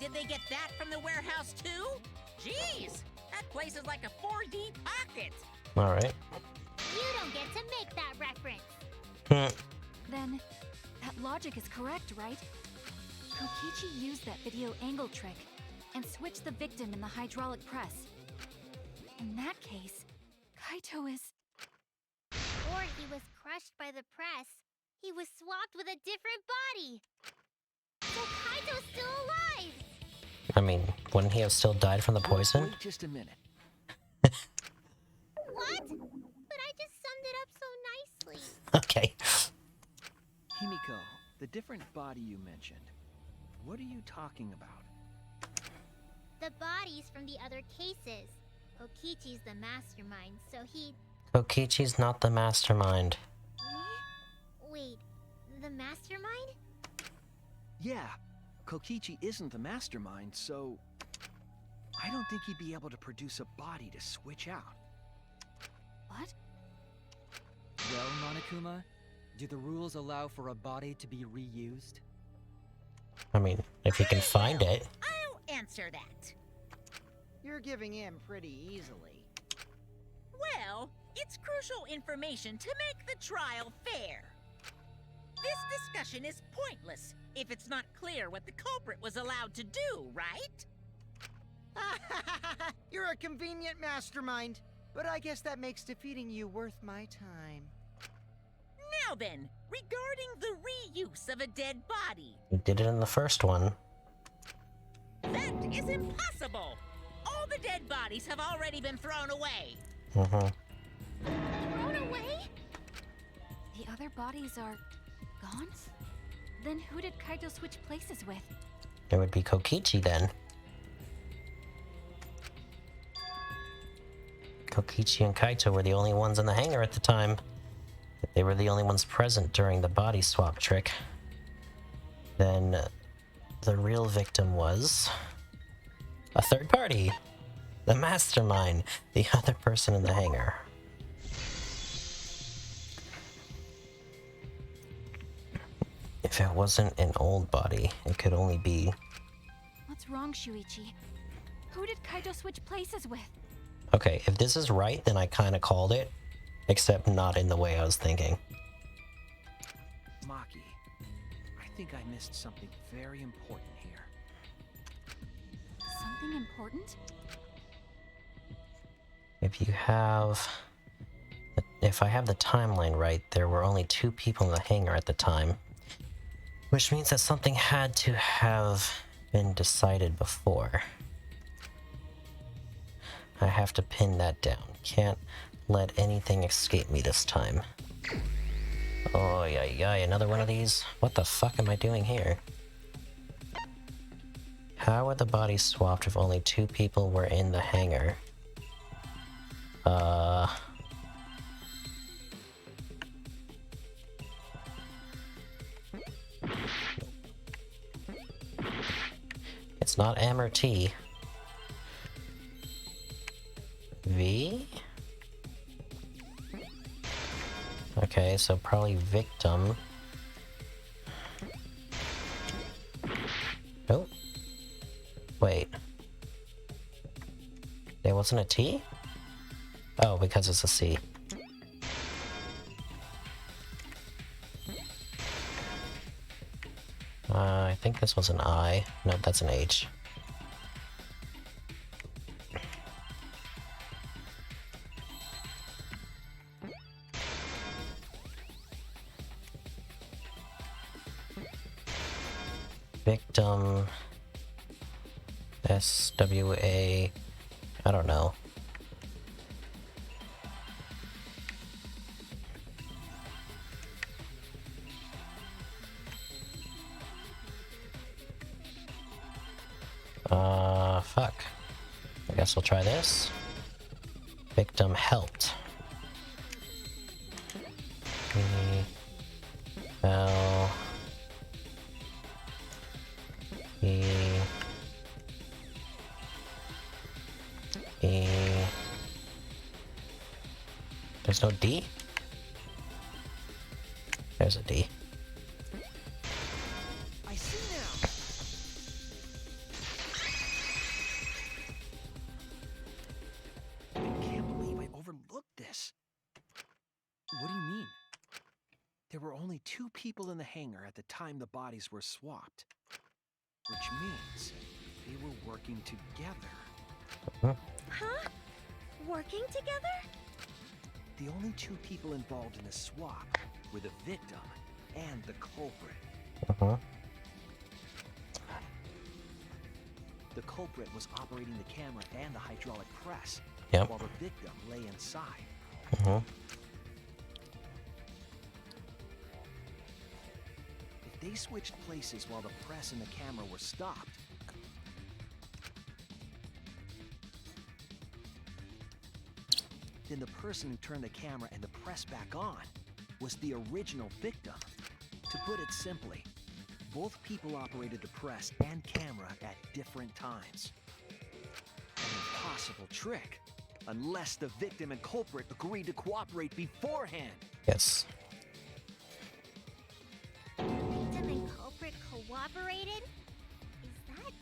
Speaker 3: Did they get that from the warehouse too? Jeez, that place is like a 4D pocket.
Speaker 1: Alright.
Speaker 9: You don't get to make that reference.
Speaker 5: Then, that logic is correct, right? Kokichi used that video angle trick and switched the victim in the hydraulic press. In that case, Kaito is...
Speaker 9: Or he was crushed by the press. He was swapped with a different body. So Kaito's still alive!
Speaker 1: I mean, wouldn't he have still died from the poison?
Speaker 7: Wait just a minute.
Speaker 9: What? But I just summed it up so nicely.
Speaker 1: Okay.
Speaker 7: Himiko, the different body you mentioned, what are you talking about?
Speaker 9: The bodies from the other cases. Kokichi's the mastermind, so he...
Speaker 1: Kokichi's not the mastermind.
Speaker 9: Wait, the mastermind?
Speaker 7: Yeah, Kokichi isn't the mastermind, so... I don't think he'd be able to produce a body to switch out.
Speaker 5: What?
Speaker 2: Well, Monokuma, do the rules allow for a body to be reused?
Speaker 1: I mean, if you can find it.
Speaker 3: I'll answer that.
Speaker 8: You're giving in pretty easily.
Speaker 3: Well, it's crucial information to make the trial fair. This discussion is pointless if it's not clear what the culprit was allowed to do, right?
Speaker 8: You're a convenient mastermind, but I guess that makes defeating you worth my time.
Speaker 3: Now then, regarding the reuse of a dead body,
Speaker 1: We did it in the first one.
Speaker 3: that is impossible! All the dead bodies have already been thrown away.
Speaker 1: Mm-hmm.
Speaker 9: Thrown away?
Speaker 5: The other bodies are... gone? Then who did Kaito switch places with?
Speaker 1: It would be Kokichi then. Kokichi and Kaito were the only ones in the hangar at the time. They were the only ones present during the body swap trick. Then the real victim was a third party. The mastermind. The other person in the hangar. If it wasn't an old body, it could only be...
Speaker 5: What's wrong, Shuichi? Who did Kaito switch places with?
Speaker 1: Okay, if this is right, then I kind of called it, except not in the way I was thinking.
Speaker 7: Maki, I think I missed something very important here.
Speaker 5: Something important?
Speaker 1: If I have the timeline right, there were only 2 people in the hangar at the time. Which means that something had to have been decided before. I have to pin that down. Can't let anything escape me this time. Oh, yeah, another one of these? What the fuck am I doing here? How were the bodies swapped if only 2 people were in the hangar? It's not M or T. V? Okay, so probably victim. Oh. Wait. There wasn't a T? Oh, because it's a C. I think this was an I. Nope, that's an H. Victim... SWA... I don't know. Fuck. I guess we'll try this. Victim helped. L... E... E... There's no D? There's a D.
Speaker 7: I see now. I can't believe I overlooked this. What do you mean? There were only 2 people in the hangar at the time the bodies were swapped. Which means they were working together.
Speaker 9: Huh? Working together?
Speaker 7: The only 2 people involved in the swap were the victim and the culprit. The culprit was operating the camera and the hydraulic press, while the victim lay inside. If they switched places while the press and the camera were stopped, then the person who turned the camera and the press back on was the original victim. To put it simply, both people operated the press and camera at different times. An impossible trick, unless the victim and culprit agreed to cooperate beforehand.
Speaker 1: Yes.
Speaker 9: Victim and culprit cooperated? Is that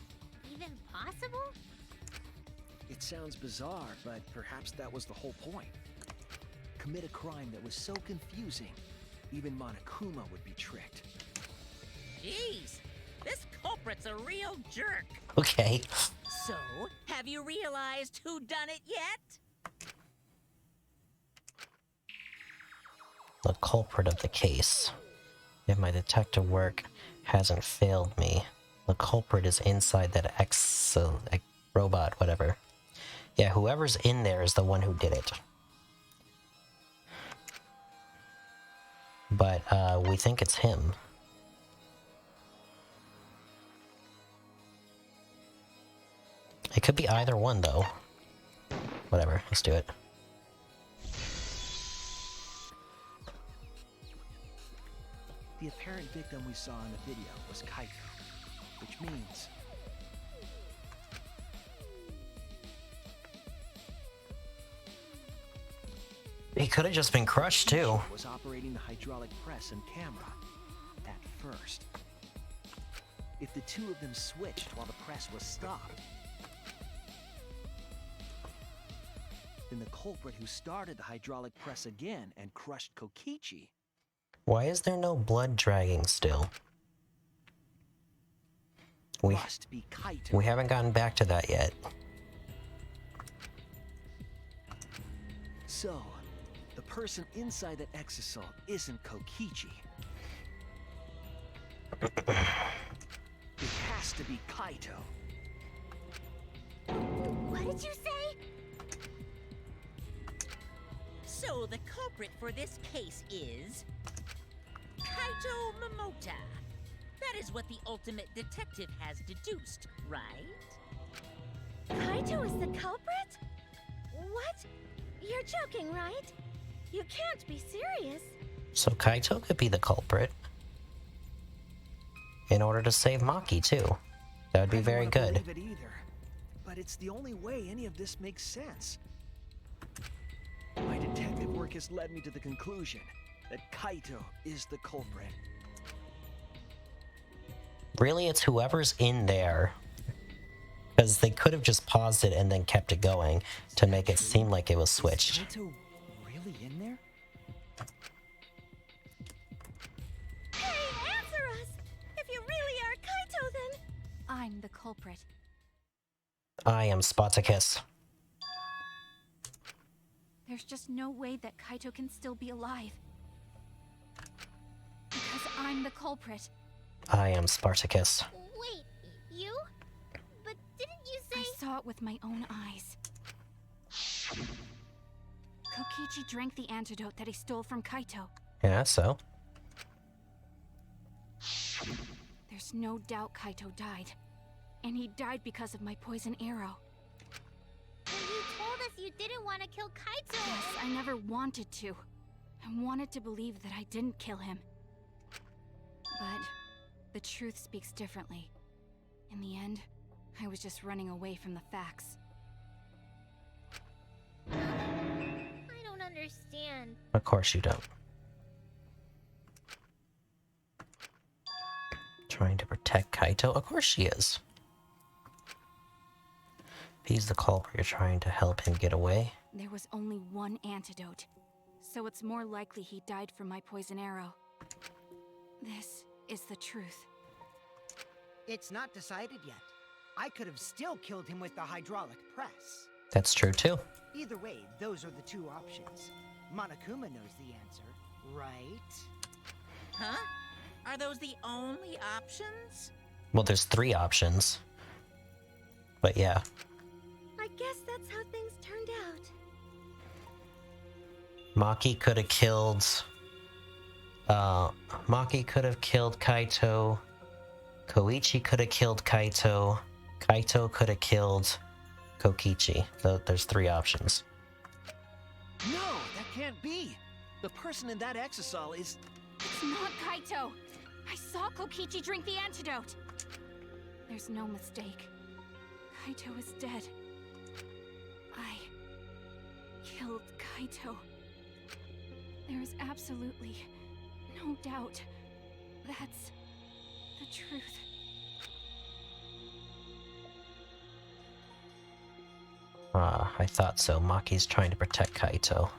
Speaker 9: even possible?
Speaker 7: It sounds bizarre, but perhaps that was the whole point. Commit a crime that was so confusing, even Monokuma would be tricked.
Speaker 3: Jeez, this culprit's a real jerk.
Speaker 1: Okay.
Speaker 3: So, have you realized who done it yet?
Speaker 1: The culprit of the case. If my detective work hasn't failed me, the culprit is inside that robot, whatever. Yeah, whoever's in there is the one who did it. But, we think it's him. It could be either one, though. Whatever, let's do it.
Speaker 7: The apparent victim we saw in the video was Kaito, which means
Speaker 1: He could have just been crushed, too.
Speaker 7: was operating the hydraulic press and camera at first. If the two of them switched while the press was stopped, then the culprit who started the hydraulic press again and crushed Kokichi
Speaker 1: Why is there no blood dragging still?
Speaker 7: must be Kaito.
Speaker 1: We haven't gotten back to that yet.
Speaker 7: So, the person inside that exisal isn't Kokichi. It has to be Kaito.
Speaker 9: What did you say?
Speaker 3: So the culprit for this case is Kaito Momota. That is what the ultimate detective has deduced, right?
Speaker 9: Kaito is the culprit? What? You're joking, right? You can't be serious.
Speaker 1: So Kaito could be the culprit. In order to save Maki, too. That would be
Speaker 7: I don't
Speaker 1: very
Speaker 7: wanna
Speaker 1: good.
Speaker 7: believe it either, but it's the only way any of this makes sense. My detective work has led me to the conclusion that Kaito is the culprit.
Speaker 1: Really, it's whoever's in there. Because they could have just paused it and then kept it going to make it seem like it was switched.
Speaker 7: Is Kaito really in there?
Speaker 9: Hey, answer us! If you really are Kaito, then...
Speaker 5: I'm the culprit.
Speaker 1: I am Spartacus.
Speaker 5: There's just no way that Kaito can still be alive. Because I'm the culprit.
Speaker 1: I am Spartacus.
Speaker 9: Wait, you? But didn't you say...
Speaker 5: I saw it with my own eyes. Kokichi drank the antidote that he stole from Kaito.
Speaker 1: Yeah, so?
Speaker 5: There's no doubt Kaito died. And he died because of my poison arrow.
Speaker 9: When you told us you didn't want to kill Kaito...
Speaker 5: Yes, I never wanted to. I wanted to believe that I didn't kill him. But the truth speaks differently. In the end, I was just running away from the facts.
Speaker 9: I don't understand.
Speaker 1: Of course you don't. Trying to protect Kaito? Of course she is. If he's the culprit, you're trying to help him get away.
Speaker 5: There was only one antidote, so it's more likely he died from my poison arrow. This is the truth.
Speaker 8: It's not decided yet. I could have still killed him with the hydraulic press.
Speaker 1: That's true too.
Speaker 8: Either way, those are the two options. Monokuma knows the answer, right?
Speaker 3: Huh? Are those the only options?
Speaker 1: Well, there's 3 options. But yeah.
Speaker 9: I guess that's how things turned out.
Speaker 1: Maki could have killed... Maki could have killed Kaito. Koichi could have killed Kaito. Kaito could have killed Kokichi. There's 3 options.
Speaker 7: No, that can't be. The person in that exisal is...
Speaker 5: It's not Kaito! I saw Kokichi drink the antidote! There's no mistake. Kaito is dead. I killed Kaito. There is absolutely no doubt. That's the truth.
Speaker 1: I thought so. Maki's trying to protect Kaito.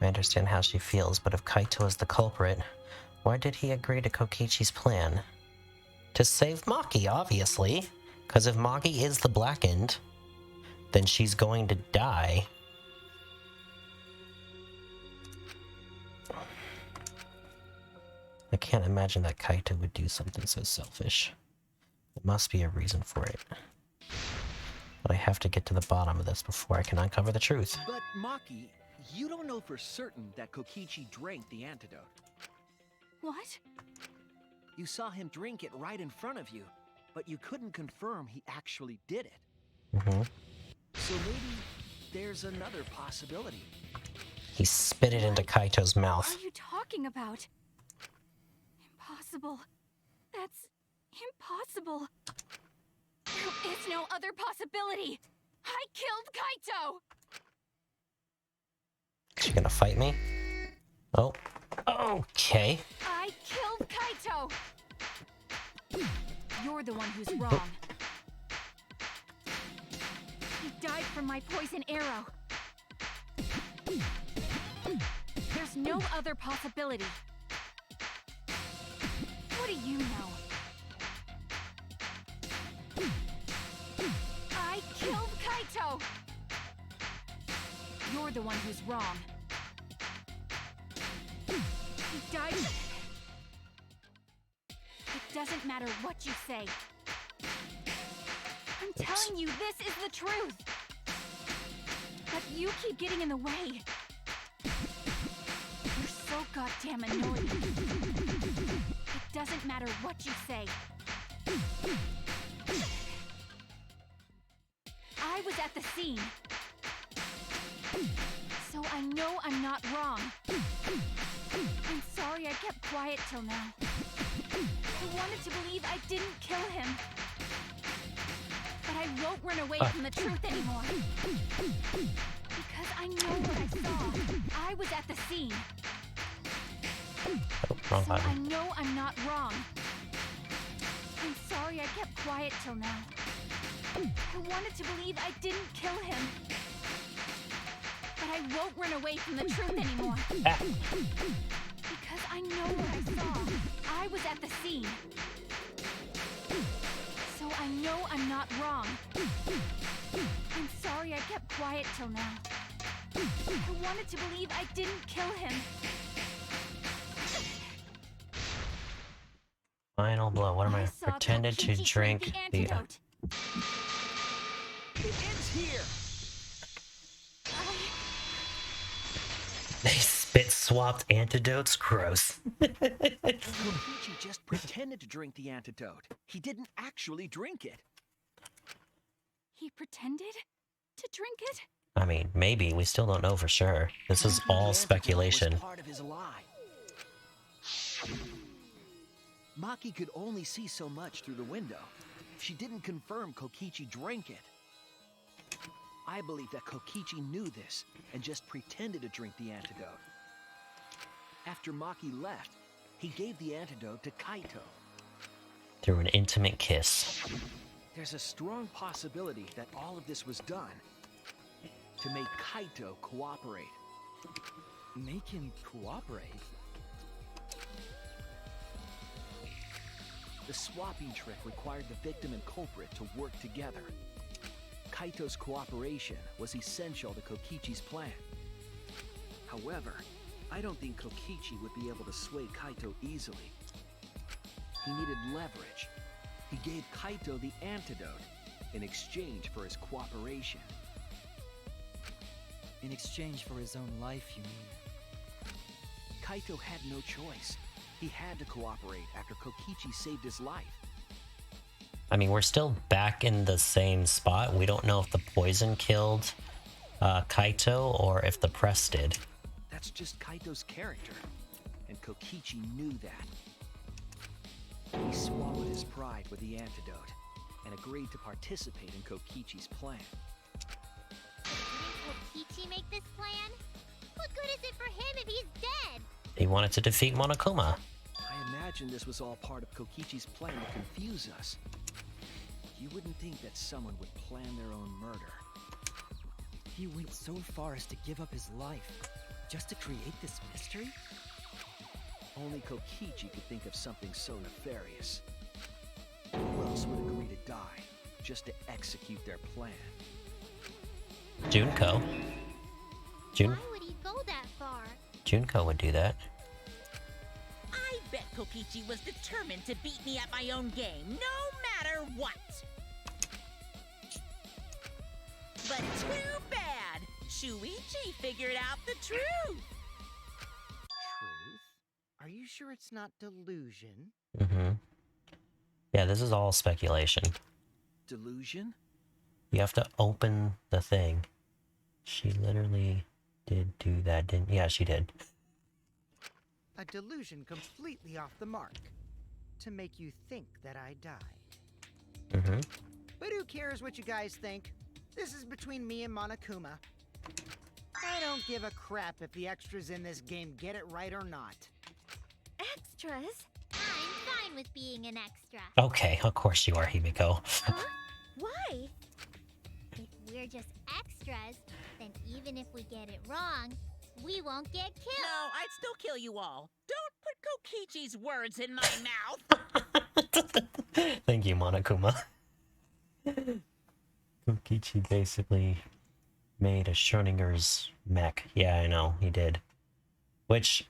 Speaker 1: I understand how she feels, but if Kaito is the culprit, why did he agree to Kokichi's plan? To save Maki, obviously. Because if Maki is the blackened, then she's going to die. I can't imagine that Kaito would do something so selfish. There must be a reason for it. But I have to get to the bottom of this before I can uncover the truth.
Speaker 7: But Maki, you don't know for certain that Kokichi drank the antidote.
Speaker 5: What?
Speaker 7: You saw him drink it right in front of you, but you couldn't confirm he actually did it.
Speaker 1: Mm-hmm.
Speaker 7: So maybe there's another possibility.
Speaker 1: He spit it into Kaito's
Speaker 5: What
Speaker 1: mouth.
Speaker 5: are you talking about? Impossible. That's impossible. There is no other possibility. I killed Kaito!
Speaker 1: She gonna fight me? Oh. Okay.
Speaker 5: I killed Kaito! You're the one who's wrong. He died from my poison arrow. There's no other possibility. What do you know? I killed Kaito! You're the one who's wrong. He died. It doesn't matter what you say. I'm telling you, this is the truth. But you keep getting in the way. You're so goddamn annoying. It doesn't matter what you say. I was at the scene. So I know I'm not wrong. I'm sorry I kept quiet till now. I wanted to believe I didn't kill him. But I won't run away from the truth anymore. Because I know what I saw. I was at the scene.
Speaker 1: Wrong
Speaker 5: So I
Speaker 1: button.
Speaker 5: know I'm not wrong. I'm sorry I kept quiet till now. I wanted to believe I didn't kill him. But I won't run away from the truth anymore. Because I know what I saw. I was at the scene. So I know I'm not wrong. I'm sorry I kept quiet till now. I wanted to believe I didn't kill him.
Speaker 1: Final blow. What am I?
Speaker 5: saw
Speaker 1: Pretended to
Speaker 5: Kokichi
Speaker 1: drink the.
Speaker 5: antidote.
Speaker 7: It ends here!
Speaker 1: They spit swapped antidotes? Gross.
Speaker 7: Kokichi just pretended to drink the antidote. He didn't actually drink it.
Speaker 5: He pretended to drink it?
Speaker 1: I mean, maybe. We still don't know for sure. This is
Speaker 7: The
Speaker 1: all
Speaker 7: antidote
Speaker 1: speculation.
Speaker 7: was part of his lie. Maki could only see so much through the window. She didn't confirm Kokichi drank it. I believe that Kokichi knew this and just pretended to drink the antidote. After Maki left, he gave the antidote to Kaito.
Speaker 1: Through an intimate kiss.
Speaker 7: There's a strong possibility that all of this was done to make Kaito cooperate.
Speaker 2: Make him cooperate?
Speaker 7: The swapping trick required the victim and culprit to work together. Kaito's cooperation was essential to Kokichi's plan. However, I don't think Kokichi would be able to sway Kaito easily. He needed leverage. He gave Kaito the antidote in exchange for his cooperation.
Speaker 2: In exchange for his own life, you mean?
Speaker 7: Kaito had no choice. He had to cooperate after Kokichi saved his life.
Speaker 1: I mean, we're still back in the same spot. We don't know if the poison killed Kaito or if the press did.
Speaker 7: That's just Kaito's character, and Kokichi knew that. He swallowed his pride with the antidote and agreed to participate in Kokichi's plan.
Speaker 9: Didn't Kokichi make this plan? What good is it for him if he's dead?
Speaker 1: He wanted to defeat Monokuma.
Speaker 7: I imagine this was all part of Kokichi's plan to confuse us. You wouldn't think that someone would plan their own murder.
Speaker 2: He went so far as to give up his life just to create this mystery?
Speaker 7: Only Kokichi could think of something so nefarious. Who else would agree to die just to execute their plan?
Speaker 1: Junko.
Speaker 9: Why would he go that far?
Speaker 1: Junko would do that.
Speaker 3: I bet Kokichi was determined to beat me at my own game, no matter what. But too bad. Shuichi figured out the truth.
Speaker 8: Truth? Are you sure it's not delusion?
Speaker 1: Mm-hmm. Yeah, this is all speculation.
Speaker 7: Delusion?
Speaker 1: You have to open the thing. She literally did do that, didn't? Yeah, she did.
Speaker 8: A delusion completely off the mark. To make you think that I died.
Speaker 1: Mm-hmm.
Speaker 8: But who cares what you guys think? This is between me and Monokuma. I don't give a crap if the extras in this game get it right or not.
Speaker 9: Extras? I'm fine fine with being an extra.
Speaker 1: Okay, of course you are, Himiko.
Speaker 9: Huh? Why? If we're just extras, then even if we get it wrong, we won't get killed.
Speaker 3: No, I'd still kill you all. Don't put Kokichi's words in my mouth.
Speaker 1: Thank you, Monokuma. Kokichi basically made a Schrodinger's mech. Yeah, I know, he did. Which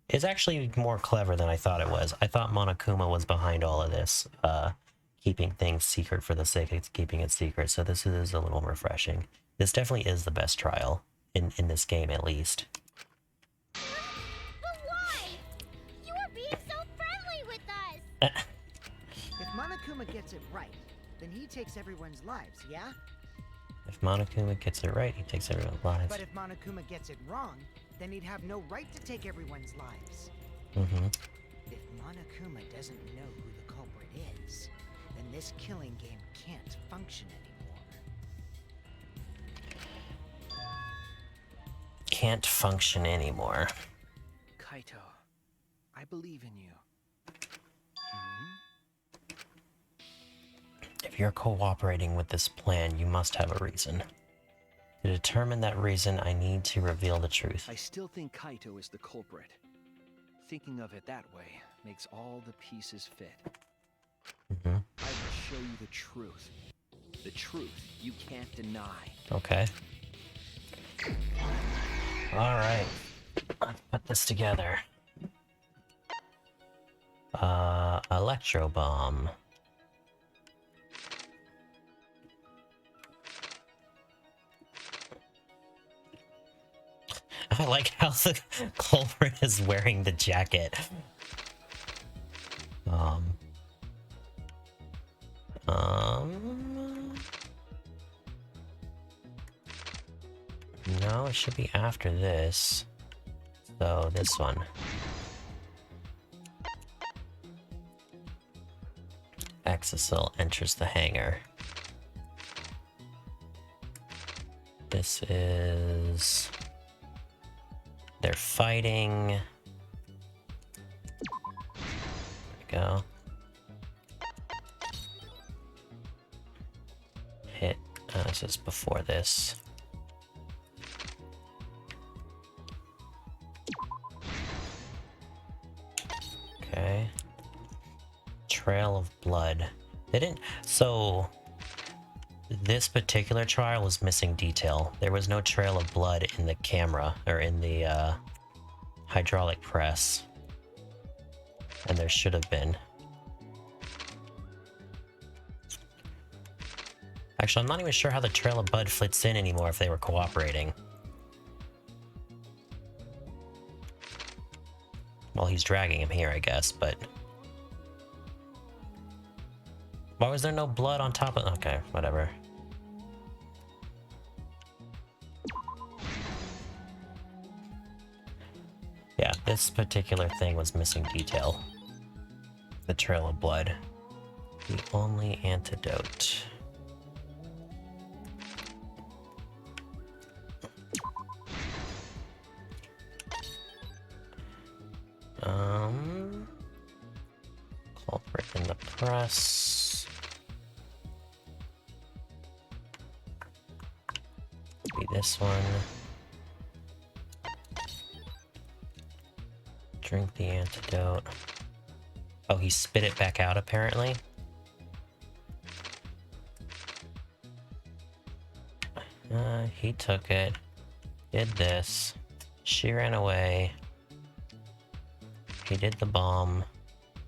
Speaker 1: is actually more clever than I thought it was. I thought Monokuma was behind all of this, keeping things secret for the sake of keeping it secret, so this is a little refreshing. This definitely is the best trial, in this game at least.
Speaker 9: But why? You are being so friendly with us.
Speaker 8: If Monokuma gets it right, then he takes everyone's lives, yeah?
Speaker 1: If Monokuma gets it right, he takes everyone's lives.
Speaker 8: But if Monokuma gets it wrong, then he'd have no right to take everyone's lives.
Speaker 1: Mm-hmm.
Speaker 8: If Monokuma doesn't know who the culprit is, then this killing game can't function anymore.
Speaker 1: Can't function anymore.
Speaker 7: Kaito, I believe in you.
Speaker 1: If you're cooperating with this plan, you must have a reason. To determine that reason, I need to reveal the truth.
Speaker 7: I still think Kaito is the culprit. Thinking of it that way makes all the pieces fit.
Speaker 1: Mm-hmm.
Speaker 7: I will show you the truth. The truth you can't deny.
Speaker 1: Okay. Alright. Let's put this together. Electro bomb. I like how the culprit is wearing the jacket. No, it should be after this. So, this one. Exisal enters the hangar. This is... They're fighting. There we go. Hit. This is before this. Okay. Trail of blood. They didn't. So. This particular trial was missing detail. There was no trail of blood in the camera, or in the hydraulic press. And there should have been. Actually, I'm not even sure how the trail of blood fits in anymore if they were cooperating. Well, he's dragging him here, I guess, but... Why was there no blood on top of... Okay, whatever. Yeah, this particular thing was missing detail. The trail of blood. The only antidote. Culprit in the press. Be this one. Drink the antidote. Oh, he spit it back out apparently. He took it. Did this. She ran away. He did the bomb.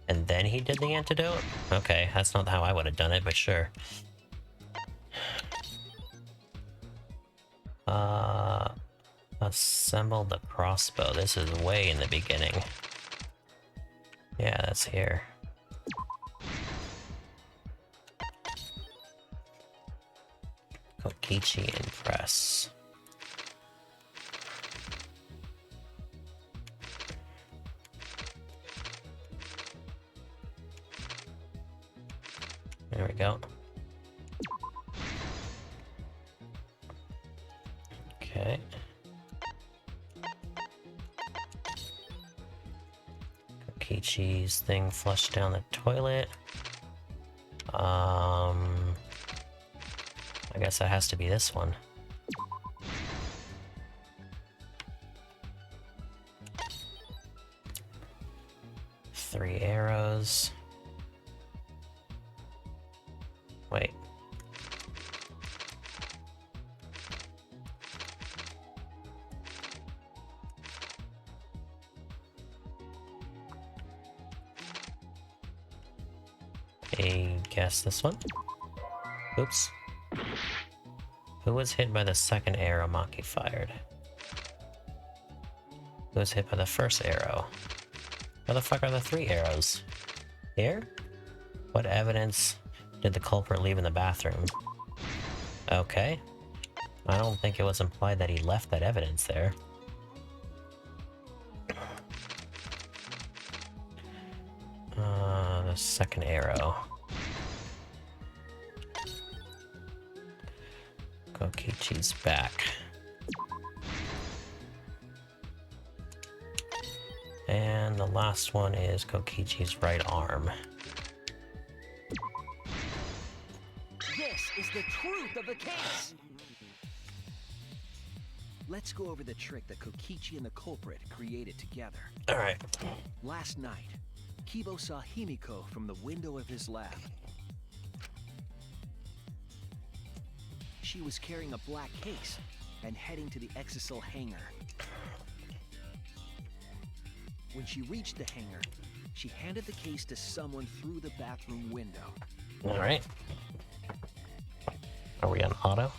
Speaker 1: And then he did the antidote? Okay, that's not how I would have done it, but sure. Assemble the crossbow. This is way in the beginning. Yeah, that's here. Kokichi and press. There we go. Okay. Kokichi's thing flushed down the toilet. I guess that has to be this one. Three arrows. Wait. I guess this one? Oops. Who was hit by the second arrow Maki fired? Who was hit by the first arrow? Where the fuck are the three arrows? Here? What evidence did the culprit leave in the bathroom? Okay. I don't think it was implied that he left that evidence there. The second arrow. Kokichi's back. And the last one is Kokichi's right arm.
Speaker 7: This is the truth of the case! Let's go over the trick that Kokichi and the culprit created together.
Speaker 1: Alright.
Speaker 7: Last night, Kibo saw Himiko from the window of his lab. She was carrying a black case and heading to the Exisal hangar. When she reached the hangar, she handed the case to someone through the bathroom window.
Speaker 1: Alright. Are we on auto?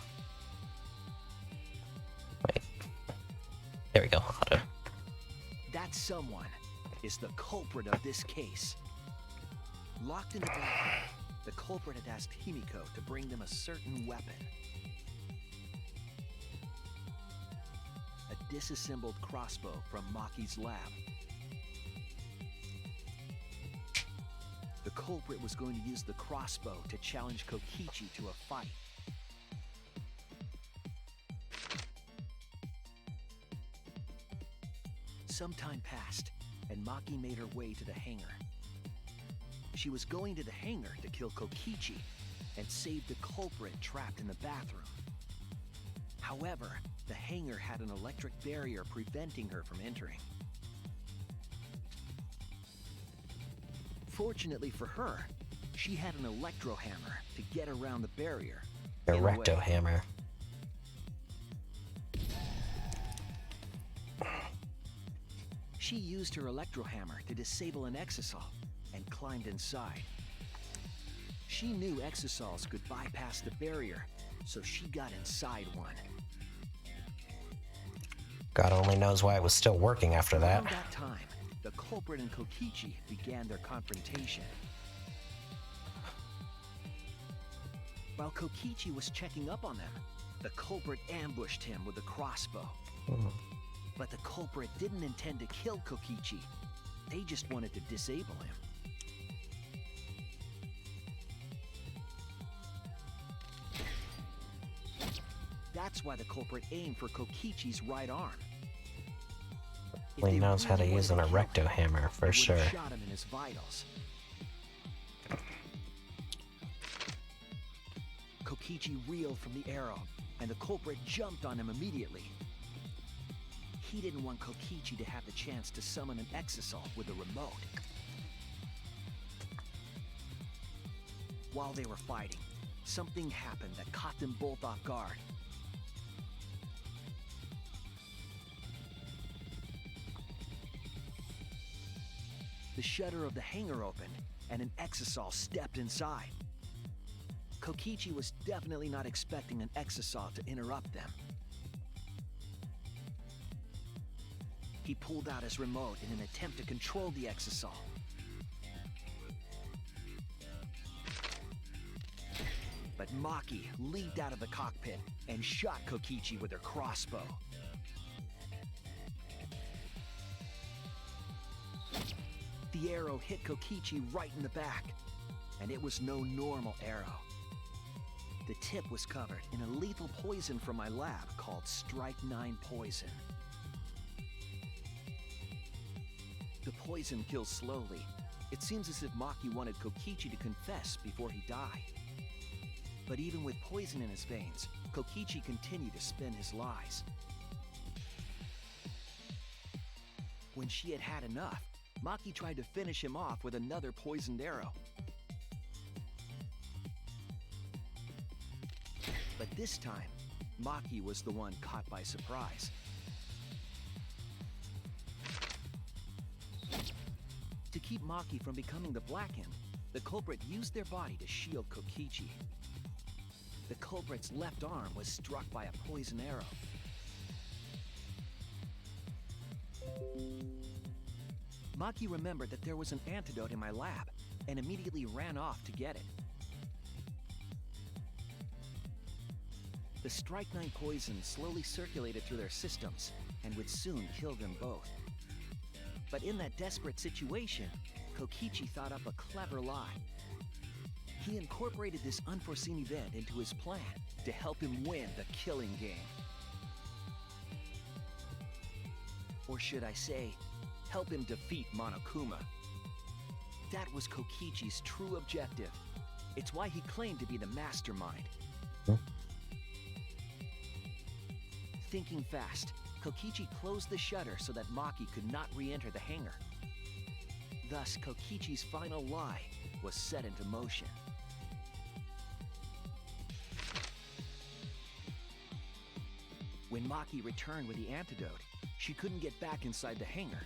Speaker 1: Wait. There we go, auto.
Speaker 7: That someone is the culprit of this case. Locked in the bathroom, the culprit had asked Himiko to bring them a certain weapon. A disassembled crossbow from Maki's lab. The culprit was going to use the crossbow to challenge Kokichi to a fight. Some time passed, and Maki made her way to the hangar. She was going to the hangar to kill Kokichi and save the culprit trapped in the bathroom. However, the hangar had an electric barrier preventing her from entering. Fortunately for her, she had an electro hammer to get around the barrier.
Speaker 1: Erecto hammer.
Speaker 7: She used her electro hammer to disable an exisal and climbed inside. She knew exisals could bypass the barrier, so she got inside one.
Speaker 1: God only knows why it was still working after that.
Speaker 7: Around that time, the culprit and Kokichi began their confrontation. While Kokichi was checking up on them, the culprit ambushed him with a crossbow. But the culprit didn't intend to kill Kokichi. They just wanted to disable him. That's why the culprit aimed for Kokichi's right arm. If
Speaker 1: He
Speaker 7: they
Speaker 1: knows how to
Speaker 7: really
Speaker 1: use an
Speaker 7: wanted to kill
Speaker 1: erecto
Speaker 7: him,
Speaker 1: hammer for
Speaker 7: they would've
Speaker 1: sure.
Speaker 7: shot him in his vitals. Kokichi reeled from the arrow, and the culprit jumped on him immediately. He didn't want Kokichi to have the chance to summon an exisal with a remote. While they were fighting, something happened that caught them both off guard. The shutter of the hangar opened, and an exisal stepped inside. Kokichi was definitely not expecting an exisal to interrupt them. He pulled out his remote in an attempt to control the exisal. But Maki leaped out of the cockpit and shot Kokichi with her crossbow. The arrow hit Kokichi right in the back, and it was no normal arrow. The tip was covered in a lethal poison from my lab called Strike 9 poison. The poison kills slowly. It seems as if Maki wanted Kokichi to confess before he died. But even with poison in his veins, Kokichi continued to spin his lies. When she had had enough, Maki tried to finish him off with another poisoned arrow. But this time, Maki was the one caught by surprise. To keep Maki from becoming the Blackened, the culprit used their body to shield Kokichi. The culprit's left arm was struck by a poison arrow. Maki remembered that there was an antidote in my lab and immediately ran off to get it. The Strychnine poison slowly circulated through their systems and would soon kill them both. But in that desperate situation, Kokichi thought up a clever lie. He incorporated this unforeseen event into his plan to help him win the killing game. Or should I say, help him defeat Monokuma. That was Kokichi's true objective. It's why he claimed to be the mastermind. Thinking fast, Kokichi closed the shutter so that Maki could not re-enter the hangar. Thus, Kokichi's final lie was set into motion. When Maki returned with the antidote, she couldn't get back inside the hangar.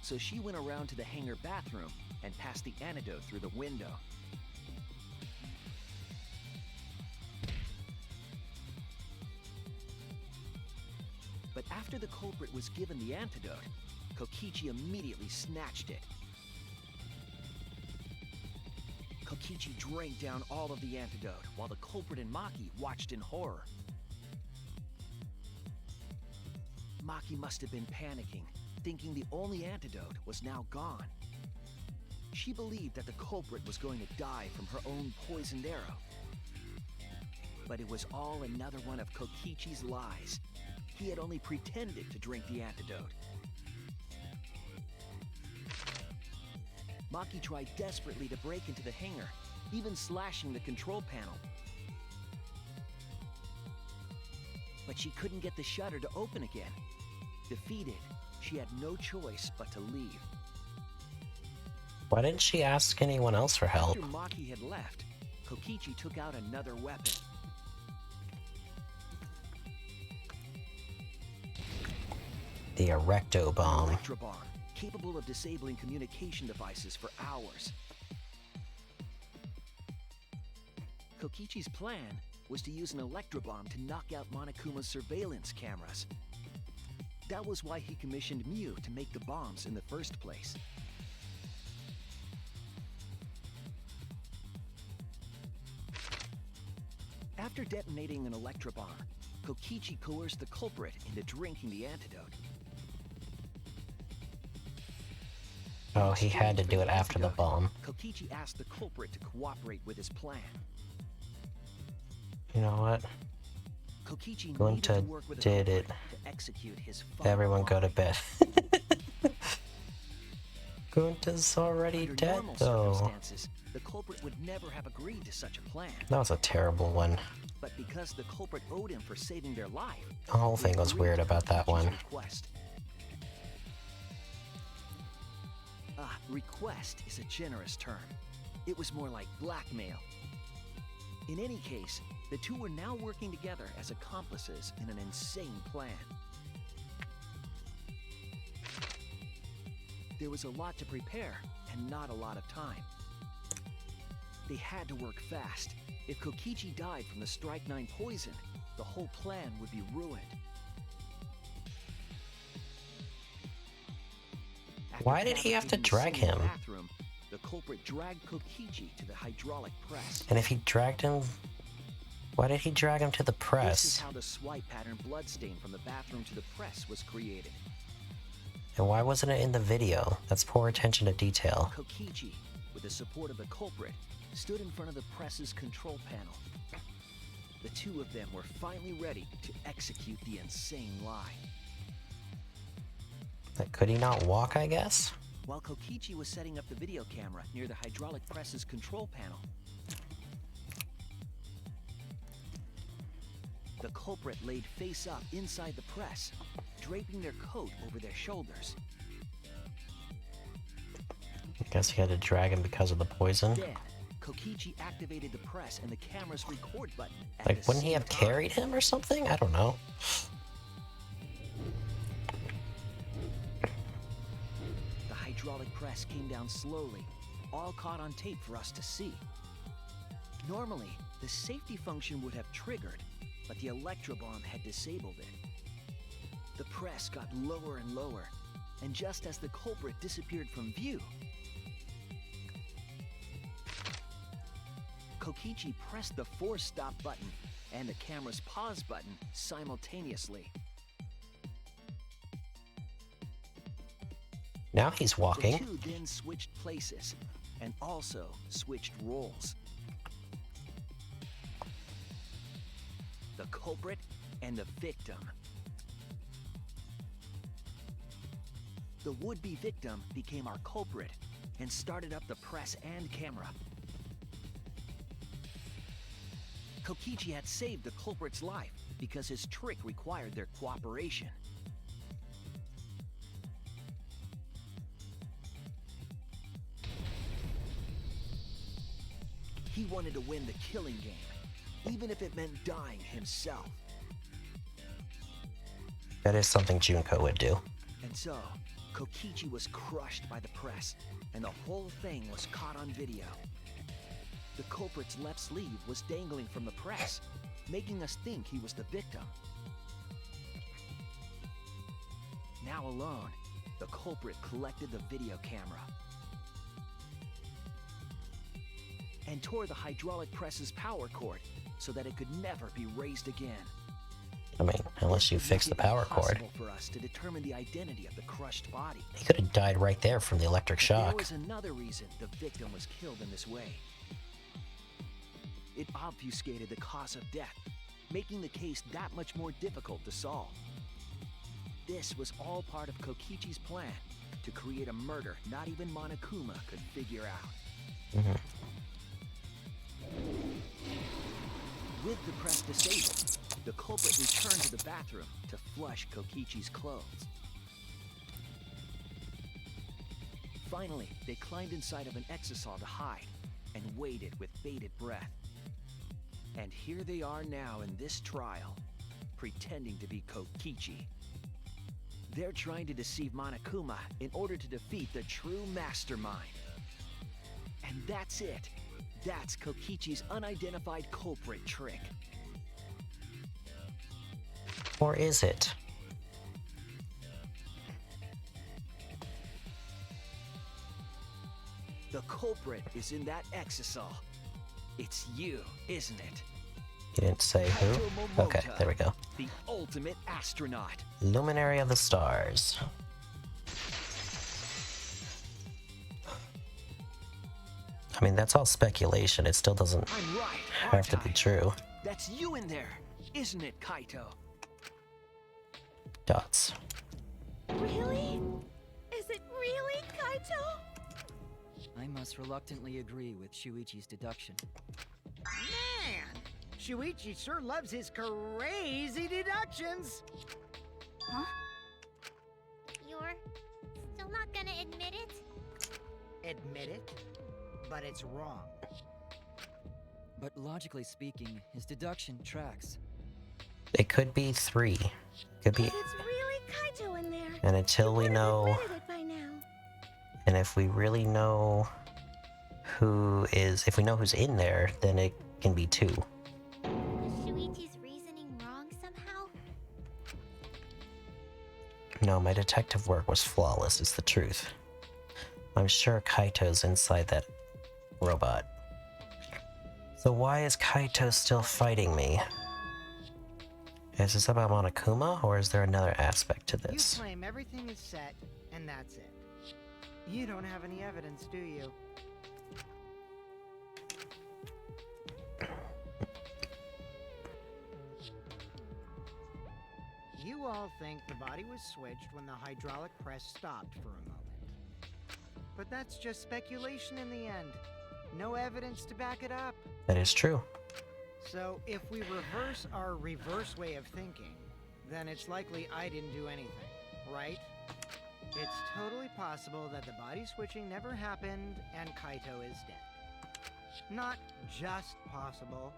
Speaker 7: So she went around to the hangar bathroom and passed the antidote through the window. But after the culprit was given the antidote, Kokichi immediately snatched it. Kokichi drank down all of the antidote while the culprit and Maki watched in horror. Maki must have been panicking, thinking the only antidote was now gone. She believed that the culprit was going to die from her own poisoned arrow. But it was all another one of Kokichi's lies. He had only pretended to drink the antidote. Maki tried desperately to break into the hangar, even slashing the control panel. But she couldn't get the shutter to open again. Defeated, she had no choice but to leave.
Speaker 1: Why didn't she ask anyone else for help?
Speaker 7: After Maki had left, Kokichi took out another weapon.
Speaker 1: The Erecto Bomb.
Speaker 7: Electro bomb, capable of disabling communication devices for hours. Kokichi's plan was to use an electro bomb to knock out Monokuma's surveillance cameras. That was why he commissioned Mew to make the bombs in the first place. After detonating an electro bomb, Kokichi coerced the culprit into drinking the antidote.
Speaker 1: Oh, he had to do it after the bomb.
Speaker 7: Kokichi asked the culprit to cooperate with his plan.
Speaker 1: You know what?
Speaker 7: Kokichi
Speaker 1: Gunta
Speaker 7: needed to work with the
Speaker 1: did
Speaker 7: culprit
Speaker 1: it.
Speaker 7: to execute his final
Speaker 1: Everyone go to
Speaker 7: lie.
Speaker 1: bed. Gunta's already
Speaker 7: Under
Speaker 1: dead,
Speaker 7: normal
Speaker 1: though.
Speaker 7: circumstances, the culprit would never have agreed to such a plan.
Speaker 1: That was a terrible one.
Speaker 7: But because the culprit owed him for saving their life,
Speaker 1: The whole
Speaker 7: they
Speaker 1: thing was
Speaker 7: agreed
Speaker 1: weird
Speaker 7: to
Speaker 1: about that
Speaker 7: Kokichi's
Speaker 1: one.
Speaker 7: Request. Request is a generous term. It was more like blackmail. In any case, the two were now working together as accomplices in an insane plan. There was a lot to prepare and not a lot of time. They had to work fast. If Kokichi died from the Strychnine poison, the whole plan would be ruined. After
Speaker 1: Why did he have to
Speaker 7: fabricating the
Speaker 1: drag
Speaker 7: scene in the
Speaker 1: him?
Speaker 7: bathroom, the culprit dragged Kokichi to the hydraulic press.
Speaker 1: And if he dragged him... Why did he drag him to the
Speaker 7: This is
Speaker 1: press?
Speaker 7: how the swipe pattern bloodstain from the bathroom to the press was created.
Speaker 1: And why wasn't it in the video? That's poor attention to detail.
Speaker 7: Kokichi, with the support of the culprit, stood in front of the press's control panel. The two of them were finally ready to execute the insane lie.
Speaker 1: Could he not walk, I guess?
Speaker 7: While Kokichi was setting up the video camera near the hydraulic press's control panel, the culprit laid face up inside the press, draping their coat over their shoulders.
Speaker 1: I guess he had to drag him because of the poison.
Speaker 7: Then, Kokichi activated the press and the camera's record button at
Speaker 1: Like,
Speaker 7: the
Speaker 1: wouldn't he
Speaker 7: same
Speaker 1: have
Speaker 7: time.
Speaker 1: carried him or something? I don't know.
Speaker 7: The hydraulic press came down slowly, all caught on tape for us to see. Normally, the safety function would have triggered, but the electrobomb had disabled it. The press got lower and lower, and just as the culprit disappeared from view, Kokichi pressed the force stop button and the camera's pause button simultaneously.
Speaker 1: Now he's walking.
Speaker 7: The two then switched places and also switched roles. The culprit and the victim. The would-be victim became our culprit and started up the press and camera. Kokichi had saved the culprit's life because his trick required their cooperation. He wanted to win the killing game, even if it meant dying himself.
Speaker 1: That is something Junko would do.
Speaker 7: And so, Kokichi was crushed by the press, and the whole thing was caught on video. The culprit's left sleeve was dangling from the press, making us think he was the victim. Now alone, the culprit collected the video camera and tore the hydraulic press's power cord so that it could never be raised again.
Speaker 1: I mean, unless you fix the power cord.
Speaker 7: Impossible for us to determine the identity of the crushed body.
Speaker 1: He could have died right there from the electric
Speaker 7: But there
Speaker 1: shock.
Speaker 7: was another reason the victim was killed in this way. It obfuscated the cause of death, making the case that much more difficult to solve. This was all part of Kokichi's plan to create a murder not even Monokuma could figure out.
Speaker 1: Mhm.
Speaker 7: With the press disabled, the culprit returned to the bathroom to flush Kokichi's clothes. Finally, they climbed inside of an exisal to hide and waited with bated breath. And here they are now in this trial, pretending to be Kokichi. They're trying to deceive Monokuma in order to defeat the true mastermind. And that's it. That's Kokichi's unidentified culprit trick.
Speaker 1: Or is it?
Speaker 7: The culprit is in that exisal. It's you, isn't it?
Speaker 1: You didn't say who?
Speaker 7: Kaito
Speaker 1: Okay,
Speaker 7: Momota,
Speaker 1: there we go.
Speaker 7: The ultimate astronaut.
Speaker 1: Luminary of the Stars. I mean, that's all speculation. It still doesn't
Speaker 7: I'm right,
Speaker 1: have to
Speaker 7: aren't
Speaker 1: be
Speaker 7: I?
Speaker 1: true.
Speaker 7: That's you in there, isn't it, Kaito?
Speaker 1: Dots.
Speaker 3: Really? Is it really, Kaito?
Speaker 2: I must reluctantly agree with Shuichi's deduction.
Speaker 8: Man, Shuichi sure loves his crazy deductions.
Speaker 5: Huh?
Speaker 9: You're still not gonna admit it?
Speaker 8: Admit it, but it's wrong.
Speaker 2: But logically speaking, his deduction tracks.
Speaker 1: It could be 3. Could be.
Speaker 3: But it's really Kaito in there.
Speaker 1: And until we
Speaker 3: Would've
Speaker 1: know,
Speaker 3: admitted it by now.
Speaker 1: and if we really know if we know who's in there, then it can be 2.
Speaker 9: Was Shuichi's reasoning wrong somehow?
Speaker 1: No, my detective work was flawless, it's the truth. I'm sure Kaito's inside that robot. So why is Kaito still fighting me? Is this about Monokuma, or is there another aspect to
Speaker 8: You
Speaker 1: this?
Speaker 8: claim everything is set, and that's it. You don't have any evidence, do you? You all think the body was switched when the hydraulic press stopped for a moment. But that's just speculation in the end. No evidence to back it up.
Speaker 1: That is true.
Speaker 8: So if we reverse our reverse way of thinking, then it's likely I didn't do anything, right? It's totally possible that the body switching never happened and Kaito is dead. Not just possible,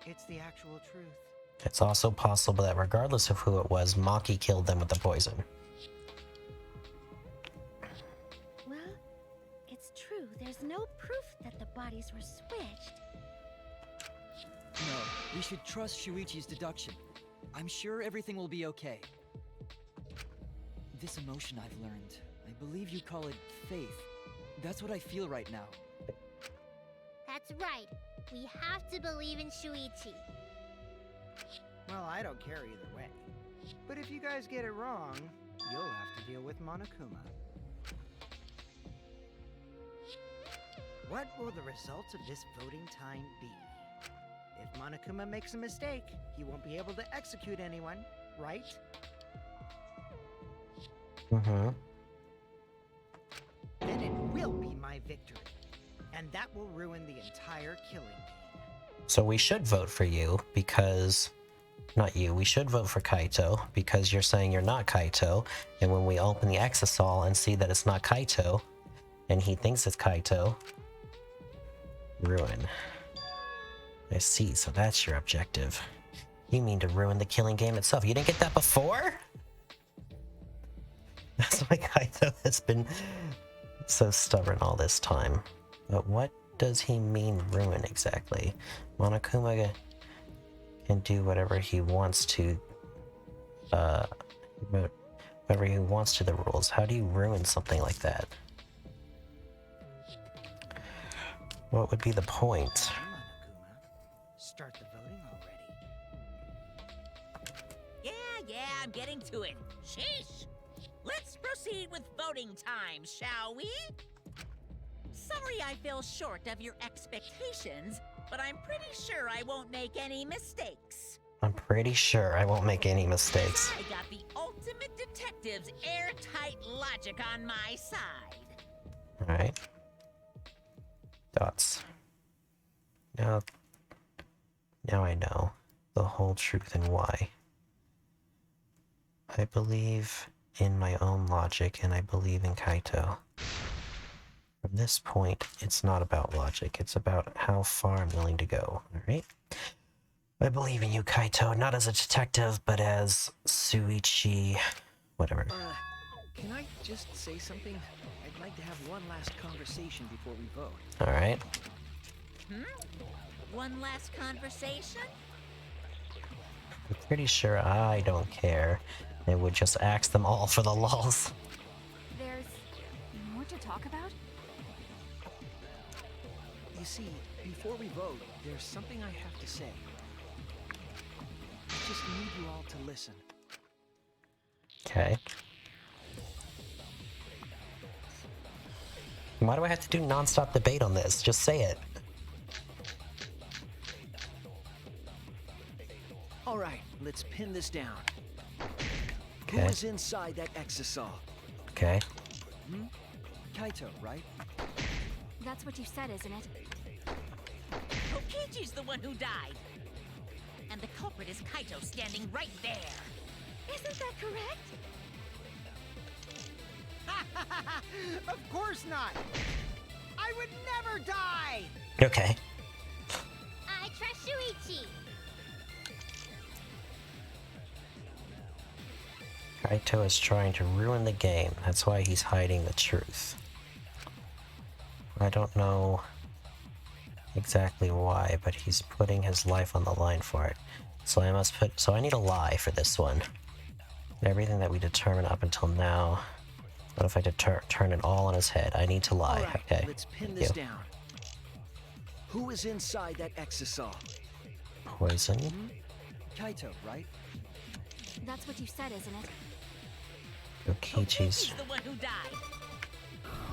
Speaker 8: it's the actual truth.
Speaker 1: It's also possible that regardless of who it was, Maki killed them with the poison.
Speaker 6: Well, it's true. There's no proof that the bodies were switched.
Speaker 2: No, we should trust Shuichi's deduction. I'm sure everything will be okay. This emotion I've learned, I believe you call it faith. That's what I feel right now.
Speaker 9: That's right. We have to believe in Shuichi.
Speaker 8: Well, I don't care either way. But if you guys get it wrong, you'll have to deal with Monokuma. What will the results of this voting time be? If Monokuma makes a mistake, he won't be able to execute anyone, right?
Speaker 1: Mm-hmm.
Speaker 8: Then it will be my victory. And that will ruin the entire killing game.
Speaker 1: So we should vote for you because... Not you, we should vote for Kaito because you're saying you're not Kaito, and when we open the Exisal and see that it's not Kaito, and he thinks it's Kaito, ruin. I see, so that's your objective. You mean to ruin the killing game itself. You didn't get that before? That's why Kaito has been so stubborn all this time. But what does he mean ruin exactly? Monokuma can do whatever he wants to, whatever he wants to the rules. How do you ruin something like that? What would be the point?
Speaker 8: Monokuma, start the voting already.
Speaker 3: Yeah, I'm getting to it. Sheesh! Let's proceed with voting time, shall we? Sorry I fell short of your expectations, but I'm pretty sure I won't make any mistakes.
Speaker 1: I'm pretty sure I won't make any mistakes.
Speaker 3: I got the ultimate detective's airtight logic on my side.
Speaker 1: Alright. Thoughts. Now I know the whole truth and why. I believe in my own logic and I believe in Kaito. From this point, it's not about logic, it's about how far I'm willing to go, alright? I believe in you, Kaito, not as a detective, but as Shuichi... whatever.
Speaker 7: Can I just say something? I'd like to have one last conversation before we vote.
Speaker 1: Alright.
Speaker 3: One last conversation?
Speaker 1: I'm pretty sure I don't care. They would just axe them all for the lulz.
Speaker 5: There's more to talk about?
Speaker 7: You see, before we vote, there's something I have to say. I just need you all to listen.
Speaker 1: Okay. Why do I have to do non-stop debate on this? Just say it.
Speaker 7: All right, let's pin this down.
Speaker 1: Okay.
Speaker 7: Who is inside that exisal?
Speaker 1: Okay.
Speaker 2: Kaito, right?
Speaker 5: That's what you said, isn't it?
Speaker 3: Kokichi's the one who died. And the culprit is Kaito standing right there.
Speaker 6: Isn't that correct?
Speaker 8: Of course not! I would never die!
Speaker 1: Okay.
Speaker 9: I trust Shuichi.
Speaker 1: Kaito is trying to ruin the game. That's why he's hiding the truth. I don't know exactly why, but he's putting his life on the line for it. So I need a lie for this one. Everything that we determined up until now. What if I turn it all on his head? I need to lie.
Speaker 7: All right,
Speaker 1: Okay.
Speaker 7: let's pin
Speaker 1: Thank
Speaker 7: this
Speaker 1: you.
Speaker 7: down. Who is inside that exisal?
Speaker 1: Poison.
Speaker 2: Kaito, right?
Speaker 5: That's what you said, isn't it?
Speaker 1: Kokichi's.
Speaker 3: the one who died.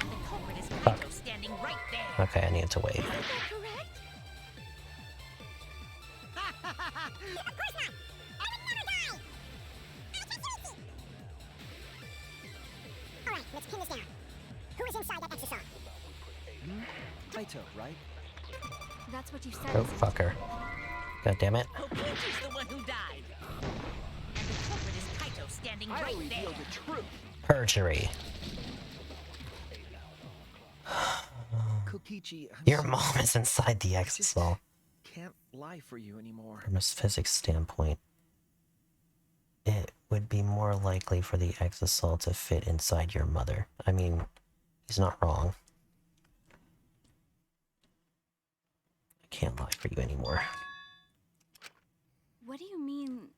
Speaker 3: And the culprit is Kaito standing right there.
Speaker 1: Okay, I need to wait.
Speaker 6: Isn't that correct? Of course not! I would never die!
Speaker 4: Kaito, right?
Speaker 5: That's what you said.
Speaker 1: Oh,
Speaker 5: isn't it?
Speaker 1: fucker. God damn it.
Speaker 3: Kokichi's the one who died. And the culprit is Kaito standing
Speaker 4: I'll
Speaker 3: right
Speaker 4: reveal
Speaker 3: there.
Speaker 4: the truth.
Speaker 1: Perjury.
Speaker 4: Kokichi, I'm
Speaker 1: Your
Speaker 4: sorry.
Speaker 1: mom is inside the
Speaker 4: I just
Speaker 1: exisal.
Speaker 4: can't lie for you anymore.
Speaker 1: From a physics standpoint, it would be more likely for the exisal to fit inside your mother. I mean, he's not wrong. I can't lie for you anymore.
Speaker 5: What do you mean,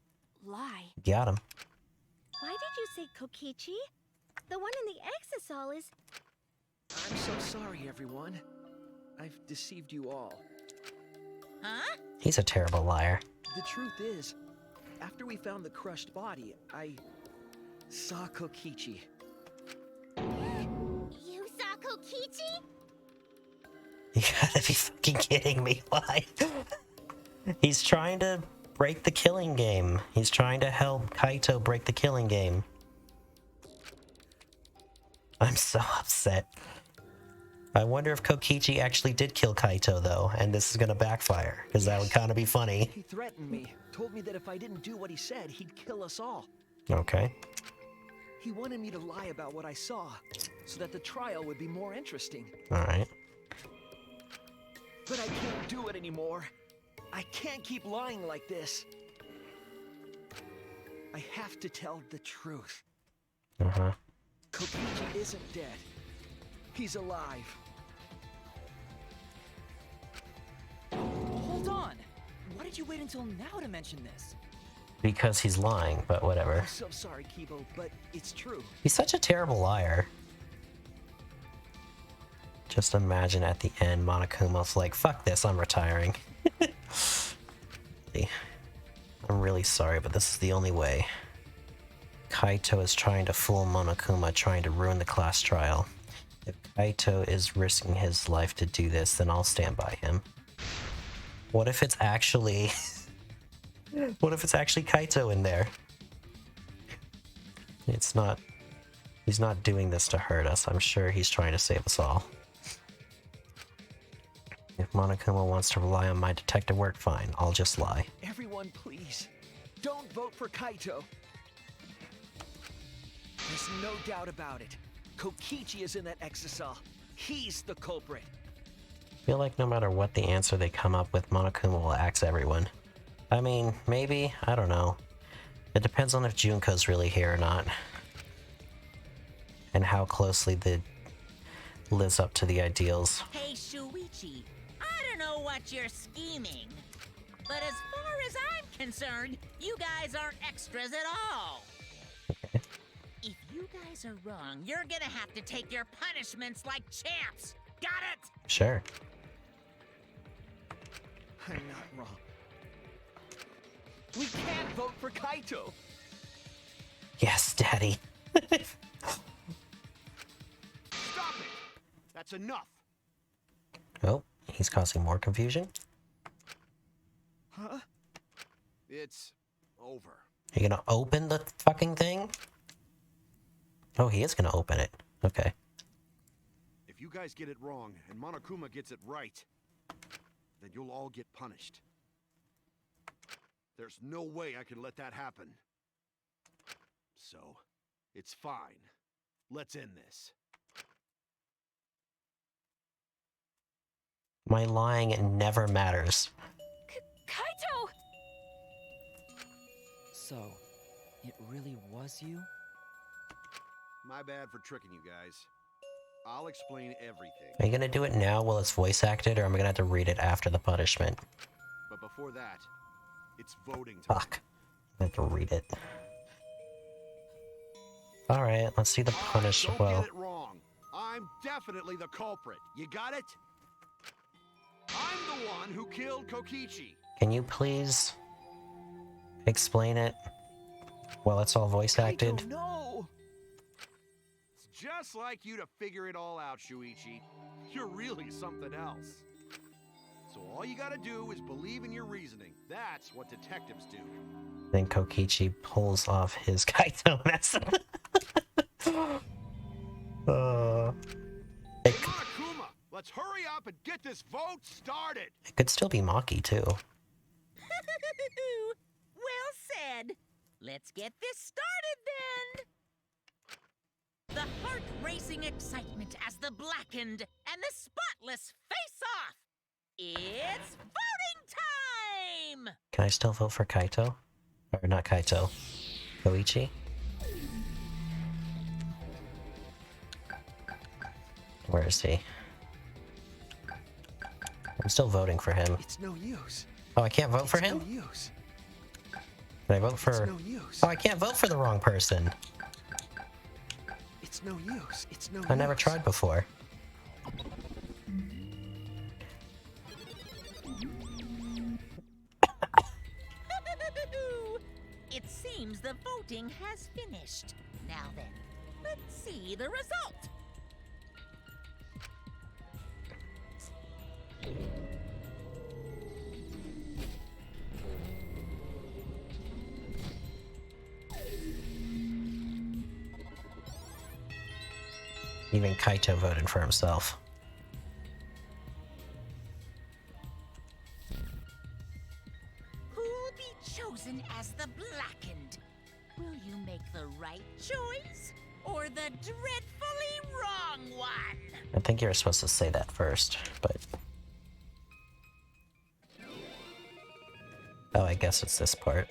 Speaker 5: lie?
Speaker 1: Got him.
Speaker 9: Why did you say Kokichi? The one in the exisal is...
Speaker 4: I'm so sorry, everyone. I've deceived you all.
Speaker 3: Huh?
Speaker 1: He's a terrible liar.
Speaker 4: The truth is, after we found the crushed body, I saw Kokichi.
Speaker 9: You saw Kokichi?
Speaker 1: You gotta be fucking kidding me. Why? He's trying to break the killing game. He's trying to help Kaito break the killing game. I'm so upset. I wonder if Kokichi actually did kill Kaito, though, and this is gonna backfire, because that would kind of be funny.
Speaker 4: He threatened me, told me that if I didn't do what he said, he'd kill us all.
Speaker 1: Okay.
Speaker 4: He wanted me to lie about what I saw, so that the trial would be more interesting.
Speaker 1: Alright.
Speaker 4: But I can't do it anymore. I can't keep lying like this. I have to tell the truth.
Speaker 1: Uh-huh.
Speaker 4: Kokichi isn't dead. He's alive.
Speaker 2: Hold on! Why did you wait until now to mention this?
Speaker 1: Because he's lying, but whatever.
Speaker 4: I'm so sorry, Kibo, but it's true.
Speaker 1: He's such a terrible liar. Just imagine at the end, Monokuma's like, fuck this, I'm retiring. I'm really sorry, but this is the only way. Kaito is trying to fool Monokuma, trying to ruin the class trial. If Kaito is risking his life to do this, then I'll stand by him. What if it's actually... what if it's actually Kaito in there? It's not... He's not doing this to hurt us. I'm sure he's trying to save us all. If Monokuma wants to rely on my detective work, fine. I'll just lie.
Speaker 4: Everyone, please, don't vote for Kaito. There's no doubt about it. Kokichi is in that exisal. He's the culprit.
Speaker 1: I feel like no matter what the answer they come up with, Monokuma will axe everyone. I mean, maybe. I don't know. It depends on if Junko's really here or not. And how closely the lives up to the ideals.
Speaker 3: Hey, Shuichi, I don't know what you're scheming, but as far as I'm concerned, you guys aren't extras at all. If you guys are wrong, you're gonna have to take your punishments like champs. Got it?
Speaker 1: Sure.
Speaker 4: I'm not wrong. We can't vote for Kaito.
Speaker 1: Yes, Daddy.
Speaker 10: Stop it! That's enough!
Speaker 1: Oh, he's causing more confusion.
Speaker 4: Huh?
Speaker 10: It's over.
Speaker 1: Are you gonna open the fucking thing? Oh, he is gonna open it. Okay.
Speaker 10: If you guys get it wrong and Monokuma gets it right, then you'll all get punished. There's no way I can let that happen. So, it's fine. Let's end this.
Speaker 1: My lying never matters.
Speaker 5: Kaito!
Speaker 2: So, it really was you?
Speaker 10: My bad for tricking you guys. I'll explain everything.
Speaker 1: Are you gonna do it now while it's voice acted, or am I gonna have to read it after the punishment?
Speaker 10: But before that, it's voting time.
Speaker 1: Fuck. I have to read it. Alright, let's see the punish.
Speaker 10: Don't
Speaker 1: Well,
Speaker 10: get it wrong. I'm definitely the culprit. You got it? I'm the one who killed Kokichi.
Speaker 1: can you please explain it while it's all voice acted?
Speaker 4: Kaito, no!
Speaker 10: It's just like you to figure it all out, Shuichi. You're really something else. So all you gotta do is believe in your reasoning. That's what detectives do.
Speaker 1: Then Kokichi pulls off his Kaito mask.
Speaker 10: Hey, Monokuma, let's let's hurry up and get this vote started.
Speaker 1: It could still be Maki, too.
Speaker 3: Well said. Let's get this started then. The heart-racing excitement as the Blackened and the Spotless face off. It's voting time!
Speaker 1: Can I still vote for Kaito? Or not Kaito. Koichi? Where is he? I'm still voting for him.
Speaker 7: It's no use.
Speaker 1: Oh, I can't vote for him?
Speaker 7: No use.
Speaker 1: Can I vote for...
Speaker 7: It's no use.
Speaker 1: Oh, I can't vote for the wrong person.
Speaker 7: It's no use. It's no use.
Speaker 1: I never tried before.
Speaker 3: It seems the voting has finished. Now then, let's see the result.
Speaker 1: Even Kaito voted for himself.
Speaker 3: Who'll be chosen as the Blackened? Will you make the right choice or the dreadfully wrong one?
Speaker 1: I think you were supposed to say that first, but... Oh, I guess it's this part.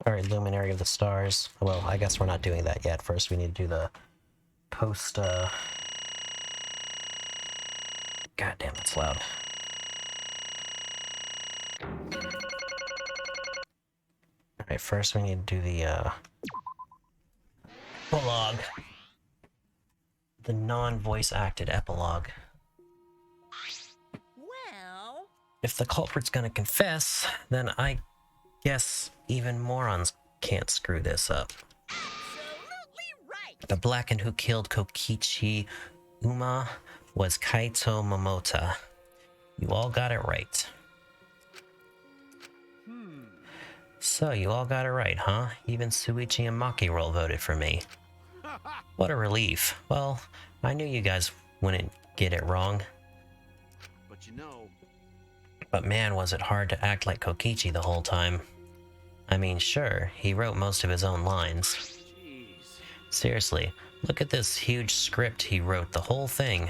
Speaker 1: Alright, Luminary of the Stars. Well, I guess we're not doing that yet. First, we need to do the post, God damn, that's loud. Alright, first we need to do the, epilogue. The non-voice acted epilogue.
Speaker 3: Well,
Speaker 1: If the culprit's gonna confess, then I guess even morons can't screw this up.
Speaker 3: absolutely right.
Speaker 1: The Blackened who killed Kokichi Uma was Kaito Momota. You all got it right. So, you all got it right, huh? Even Suichi and Maki Roll voted for me. What a relief. Well, I knew you guys wouldn't get it wrong.
Speaker 10: But you know,
Speaker 1: But man, was it hard to act like Kokichi the whole time. I mean, sure, he wrote most of his own lines.
Speaker 10: jeez.
Speaker 1: Seriously, look at this huge script he wrote, the whole thing.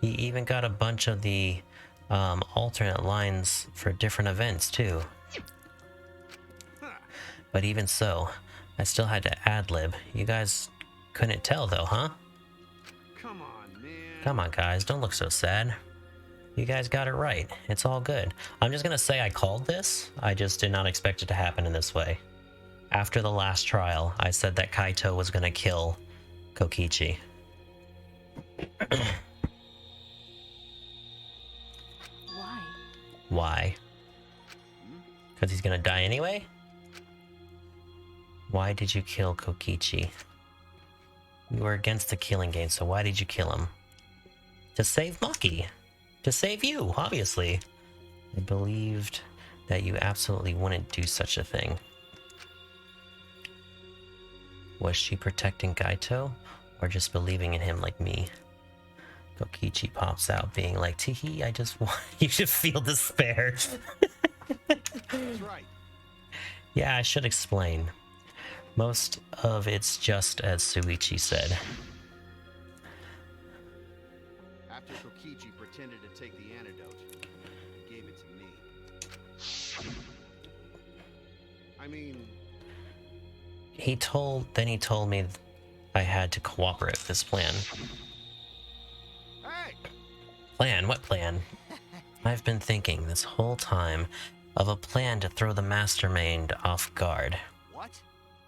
Speaker 1: He even got a bunch of the alternate lines for different events, too. But even so, I still had to ad-lib. You guys couldn't tell, though, huh?
Speaker 10: Come on, man.
Speaker 1: Come on, guys, don't look so sad. You guys got it right. It's all good. I'm just gonna say I called this. I just did not expect it to happen in this way. After the last trial, I said that Kaito was gonna kill Kokichi.
Speaker 5: Why?
Speaker 1: Why? Because he's gonna die anyway? Why did you kill Kokichi? You were against the killing game, so why did you kill him? To save Maki. To save you, obviously. I believed that you absolutely wouldn't do such a thing. Was she protecting Kaito, or just believing in him like me? Kokichi pops out being like, Teehee, I just want you to feel despair.
Speaker 10: That's right.
Speaker 1: Yeah, I should explain. Most of it's just as Suichi said.
Speaker 10: After Kokichi pretended to take the antidote, he gave it to me. I mean,
Speaker 1: He told me I had to cooperate with this plan.
Speaker 10: hey!
Speaker 1: Plan? What plan? I've been thinking this whole time of a plan to throw the mastermind off guard.
Speaker 10: What?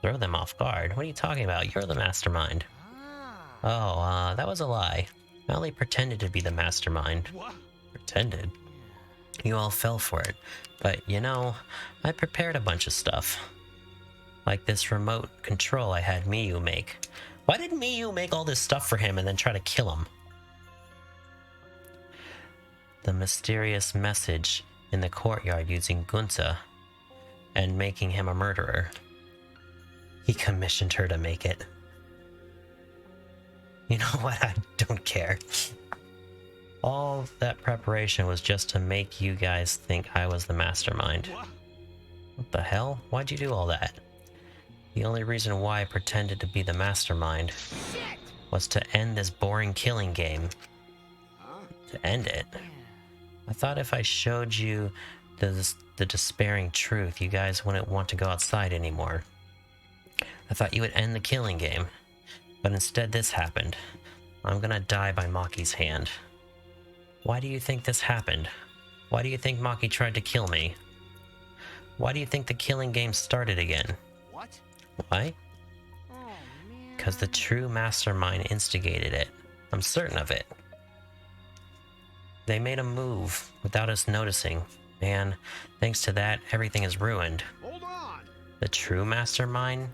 Speaker 1: Throw them off guard? What are you talking about? You're the mastermind.
Speaker 8: Ah.
Speaker 1: Oh, that was a lie. I only pretended to be the mastermind.
Speaker 10: What?
Speaker 1: Pretended. You all fell for it. But, you know, I prepared a bunch of stuff. Like this remote control I had Miyu make. Why did Miyu make all this stuff for him and then try to kill him? the mysterious message in the courtyard using Gunta and making him a murderer. He commissioned her to make it. You know what? I don't care. All that preparation was just to make you guys think I was the mastermind. What the hell? Why'd you do all that? The only reason why I pretended to be the mastermind was to end this boring killing game. To end it. I thought if I showed you the despairing truth, you guys wouldn't want to go outside anymore. I thought you would end the killing game. But instead this happened. I'm gonna die by Maki's hand. Why do you think this happened? Why do you think Maki tried to kill me? Why do you think the killing game started again?
Speaker 7: What?
Speaker 1: Why? Because the true mastermind instigated it. I'm certain of it. They made a move without us noticing, and thanks to that, everything is ruined.
Speaker 10: Hold on!
Speaker 1: The true mastermind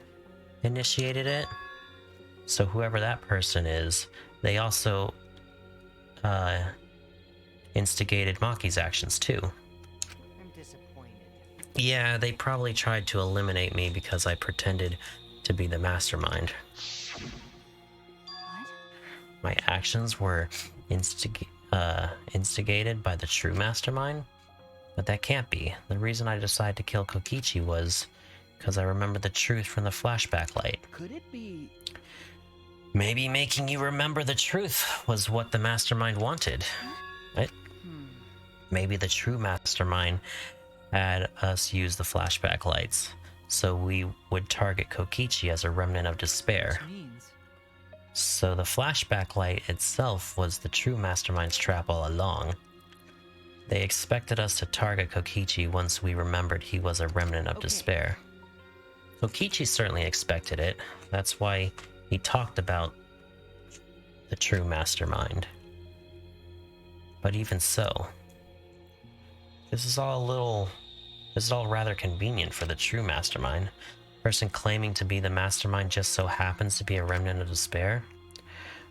Speaker 1: initiated it? So whoever that person is, they also instigated Maki's actions too.
Speaker 8: I'm disappointed.
Speaker 1: Yeah, they probably tried to eliminate me because I pretended to be the mastermind.
Speaker 5: What?
Speaker 1: My actions were instigated by the true mastermind? But that can't be. The reason I decided to kill Kokichi was because I remembered the truth from the flashback light.
Speaker 7: Could it be...
Speaker 1: Maybe making you remember the truth was what the mastermind wanted. Right? Maybe the true mastermind had us use the flashback lights, so we would target Kokichi as a remnant of despair.
Speaker 2: Which means
Speaker 1: So the flashback light itself was the true mastermind's trap all along. They expected us to target Kokichi once we remembered he was a remnant of despair. Kokichi certainly expected it. That's why he talked about the true mastermind. But even so, this is all rather convenient for the true mastermind. Person claiming to be the mastermind just so happens to be a remnant of despair.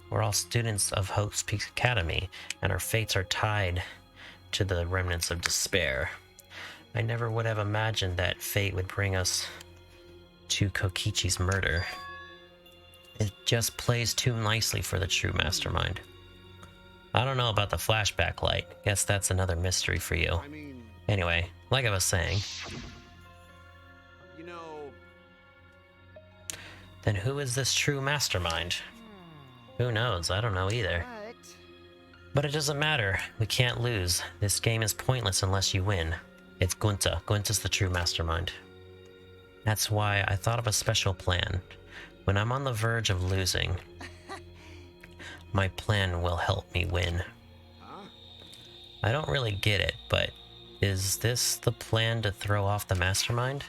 Speaker 1: We're all students of Hope's Peak Academy, and our fates are tied to the remnants of despair. I never would have imagined that fate would bring us to Kokichi's murder. It just plays too nicely for the true mastermind. I don't know about the flashback light. Guess that's another mystery for you.
Speaker 10: I mean,
Speaker 1: Anyway, like I was saying,
Speaker 10: you know,
Speaker 1: then who is this true mastermind? Who knows? I don't know either. But it doesn't matter. We can't lose. This game is pointless unless you win. It's Gunta. Gunta's the true mastermind. That's why I thought of a special plan. When I'm on the verge of losing, my plan will help me win.
Speaker 10: huh?
Speaker 1: I don't really get it, but is this the plan to throw off the mastermind?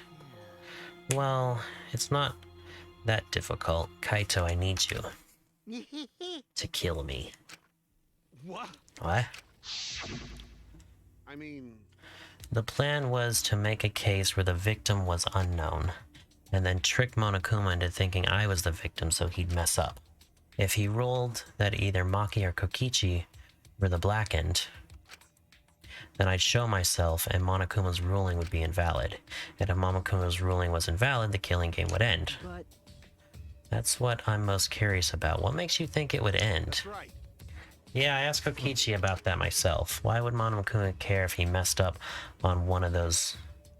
Speaker 1: Well, it's not that difficult. Kaito, I need you to kill me.
Speaker 10: What?
Speaker 1: What?
Speaker 10: I mean,
Speaker 1: The plan was to make a case where the victim was unknown, and then trick Monokuma into thinking I was the victim so he'd mess up. If he ruled that either Maki or Kokichi were the blackened, then I'd show myself and Monokuma's ruling would be invalid. And if Monokuma's ruling was invalid, the killing game would end.
Speaker 7: But...
Speaker 1: That's what I'm most curious about. What makes you think it would end?
Speaker 10: that's right.
Speaker 1: Yeah, I asked Kokichi about that myself. Why would Monokuma care if he messed up on one of those,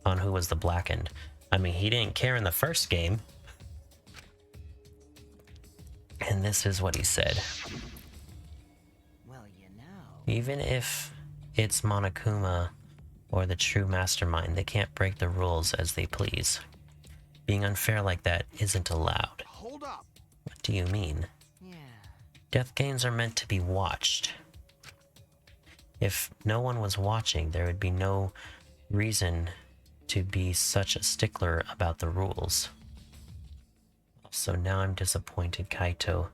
Speaker 1: on who was the blackened? I mean, he didn't care in the first game. And this is what he said.
Speaker 8: Well, you know.
Speaker 1: Even if it's Monokuma or the true mastermind, they can't break the rules as they please. Being unfair like that isn't allowed.
Speaker 10: Hold up.
Speaker 1: What do you mean?
Speaker 8: Yeah.
Speaker 1: Death games are meant to be watched. If no one was watching, there would be no reason to be such a stickler about the rules. So now I'm disappointed Kaito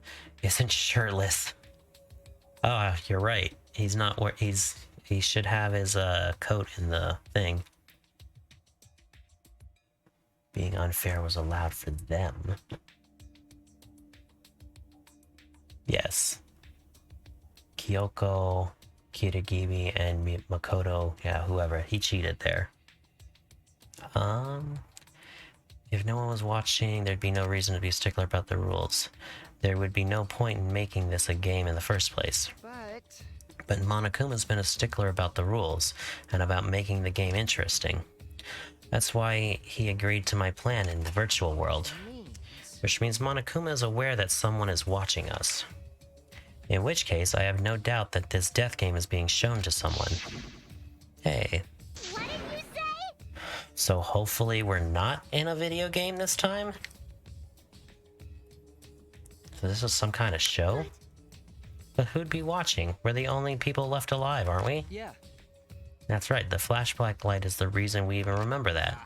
Speaker 1: isn't shirtless. Oh, you're right. He's not where he should have his coat in the thing. Being unfair was allowed for them. Yes. Kyoko Kitagimi and Makoto, yeah, whoever, he cheated there. If no one was watching, there'd be no reason to be a stickler about the rules. There would be no point in making this a game in the first place. But Monokuma's been a stickler about the rules, and about making the game interesting. That's why he agreed to my plan in the virtual world. Which means Monokuma is aware that someone is watching us. In which case, I have no doubt that this death game is being shown to someone. Hey.
Speaker 9: What did you say?
Speaker 1: So hopefully we're not in a video game this time? So this is some kind of show? But who'd be watching? We're the only people left alive, aren't we?
Speaker 2: Yeah.
Speaker 1: That's right, the flashback light is the reason we even remember that.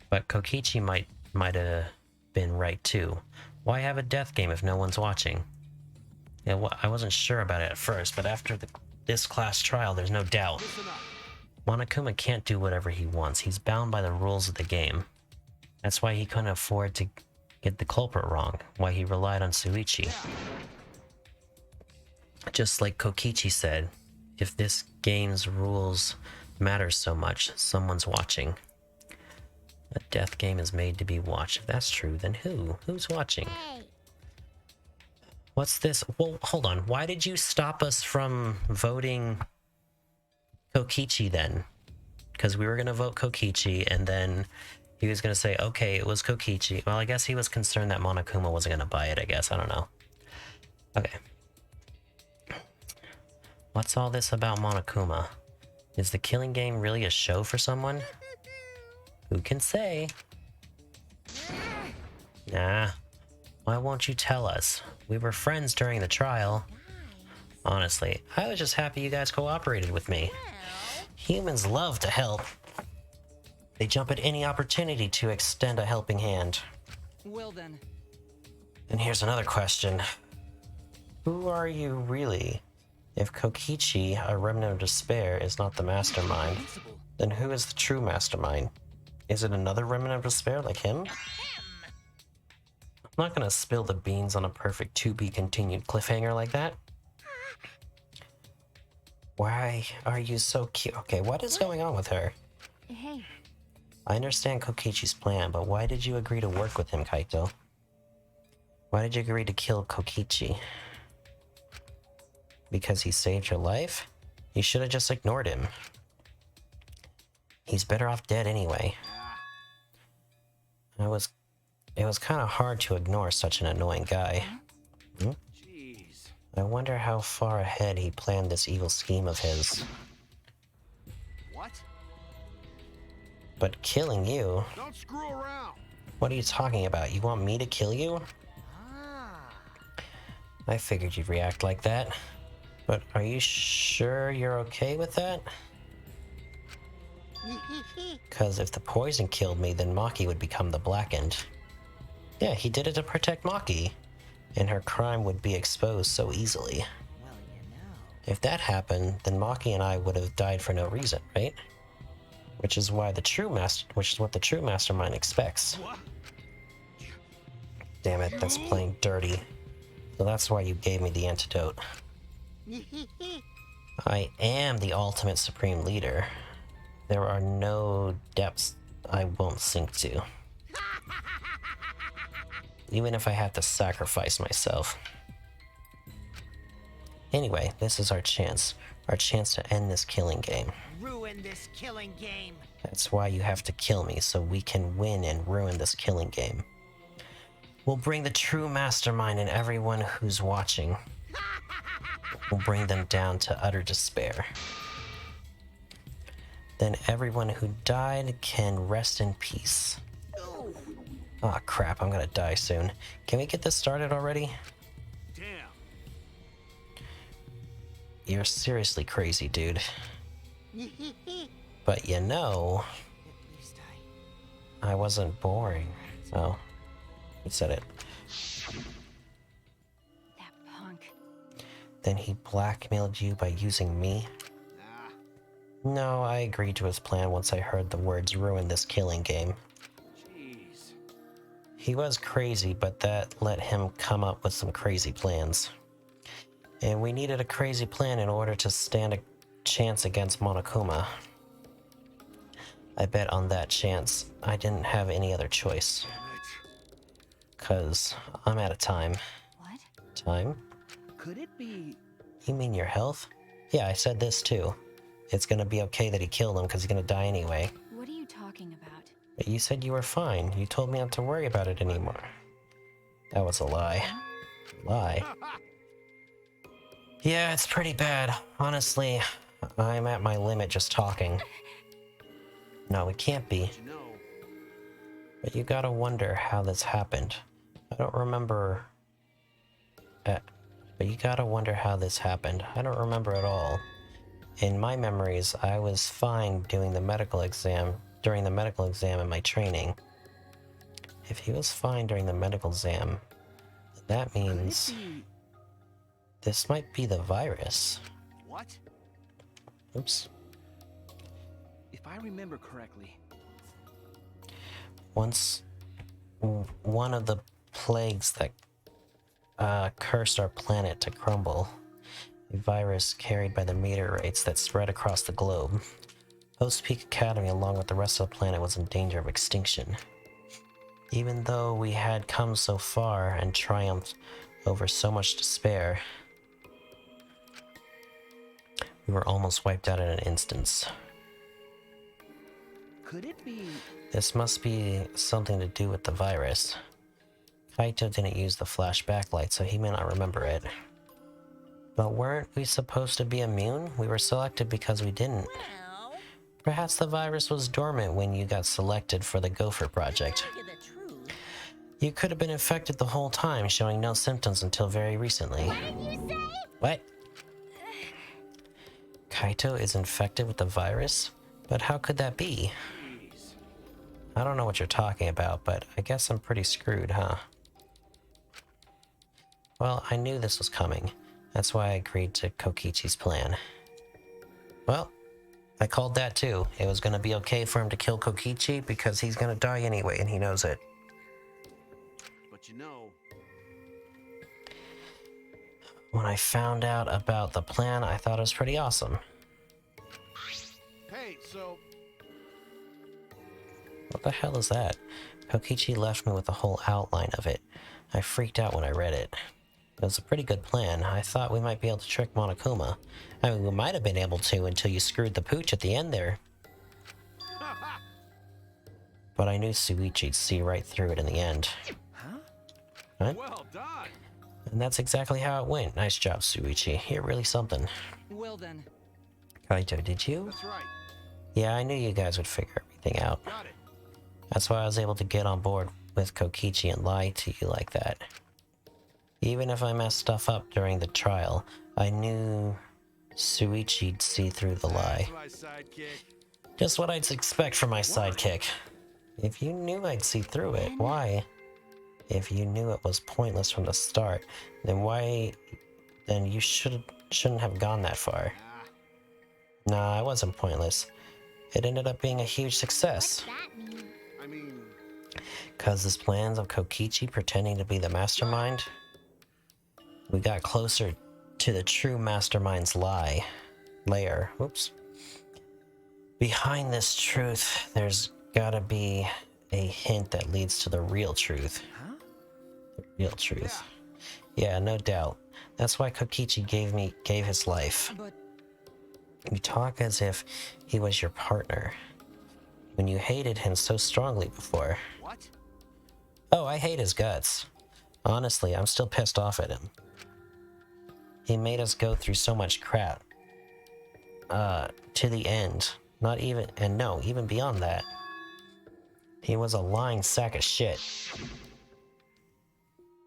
Speaker 1: But Kokichi might have been right too. Why have a death game if no one's watching? Yeah, well, I wasn't sure about it at first, but after this class trial, there's no doubt. Monokuma can't do whatever he wants. He's bound by the rules of the game. That's why he couldn't afford to get the culprit wrong, why he relied on Shuichi. Just like Kokichi said, if this game's rules matter so much, someone's watching. A death game is made to be watched. If that's true, then who? Who's watching?
Speaker 9: Hey,
Speaker 1: What's this? Well, hold on. Why did you stop us from voting Kokichi then? Because we were going to vote Kokichi, and then he was going to say, okay, it was Kokichi. Well, I guess he was concerned that Monokuma wasn't going to buy it, I guess. I don't know. Okay. What's all this about Monokuma? Is the killing game really a show for someone? Who can say? Nah. Why won't you tell us? We were friends during the trial. Honestly, I was just happy you guys cooperated with me. Humans love to help. They jump at any opportunity to extend a helping hand.
Speaker 2: Well then.
Speaker 1: And here's another question. Who are you really? If Kokichi, a remnant of despair, is not the mastermind, then who is the true mastermind? Is it another remnant of despair like him? I'm not gonna spill the beans on a perfect to-be-continued cliffhanger like that. Why are you so cute? Okay, what is going on with her?
Speaker 5: Hey,
Speaker 1: I understand Kokichi's plan, but why did you agree to work with him, Kaito? Why did you agree to kill Kokichi? Because he saved your life? You should have just ignored him. He's better off dead anyway. It was kind of hard to ignore such an annoying guy.
Speaker 10: Jeez.
Speaker 1: I wonder how far ahead he planned this evil scheme of his.
Speaker 10: What?
Speaker 1: But killing you?
Speaker 10: Don't screw around.
Speaker 1: What are you talking about? You want me to kill you? I figured you'd react like that. But are you sure you're okay with that? Because if the poison killed me, then Maki would become the Blackened. Yeah, he did it to protect Maki, and her crime would be exposed so easily.
Speaker 8: Well, you know.
Speaker 1: If that happened, then Maki and I would have died for no reason, right? Which is what the true mastermind expects.
Speaker 10: What?
Speaker 1: Damn it, that's playing dirty. So that's why you gave me the antidote. I am the ultimate supreme leader. There are no depths I won't sink to. Even if I have to sacrifice myself. Anyway, this is our chance. Our chance to end this killing game.
Speaker 8: Ruin this killing game.
Speaker 1: That's why you have to kill me, so we can win and ruin this killing game. We'll bring the true mastermind and everyone who's watching. We'll bring them down to utter despair. Then everyone who died can rest in peace. Oh crap, I'm gonna die soon. Can we get this started already?
Speaker 10: Damn.
Speaker 1: You're seriously crazy, dude. But you know,
Speaker 8: At least
Speaker 1: I wasn't boring. Oh, he said it.
Speaker 5: that punk.
Speaker 1: Then he blackmailed you by using me?
Speaker 10: Nah.
Speaker 1: No, I agreed to his plan once I heard the words ruin this killing game.
Speaker 10: Jeez.
Speaker 1: He was crazy, but that let him come up with some crazy plans. And we needed a crazy plan in order to stand a chance against Monokuma. I bet on that chance I didn't have any other choice.
Speaker 10: Damn it.
Speaker 1: 'Cause I'm out of time.
Speaker 5: What?
Speaker 1: Time?
Speaker 7: Could it be...
Speaker 1: You mean your health? Yeah, I said this too. It's gonna be okay that he killed him because he's gonna die anyway.
Speaker 5: What are you talking about?
Speaker 1: But you said you were fine. You told me not to worry about it anymore. That was a lie. Lie? Yeah, it's pretty bad. Honestly, I'm at my limit just talking. No, it can't be.
Speaker 10: You know,
Speaker 1: But you gotta wonder how this happened. I don't remember... but you gotta wonder how this happened. I don't remember at all. In my memories, I was fine during the medical exam in my training. If he was fine during the medical exam, that
Speaker 7: Could it
Speaker 1: means
Speaker 7: be...
Speaker 1: this might be the virus.
Speaker 7: What?
Speaker 1: Oops.
Speaker 7: If I remember correctly,
Speaker 1: Once one of the plagues that cursed our planet to crumble, a virus carried by the meteorites that spread across the globe. Host Peak Academy, along with the rest of the planet, was in danger of extinction. Even though we had come so far and triumphed over so much despair, we were almost wiped out in an instant.
Speaker 7: could it be...
Speaker 1: This must be something to do with the virus. Kaito didn't use the flashback light, so he may not remember it. But weren't we supposed to be immune? We were selected because we didn't.
Speaker 3: Well,
Speaker 1: Perhaps the virus was dormant when you got selected for the Gopher Project.
Speaker 3: to tell you the truth,
Speaker 1: You could have been infected the whole time, showing no symptoms until very recently.
Speaker 9: What did you say?
Speaker 1: What? Kaito is infected with the virus? But how could that be?
Speaker 10: jeez.
Speaker 1: I don't know what you're talking about, but I guess I'm pretty screwed, huh? Well, I knew this was coming. That's why I agreed to Kokichi's plan. Well, I called that too. It was gonna be okay for him to kill Kokichi because he's gonna die anyway, and he knows it.
Speaker 10: But you know,
Speaker 1: When I found out about the plan, I thought it was pretty awesome.
Speaker 10: hey, so
Speaker 1: What the hell is that? Kokichi left me with the whole outline of it. I freaked out when I read it. It was a pretty good plan. I thought we might be able to trick Monokuma. I mean, we might have been able to until you screwed the pooch at the end there. But I knew Suichi'd see right through it in the end.
Speaker 7: Huh?
Speaker 1: What?
Speaker 10: well done.
Speaker 1: And that's exactly how it went. Nice job, Suichi. You're really something.
Speaker 2: Well then,
Speaker 1: Kaito, did you?
Speaker 10: That's right.
Speaker 1: Yeah, I knew you guys would figure everything out.
Speaker 10: Got it.
Speaker 1: That's why I was able to get on board with Kokichi and lie to you like that. Even if I messed stuff up during the trial, I knew Suichi'd see through the lie.
Speaker 10: That's my sidekick.
Speaker 1: Just what I'd expect from my sidekick. If you knew I'd see through it, why? If you knew it was pointless from the start, then you shouldn't have gone that far.
Speaker 10: Ah,
Speaker 1: Nah, it wasn't pointless. It ended up being a huge success.
Speaker 9: What's that mean?
Speaker 10: I mean,
Speaker 1: Cause his plans of Kokichi pretending to be the mastermind, we got closer to the true mastermind's lair. Oops. Behind this truth, there's gotta be a hint that leads to the real truth.
Speaker 7: Huh?
Speaker 1: The real truth. Yeah, no doubt. That's why Kokichi gave his life.
Speaker 2: but
Speaker 1: You talk as if he was your partner. When you hated him so strongly before.
Speaker 10: what?
Speaker 1: Oh, I hate his guts. Honestly, I'm still pissed off at him. He made us go through so much crap. To the end. Even beyond that. He was a lying sack of shit.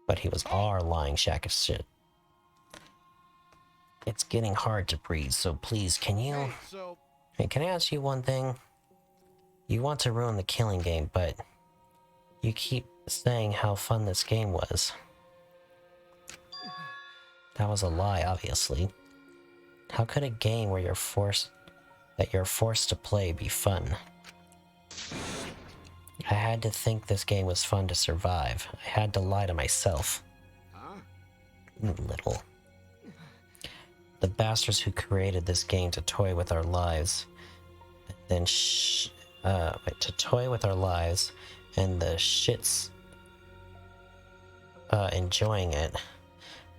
Speaker 1: But he was our lying sack of shit. It's getting hard to breathe, so please, can you...
Speaker 10: Hey, so
Speaker 1: Hey, can I ask you one thing? You want to ruin the killing game, but you keep saying how fun this game was. That was a lie, obviously. How could a game where you're forced to play be fun? I had to think this game was fun to survive. I had to lie to myself.
Speaker 10: huh?
Speaker 1: Little. the bastards who created this game to toy with our lives. Then to toy with our lives, and the shits enjoying it.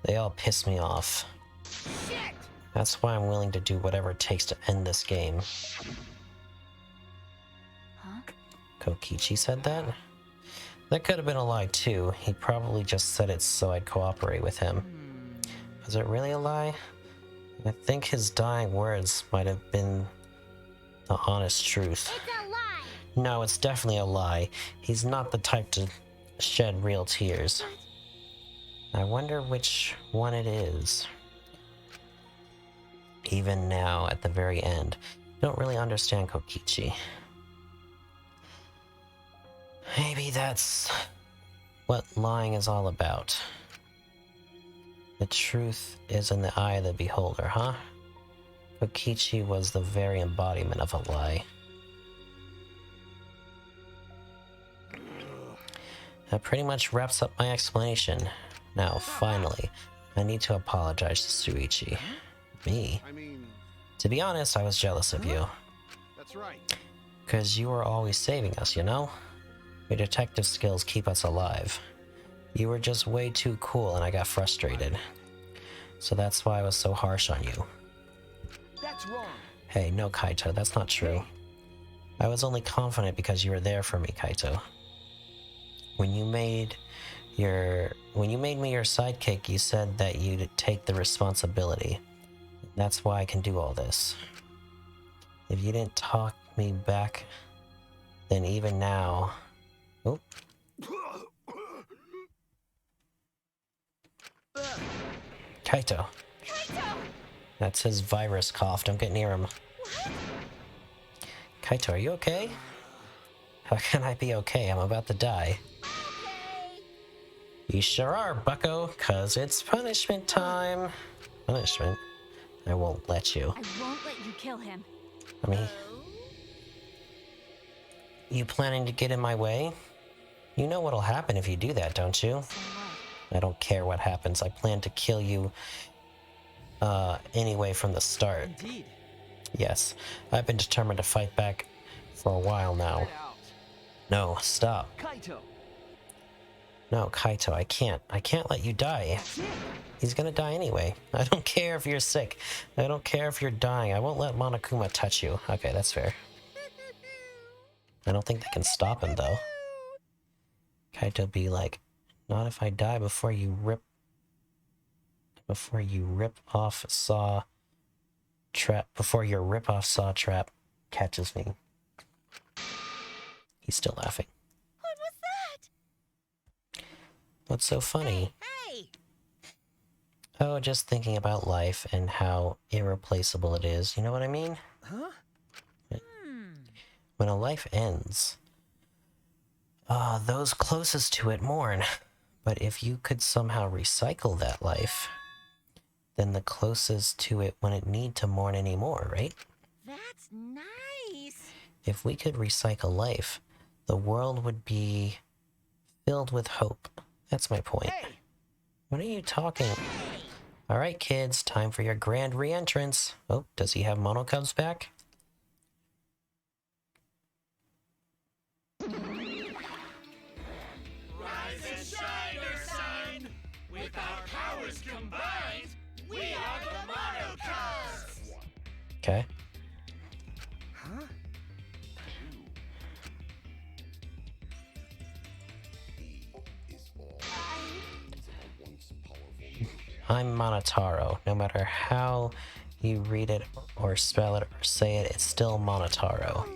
Speaker 1: They all piss me off.
Speaker 8: Shit!
Speaker 1: That's why I'm willing to do whatever it takes to end this game.
Speaker 5: Huh?
Speaker 1: Kokichi said that? That could have been a lie too. He probably just said it so I'd cooperate with him. Was it really a lie? I think his dying words might have been the honest truth.
Speaker 9: It's a lie!
Speaker 1: No, it's definitely a lie. He's not the type to shed real tears. I wonder which one it is. Even now, at the very end, I don't really understand Kokichi. Maybe that's what lying is all about. The truth is in the eye of the beholder, huh? Kokichi was the very embodiment of a lie. That pretty much wraps up my explanation. Now, finally, I need to apologize to Shuichi. Me?
Speaker 10: I mean,
Speaker 1: To be honest, I was jealous of you.
Speaker 10: that's right.
Speaker 1: Because you were always saving us, you know? Your detective skills keep us alive. You were just way too cool and I got frustrated. So that's why I was so harsh on you.
Speaker 4: That's wrong.
Speaker 1: Hey, no, Kaito, that's not true. I was only confident because you were there for me, Kaito. When you made me your sidekick, you said that you'd take the responsibility. That's why I can do all this. If you didn't talk me back, then even now... Oh. Kaito. That's his virus cough. Don't get near him. Kaito, are you okay? How can I be okay? I'm about to die. You sure are, bucko, 'cause it's punishment time. Punishment? I won't let you.
Speaker 5: I won't let you kill him.
Speaker 1: I mean... You planning to get in my way? You know what'll happen if you do that, don't you?
Speaker 5: So what?
Speaker 1: I don't care what happens. I plan to kill you, anyway from the start.
Speaker 2: Indeed.
Speaker 1: Yes, I've been determined to fight back for a while now.
Speaker 4: Get out.
Speaker 1: No, stop.
Speaker 4: Kaito.
Speaker 1: No, Kaito, I can't. I can't let you die.
Speaker 4: That's it.
Speaker 1: He's gonna die anyway. I don't care if you're sick. I don't care if you're dying. I won't let Monokuma touch you. Okay, that's fair. I don't think they can stop him, though. Kaito be like, not if I die before you rip off saw trap, before your rip-off saw trap catches me. He's still laughing.
Speaker 3: What was that?
Speaker 1: What's so funny?
Speaker 3: Hey!
Speaker 1: Oh, just thinking about life and how irreplaceable it is. You know what I mean?
Speaker 4: Huh?
Speaker 1: When a life ends, those closest to it mourn. But if you could somehow recycle that life, then the closest to it wouldn't need to mourn anymore, right?
Speaker 3: That's nice.
Speaker 1: If we could recycle life, the world would be filled with hope. That's my point.
Speaker 4: Hey!
Speaker 1: What are you talking? All right, kids, time for your grand re-entrance. Oh, does he have Monocubs back?
Speaker 11: Rise and shine, Ursine! With our powers combined, we are the Monocubs!
Speaker 1: Okay.
Speaker 4: Huh?
Speaker 1: I'm Monotaro. No matter how you read it or spell it or say it, it's still Monotaro.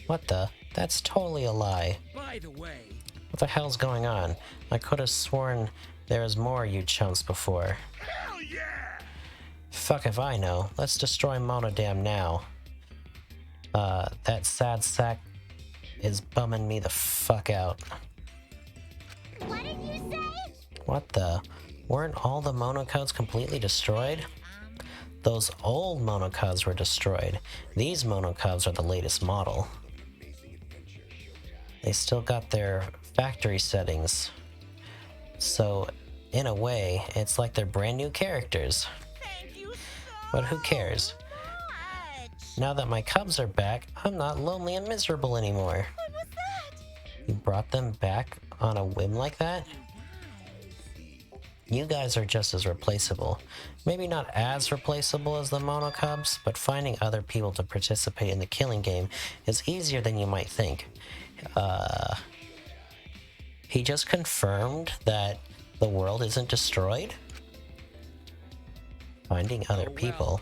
Speaker 1: What the? That's totally a lie.
Speaker 2: By the way,
Speaker 1: What the hell's going on? I could have sworn there was more you chumps before.
Speaker 11: Hell yeah!
Speaker 1: Fuck if I know. Let's destroy Monodam now. That sad sack is bumming me the fuck out.
Speaker 9: What did you say?
Speaker 1: What the? Weren't all the monocodes completely destroyed? Those old monocodes were destroyed. These monocodes are the latest model. They still got their factory settings. So, in a way, it's like they're brand new characters.
Speaker 3: Thank you
Speaker 1: But who cares? Now that my cubs are back, I'm not lonely and miserable anymore.
Speaker 3: What was that?
Speaker 1: You brought them back on a whim like that? You guys are just as replaceable. Maybe not as replaceable as the Mono Cubs, but finding other people to participate in the killing game is easier than you might think. He just confirmed that the world isn't destroyed? Finding other people.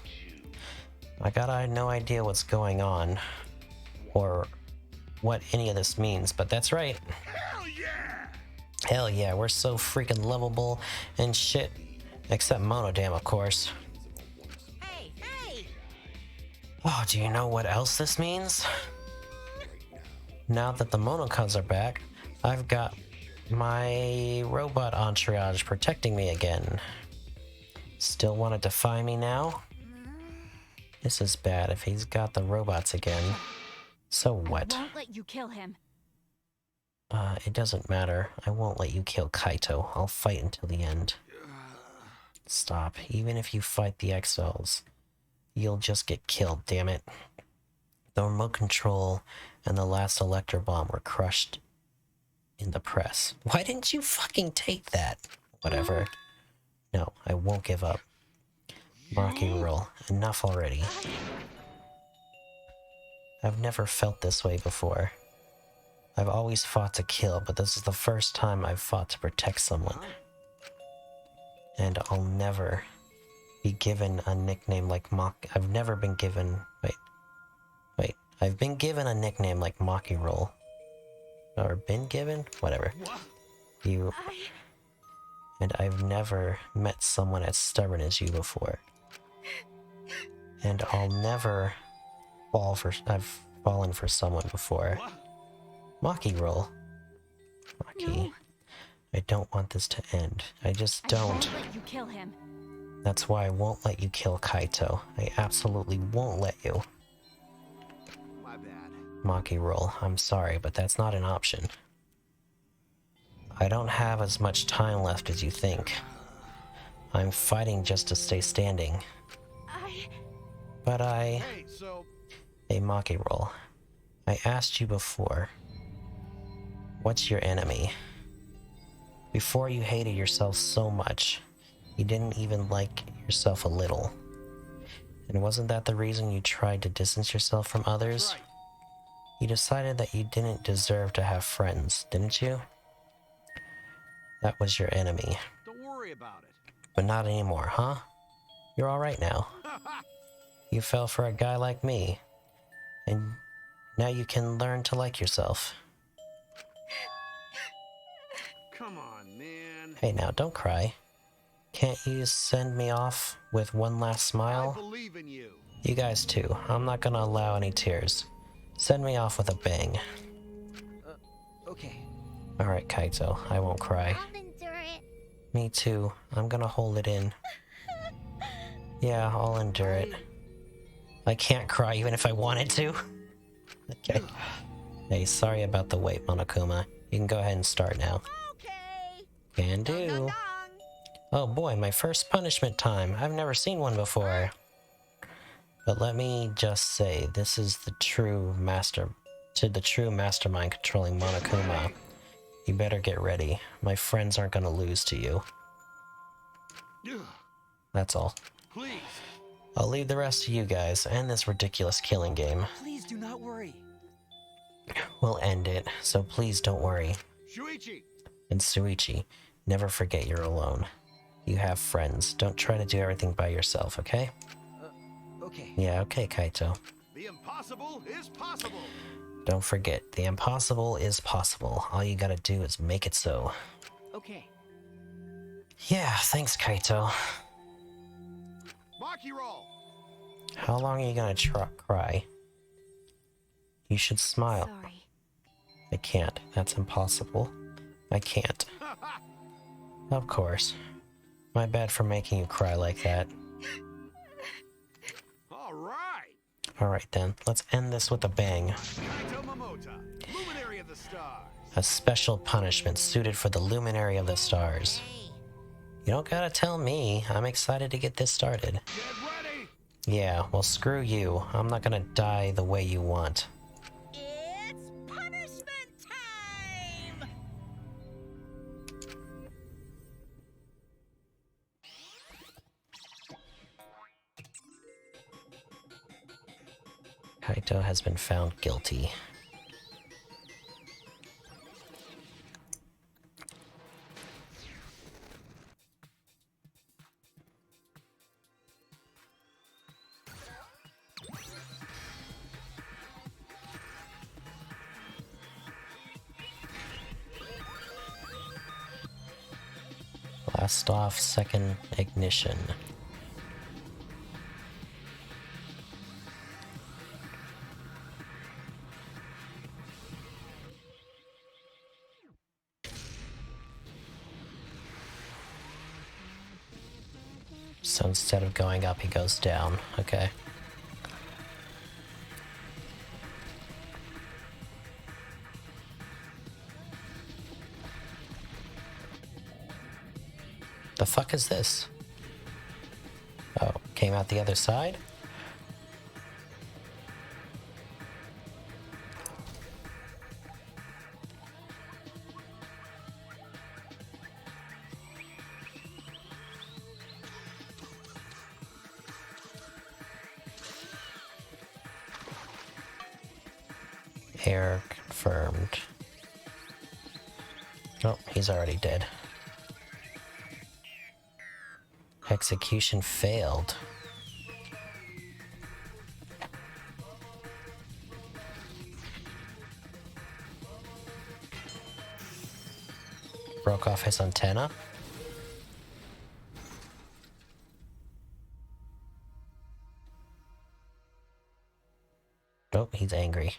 Speaker 1: I got no idea what's going on, or what any of this means, but that's right.
Speaker 10: Hell yeah!
Speaker 1: Hell yeah, we're so freaking lovable and shit. Except Monodam, of course.
Speaker 3: Hey, hey!
Speaker 1: Oh, do you know what else this means? Now that the Monocubs are back, I've got my robot entourage protecting me again. Still want to defy me now? This is bad if he's got the robots again. So what?
Speaker 5: I won't let you kill him.
Speaker 1: It doesn't matter. I won't let you kill Kaito. I'll fight until the end. Stop. Even if you fight the Exiles, you'll just get killed, damn it. The remote control and the last electro bomb were crushed in the press. Why didn't you fucking take that? Whatever. No, I won't give up. Maki rule. Enough already. I've never felt this way before. I've always fought to kill, but this is the first time I've fought to protect someone. And I'll never be given a nickname like I've never been given... Wait. I've been given a nickname like Maki Roll. Or been given? Whatever. And I've never met someone as stubborn as you before. And I'll never I've fallen for someone before. Maki Roll. Maki.
Speaker 5: No.
Speaker 1: I don't want this to end. I just
Speaker 5: I
Speaker 1: don't.
Speaker 5: won't let you kill him.
Speaker 1: That's why I won't let you kill Kaito. I absolutely won't let you.
Speaker 10: My bad.
Speaker 1: Maki Roll, I'm sorry, but that's not an option. I don't have as much time left as you think. I'm fighting just to stay standing. But
Speaker 10: Hey, so...
Speaker 1: Hey, Maki Roll. I asked you before. What's your enemy? Before you hated yourself so much, you didn't even like yourself a little. And wasn't that the reason you tried to distance yourself from others?
Speaker 10: Right.
Speaker 1: You decided that you didn't deserve to have friends, didn't you? That was your enemy.
Speaker 10: Don't worry about it.
Speaker 1: But not anymore, huh? You're alright now. You fell for a guy like me. And now you can learn to like yourself.
Speaker 10: Come on, man.
Speaker 1: Hey now, don't cry. Can't you send me off with one last
Speaker 10: I
Speaker 1: smile?
Speaker 10: believe in you.
Speaker 1: You guys too. I'm not gonna allow any tears. Send me off with a bang.
Speaker 4: Okay.
Speaker 1: Alright, Kaito, I won't cry.
Speaker 9: I'll endure it.
Speaker 1: Me too. I'm gonna hold it in. Yeah, I'll endure it. I can't cry even if I wanted to. Okay. Hey, sorry about the wait, Monokuma. You can go ahead and start now.
Speaker 3: Okay.
Speaker 1: Can
Speaker 3: Dong,
Speaker 1: do.
Speaker 3: dong, dong.
Speaker 1: Oh boy, my first punishment time. I've never seen one before. But let me just say, this is the true mastermind controlling Monokuma. You better get ready. My friends aren't gonna lose to you.
Speaker 10: Ugh,
Speaker 1: That's all.
Speaker 10: please.
Speaker 1: I'll leave the rest to you guys and this ridiculous killing game.
Speaker 2: Please do not worry.
Speaker 1: We'll end it, so please don't worry.
Speaker 10: Shuichi.
Speaker 1: And Suichi, never forget you're alone. You have friends. Don't try to do everything by yourself, okay?
Speaker 4: Okay.
Speaker 1: Yeah, okay, Kaito.
Speaker 10: The impossible is possible.
Speaker 1: Don't forget, the impossible is possible. All you gotta do is make it so.
Speaker 4: Okay.
Speaker 1: Yeah, thanks, Kaito.
Speaker 10: Maki roll.
Speaker 1: How long are you gonna cry? You should smile.
Speaker 5: Sorry.
Speaker 1: I can't. That's impossible. I can't. Of course. My bad for making you cry like that.
Speaker 10: All right.
Speaker 1: Alright then, let's end this with a bang.
Speaker 10: Kaito Momota, luminary of the stars.
Speaker 1: A special punishment suited for the luminary of the stars.
Speaker 3: Hey,
Speaker 1: You don't gotta tell me. I'm excited to get this started.
Speaker 10: Get ready.
Speaker 1: Yeah, well, screw you. I'm not gonna die the way you want.
Speaker 3: It's punishment time!
Speaker 1: Kaito has been found guilty. Blast off, second ignition. So instead of going up, he goes down. Okay. The fuck is this? Oh, came out the other side? Error confirmed. Oh, he's already dead. Execution failed. Broke off his antenna. Nope, he's angry.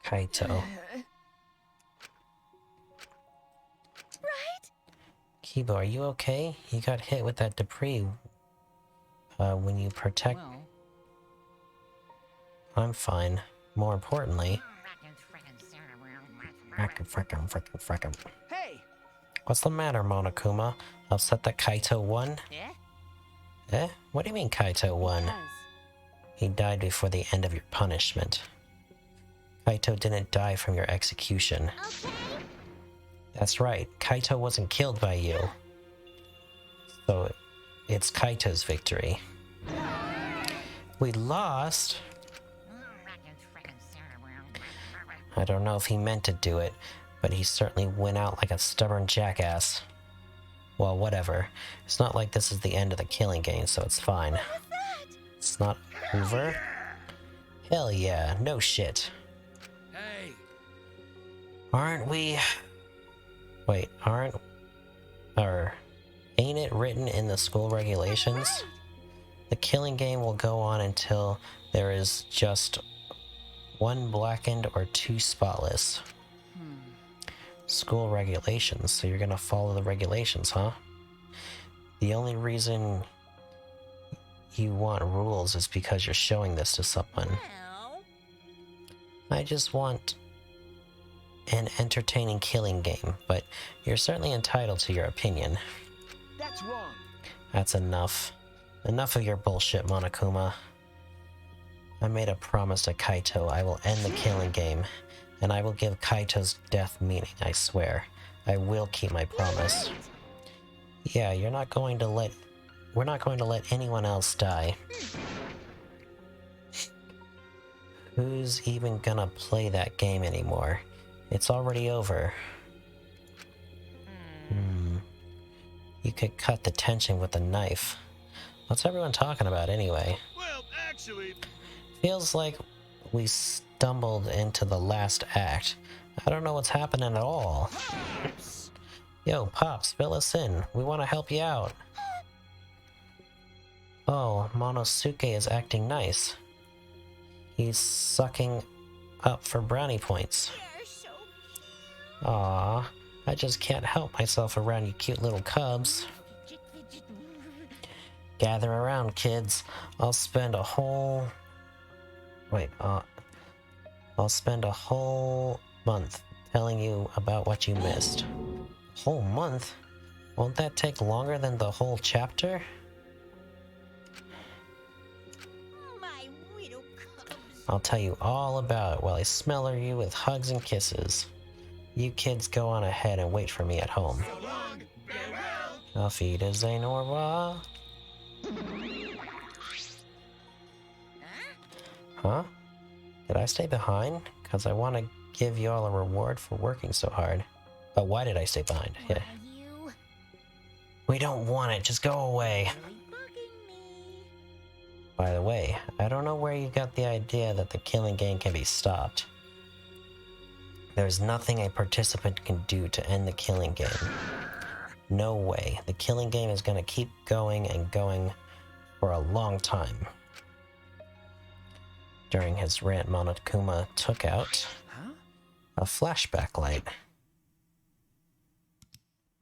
Speaker 1: Kaito.
Speaker 9: Right?
Speaker 1: Kibo, are you okay? You got hit with that debris when you protect...
Speaker 2: Well,
Speaker 1: I'm fine. More importantly... Frickin'.
Speaker 7: Hey!
Speaker 1: What's the matter, Monokuma? Upset that Kaito won?
Speaker 3: Yeah?
Speaker 1: Eh? What do you mean Kaito won?
Speaker 5: Because
Speaker 1: He died before the end of your punishment. Kaito didn't die from your execution.
Speaker 9: Okay.
Speaker 1: That's right, Kaito wasn't killed by you. So, it's Kaito's victory. We lost? I don't know if he meant to do it, but he certainly went out like a stubborn jackass. Well, whatever. It's not like this is the end of the killing game, so it's fine. It's not over? Hell yeah, no shit.
Speaker 11: Hey,
Speaker 1: Aren't we... Wait, ain't it written in the school regulations? The killing game will go on until there is just one blackened or two spotless. School regulations, so you're gonna follow the regulations, huh? The only reason you want rules is because you're showing this to someone.
Speaker 3: Well,
Speaker 1: I just want an entertaining killing game, but you're certainly entitled to your opinion.
Speaker 7: That's wrong.
Speaker 1: That's enough. Enough of your bullshit, Monokuma. I made a promise to Kaito. I will end the killing game, and I will give Kaito's death meaning, I swear. I will keep my promise. Yeah, we're not going to let anyone else die. Who's even gonna play that game anymore? It's already over. You could cut the tension with a knife. What's everyone talking about anyway?
Speaker 11: well, actually,
Speaker 1: Feels like we stumbled into the last act. I don't know what's happening at all. Yo, Pops, fill us in. We want to help you out. Oh, Monosuke is acting nice. He's sucking up for brownie points.
Speaker 3: you're so
Speaker 1: Aw, I just can't help myself around you cute little cubs. Gather around, kids. I'll spend a whole... Wait, I'll spend a whole month telling you about what you missed. Whole month? Won't that take longer than the whole chapter?
Speaker 3: My widow cubs.
Speaker 1: I'll tell you all about it while I smeller you with hugs and kisses. You kids go on ahead and wait for me at home.
Speaker 11: So long, farewell.
Speaker 1: Auf Wiedersehen, au revoir. Huh? Did I stay behind? Because I want to give you all a reward for working so hard. But why did I stay behind? Yeah.
Speaker 9: Why you?
Speaker 1: We don't want it, just go away.
Speaker 3: Really bugging me.
Speaker 1: By the way, I don't know where you got the idea that the killing game can be stopped. There's nothing a participant can do to end the killing game. No way. The killing game is going to keep going and going for a long time. During his rant, Monokuma took out a flashback light.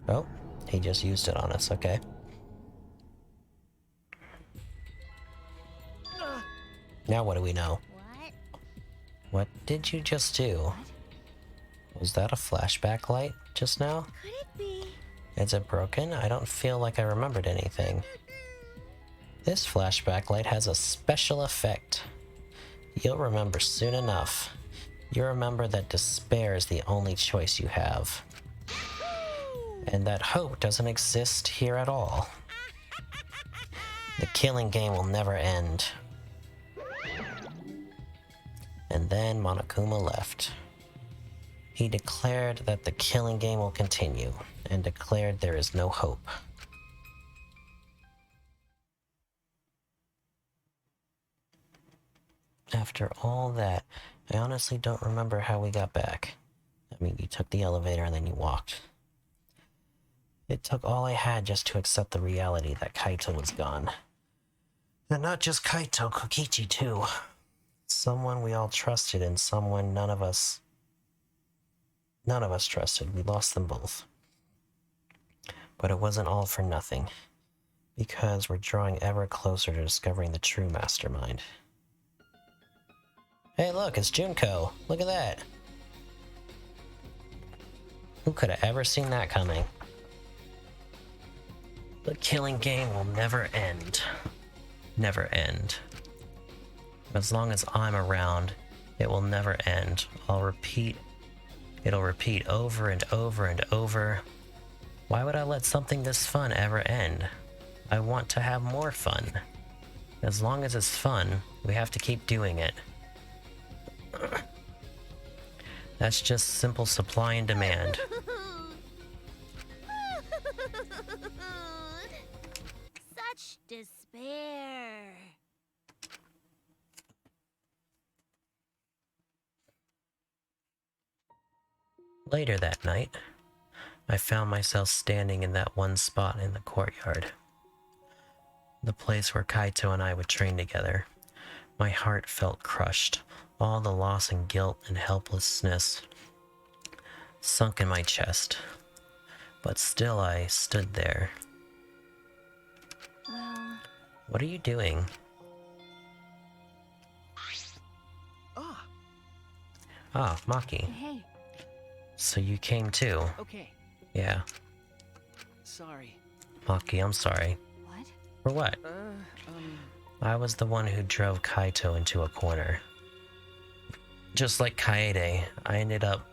Speaker 1: Oh, he just used it on us, okay. Now what do we know?
Speaker 9: What?
Speaker 1: What did you just do? Was that a flashback light just now?
Speaker 3: Could it be?
Speaker 1: Is it broken? I don't feel like I remembered anything. This flashback light has a special effect. You'll remember soon enough. You remember that despair is the only choice you have. And that hope doesn't exist here at all. The killing game will never end. And then Monokuma left. He declared that the killing game will continue, and declared there is no hope. After all that, I honestly don't remember how we got back. I mean, you took the elevator and then you walked. It took all I had just to accept the reality that Kaito was gone. And not just Kaito, Kokichi too. Someone we all trusted and someone none of us trusted. We lost them both. But it wasn't all for nothing, because we're drawing ever closer to discovering the true mastermind. Hey look, it's Junko! Look at that! Who could have ever seen that coming? The killing game will never end. Never end. As long as I'm around, it will never end. It'll repeat over and over and over. Why would I let something this fun ever end? I want to have more fun. As long as it's fun, we have to keep doing it. That's just simple supply and demand.
Speaker 9: Such despair.
Speaker 1: Later that night, I found myself standing in that one spot in the courtyard. The place where Kaito and I would train together. My heart felt crushed. All the loss and guilt and helplessness sunk in my chest. But still I stood there.
Speaker 5: Well,
Speaker 1: What are you doing? Ah, Maki.
Speaker 5: hey,
Speaker 1: So you came too.
Speaker 4: Okay,
Speaker 1: Yeah.
Speaker 4: sorry.
Speaker 1: Maki, I'm sorry.
Speaker 5: what?
Speaker 1: For what?
Speaker 4: Uh,
Speaker 1: I was the one who drove Kaito into a corner. Just like Kaede, I ended up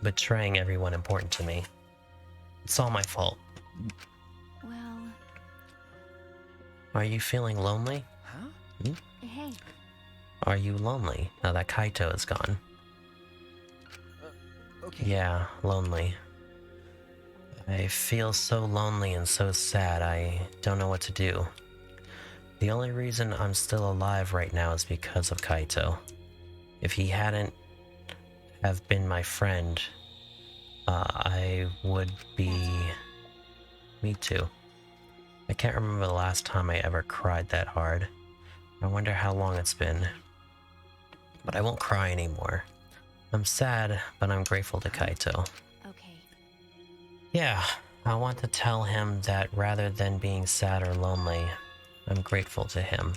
Speaker 1: betraying everyone important to me. It's all my fault.
Speaker 5: Well,
Speaker 1: Are you feeling lonely?
Speaker 4: huh?
Speaker 5: hey,
Speaker 1: Are you lonely now that Kaito is gone?
Speaker 4: Okay.
Speaker 1: Yeah, lonely. I feel so lonely and so sad, I don't know what to do. The only reason I'm still alive right now is because of Kaito. If he hadn't have been my friend, I would be... Me too. I can't remember the last time I ever cried that hard. I wonder how long it's been. But I won't cry anymore. I'm sad, but I'm grateful to Kaito.
Speaker 5: okay.
Speaker 1: Yeah, I want to tell him that rather than being sad or lonely, I'm grateful to him.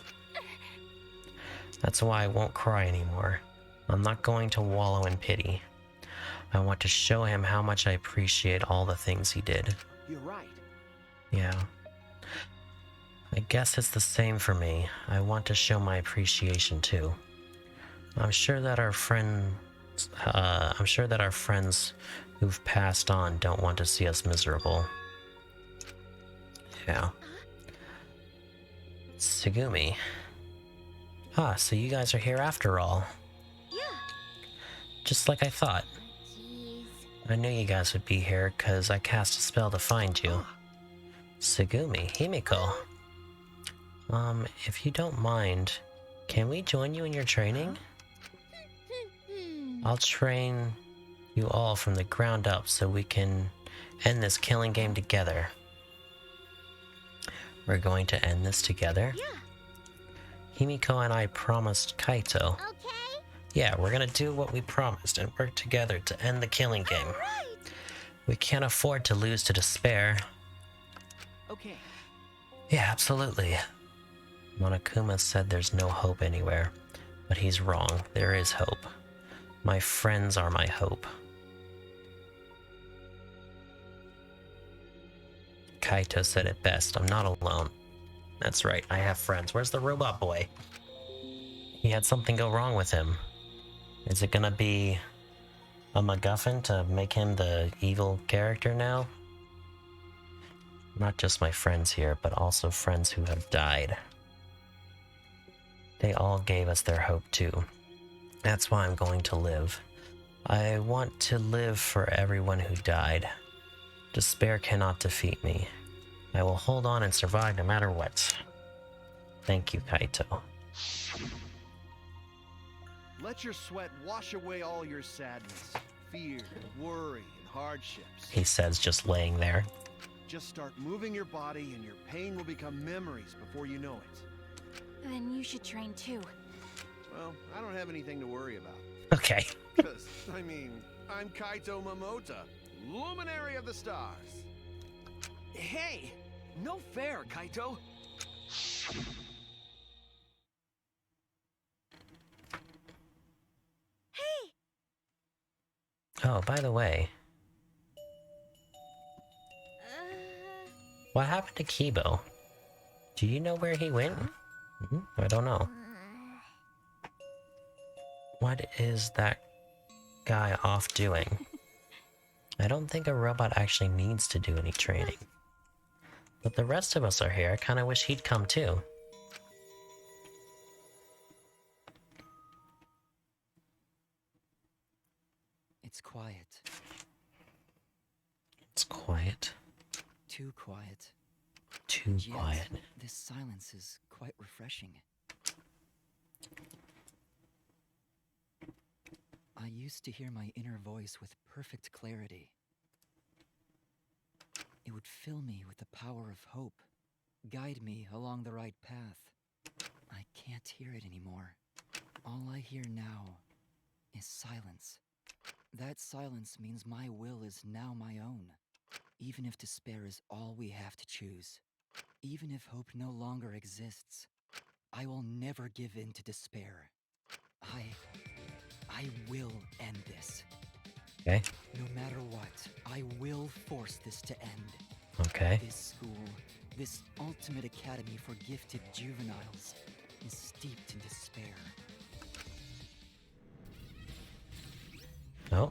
Speaker 1: That's why I won't cry anymore. I'm not going to wallow in pity. I want to show him how much I appreciate all the things he did.
Speaker 7: You're right.
Speaker 1: Yeah. I guess it's the same for me. I want to show my appreciation too. I'm sure that our friends who've passed on don't want to see us miserable. Yeah. Tsugumi. Ah, so you guys are here after all.
Speaker 9: Yeah.
Speaker 1: Just like I thought.
Speaker 9: Jeez.
Speaker 1: I knew you guys would be here because I cast a spell to find you. Tsugumi, Himiko. If you don't mind, can we join you in your training? I'll train you all from the ground up so we can end this killing game together. We're going to end this together?
Speaker 9: Yeah.
Speaker 1: Himiko and I promised Kaito.
Speaker 9: Okay.
Speaker 1: Yeah, we're gonna do what we promised and work together to end the killing game.
Speaker 9: All right.
Speaker 1: We can't afford to lose to despair.
Speaker 4: Okay.
Speaker 1: Yeah, absolutely. Monokuma said there's no hope anywhere, but he's wrong. There is hope. My friends are my hope. Kaito said it best. I'm not alone. That's right, I have friends. Where's the robot boy? He had something go wrong with him. Is it gonna be a MacGuffin to make him the evil character now? Not just my friends here, but also friends who have died. They all gave us their hope too. That's why I'm going to live. I want to live for everyone who died. Despair cannot defeat me. I will hold on and survive no matter what. Thank you, Kaito.
Speaker 10: Let your sweat wash away all your sadness, fear, worry, and hardships.
Speaker 1: He says, just laying there.
Speaker 10: Just start moving your body and your pain will become memories before you know it.
Speaker 5: Then you should train too.
Speaker 10: Well, I don't have anything to worry about.
Speaker 1: Okay.
Speaker 10: Because, I mean, I'm Kaito Momota, luminary of the stars.
Speaker 4: Hey! No fair, Kaito!
Speaker 9: Hey.
Speaker 1: Oh, by the way, what happened to Kibo? Do you know where he went? I don't know. What is that guy off doing? I don't think a robot actually needs to do any training. But the rest of us are here. I kind of wish he'd come too.
Speaker 2: It's quiet.
Speaker 1: It's quiet.
Speaker 2: Too quiet.
Speaker 1: Too
Speaker 2: Yet,
Speaker 1: quiet.
Speaker 2: this silence is quite refreshing. I used to hear my inner voice with perfect clarity. It would fill me with the power of hope, guide me along the right path. I can't hear it anymore. All I hear now is silence. That silence means my will is now my own. Even if despair is all we have to choose, even if hope no longer exists, I will never give in to despair. I will end this.
Speaker 1: Okay.
Speaker 2: No matter what, I will force this to end.
Speaker 1: Okay.
Speaker 2: This school, this ultimate academy for gifted juveniles, is steeped in despair.
Speaker 1: Oh.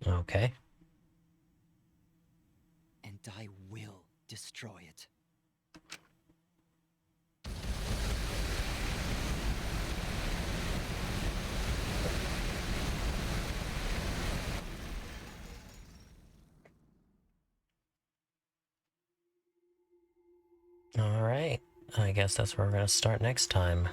Speaker 1: Okay.
Speaker 2: And I will destroy it.
Speaker 1: Alright. I guess that's where we're gonna start next time.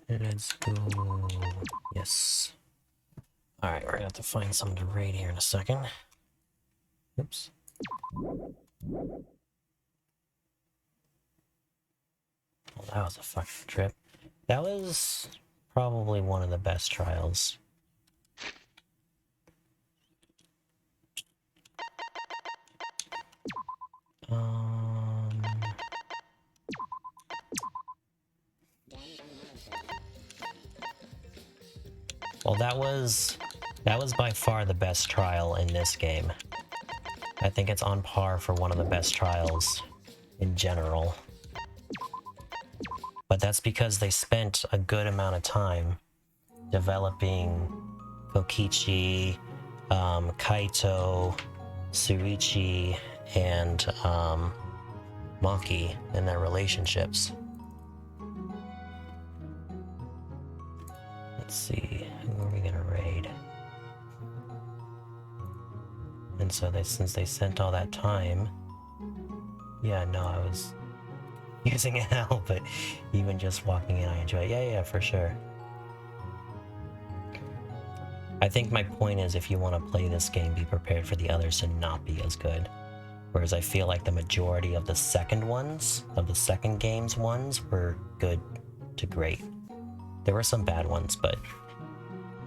Speaker 1: Let's go. Yes. Alright, we're gonna have to find something to raid here in a second. Oops. Well, that was a fucking trip. That was probably one of the best trials. Well, that was by far the best trial in this game. I think it's on par for one of the best trials in general. But that's because they spent a good amount of time developing Kokichi, Kaito, Suichi, and Maki and their relationships. Let's see, who are we gonna raid? And so since they spent all that time, yeah, no, I was using L, but even just walking in, I enjoy it. Yeah, for sure. I think my point is, if you want to play this game, be prepared for the others to not be as good. Whereas I feel like the majority of the second game's ones were good to great. There were some bad ones, but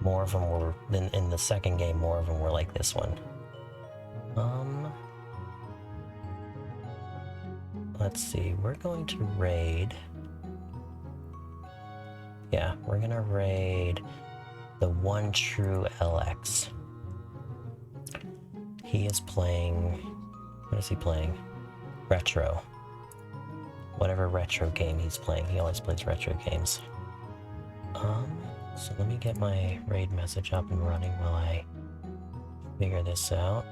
Speaker 1: more of them were, in the second game, more of them were like this one. Let's see, we're going to raid... Yeah, we're gonna raid the one true LX. He is playing... What is he playing? Retro. Whatever retro game he's playing. He always plays retro games. So let me get my raid message up and running while I figure this out.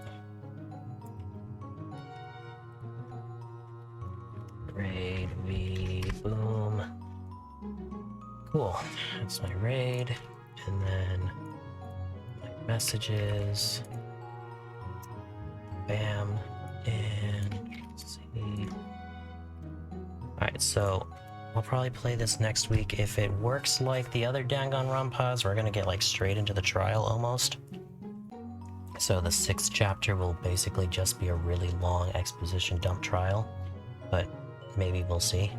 Speaker 1: Raid, boom. Cool, that's my raid. And then my messages. Bam. And let's see. Alright, so I'll probably play this next week. If it works like the other Dangonronpas, we're gonna get like straight into the trial almost. So the 6th chapter will basically just be a really long exposition dump trial, but maybe we'll see.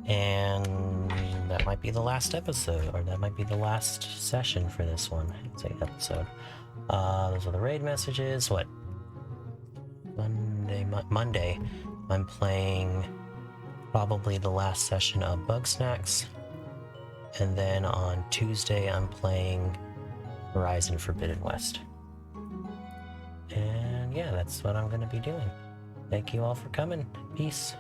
Speaker 1: And that might be the last episode, or that might be the last session for this one. It's an episode. Those are the raid messages. What? Monday, I'm playing probably the last session of Bug Snacks. And then on Tuesday, I'm playing Horizon Forbidden West. And yeah, that's what I'm going to be doing. Thank you all for coming. Peace.